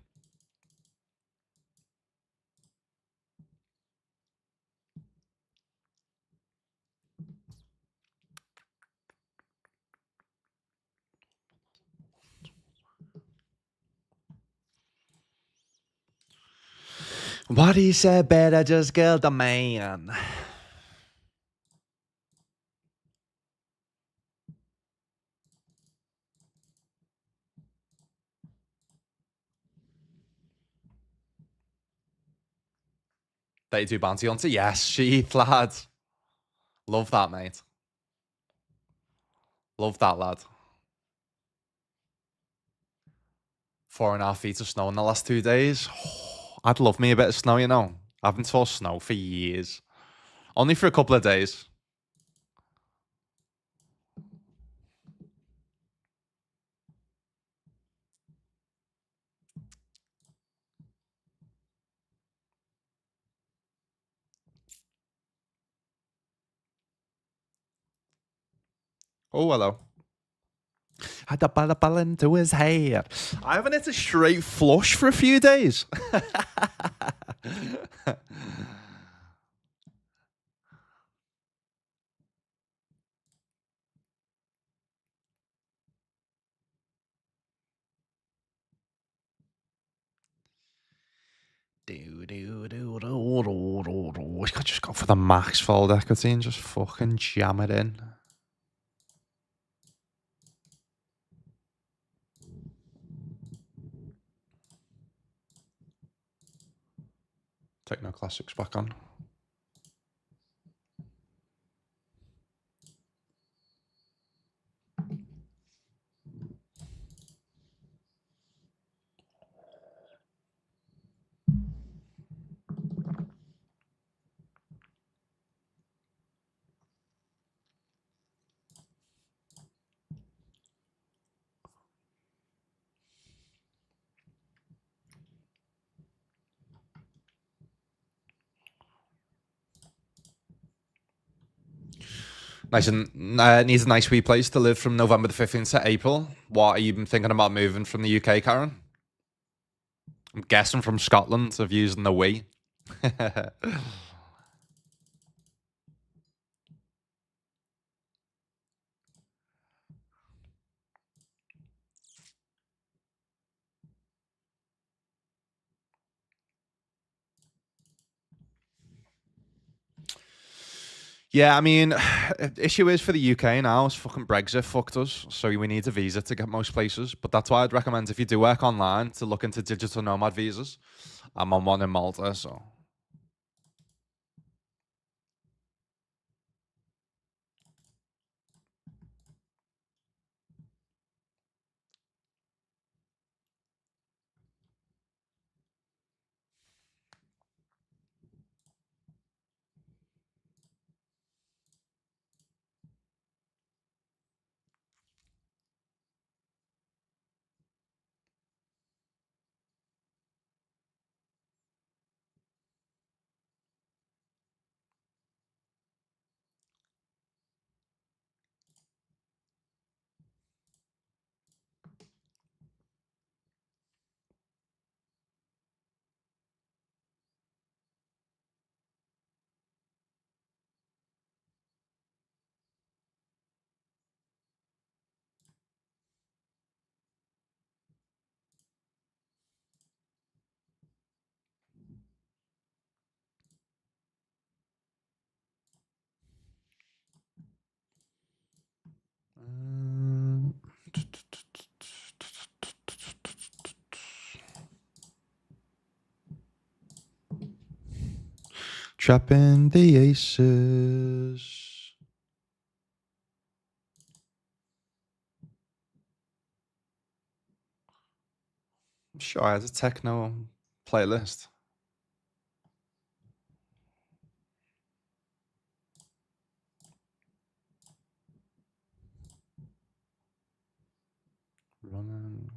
What he said better just kill the man. 32 bounty onto. Yes, sheath, lad. Love that, mate. Love that, lad. 4.5 feet of snow in the last 2 days. I'd love me a bit of snow, you know. I haven't saw snow for years. Only for a couple of days. Oh, hello. Had the ball into his hair. I haven't hit a straight flush for a few days. We could just go for the max fold equity and just fucking jam it in. Techno classics back on. Nice and needs a nice wee place to live from November the 15th to April. What are you been thinking about moving from the UK, Karen? I'm guessing from Scotland of using the Wii. Yeah, I mean, issue is for the UK now is fucking Brexit fucked us. So we need a visa to get most places. But that's why I'd recommend if you do work online to look into digital nomad visas. I'm on one in Malta, so. Trapping the aces. I'm sure I had a techno playlist. Running.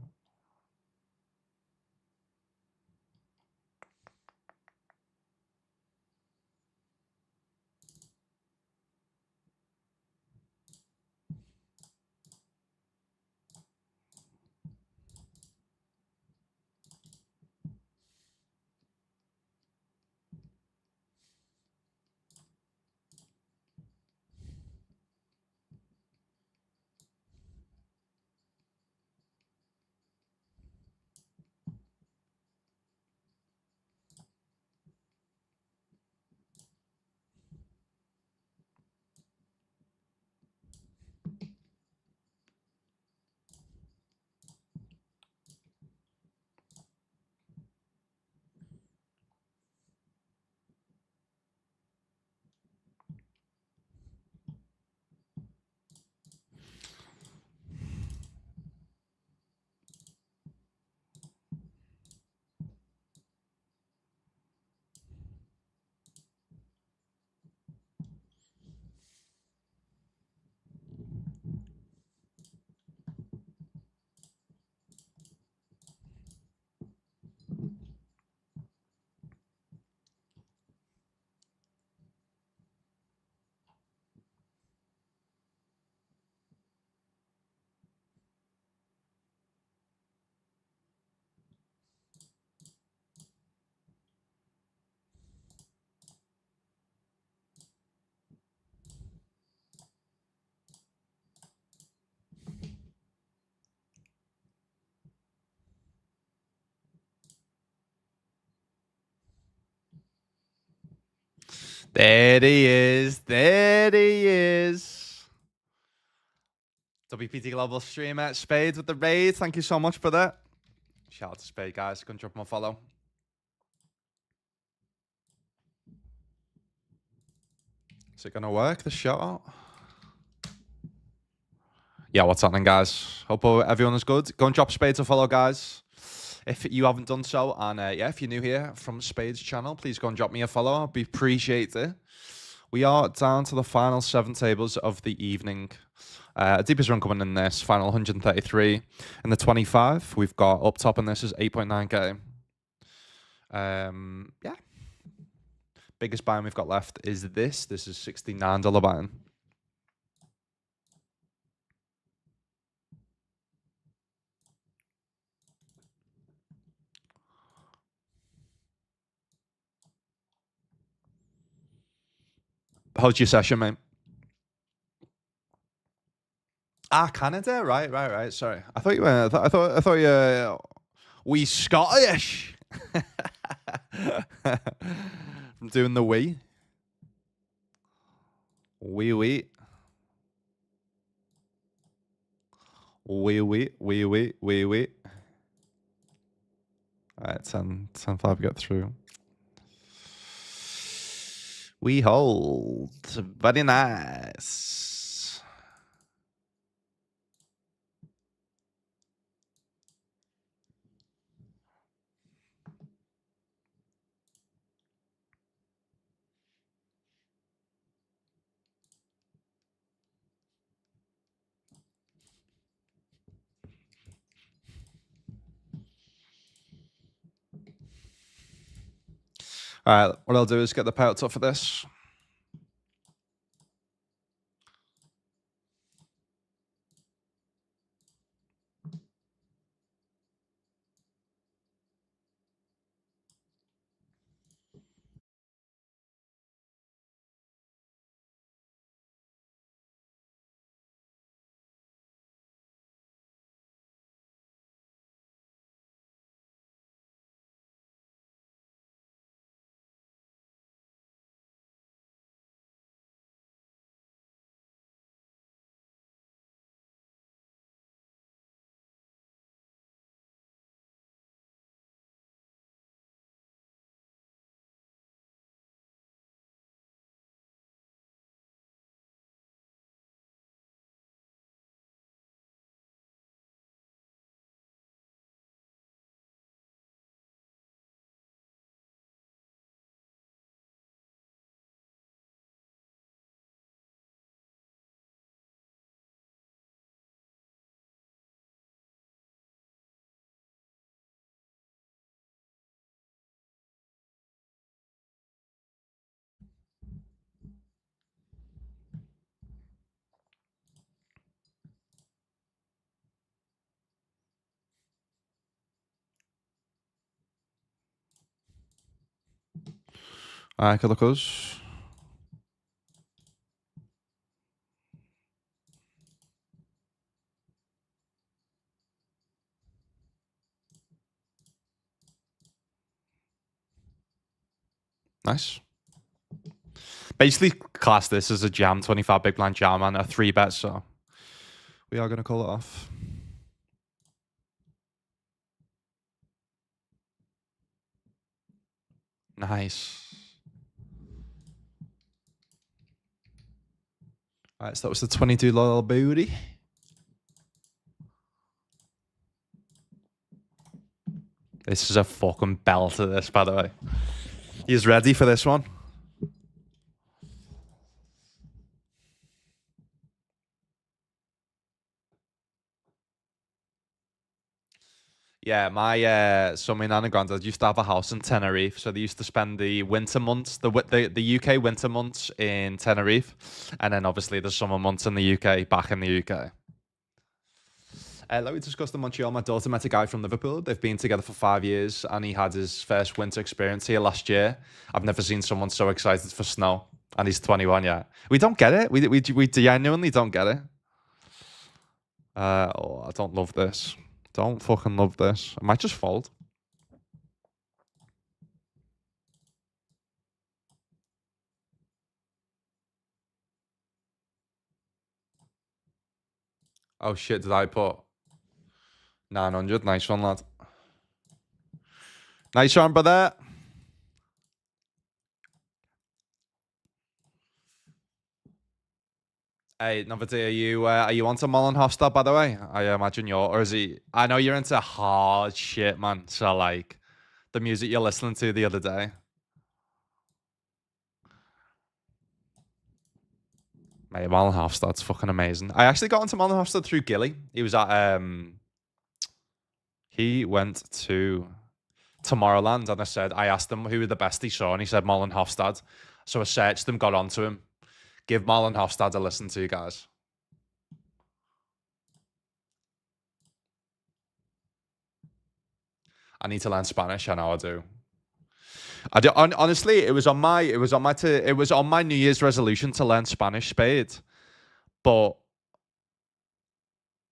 There he is. There he is. WPT Global Streamer Spade with the raid. Thank you so much for that. Shout out to Spade, guys. Go and drop him a follow. Is it going to work, the shout out? Yeah, what's happening, guys? Hope everyone is good. Go and drop Spades a follow, guys. If you haven't done so, and yeah, if you're new here from Spades channel, please go and drop me a follow. I'd be appreciate it. We are down to the final 7 tables of the evening. Deepest run coming in this, final 133. In the 25, we've got up top in this is 8.9k. Yeah. Biggest buy-in we've got left is this. This is $69 buy-in. How's your session, mate? Ah, Canada. Right. Sorry, I thought you were. I thought you. We Scottish. I'm doing the we. We. We. All right, 10, 5, get through. We hold. Very nice. All right, what I'll do is get the payouts up for this. All right, good luck us. Nice. Basically, class this as a jam, 25 big blind jam and a 3-bet, so we are going to call it off. Nice. All right, so that was the 22 loyal booty. This is a fucking belt of this, by the way. He's ready for this one. Yeah, my nan and granddad used to have a house in Tenerife, so they used to spend the winter months, the UK winter months in Tenerife, and then obviously the summer months in the UK, back in the UK. Let me discuss the Montreal. My daughter met a guy from Liverpool. They've been together for 5 years, and he had his first winter experience here last year. I've never seen someone so excited for snow, and he's 21. Yeah, we don't get it. We genuinely don't get it. Oh, I don't love this. Don't fucking love this. I might just fold. Oh shit! Did I put 900? Nice one, lad. Nice one, brother. Hey, Novelty, are you onto Mullen Hofstad, by the way? I imagine you're, or is he? I know you're into hard shit, man. So like the music you're listening to the other day. Mate, Marlon Hofstad's fucking amazing. I actually got into Marlon Hofstad through Gilly. He was at he went to Tomorrowland, and I asked him who were the best he saw, and he said Marlon Hofstad. So I searched him, got onto him. Give Marlon Hofstad a listen to, guys. I need to learn Spanish. I know I do. Honestly, it was on my New Year's resolution to learn Spanish spade, but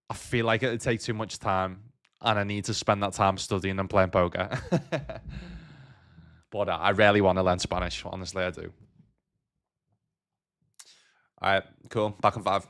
I feel like it'd take too much time, and I need to spend that time studying and playing poker. But I really want to learn Spanish. Honestly, I do. All right, cool. Back on 5.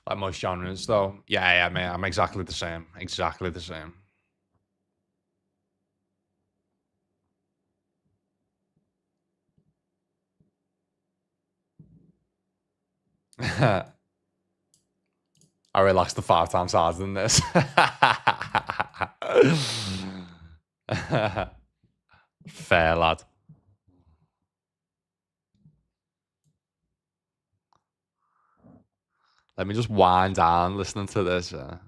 Like most genres, though. Yeah, mate. I'm exactly the same. Exactly the same. I relaxed the 5 times harder than this. Fair, lad. Let me just wind down listening to this. To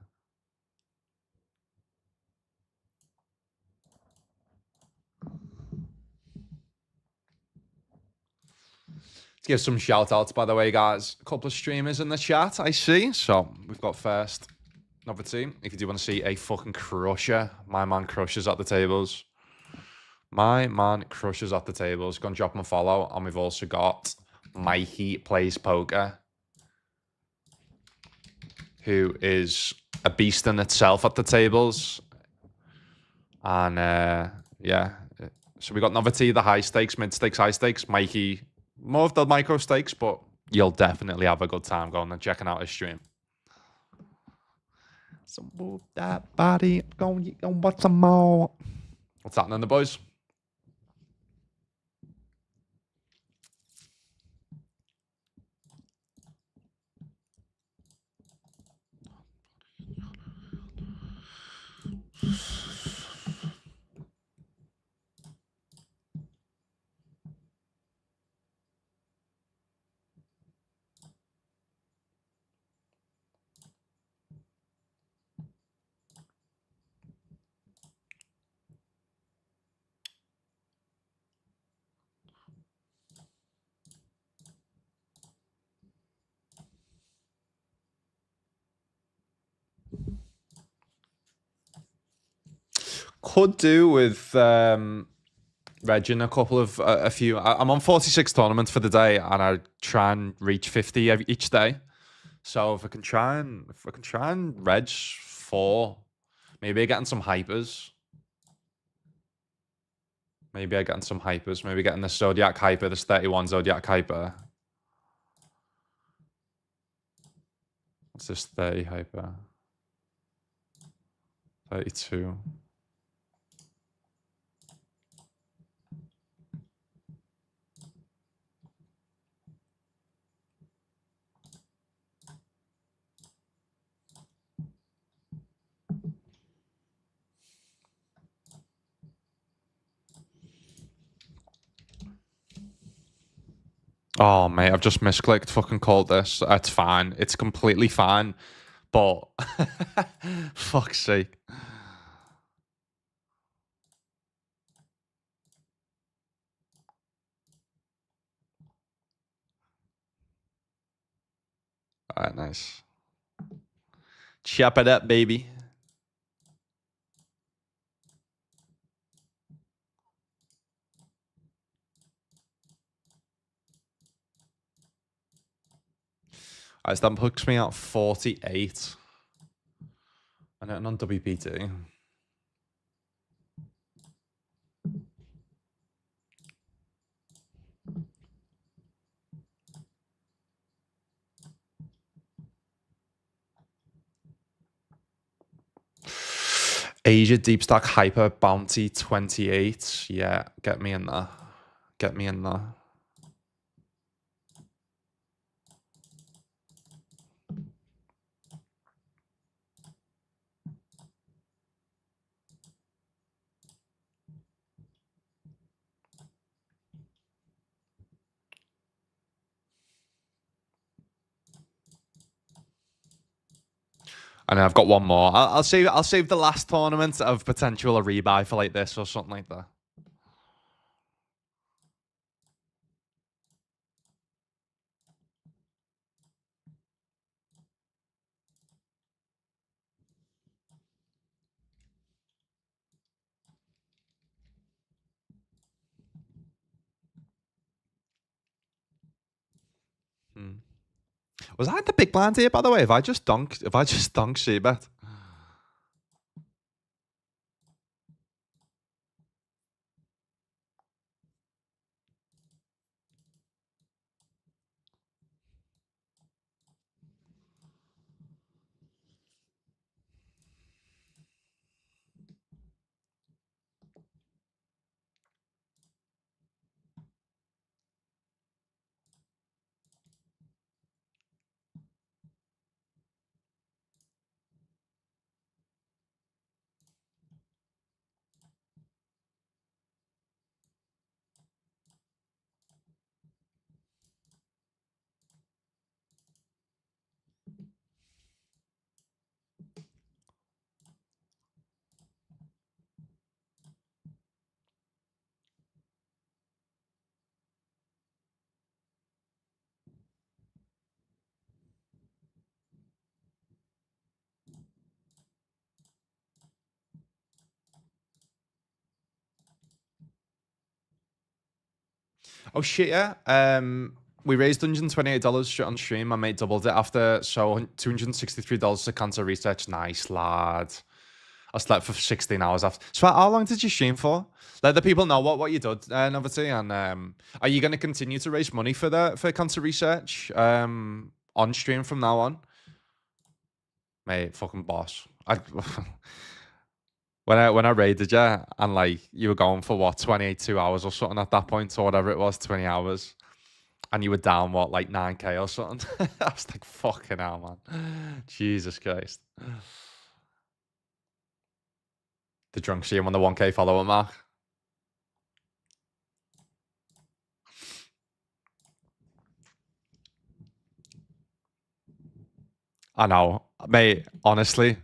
give some shout outs, by the way, guys. A couple of streamers in the chat, I see. So we've got first Novelty. If you do want to see a fucking crusher, my man crushes at the tables. My man crushes at the tables. Go and drop him a follow. And we've also got Mikey Plays Poker, who is a beast in itself at the tables. And yeah. So we got Novelty, the high stakes, mid stakes, high stakes. Mikey, more of the micro stakes, but you'll definitely have a good time going and checking out his stream. So move that body, go and watch some more. What's happening, the boys? Could do with Regging a few. I'm on 46 tournaments for the day, and I try and reach 50 each day. So if I can try and reg 4, maybe I'm getting some hypers. Maybe getting the Zodiac hyper, this 31 Zodiac hyper. What's this 30 hyper? 32. Oh, mate, I've just misclicked. Fucking called this. It's fine. It's completely fine. But, fuck's sake. All right, nice. Chop it up, baby. All right, so that hooks me at 48. And then on WPT. Asia Deep Stack Hyper Bounty 28. Yeah, get me in there. Get me in there. And then I've got one more. I'll save the last tournament of potential a rebuy for like this or something like that. Was I the big blind here, by the way? If I just dunk Seabet? Oh shit, yeah. We raised $128 on stream. My mate doubled it after, so $263 to cancel research. Nice, lad. I slept for 16 hours after. So how long did you stream for? Let the people know what you did, Novelty, and are you going to continue to raise money for cancer research on stream from now on? Mate, fucking boss. When I raided you and like you were going for what 2 hours or something at that point or whatever it was, 20 hours. And you were down what, like 9K or something? I was like, fucking hell, man. Jesus Christ. The drunk see him on the 1K follower mark. I know, mate. Honestly,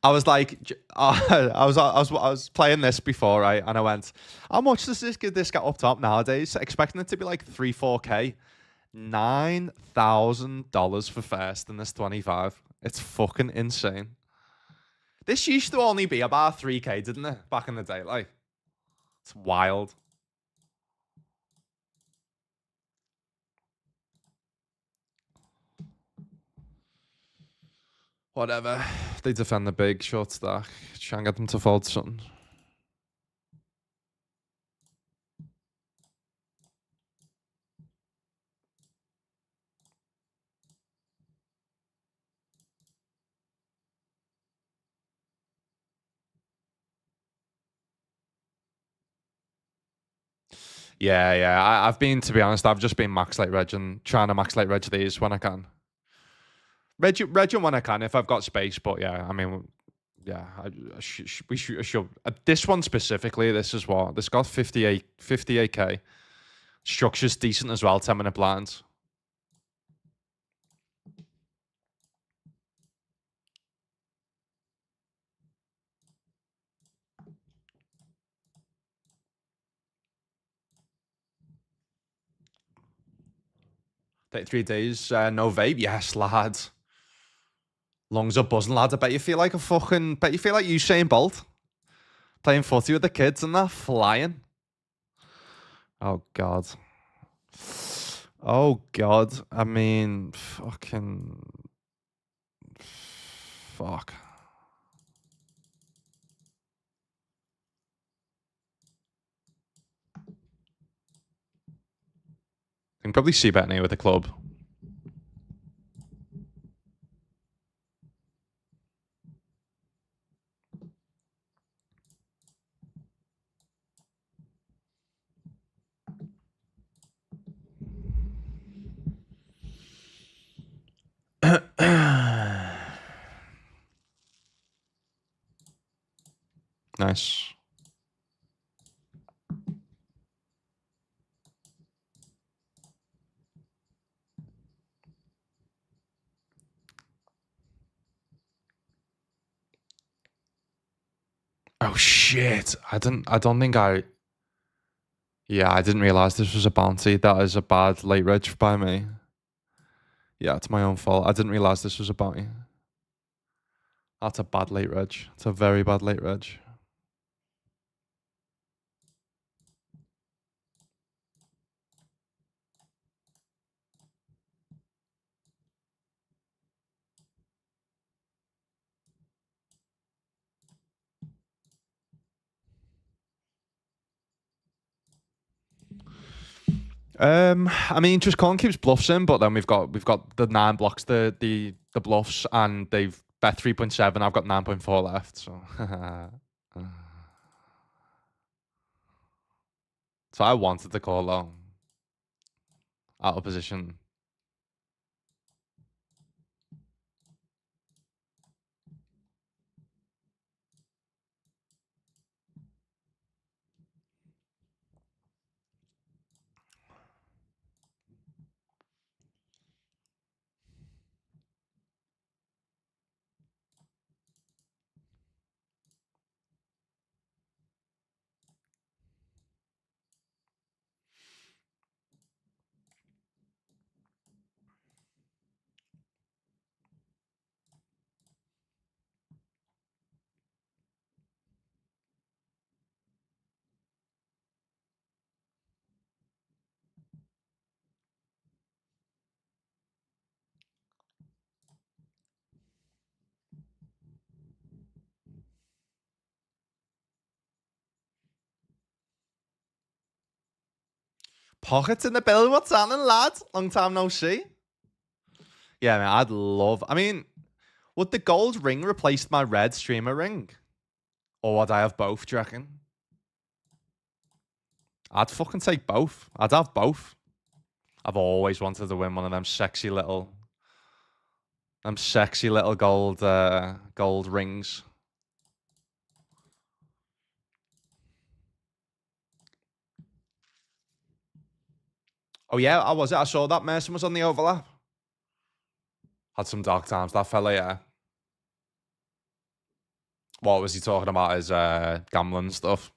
I was like, I was playing this before, right? And I went, how much does this get up top nowadays? Expecting it to be like 3-4K. $9,000 for first in this 25. It's fucking insane. This used to only be about 3K, didn't it? Back in the day, like it's wild. Whatever. They defend the big short stack. Try and get them to fold something. Yeah. I've been, to be honest, I've just been max late reg and trying to max late reg these when I can. Reg when I can if I've got space. But yeah, I mean, yeah, we should. This one specifically, this is what this got 58K. Structure's decent as well. 10-minute blinds. $3 days, no vape. Yes, lads. Lungs are buzzing, lads. I bet you feel like Usain Bolt playing footy with the kids and that flying. Oh god. Oh god. I mean, fucking fuck. You can probably see Bettany with the club. Nice. Oh shit. I don't think I Yeah, I didn't realize this was a bounty. That is a bad late reg by me. Yeah, it's my own fault. I didn't realize this was a bounty. That's a bad late reg. It's a very bad late reg. I mean, just Con keeps bluffs in, but then we've got the 9 blocks, the bluffs, and they've bet 3.7. I've got 9.4 left, so so I wanted to call low out of position. Pockets in the bill. What's happening, lad? Long time no see. Yeah, man, I'd love. I mean, would the gold ring replace my red streamer ring? Or would I have both, do you reckon? I'd fucking take both. I'd have both. I've always wanted to win one of them sexy little gold rings. Oh yeah, I was it. I saw that Merson was on the overlap. Had some dark times, that fella, yeah. What was he talking about? His gambling stuff.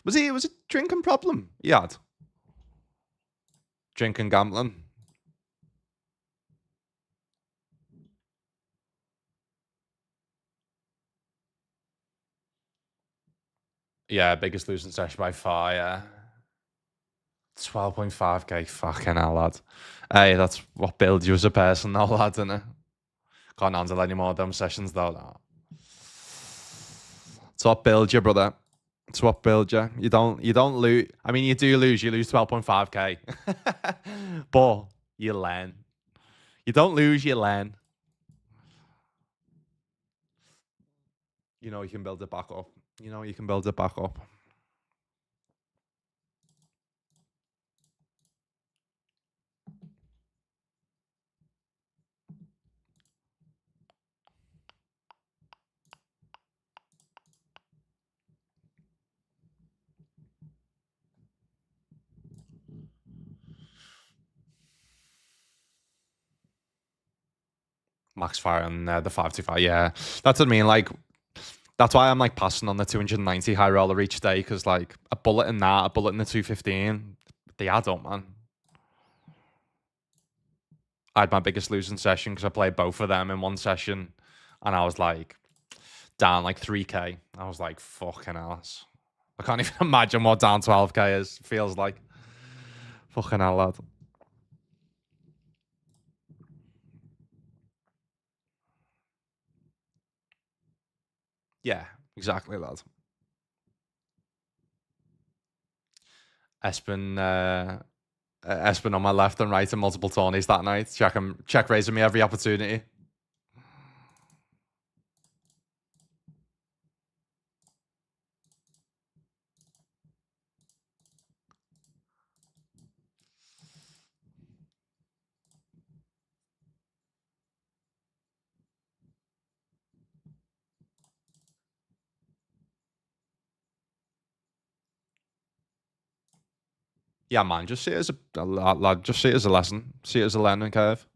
Was it drinking problem he had? Drinking, gambling. Yeah, biggest losing session by far, yeah. 12.5k, fucking hell, lad. Hey, that's what builds you as a person now, lad, innit? Can't handle any more of them sessions, though. No. It's what builds you, brother. It's what builds you. You don't lose. I mean, you do lose. You lose 12.5k. But you learn. You don't lose, you learn. You know you can build it back up. You know you can build it back up. Max fire and the 525. Yeah, that's what I mean. Like, that's why I'm like passing on the 290 high roller each day, because like a bullet in that, a bullet in the 215, they add up, man. I had my biggest losing session because I played both of them in one session, and I was like down like 3k. I was like, fucking ass. I can't even imagine what down 12k is. Feels like fucking hell, lad. Yeah, exactly, lad. Espen on my left and right in multiple tourneys that night. Check raising me every opportunity. Yeah, man, just see it as lad. Just see it as a lesson. See it as a learning curve.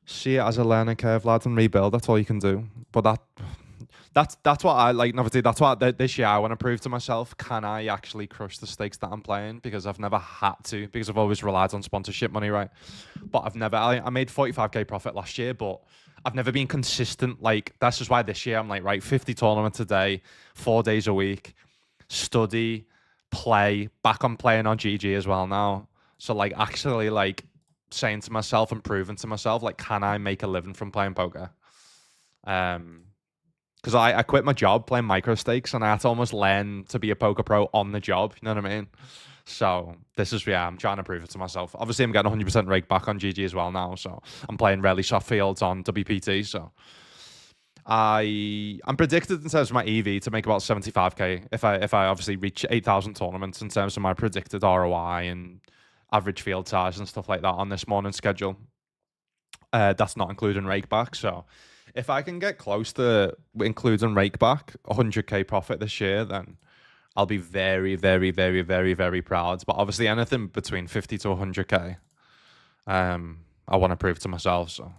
See it as a learning curve, lad, and rebuild. That's all you can do. But that's what I like. Obviously, that's what this year I want to prove to myself. Can I actually crush the stakes that I'm playing? Because I've never had to. Because I've always relied on sponsorship money, right? But I've never. I made 45k profit last year, but I've never been consistent. Like, that's just why this year I'm like, right, 50 tournaments a day, 4 days a week, study, play. Back on playing on GG as well now. So like, actually, like saying to myself and proving to myself, like, can I make a living from playing poker? Because I quit my job playing micro stakes, and I had to almost learn to be a poker pro on the job. You know what I mean? So this is, yeah, I'm trying to prove it to myself. Obviously, I'm getting 100% rake back on GG as well now. So I'm playing really soft fields on WPT. So I'm predicted in terms of my EV to make about 75k if I obviously reach 8,000 tournaments in terms of my predicted ROI and average field size and stuff like that on this morning schedule. That's not including rake back. So if I can get close to including rake back 100k profit this year, then I'll be very, very, very, very, very proud. But obviously, anything between 50 to 100k, I want to prove to myself. So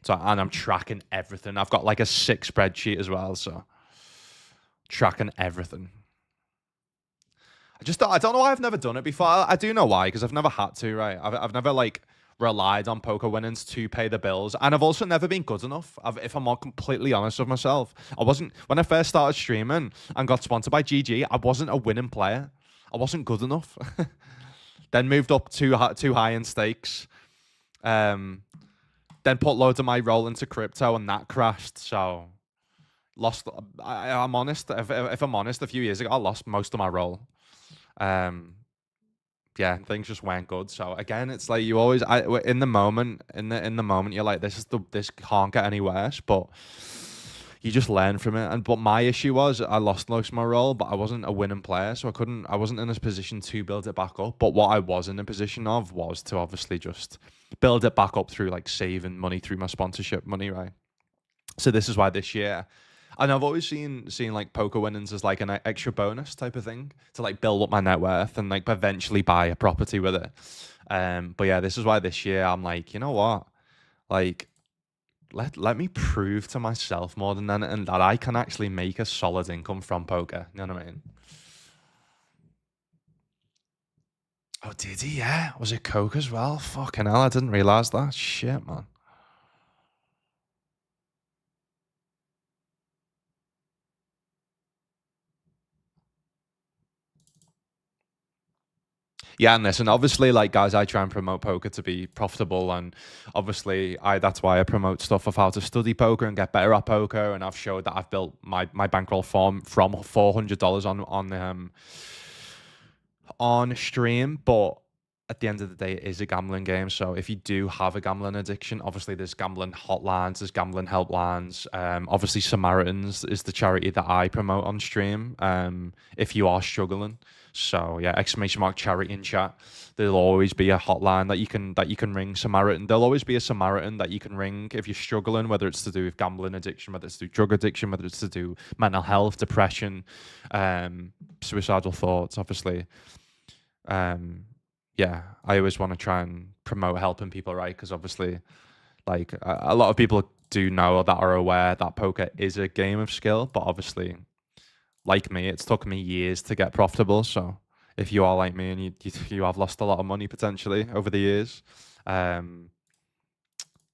and I'm tracking everything. I've got like a sick spreadsheet as well. So tracking everything. I don't know why I've never done it before. I do know why, because I've never had to, right? I've never like relied on poker winnings to pay the bills, and I've also never been good enough. If I'm not completely honest with myself, I wasn't when I first started streaming and got sponsored by GG. I wasn't a winning player. I wasn't good enough. Then moved up too high in stakes. Then put loads of my roll into crypto, and that crashed. So lost. I'm honest. If I'm honest, a few years ago, I lost most of my roll. Um, yeah, things just weren't good. So again, it's like you always, in the moment, in the moment, you're like, this can't get any worse, but you just learn from it. And but my issue was I lost most of my role, but I wasn't a winning player, so I wasn't in a position to build it back up. But what I was in a position of was to obviously just build it back up through like saving money through my sponsorship money, right? So this is why this year, and I've always seen like poker winnings as like an extra bonus type of thing to like build up my net worth and like eventually buy a property with it. But yeah, this is why this year I'm like, you know what, like let me prove to myself more than anything that I can actually make a solid income from poker. You know what I mean? Oh, did he? Yeah. Was it coke as well? Fucking hell, I didn't realize that. Shit, man. Yeah, and listen, obviously, like guys, I try and promote poker to be profitable, and obviously, I that's why I promote stuff of how to study poker and get better at poker, and I've showed that I've built my bankroll from $400 on stream, but at the end of the day, it is a gambling game. So if you do have a gambling addiction, obviously there's gambling hotlines, there's gambling helplines. Obviously Samaritans is the charity that I promote on stream. If you are struggling, so yeah, exclamation mark charity in chat. There'll always be a hotline that you can ring. Samaritan. There'll always be a Samaritan that you can ring if you're struggling, whether it's to do with gambling addiction, whether it's to do drug addiction, whether it's to do mental health, depression, suicidal thoughts. Obviously, um yeah, I always want to try and promote helping people, right? Because obviously like a lot of people do know that are aware that poker is a game of skill, but obviously like me, it's took me years to get profitable. So if you are like me and you have lost a lot of money potentially over the years, um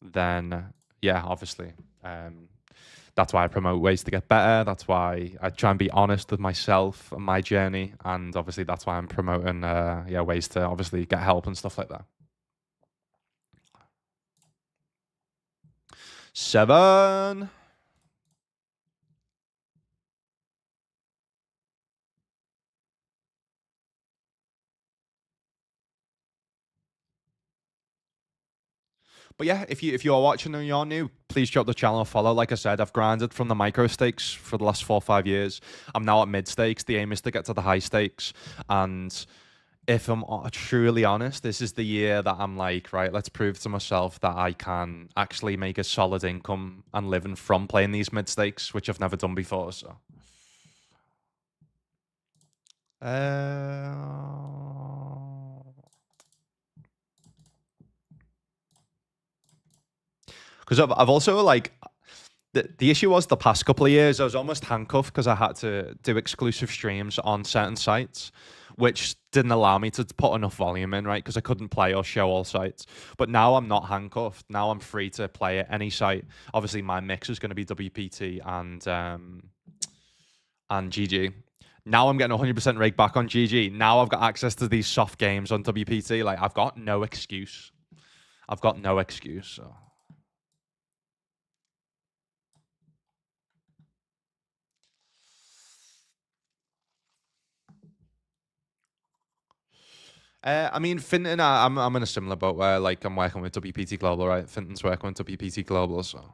then yeah, obviously, um that's why I promote ways to get better. That's why I try and be honest with myself and my journey, and obviously that's why I'm promoting yeah, ways to obviously get help and stuff like that. 7. But yeah, if you are watching and you're new, please drop the channel a follow. Like I said, I've grinded from the micro stakes for the last 4 or 5 years. I'm now at mid stakes. The aim is to get to the high stakes, and if I'm truly honest, this is the year that I'm like, right, let's prove to myself that I can actually make a solid income and living from playing these mid stakes, which I've never done before. So, because I've also like the issue was the past couple of years I was almost handcuffed because I had to do exclusive streams on certain sites, which didn't allow me to put enough volume in, right? Because I couldn't play or show all sites. But now I'm not handcuffed. Now I'm free to play at any site. Obviously, my mix is going to be WPT and GG. Now I'm getting 100% rake back on GG. Now I've got access to these soft games on WPT. Like I've got no excuse. I've got no excuse. So. I mean, Finton, I'm in a similar boat where like I'm working with WPT Global, right? Finton's working with WPT Global, so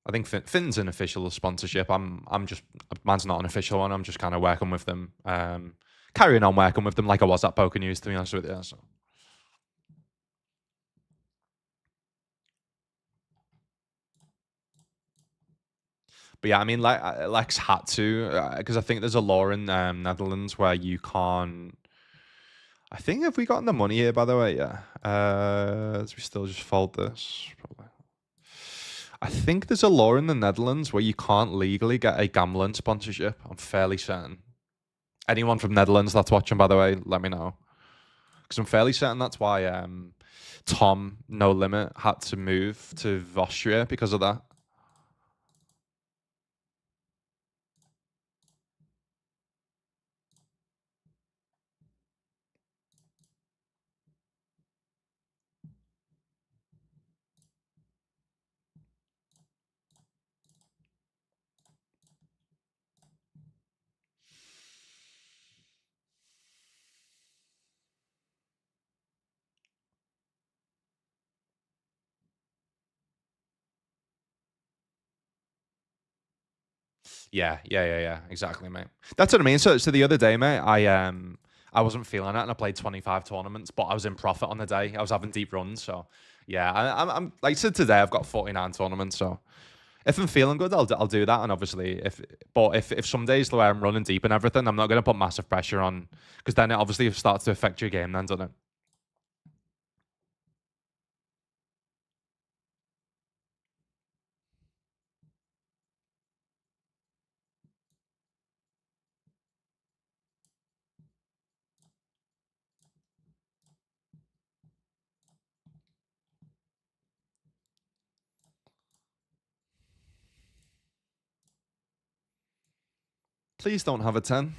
I think Finton's an official sponsorship. I'm just mine's not an official one. I'm just kind of working with them, carrying on working with them like I was at Poker News, to be honest with you. So. But yeah, I mean, like Lex had to because I think there's a law in Netherlands where you can't. I think have we gotten the money here by the way? Yeah. We still just fold this probably. I think there's a law in the Netherlands where you can't legally get a gambling sponsorship. I'm fairly certain. Anyone from Netherlands that's watching, by the way, let me know. Because I'm fairly certain that's why Tom No Limit had to move to Austria because of that. Yeah. Exactly, mate. That's what I mean. So the other day, mate, I wasn't feeling it, and I played 25 tournaments, but I was in profit on the day. I was having deep runs, so yeah. I'm like I said today, I've got 49 tournaments, so if I'm feeling good, I'll do that. And obviously, if some days the way I'm running deep and everything, I'm not going to put massive pressure on, because then it obviously starts to affect your game, then, doesn't it? Please don't have a 10.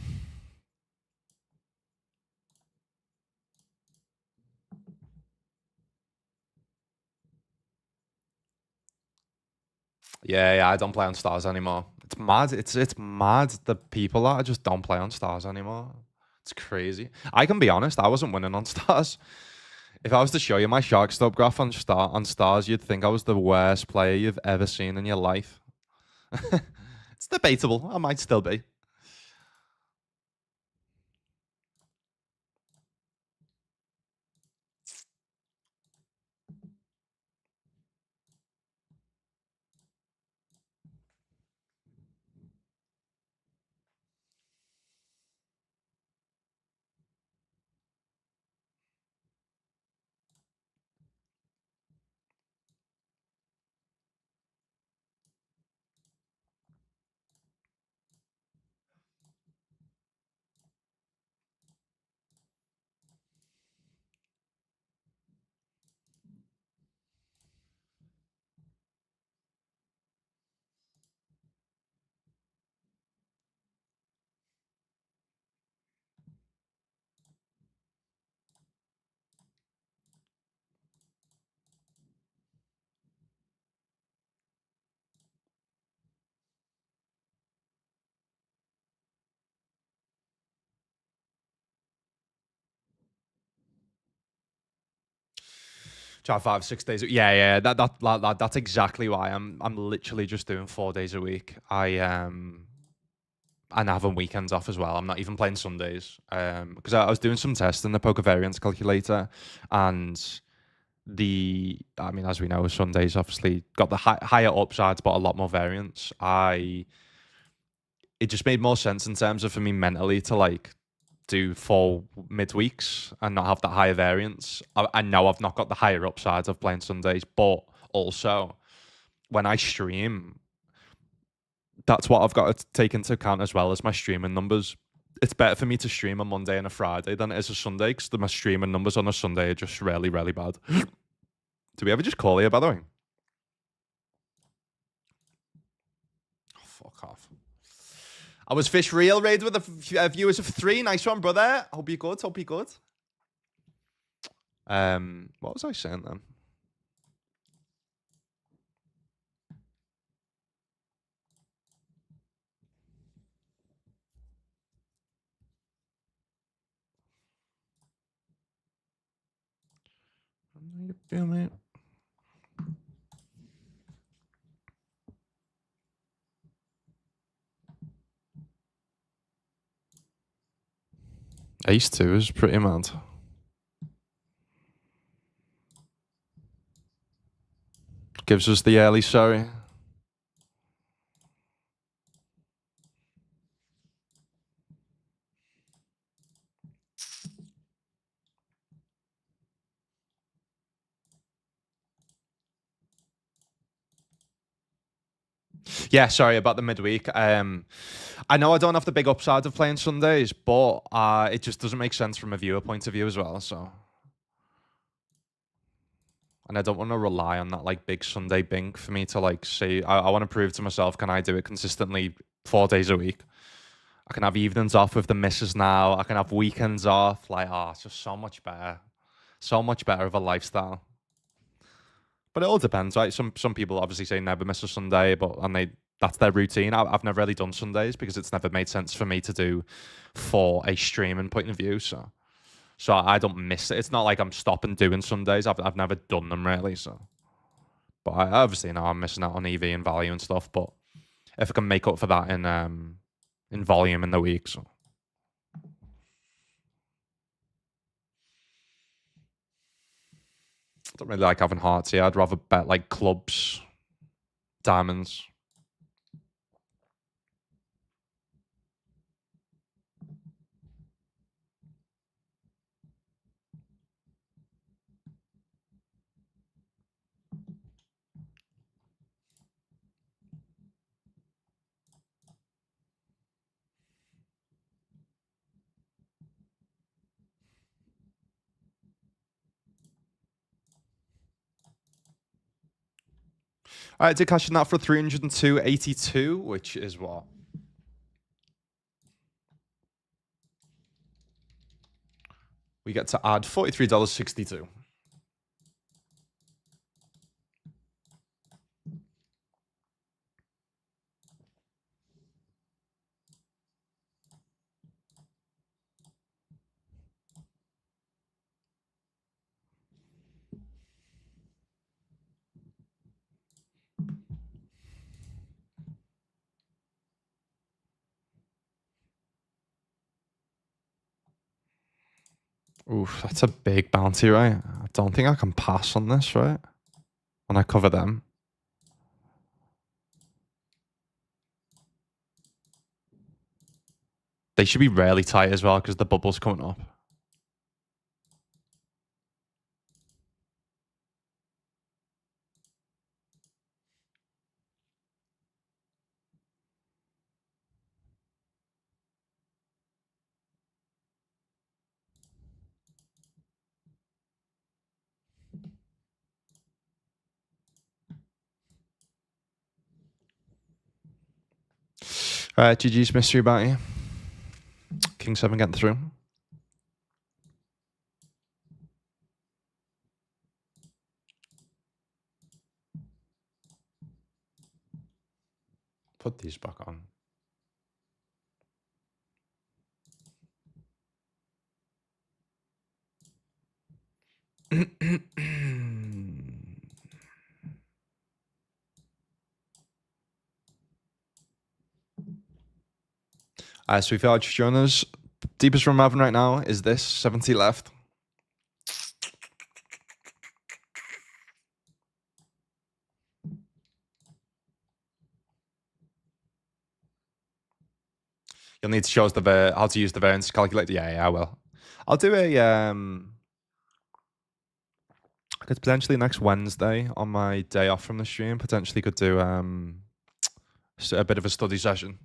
Yeah, I don't play on stars anymore. It's mad. It's mad the people that I just don't play on stars anymore. It's crazy. I can be honest, I wasn't winning on stars. If I was to show you my shark stop graph on stars, you'd think I was the worst player you've ever seen in your life. It's debatable. I might still be. Try 5, 6 days. Yeah. That's exactly why I'm literally just doing 4 days a week. And having weekends off as well. I'm not even playing Sundays. Because I was doing some tests in the poker variance calculator, and I mean, as we know, Sundays obviously got the higher upsides, but a lot more variance. It just made more sense in terms of for me mentally to like do 4 midweeks and not have that higher variance. I know I've not got the higher upsides of playing Sundays, but also when I stream, that's what I've got to take into account as well as my streaming numbers. It's better for me to stream a Monday and a Friday than it is a Sunday, because my streaming numbers on a Sunday are just really bad. Do we ever just call here, by the way? Oh, fuck off. I was fish real raid with viewers of 3. Nice one, brother. Hope you good. Hope you good. What was I saying then? You feel me? Ace 2 is pretty mad. Gives us the early sorry. Yeah, sorry about the midweek. I know I don't have the big upside of playing Sundays, but it just doesn't make sense from a viewer point of view as well. So, and I don't want to rely on that like big Sunday bink for me to like say. I want to prove to myself, can I do it consistently 4 days a week? I can have evenings off with the missus now. I can have weekends off. Like, it's just so much better. So much better of a lifestyle. But it all depends, right? Some people obviously say never miss a Sunday, that's their routine. I've never really done Sundays because it's never made sense for me to do for a streaming point of view. So I don't miss it. It's not like I'm stopping doing Sundays. I've never done them really. So, but I obviously know I'm missing out on EV and value and stuff. But if I can make up for that in volume in the week. So. Don't really like having hearts here. I'd rather bet like clubs, diamonds. All right, did cash in that for 302.82, which is what? We get to add $43.62. Oof, that's a big bounty, right? I don't think I can pass on this, right? When I cover them. They should be really tight as well because the bubble's coming up. All right, GG's mystery bounty. King 7 getting through. Put these back on. So if you are just joining us, deepest room I'm having right now is this, 70 left. You'll need to show us how to use the variance calculator. Yeah, I will. I'll do I could potentially next Wednesday on my day off from the stream, potentially could do a bit of a study session.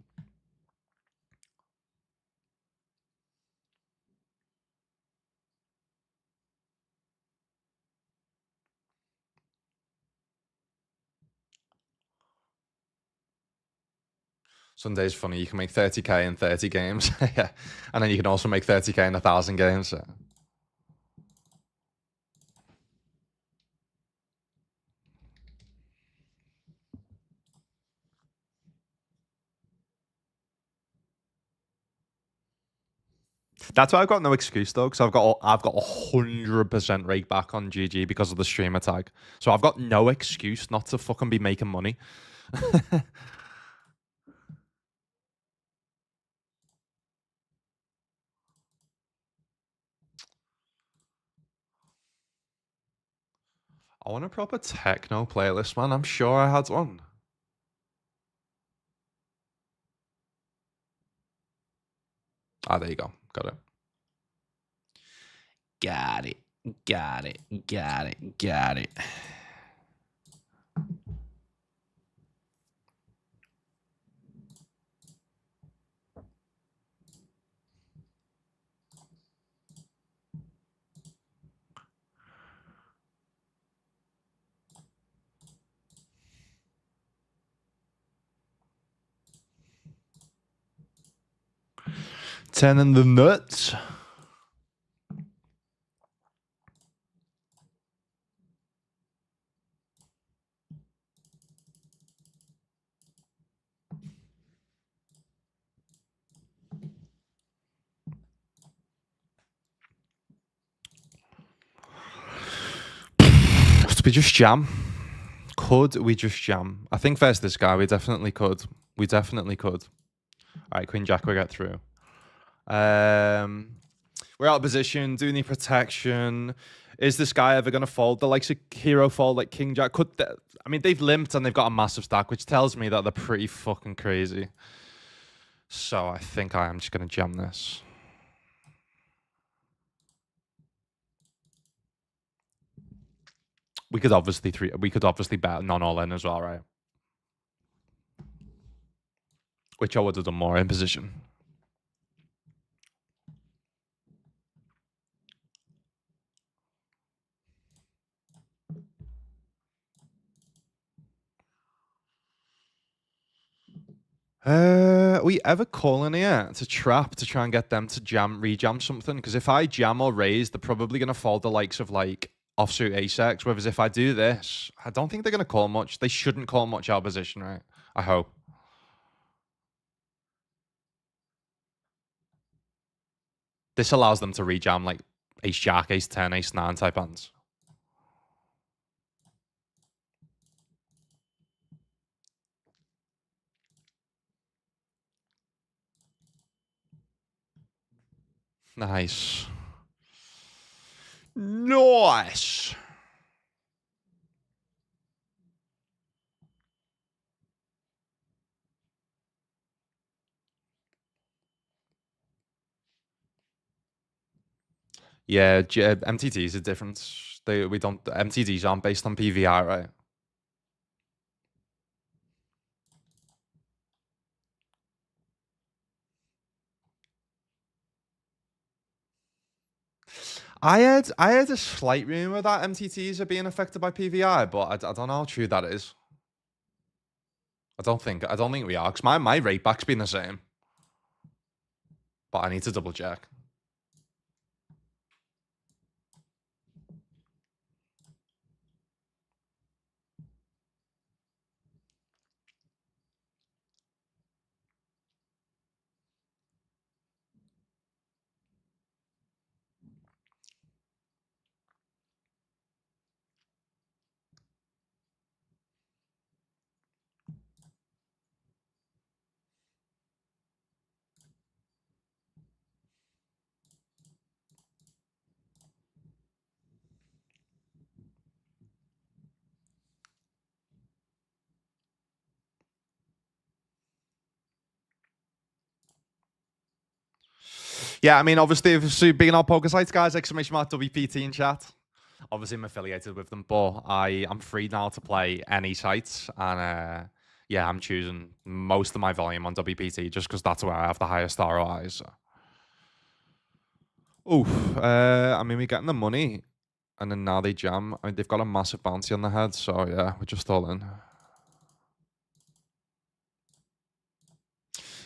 Sunday's funny. You can make 30k in 30 games. Yeah. And then you can also make 30k in 1,000 games. So. That's why I've got no excuse though, because I've got 100% rake back on GG because of the streamer tag. So I've got no excuse not to fucking be making money. I want a proper techno playlist, man. I'm sure I had one. Ah, there you go. Got it. Got it. Got it. Got it. Got it. Ten in the nuts. Could we just jam? Could we just jam? I think versus this guy, we definitely could. We definitely could. All right, Queen Jack, we get through. We're out of position. Do need protection. Is this guy ever going to fold? The likes of hero fold like King Jack. I mean, they've limped and they've got a massive stack, which tells me that they're pretty fucking crazy. So I think I am just going to jam this. We could obviously bet non all in as well, right? Which I would have done more in position. Are we ever calling here to trap to try and get them to rejam something? Because if I jam or raise, they're probably going to fold the likes of like offsuit ace-x. Whereas if I do this, I don't think they're going to call much. They shouldn't call much out of position, right? I hope. This allows them to rejam like ace-jack, ace-10, ace-9 type hands. Nice. Nice. Yeah, MTTs are different. MTTs aren't based on PVR, right? I had a slight rumor that MTTs are being affected by PVI, but I don't know how true that is. I don't think we are, because my rate back's been the same. But I need to double check. Yeah, I mean, obviously, if you've been on poker sites, guys, exclamation mark WPT in chat. Obviously, I'm affiliated with them, but I'm free now to play any sites, and yeah, I'm choosing most of my volume on WPT just because that's where I have the highest ROIs. So. Oof. I mean, we're getting the money, and then now they jam. I mean, they've got a massive bounty on the head, so yeah, we're just all in.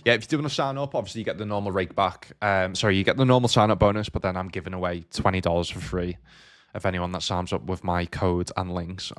Yeah, if you do want to sign up, obviously you get the normal rake back. Sorry, you get the normal sign up bonus, but then I'm giving away $20 for free of anyone that signs up with my code and link. So.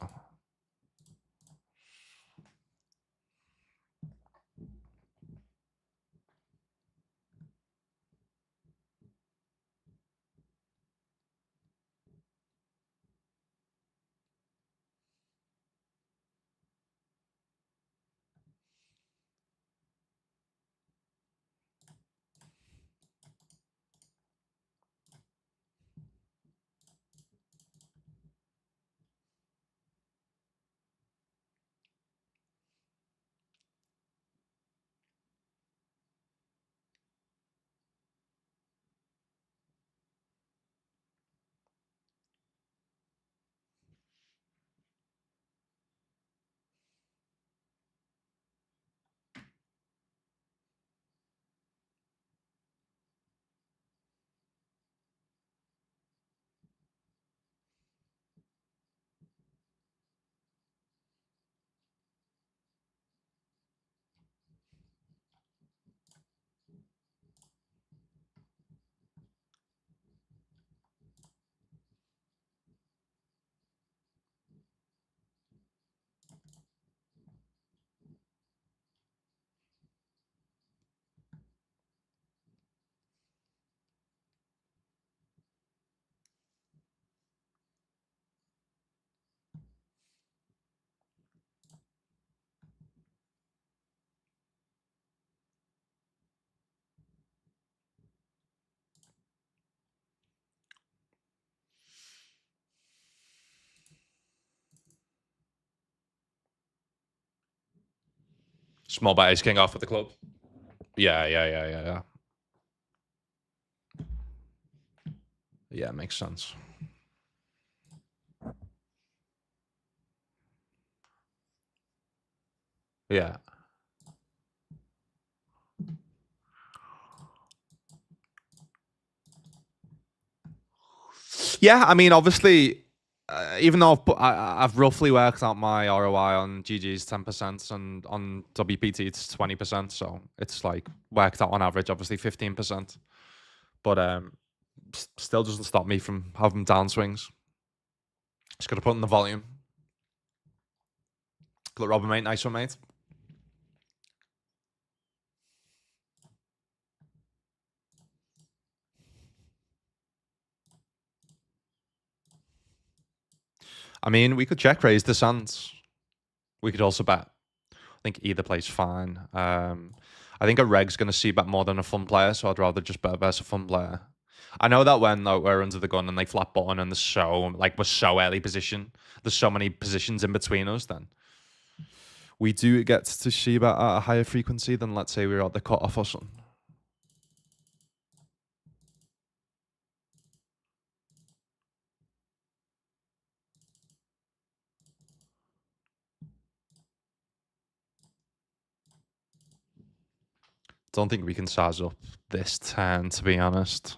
Small bet ace king off with the club. Yeah. Yeah, makes sense. Yeah. Yeah, I mean, obviously, even though I've roughly worked out my ROI on GG's 10% and on WPT it's 20%, so it's like worked out on average, obviously 15%. But still doesn't stop me from having downswings. Just got to put in the volume. Look, Robin, mate, nice one, mate. I mean, we could check raise the Suns. We could also bet. I think either plays fine. I think a reg's going to see bet more than a fun player, so I'd rather just bet versus a fun player. I know that when we're under the gun and they flat button and we're so early position, there's so many positions in between us, then we do get to see bet at a higher frequency than, let's say, we were at the cutoff or something. Don't think we can size up this turn, to be honest.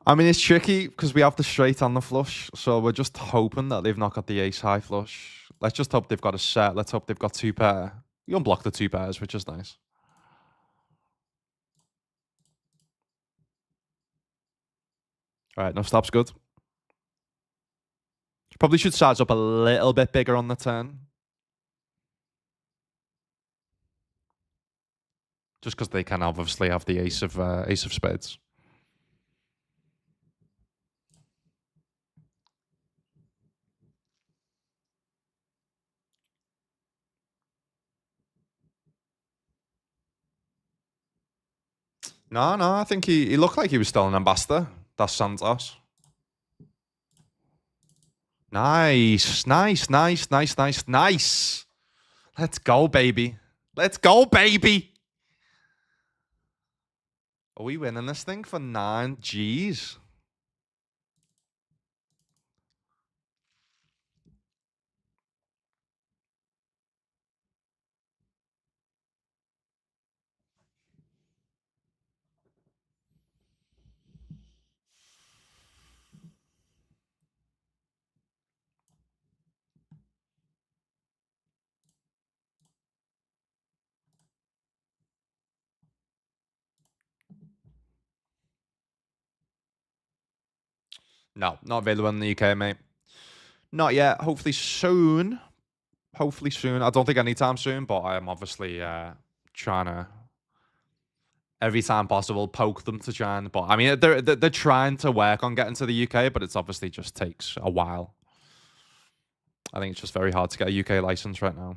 I mean, it's tricky because we have the straight and the flush, so we're just hoping that they've not got the ace high flush. Let's just hope they've got a set. Let's hope they've got two pair. You unblock the two pairs, which is nice. All right, no stops, good. Probably should size up a little bit bigger on the turn. Just because they can obviously have the ace of spades. No, I think he looked like he was still an ambassador. That's Santos. Nice. Let's go, baby. Let's go, baby. Are we winning this thing for 9 G's? No, not available in the UK, mate. Not yet. Hopefully soon. I don't think anytime soon, but I am obviously trying to every time possible poke them to try and. But I mean, they're trying to work on getting to the UK, but it's obviously just takes a while. I think it's just very hard to get a UK license right now.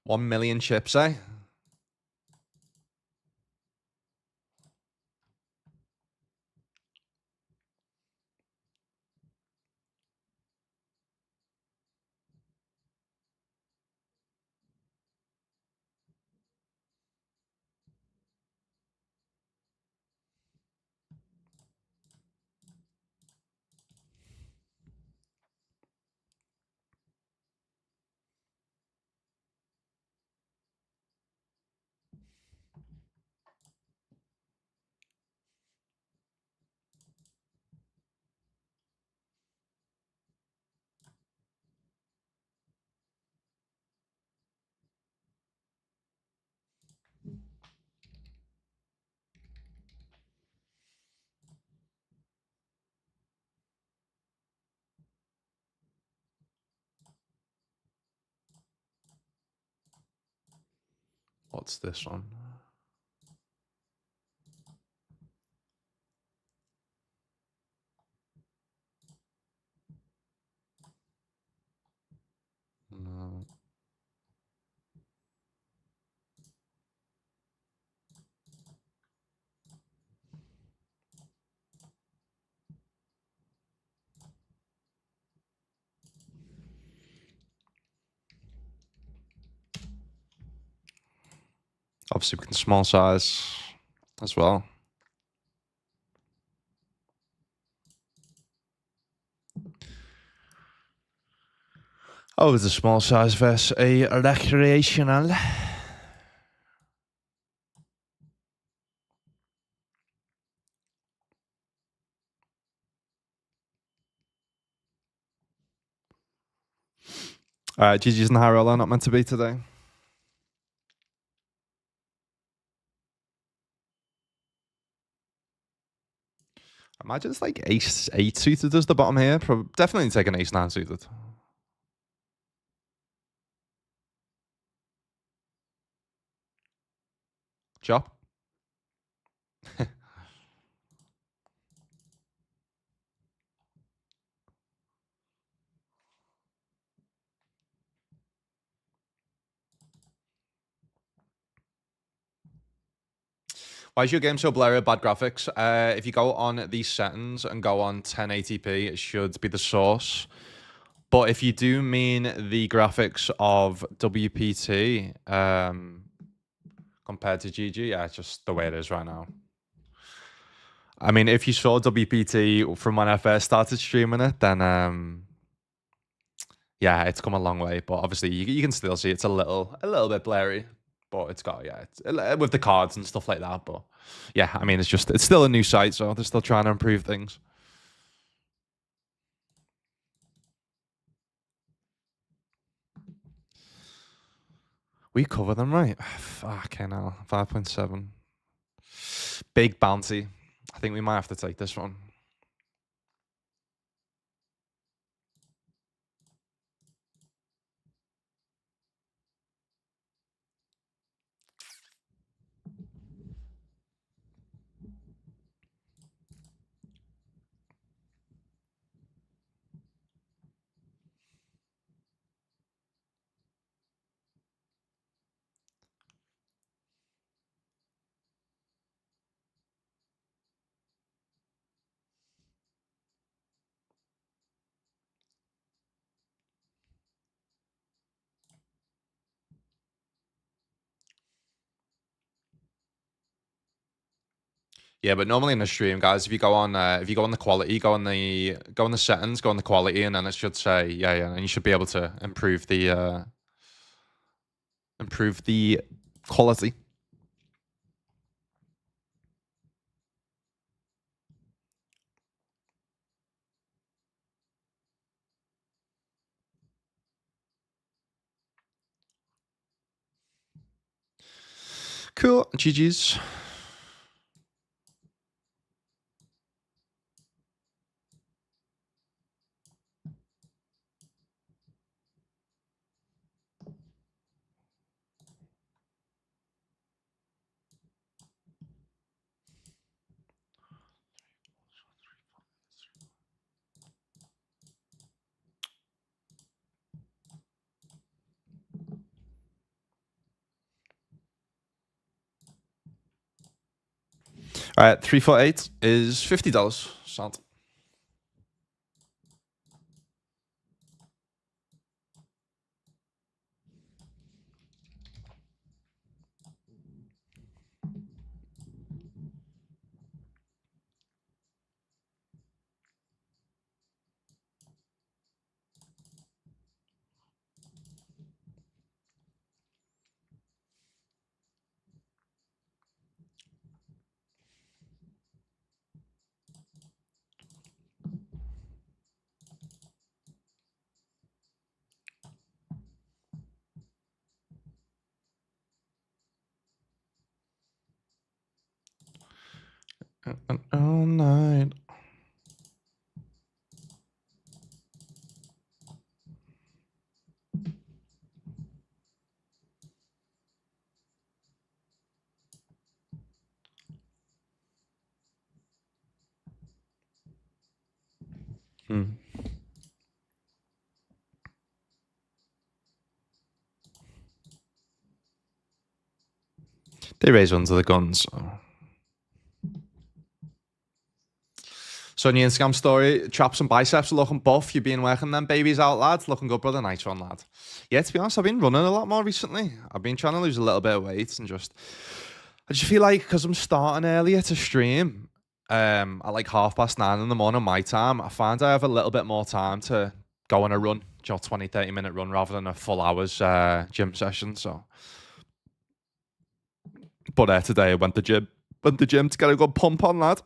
$1 million chips, eh? What's this one? No. Obviously, we can small size as well. Oh, it's a small size versus a recreational. GG's and high roller not meant to be today. Imagine it's like ace 8 suited as the bottom here. Definitely take an ace 9 suited. Chop. Why is your game so blurry? Bad graphics. If you go on these settings and go on 1080p, it should be the source. But if you do mean the graphics of WPT compared to GG, yeah, it's just the way it is right now. I mean, if you saw WPT from when I first started streaming it, then yeah, it's come a long way. But obviously, you can still see it's a little bit blurry. But it's got, yeah, it's, with the cards and stuff like that. But yeah, I mean, it's still a new site, so they're still trying to improve things. We cover them, right? Fucking hell. 5.7. Big bounty. I think we might have to take this one. Yeah, but normally in the stream, guys, if you go on the quality, go on the settings, go on the quality, and then it should say yeah, and you should be able to improve the quality. Cool. GG's. All right, 348 is $50. Sound. All night. Hmm. They raise under the guns. So on your Instagram story, chops and biceps are looking buff. You've been working them babies out, lad. Looking good, brother. Nice one, lad. Yeah, to be honest, I've been running a lot more recently. I've been trying to lose a little bit of weight and I just feel like because I'm starting earlier to stream, at like 9:30 in the morning my time, I find I have a little bit more time to go on a run, 20, 30-minute run rather than a full hour's gym session. So, but today I went to gym to get a good pump on, lad.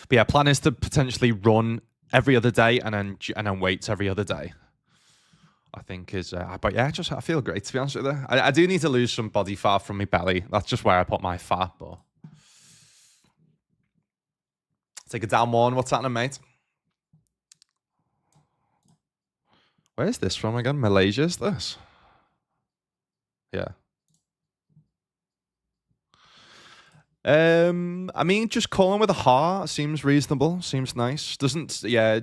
But yeah, plan is to potentially run every other day and then weights every other day. I think is, but yeah, just I feel great to be honest with you. I do need to lose some body fat from my belly. That's just where I put my fat. But take it down one. What's happening, mate? Where's this from again? Malaysia is this? Yeah. I mean, just calling with a heart seems reasonable. Seems nice. It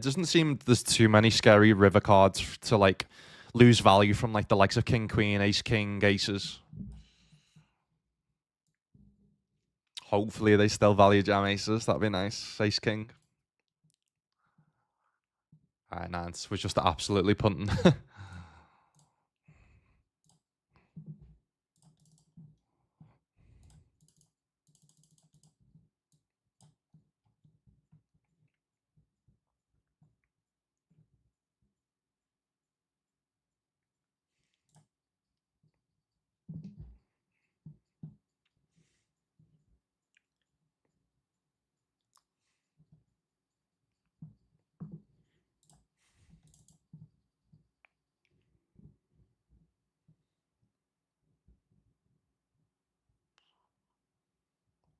doesn't seem there's too many scary river cards to like lose value from like the likes of King, Queen, Ace, King, Aces. Hopefully they still value jam aces. That'd be nice. Ace, King. All right, Nance. We're just absolutely punting.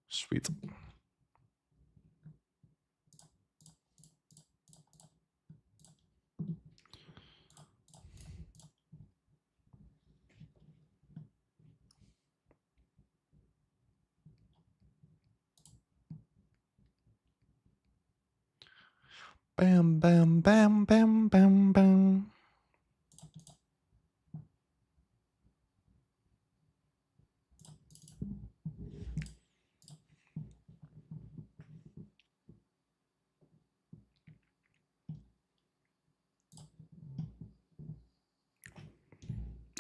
Sweet. Bam, bam, bam, bam, bam, bam.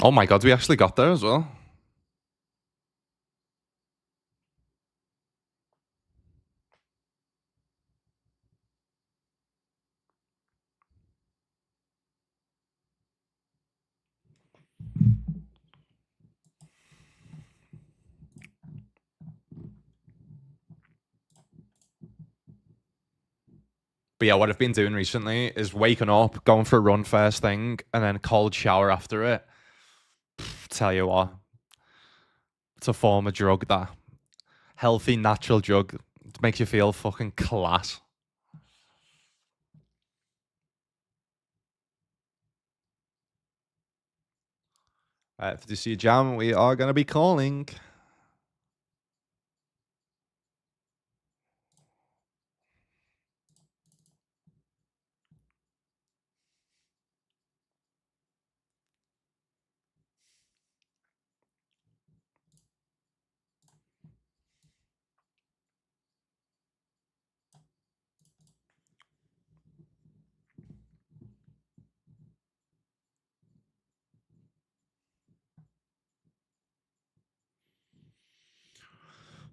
Oh my god, we actually got there as well. But yeah, what I've been doing recently is waking up, going for a run first thing, and then cold shower after it. Tell you what, it's a form of drug, that healthy, natural drug. It makes you feel fucking class. If you see a jam, we are going to be calling.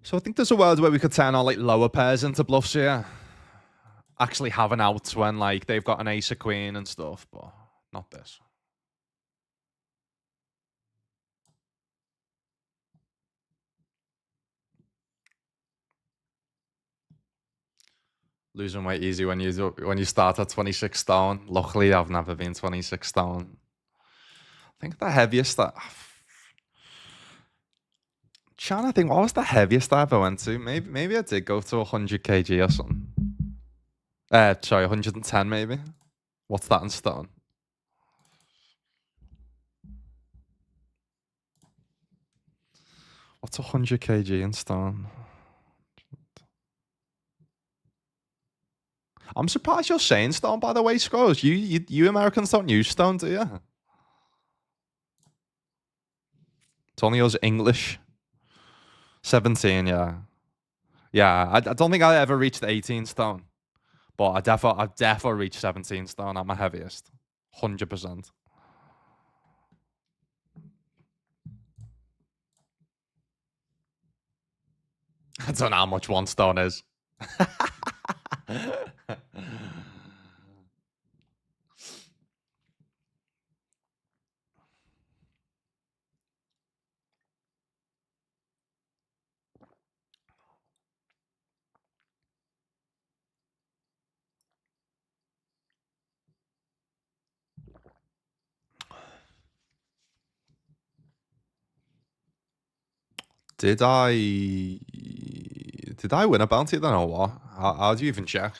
So I think there's a world where we could turn our like lower pairs into bluffs here. Actually have an out when like they've got an ace of queen and stuff, but not this. Losing weight easy when you start at 26 stone. Luckily, I've never been 26 stone. I think the heaviest that trying to think, what was the heaviest I ever went to? Maybe I did go to 100 kg or something. Sorry, 110 maybe. What's that in stone? What's 100 kg in stone? I'm surprised you're saying stone, by the way, Scrolls. You Americans don't use stone, do you? It's only us English. 17, yeah. Yeah, I don't think I ever reached 18 stone. But I've defo reached 17 stone at my heaviest. 100%. I don't know how much 1 stone is. Did I win a bounty then or what? How do you even check?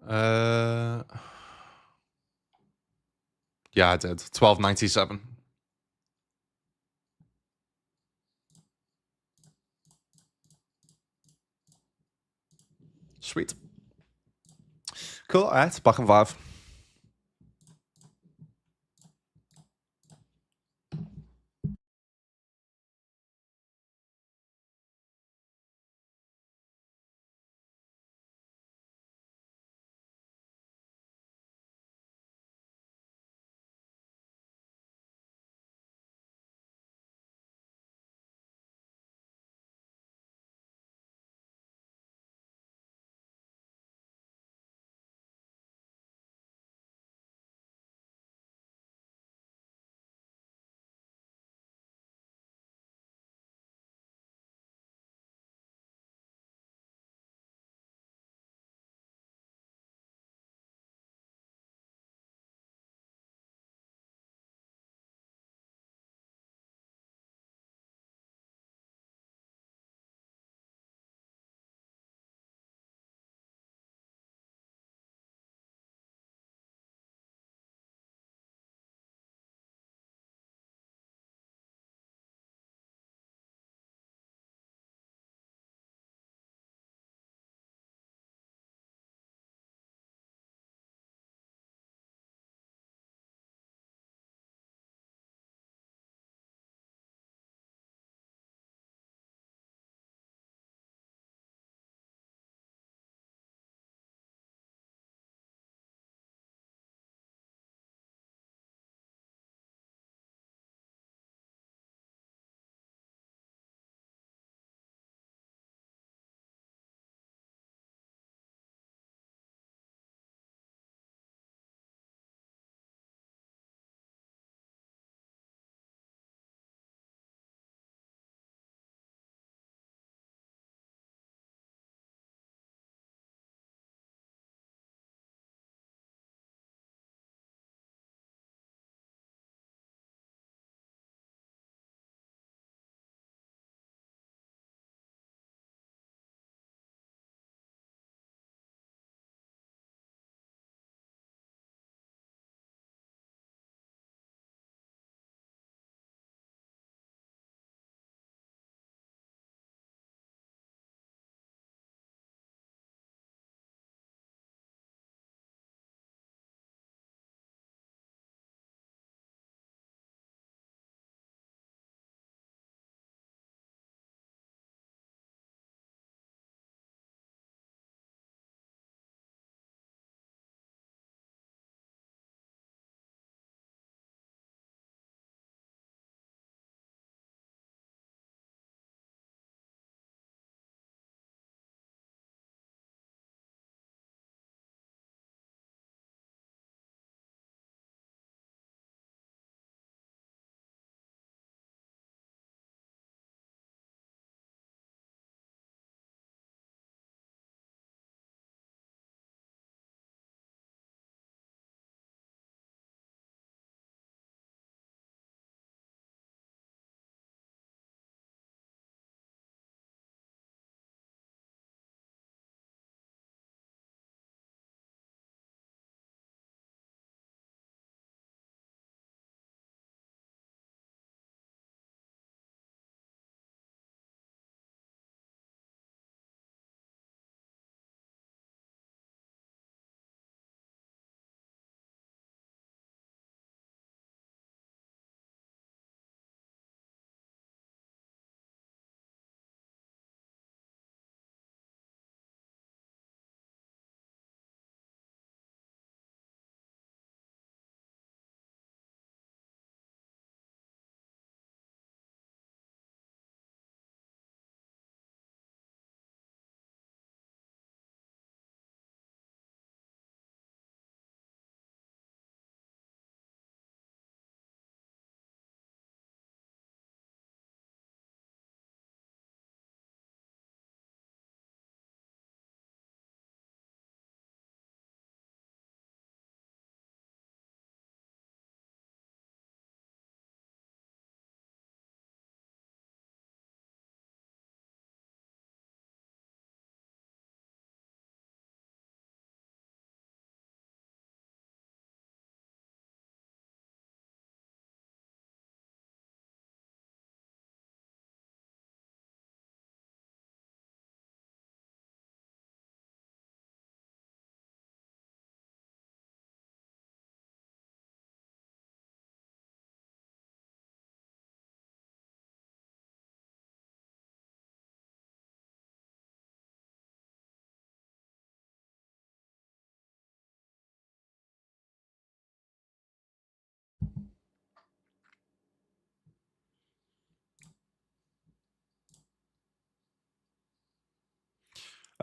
Uh, yeah, I did. 1297. Sweet. Cool. All right, back in 5.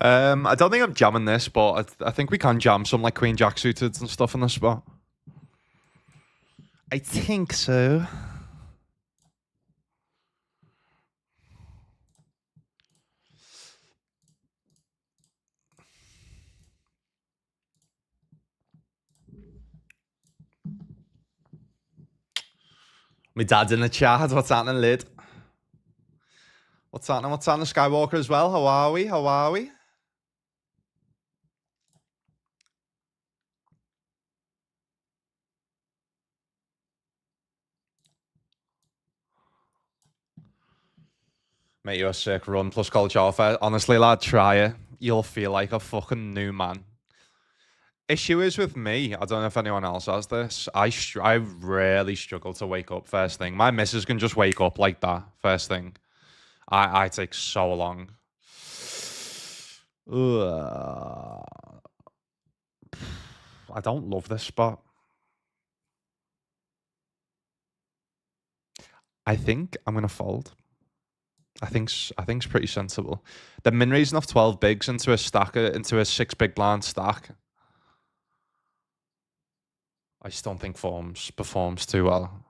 I don't think I'm jamming this, but I think we can jam some like Queen Jack suited and stuff in this spot. I think so. My dad's in the chat. What's happening, lid? What's happening? What's happening, Skywalker as well? How are we? How are we? Mate, you're a sick run plus culture offer. Honestly, lad, try it. You'll feel like a fucking new man. Issue is with me. I don't know if anyone else has this. I really struggle to wake up first thing. My missus can just wake up like that first thing. I take so long. Ugh. I don't love this spot. I think I'm gonna fold. I think's pretty sensible. The min raising off 12 bigs into a stack into a 6 big blind stack. I just don't think performs too well.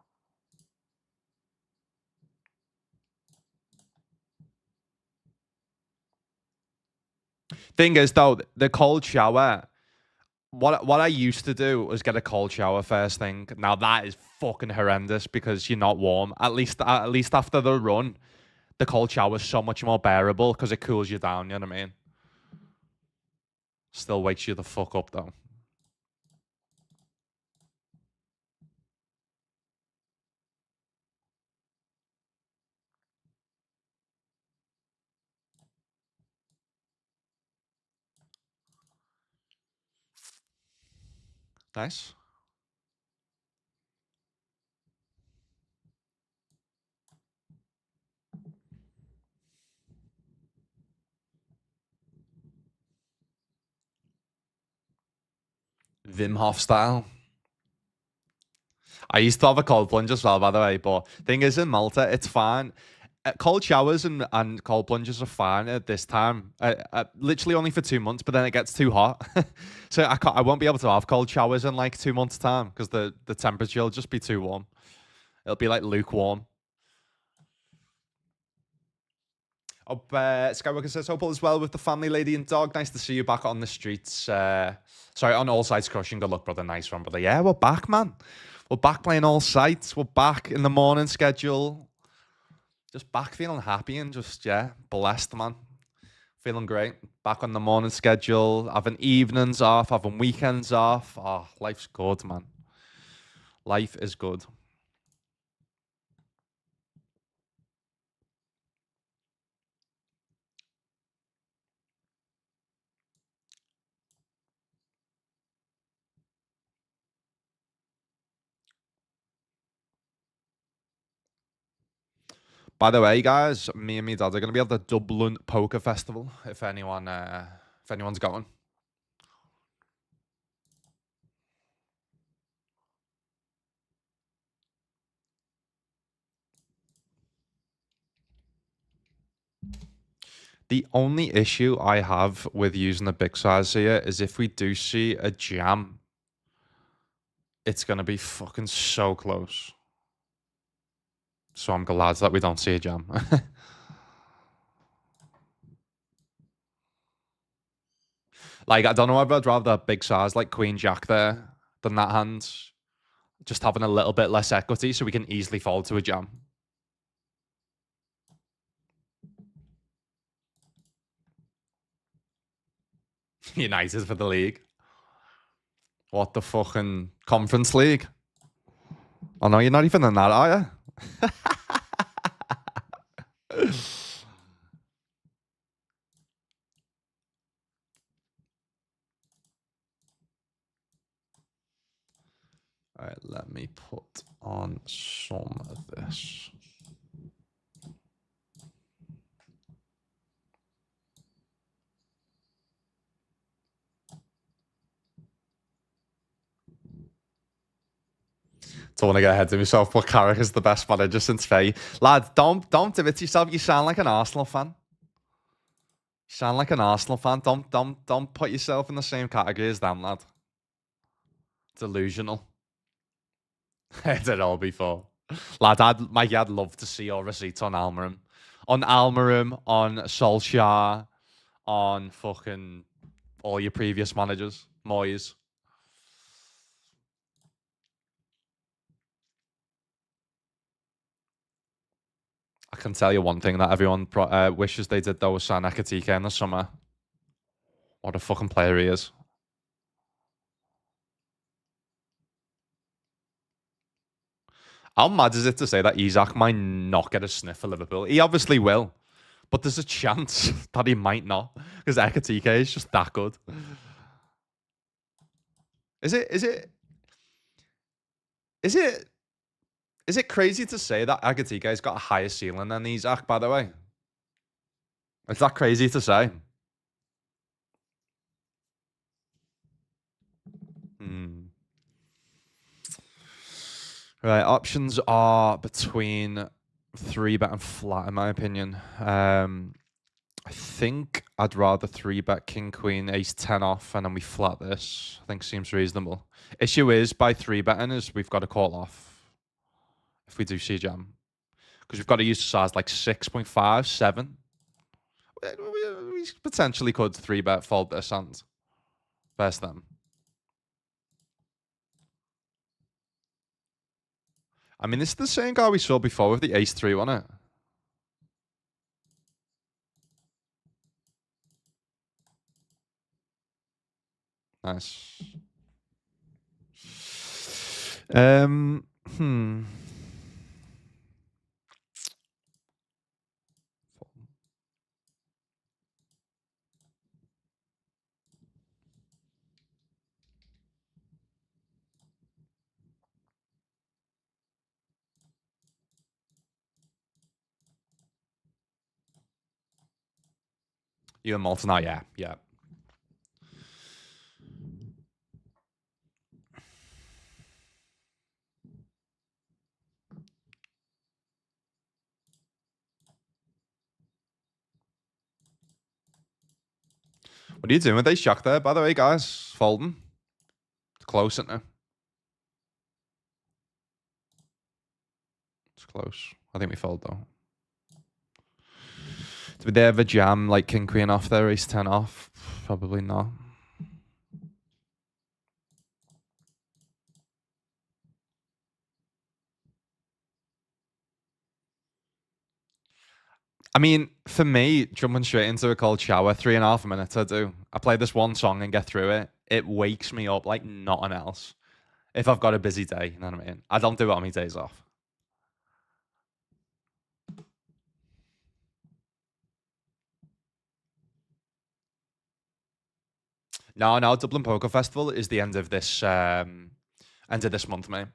Thing is though, the cold shower. What I used to do was get a cold shower first thing. Now that is fucking horrendous because you're not warm. At least after the run, the cold shower is so much more bearable because it cools you down. You know what I mean? Still wakes you the fuck up though. Nice. Wim Hof style. I used to have a cold plunge as well, by the way. But thing is, in Malta, it's fine. Cold showers and cold plunges are fine at this time. Literally only for 2 months, but then it gets too hot. So I won't be able to have cold showers in like 2 months' time because the temperature will just be too warm. It'll be like lukewarm. Skywalker says, hope all is well with the family, lady and dog. Nice to see you back on the streets. Sorry, on all sides crushing. Good luck, brother. Nice one, brother. Yeah, we're back, man. We're back playing all sites. We're back in the morning schedule. Just back feeling happy and just, yeah, blessed, man. Feeling great. Back on the morning schedule. Having evenings off, having weekends off. Oh, life's good, man. Life is good. By the way, guys, me and me dad are going to be at the Dublin Poker Festival. If anyone's going. The only issue I have with using the big size here is if we do see a jam, it's going to be fucking so close. So I'm glad that we don't see a jam. Like, I don't know if I'd rather have big size like Queen Jack there than that hand. Just having a little bit less equity so we can easily fold to a jam. United for the league. What the fucking Conference League? Oh no, you're not even in that, are you? All right, let me put on some of this. Don't want to get ahead of myself, but Carrick is the best manager since Faye. Lad, don't do it to yourself. You sound like an Arsenal fan. Sound like an Arsenal fan. Don't put yourself in the same category as them, lad. Delusional. Heard it all before. Lad, Mikey, I'd love to see your receipts on Almarim. On Almarim, on Solskjaer, on fucking all your previous managers. Moyes. I can tell you one thing that everyone wishes they did, though, was sign Ekatike in the summer. What a fucking player he is. How mad is it to say that Isak might not get a sniff for Liverpool? He obviously will, but there's a chance that he might not because Ekatike is just that good. Is it? Is it? Is it? Is it crazy to say that Ekatike's got a higher ceiling than Isak? By the way, is that crazy to say? Hmm. Right, options are between 3-bet and flat, in my opinion. I think I'd rather 3-bet king, queen, ace 10 off, and then we flat this. I think seems reasonable. Issue is, by 3-betting, is we've got to call off if we do C-jam. Because we've got to use the size like 6.5, 7. We potentially could 3-bet, fold this, and best them. I mean, this is the same guy we saw before with the ace 3, wasn't it? Nice. Hmm. You and Malton, oh, yeah, yeah. What are you doing with ace jack there, by the way, guys? Folding. It's close, isn't it? It's close. I think we fold, though. Did they ever jam like king queen off there, ace 10 off? Probably not. I mean, for me, jumping straight into a cold shower, 3.5 minutes I do. I play this one song and get through it. It wakes me up like nothing else. If I've got a busy day, you know what I mean? I don't do it on my days off. No, Dublin Poker Festival is the end of this month, mate.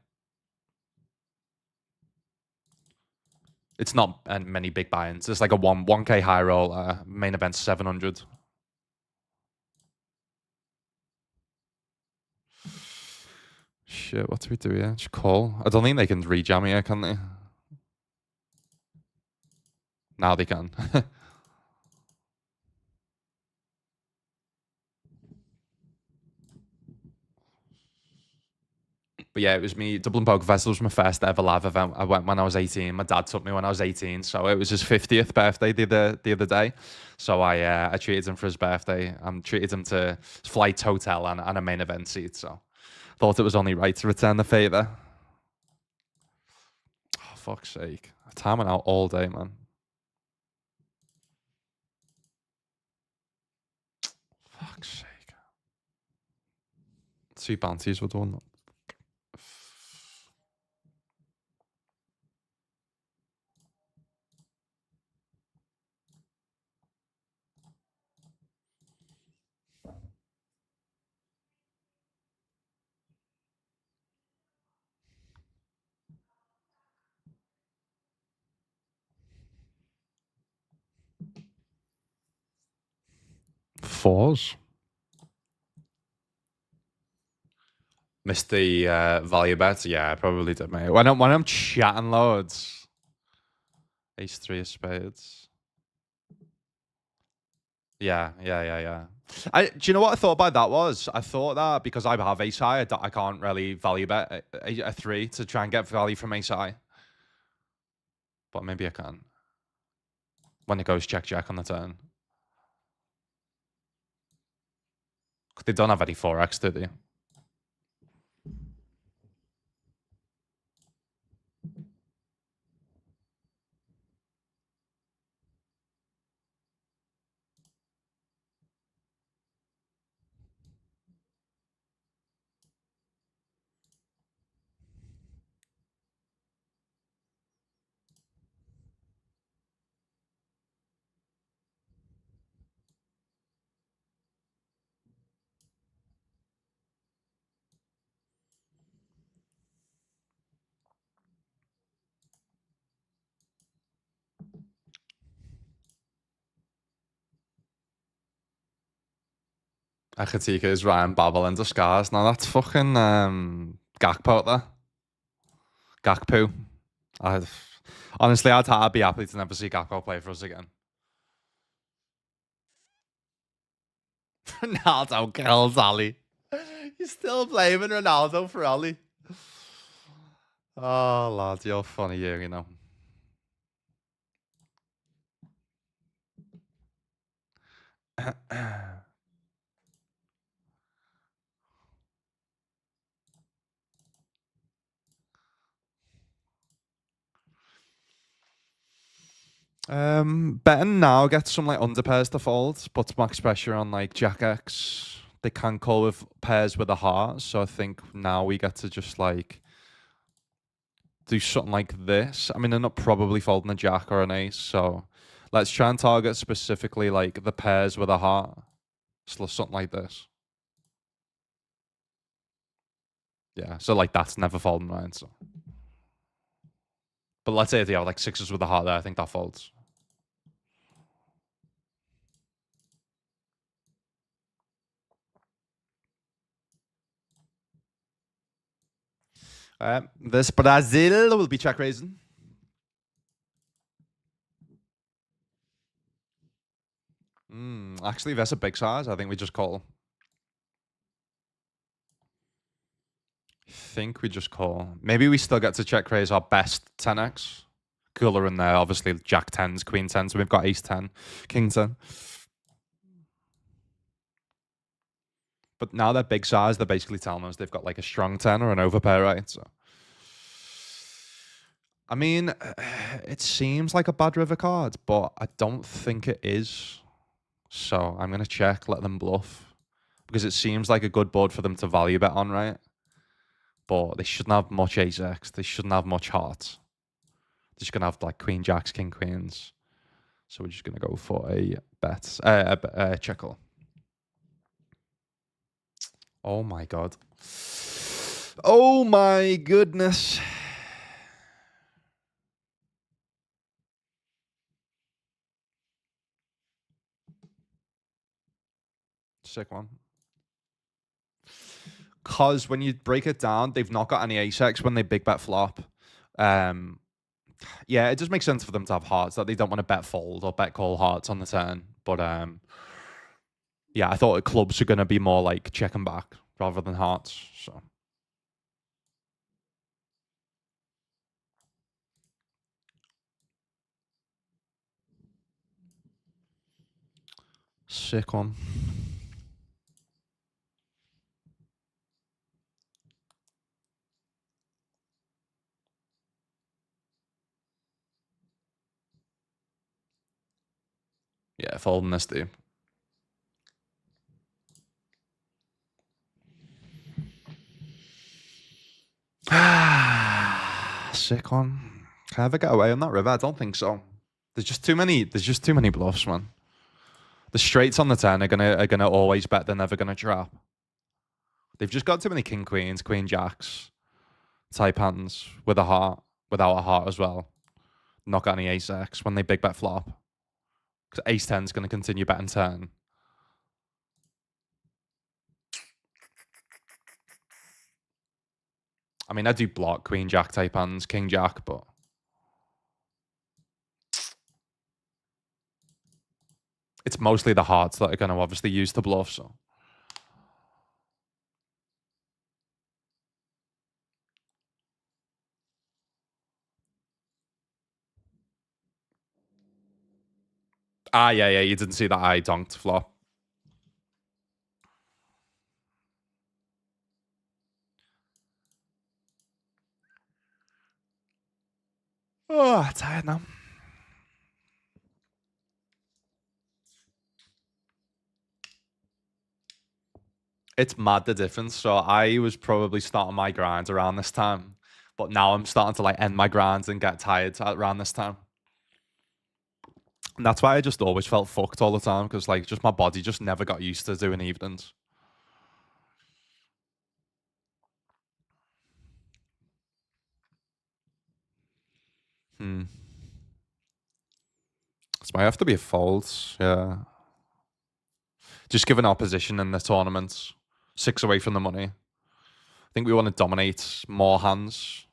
It's not many big buy-ins. It's like a 1K high roll. Main event 700. Shit, what do we do here? Just call. I don't think they can re-jam here, can they? Now they can. But yeah, it was me. Dublin Poker Festival was my first ever live event. I went when I was 18. My dad took me when I was 18, so it was his 50th birthday the other day. So I treated him for his birthday. Treated him to flight, hotel, and a main event seat. So thought it was only right to return the favor. Oh, fuck's sake! Time went out all day, man. Fuck's sake! 2 bounties were done. Fours. Missed the value bet. Yeah, I probably did, mate. When I'm chatting loads. Ace 3 of spades. Yeah. Do you know what I thought about that was? I thought that because I have ace high, I can't really value bet a 3 to try and get value from ace high. But maybe I can. When it goes check on the turn. They don't have any 4x, do they? Achatika is Ryan Babel in disguise. Now that's fucking Gakpo out there. Gakpo. Honestly, I'd be happy to never see Gakpo play for us again. Ronaldo kills Ali. You're still blaming Ronaldo for Ali. Oh, lad, you're funny, you know. Betting now gets some like under pairs to fold, puts max pressure on like Jack X. They can call with pairs with a heart, so I think now we get to just like do something like this. I mean, they're not probably folding a Jack or an Ace, so let's try and target specifically like the pairs with a heart. So something like this. Yeah, so like that's never folding, right? So, but let's say if they have like sixes with a heart there, I think that folds. This Brazil will be check raising. Actually, that's a big size. I think we just call. Think we just call. Maybe we still get to check raise our best 10x. Cooler in there, obviously Jack 10s, Queen 10s. So we've got Ace 10, King 10. But now they're big size, they're basically telling us they've got like a strong 10 or an overpair, right? So, I mean, it seems like a bad river card, but I don't think it is. So I'm going to check, let them bluff. Because it seems like a good board for them to value bet on, right? But they shouldn't have much ace X. They shouldn't have much hearts. They're just going to have like Queen Jacks, King Queens. So we're just going to go for a bet. Check call. Oh my god. Oh my goodness. Sick one. Because when you break it down, they've not got any ace-x when they big bet flop. Yeah, it just makes sense for them to have hearts that they don't want to bet fold or bet call hearts on the turn. But yeah, I thought clubs are going to be more like check and back rather than hearts. So sick one. Yeah, folding this dude. Sick one. Can I ever get away on that river? I don't think so. There's just too many bluffs, man. The straights on the turn are gonna always bet. They're never gonna trap. They've just got too many king queens, queen jacks, type hands with a heart, without a heart as well. Not got any ace x when they big bet flop. Because ace 10 is gonna continue betting turn. I mean, I do block queen jack type hands, king jack, but It's mostly the hearts that are going to obviously use the bluff. So. Yeah. You didn't see that I donked flop. Oh, I'm tired now. It's mad the difference. So I was probably starting my grind around this time, but now I'm starting to like end my grinds and get tired around this time. And that's why I just always felt fucked all the time because like just my body just never got used to doing evenings. This might have to be a fold. Yeah. Just given our position in the tournament, 6 away from the money. I think we want to dominate more hands.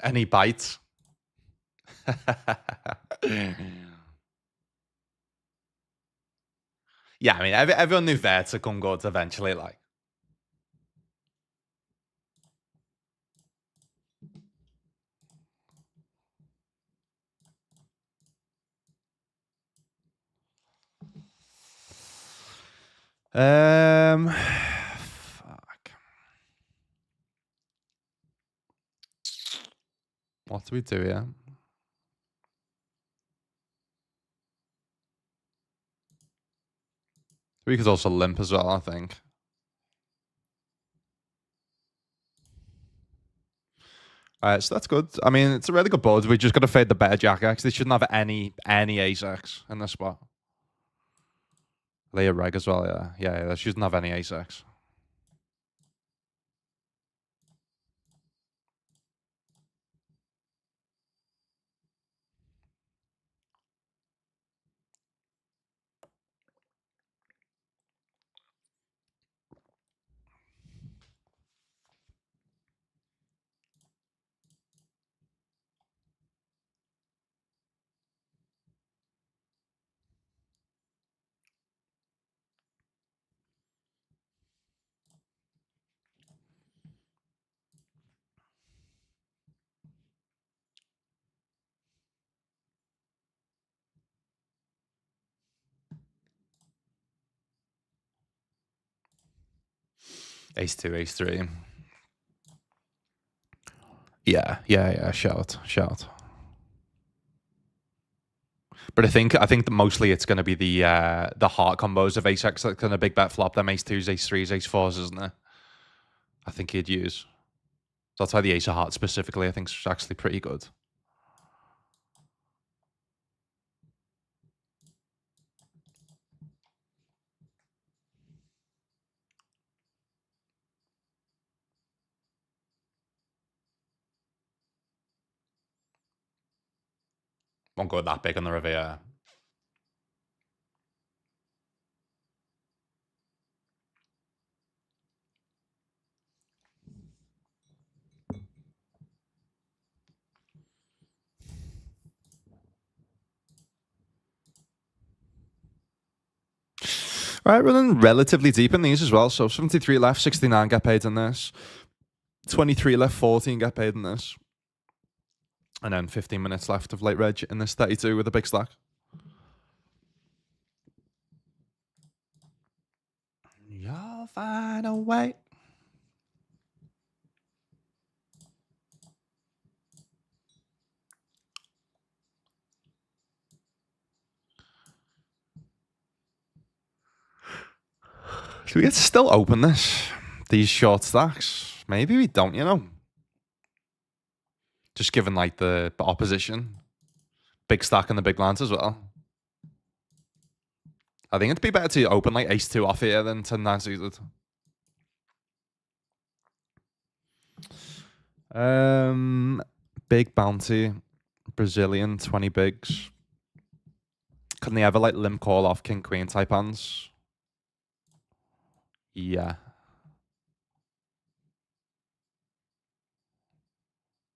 Any bite? Yeah, I mean, everyone knew there to come good eventually, like. Fuck. What do we do here? We could also limp as well, I think. Alright, so that's good. I mean, it's a really good board. We just got to fade the better Jack X. They shouldn't have any Ace X in this spot. Lay a reg as well, yeah. Yeah, they shouldn't have any Ace X. Ace 2, Ace 3. Yeah. Shout. But I think that mostly it's going to be the heart combos of Ace X that's going to big bet flop. Them Ace 2s, Ace 3s, Ace 4s, isn't it? I think he'd use. So that's why the Ace of Hearts specifically, I think, is actually pretty good. Won't go that big on the river. All right, running relatively deep in these as well. So 73 left, 69 get paid in this. 23 left, 14 get paid in this. And then 15 minutes left of late reg in this 32 with a big stack. You'll find a way. Should we still open these short stacks? Maybe we don't, you know. Just given like the opposition. Big stack and the big lines as well. I think it'd be better to open like Ace 2 off here than 10-9 suited. Big bounty. Brazilian 20 bigs. Couldn't they ever like limp call off king queen type hands? Yeah.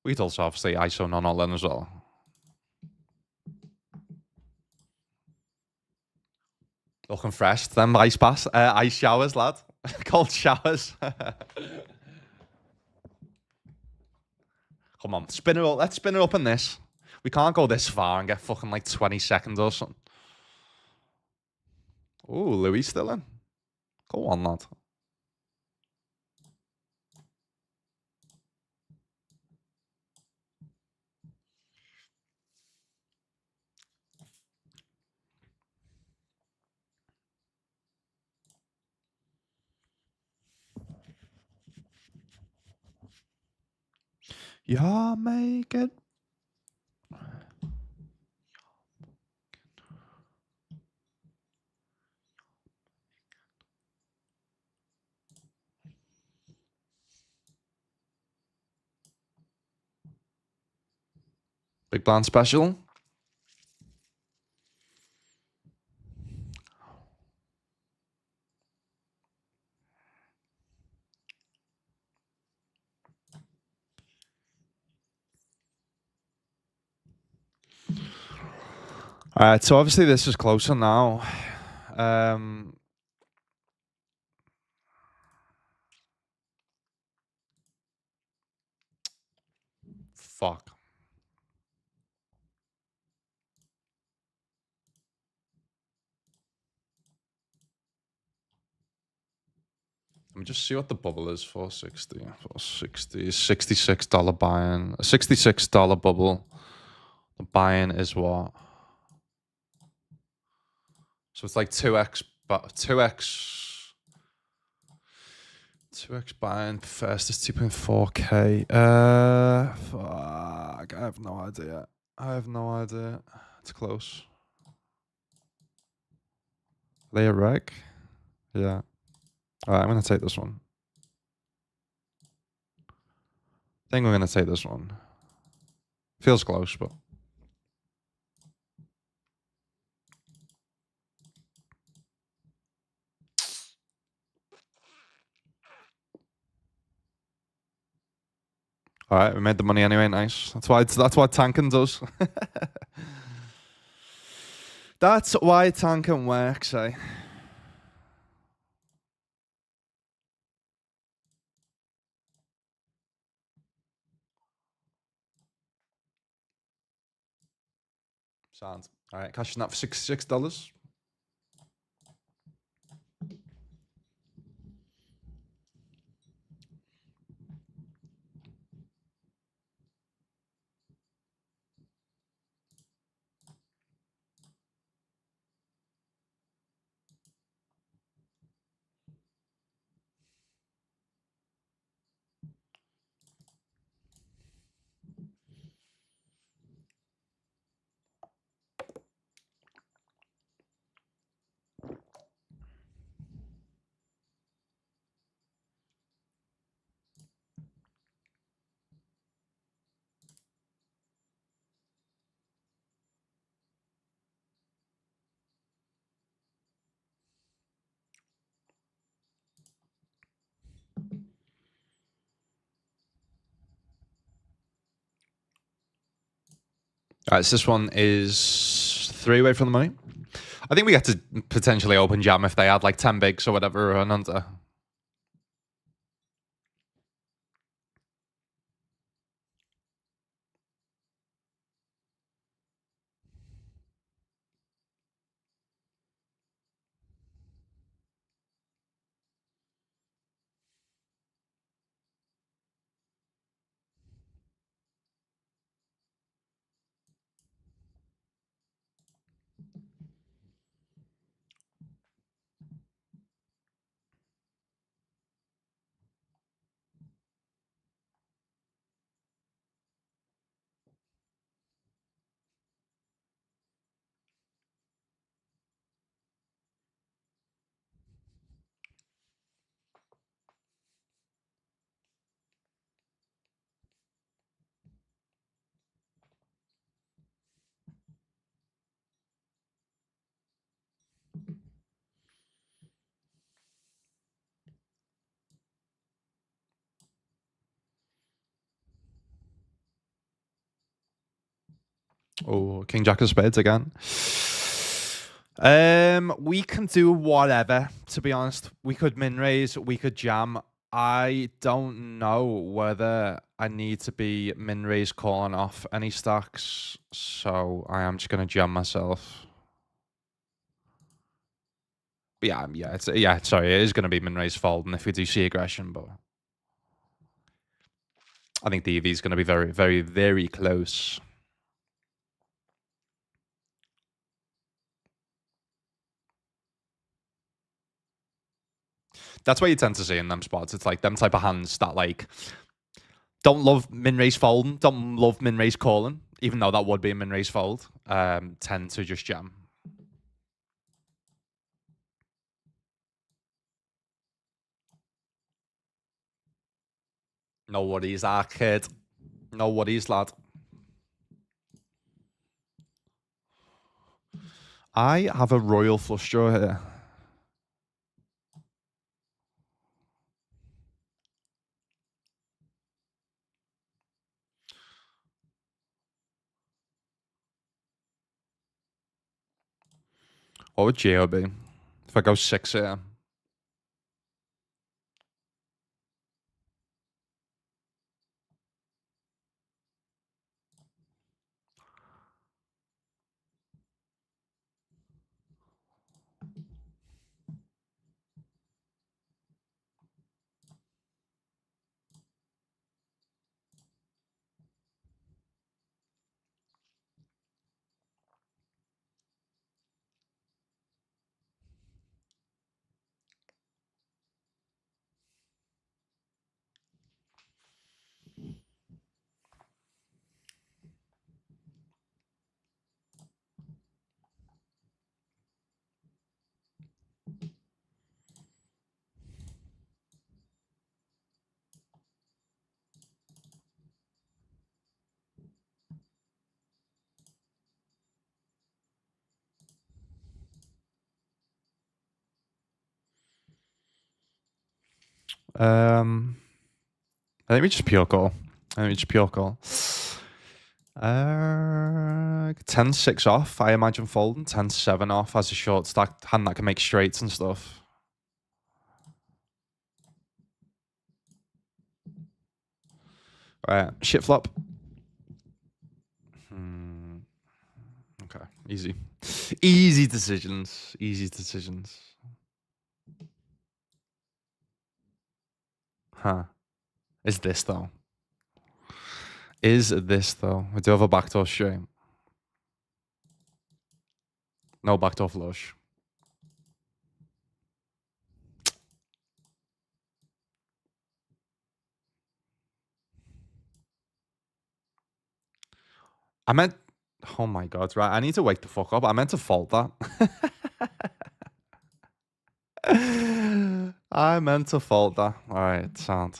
We'd also obviously ISO non all in as well. Looking fresh. Them ice baths, ice showers, lad. Cold showers. Come on, spin it up. Let's spin it up in this. We can't go this far and get fucking like 20 seconds or something. Ooh, Louis still in. Go on, lad. Yeah, make it. Big blind special. All right, so obviously this is closer now. Fuck. Let me just see what the bubble is. 460. 460. $66 buy-in. A $66 bubble. The buy-in is what? So it's like 2x, but 2x buy-in. First is 2.4K. Fuck. I have no idea. I have no idea. It's close. Are they a reg? Yeah. All right, I'm going to take this one. I think we're going to take this one. Feels close, but. All right, we made the money anyway. Nice. That's what tanking does. That's why tanking works, eh? Sounds. All right, cashing that for $66. All right, so this one is 3 away from the money. I think we get to potentially open jam if they had like 10 bigs or whatever and under. Oh, King Jack of Spades again. We can do whatever, to be honest. We could min raise, we could jam. I don't know whether I need to be min raise calling off any stacks, so I am just gonna jam myself. But sorry, it is gonna be min raise folding if we do see aggression, but I think the EV is gonna be very, very, very close. That's what you tend to see in them spots. It's like them type of hands that like don't love min raise folding, don't love min raise calling, even though that would be a min raise fold. Tend to just jam. No worries, that kid. No worries, lad. I have a royal flush draw here. What would Geo be? If I go 6 here. I think we just pure call. 10-6 off, I imagine folding. 10-7 off as a short stack hand that can make straights and stuff. Right, shit flop. Okay, easy. Easy decisions. Easy decisions. Huh. Is this though? We do have a backdoor straight. No backdoor flush. I meant, oh my god, right? I need to wake the fuck up. I meant to fold that. I meant to fold that. All right, sound.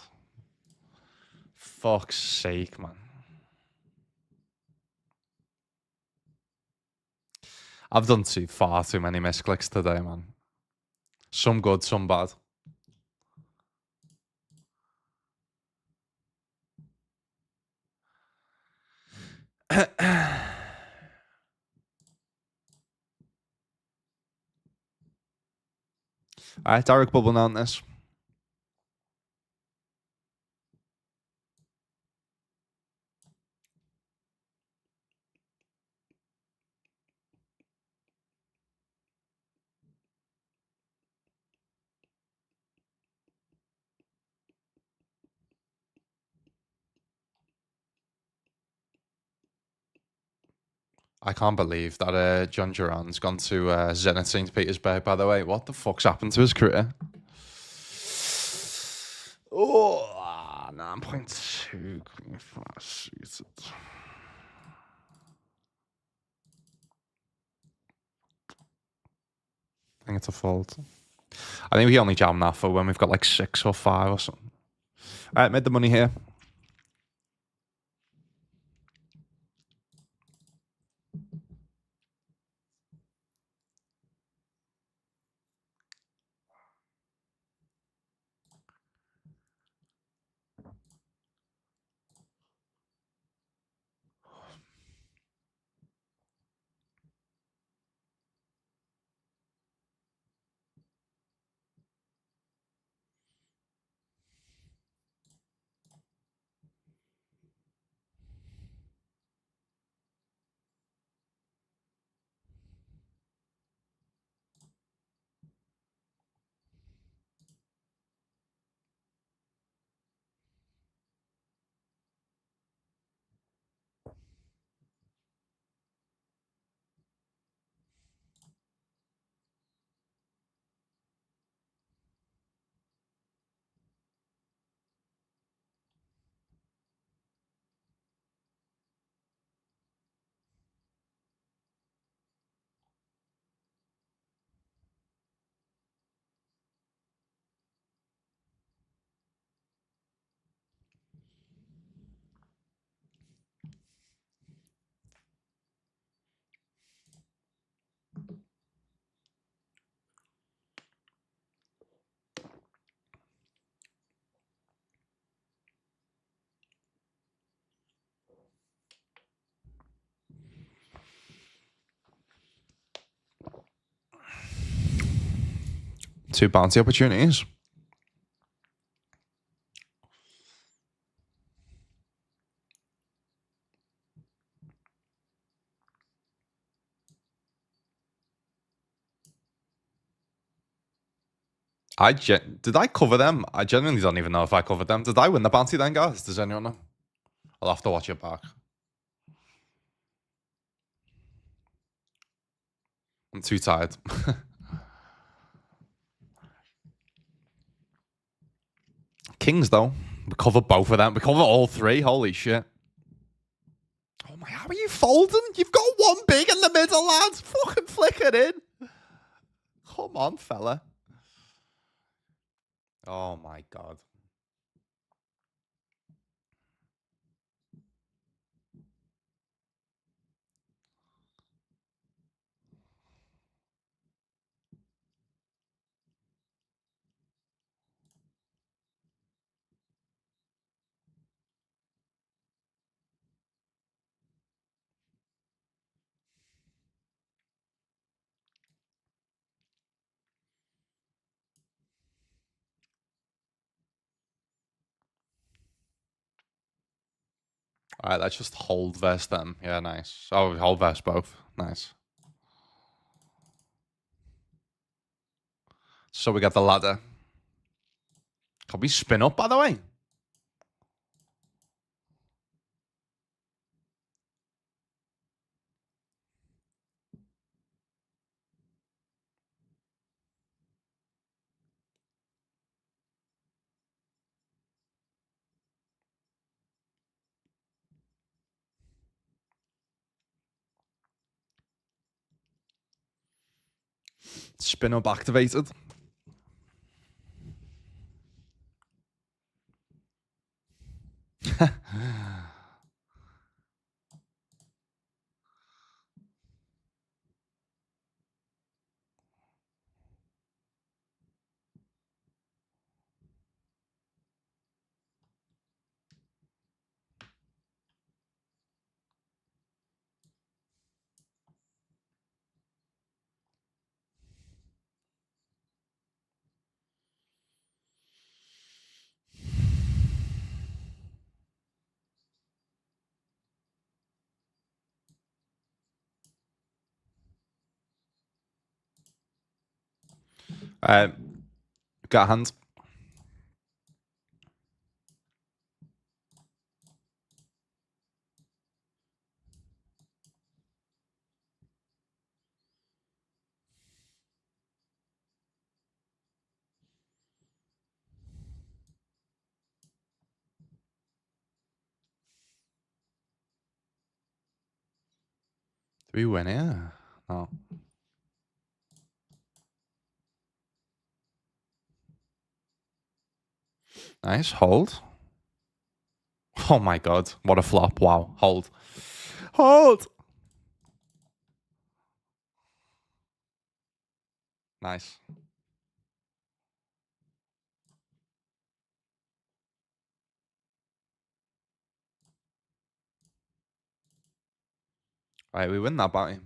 Fuck's sake, man. I've done far too many misclicks today, man. Some good, some bad. All right, Derek bubbling on this. I can't believe that John Duran's gone to Zenit St. Petersburg, by the way. What the fuck's happened to his career? Oh, 9.2. I think it's a fault. I think we only jam that for when we've got like 6 or 5 or something. All right, made the money here. 2 bounty opportunities. Did I cover them? I genuinely don't even know if I covered them. Did I win the bounty then, guys? Does anyone know? I'll have to watch it back. I'm too tired. Kings, though. We cover both of them. We cover all 3. Holy shit. Oh my, how are you folding? You've got 1 big in the middle, lads. Fucking flick it in. Come on, fella. Oh my god. All right, let's just hold verse them. Yeah, nice. Oh, we hold verse both. Nice. So we got the ladder. Can we spin up, by the way? Spin up activated. Got a hand. Do we win here? No. Nice. Hold. Oh my god. What a flop. Wow. Hold. Hold. Nice. All right, we win that bounty.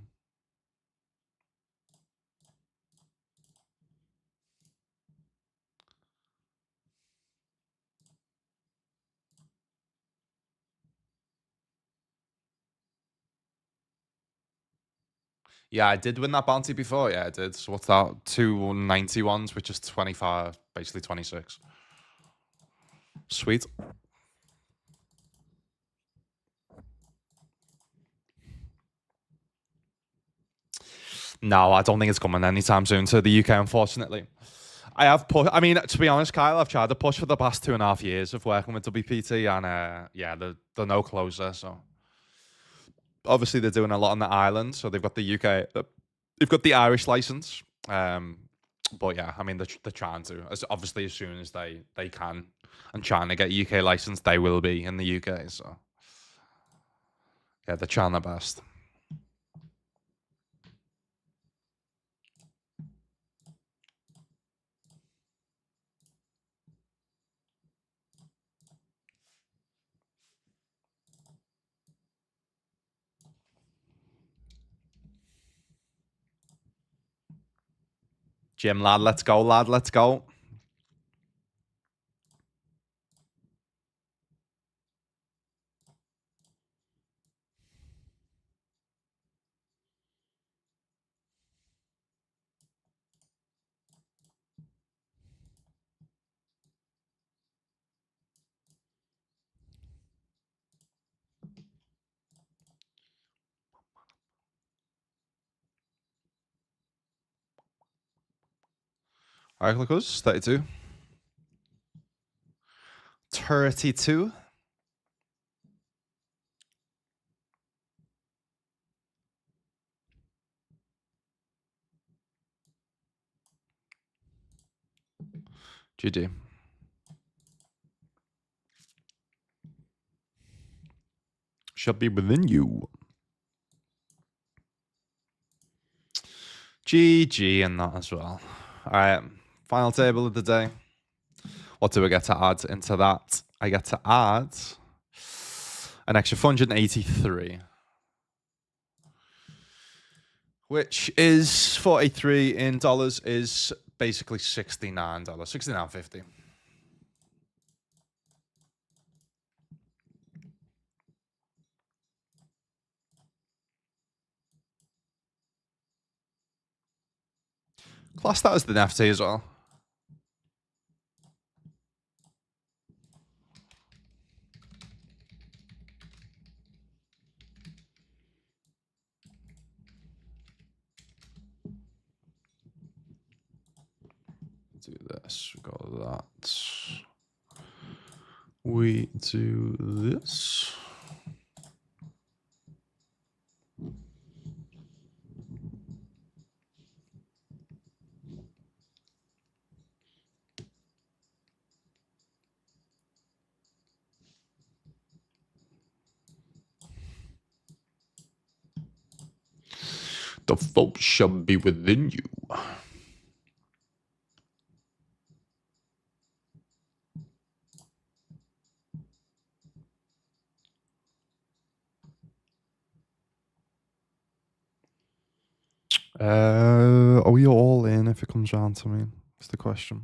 Yeah, I did win that bounty before. Yeah, I did. So what's that? 291s, which is 25, basically 26. Sweet. No, I don't think it's coming anytime soon to the UK, unfortunately. I have pushed. I mean, to be honest, Kyle, I've tried to push for the past 2.5 years of working with WPT, and yeah, they're no closer. So obviously they're doing a lot on the island. So they've got the UK, they've got the Irish license. But yeah, I mean they're trying to. Obviously, as soon as they can, and trying to get UK license, they will be in the UK. So yeah, they're trying their best. Jim, lad, let's go, lad, let's go. All right, look us, 32. 32. GG. Should be within you. GG and that as well. All right, final table of the day. What do I get to add into that? I get to add an extra 483, which is 43 in dollars is basically $69, $69.50. Class that as the NFT as well. Do this, we got that. We do this. The fault shall be within you. Are we all in if it comes round to me? That's the question.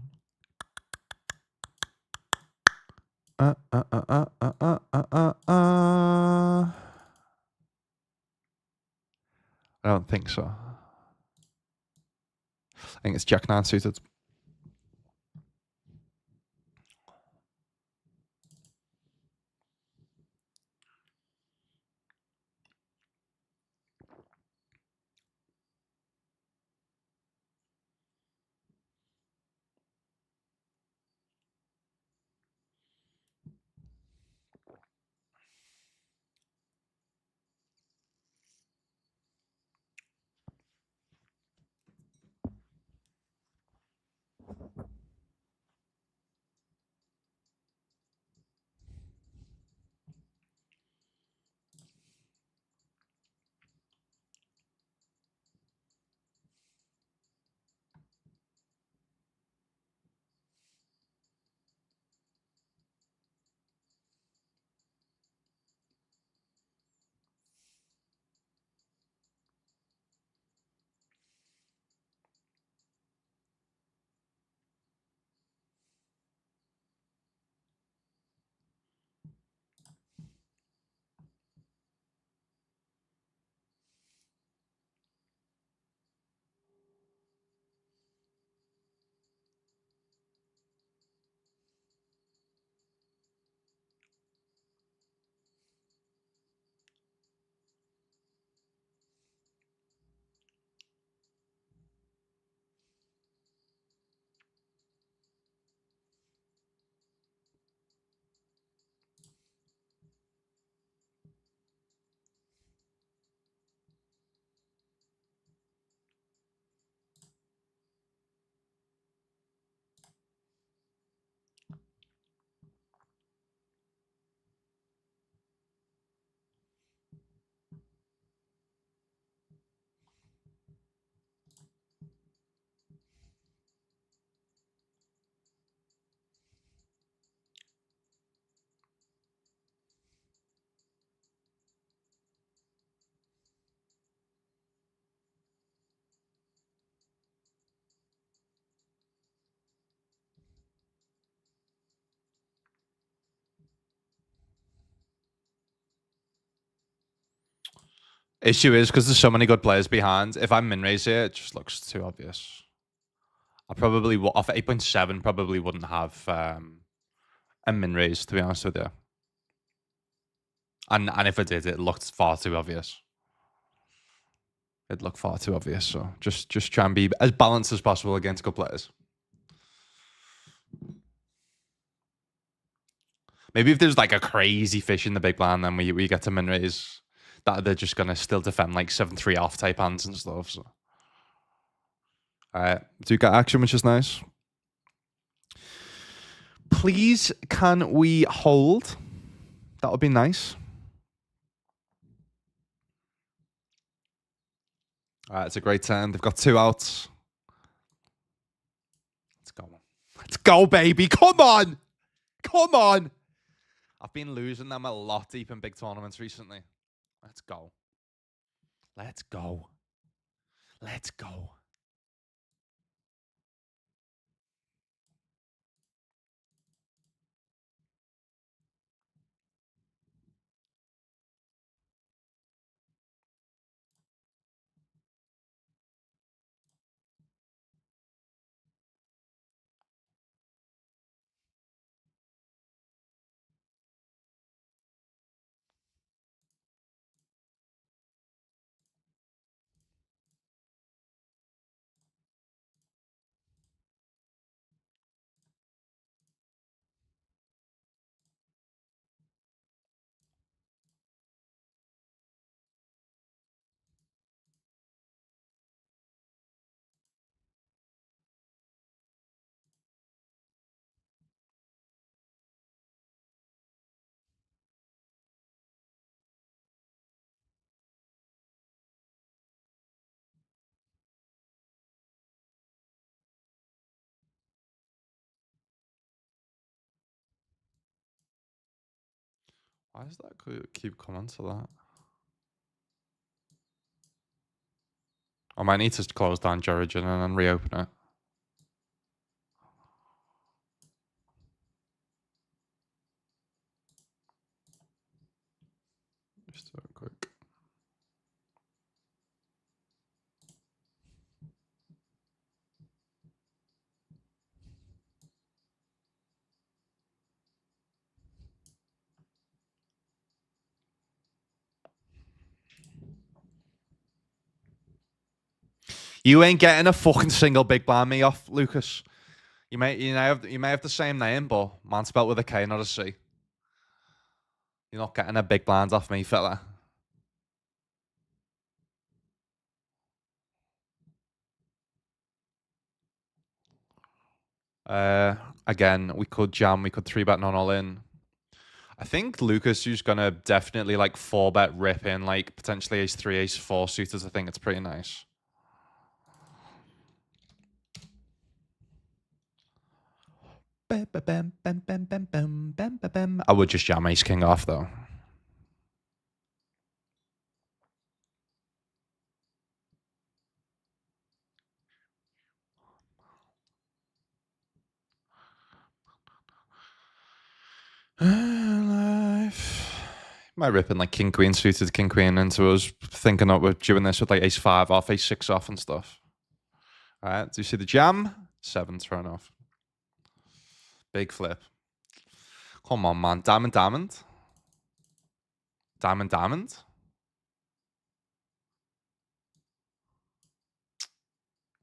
I don't think so. I think it's Jack 9 suited. Issue is because there's so many good players behind. If I'm min raise here, it just looks too obvious. I probably off 8.7 probably wouldn't have a min raise, to be honest with you. And if I did, it looked far too obvious. It looked far too obvious. So just try and be as balanced as possible against good players. Maybe if there's like a crazy fish in the big blind, then we get to min raise that they're just gonna still defend like 7-3 off type hands and stuff. So. Alright, do get action, which is nice. Please, can we hold? That would be nice. Alright, it's a great turn. They've got 2 outs. Let's go. Let's go, baby. Come on. Come on. I've been losing them a lot deep in big tournaments recently. Let's go. Let's go. Let's go. Why does that keep coming to that? I might need to close down Jurigen and then reopen it. Just do it quick. You ain't getting a fucking single big blind me off, Lucas. You may have the same name, but man spelled with a K, not a C. You're not getting a big blind off me, fella. Again, we could jam. We could 3-bet non all in. I think Lucas, who's gonna definitely like 4-bet rip in, like potentially ace 3, ace 4 suitors. I think it's pretty nice. I would just jam ace king off though. Might rip in like king queen suited, king queen into us, thinking that we're doing this with like ace 5 off, ace 6 off and stuff. All right, do you see the jam? 7 thrown off. Big flip. Come on, man. Diamond, diamond. Diamond, diamond.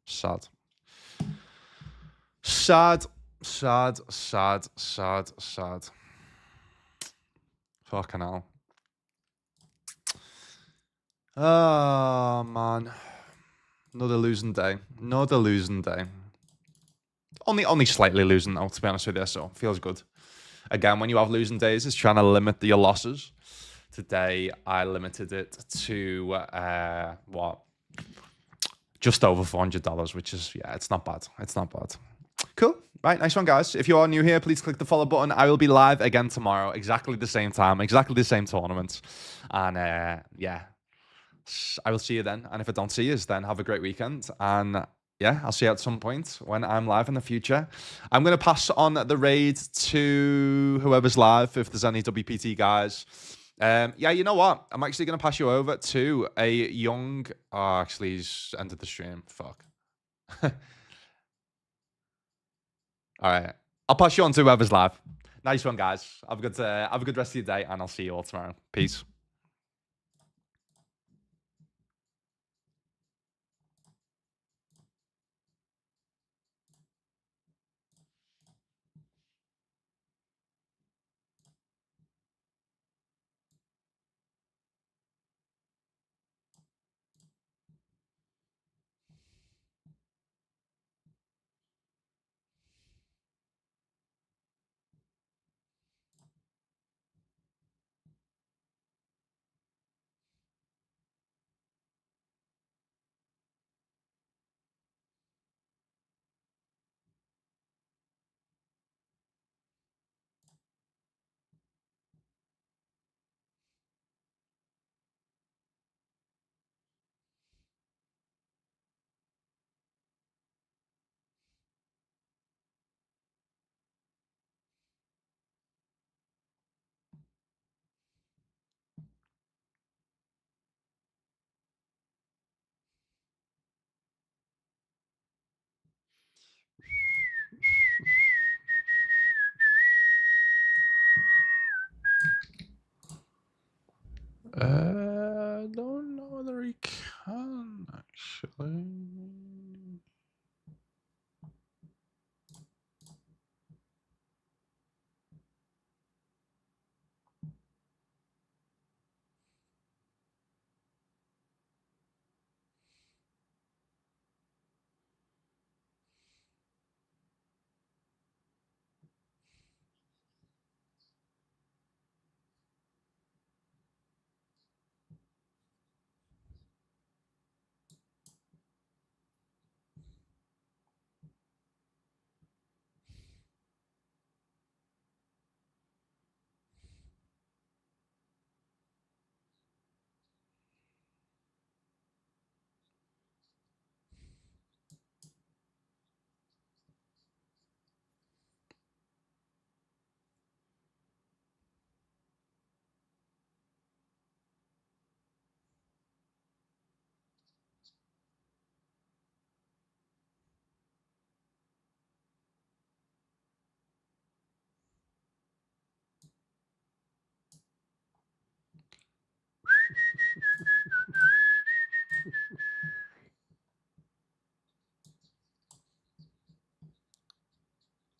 Sad. Sad, sad, sad, sad, sad. Fucking hell. Oh, man. Another losing day. Another losing day. Only slightly losing though, to be honest with you, so feels good. Again, when you have losing days, it's trying to limit your losses. Today, I limited it to, what? Just over $400, which is, yeah, it's not bad. It's not bad. Cool. Right, nice one, guys. If you are new here, please click the follow button. I will be live again tomorrow, exactly the same time, exactly the same tournament. And, yeah, I will see you then. And if I don't see you, then have a great weekend. And yeah, I'll see you at some point when I'm live in the future. I'm going to pass on the raid to whoever's live, if there's any WPT guys. Yeah, you know what? I'm actually going to pass you over to a young. Oh, actually, he's entered the stream. Fuck. All right, I'll pass you on to whoever's live. Nice one, guys. Have a good rest of your day, and I'll see you all tomorrow. Peace.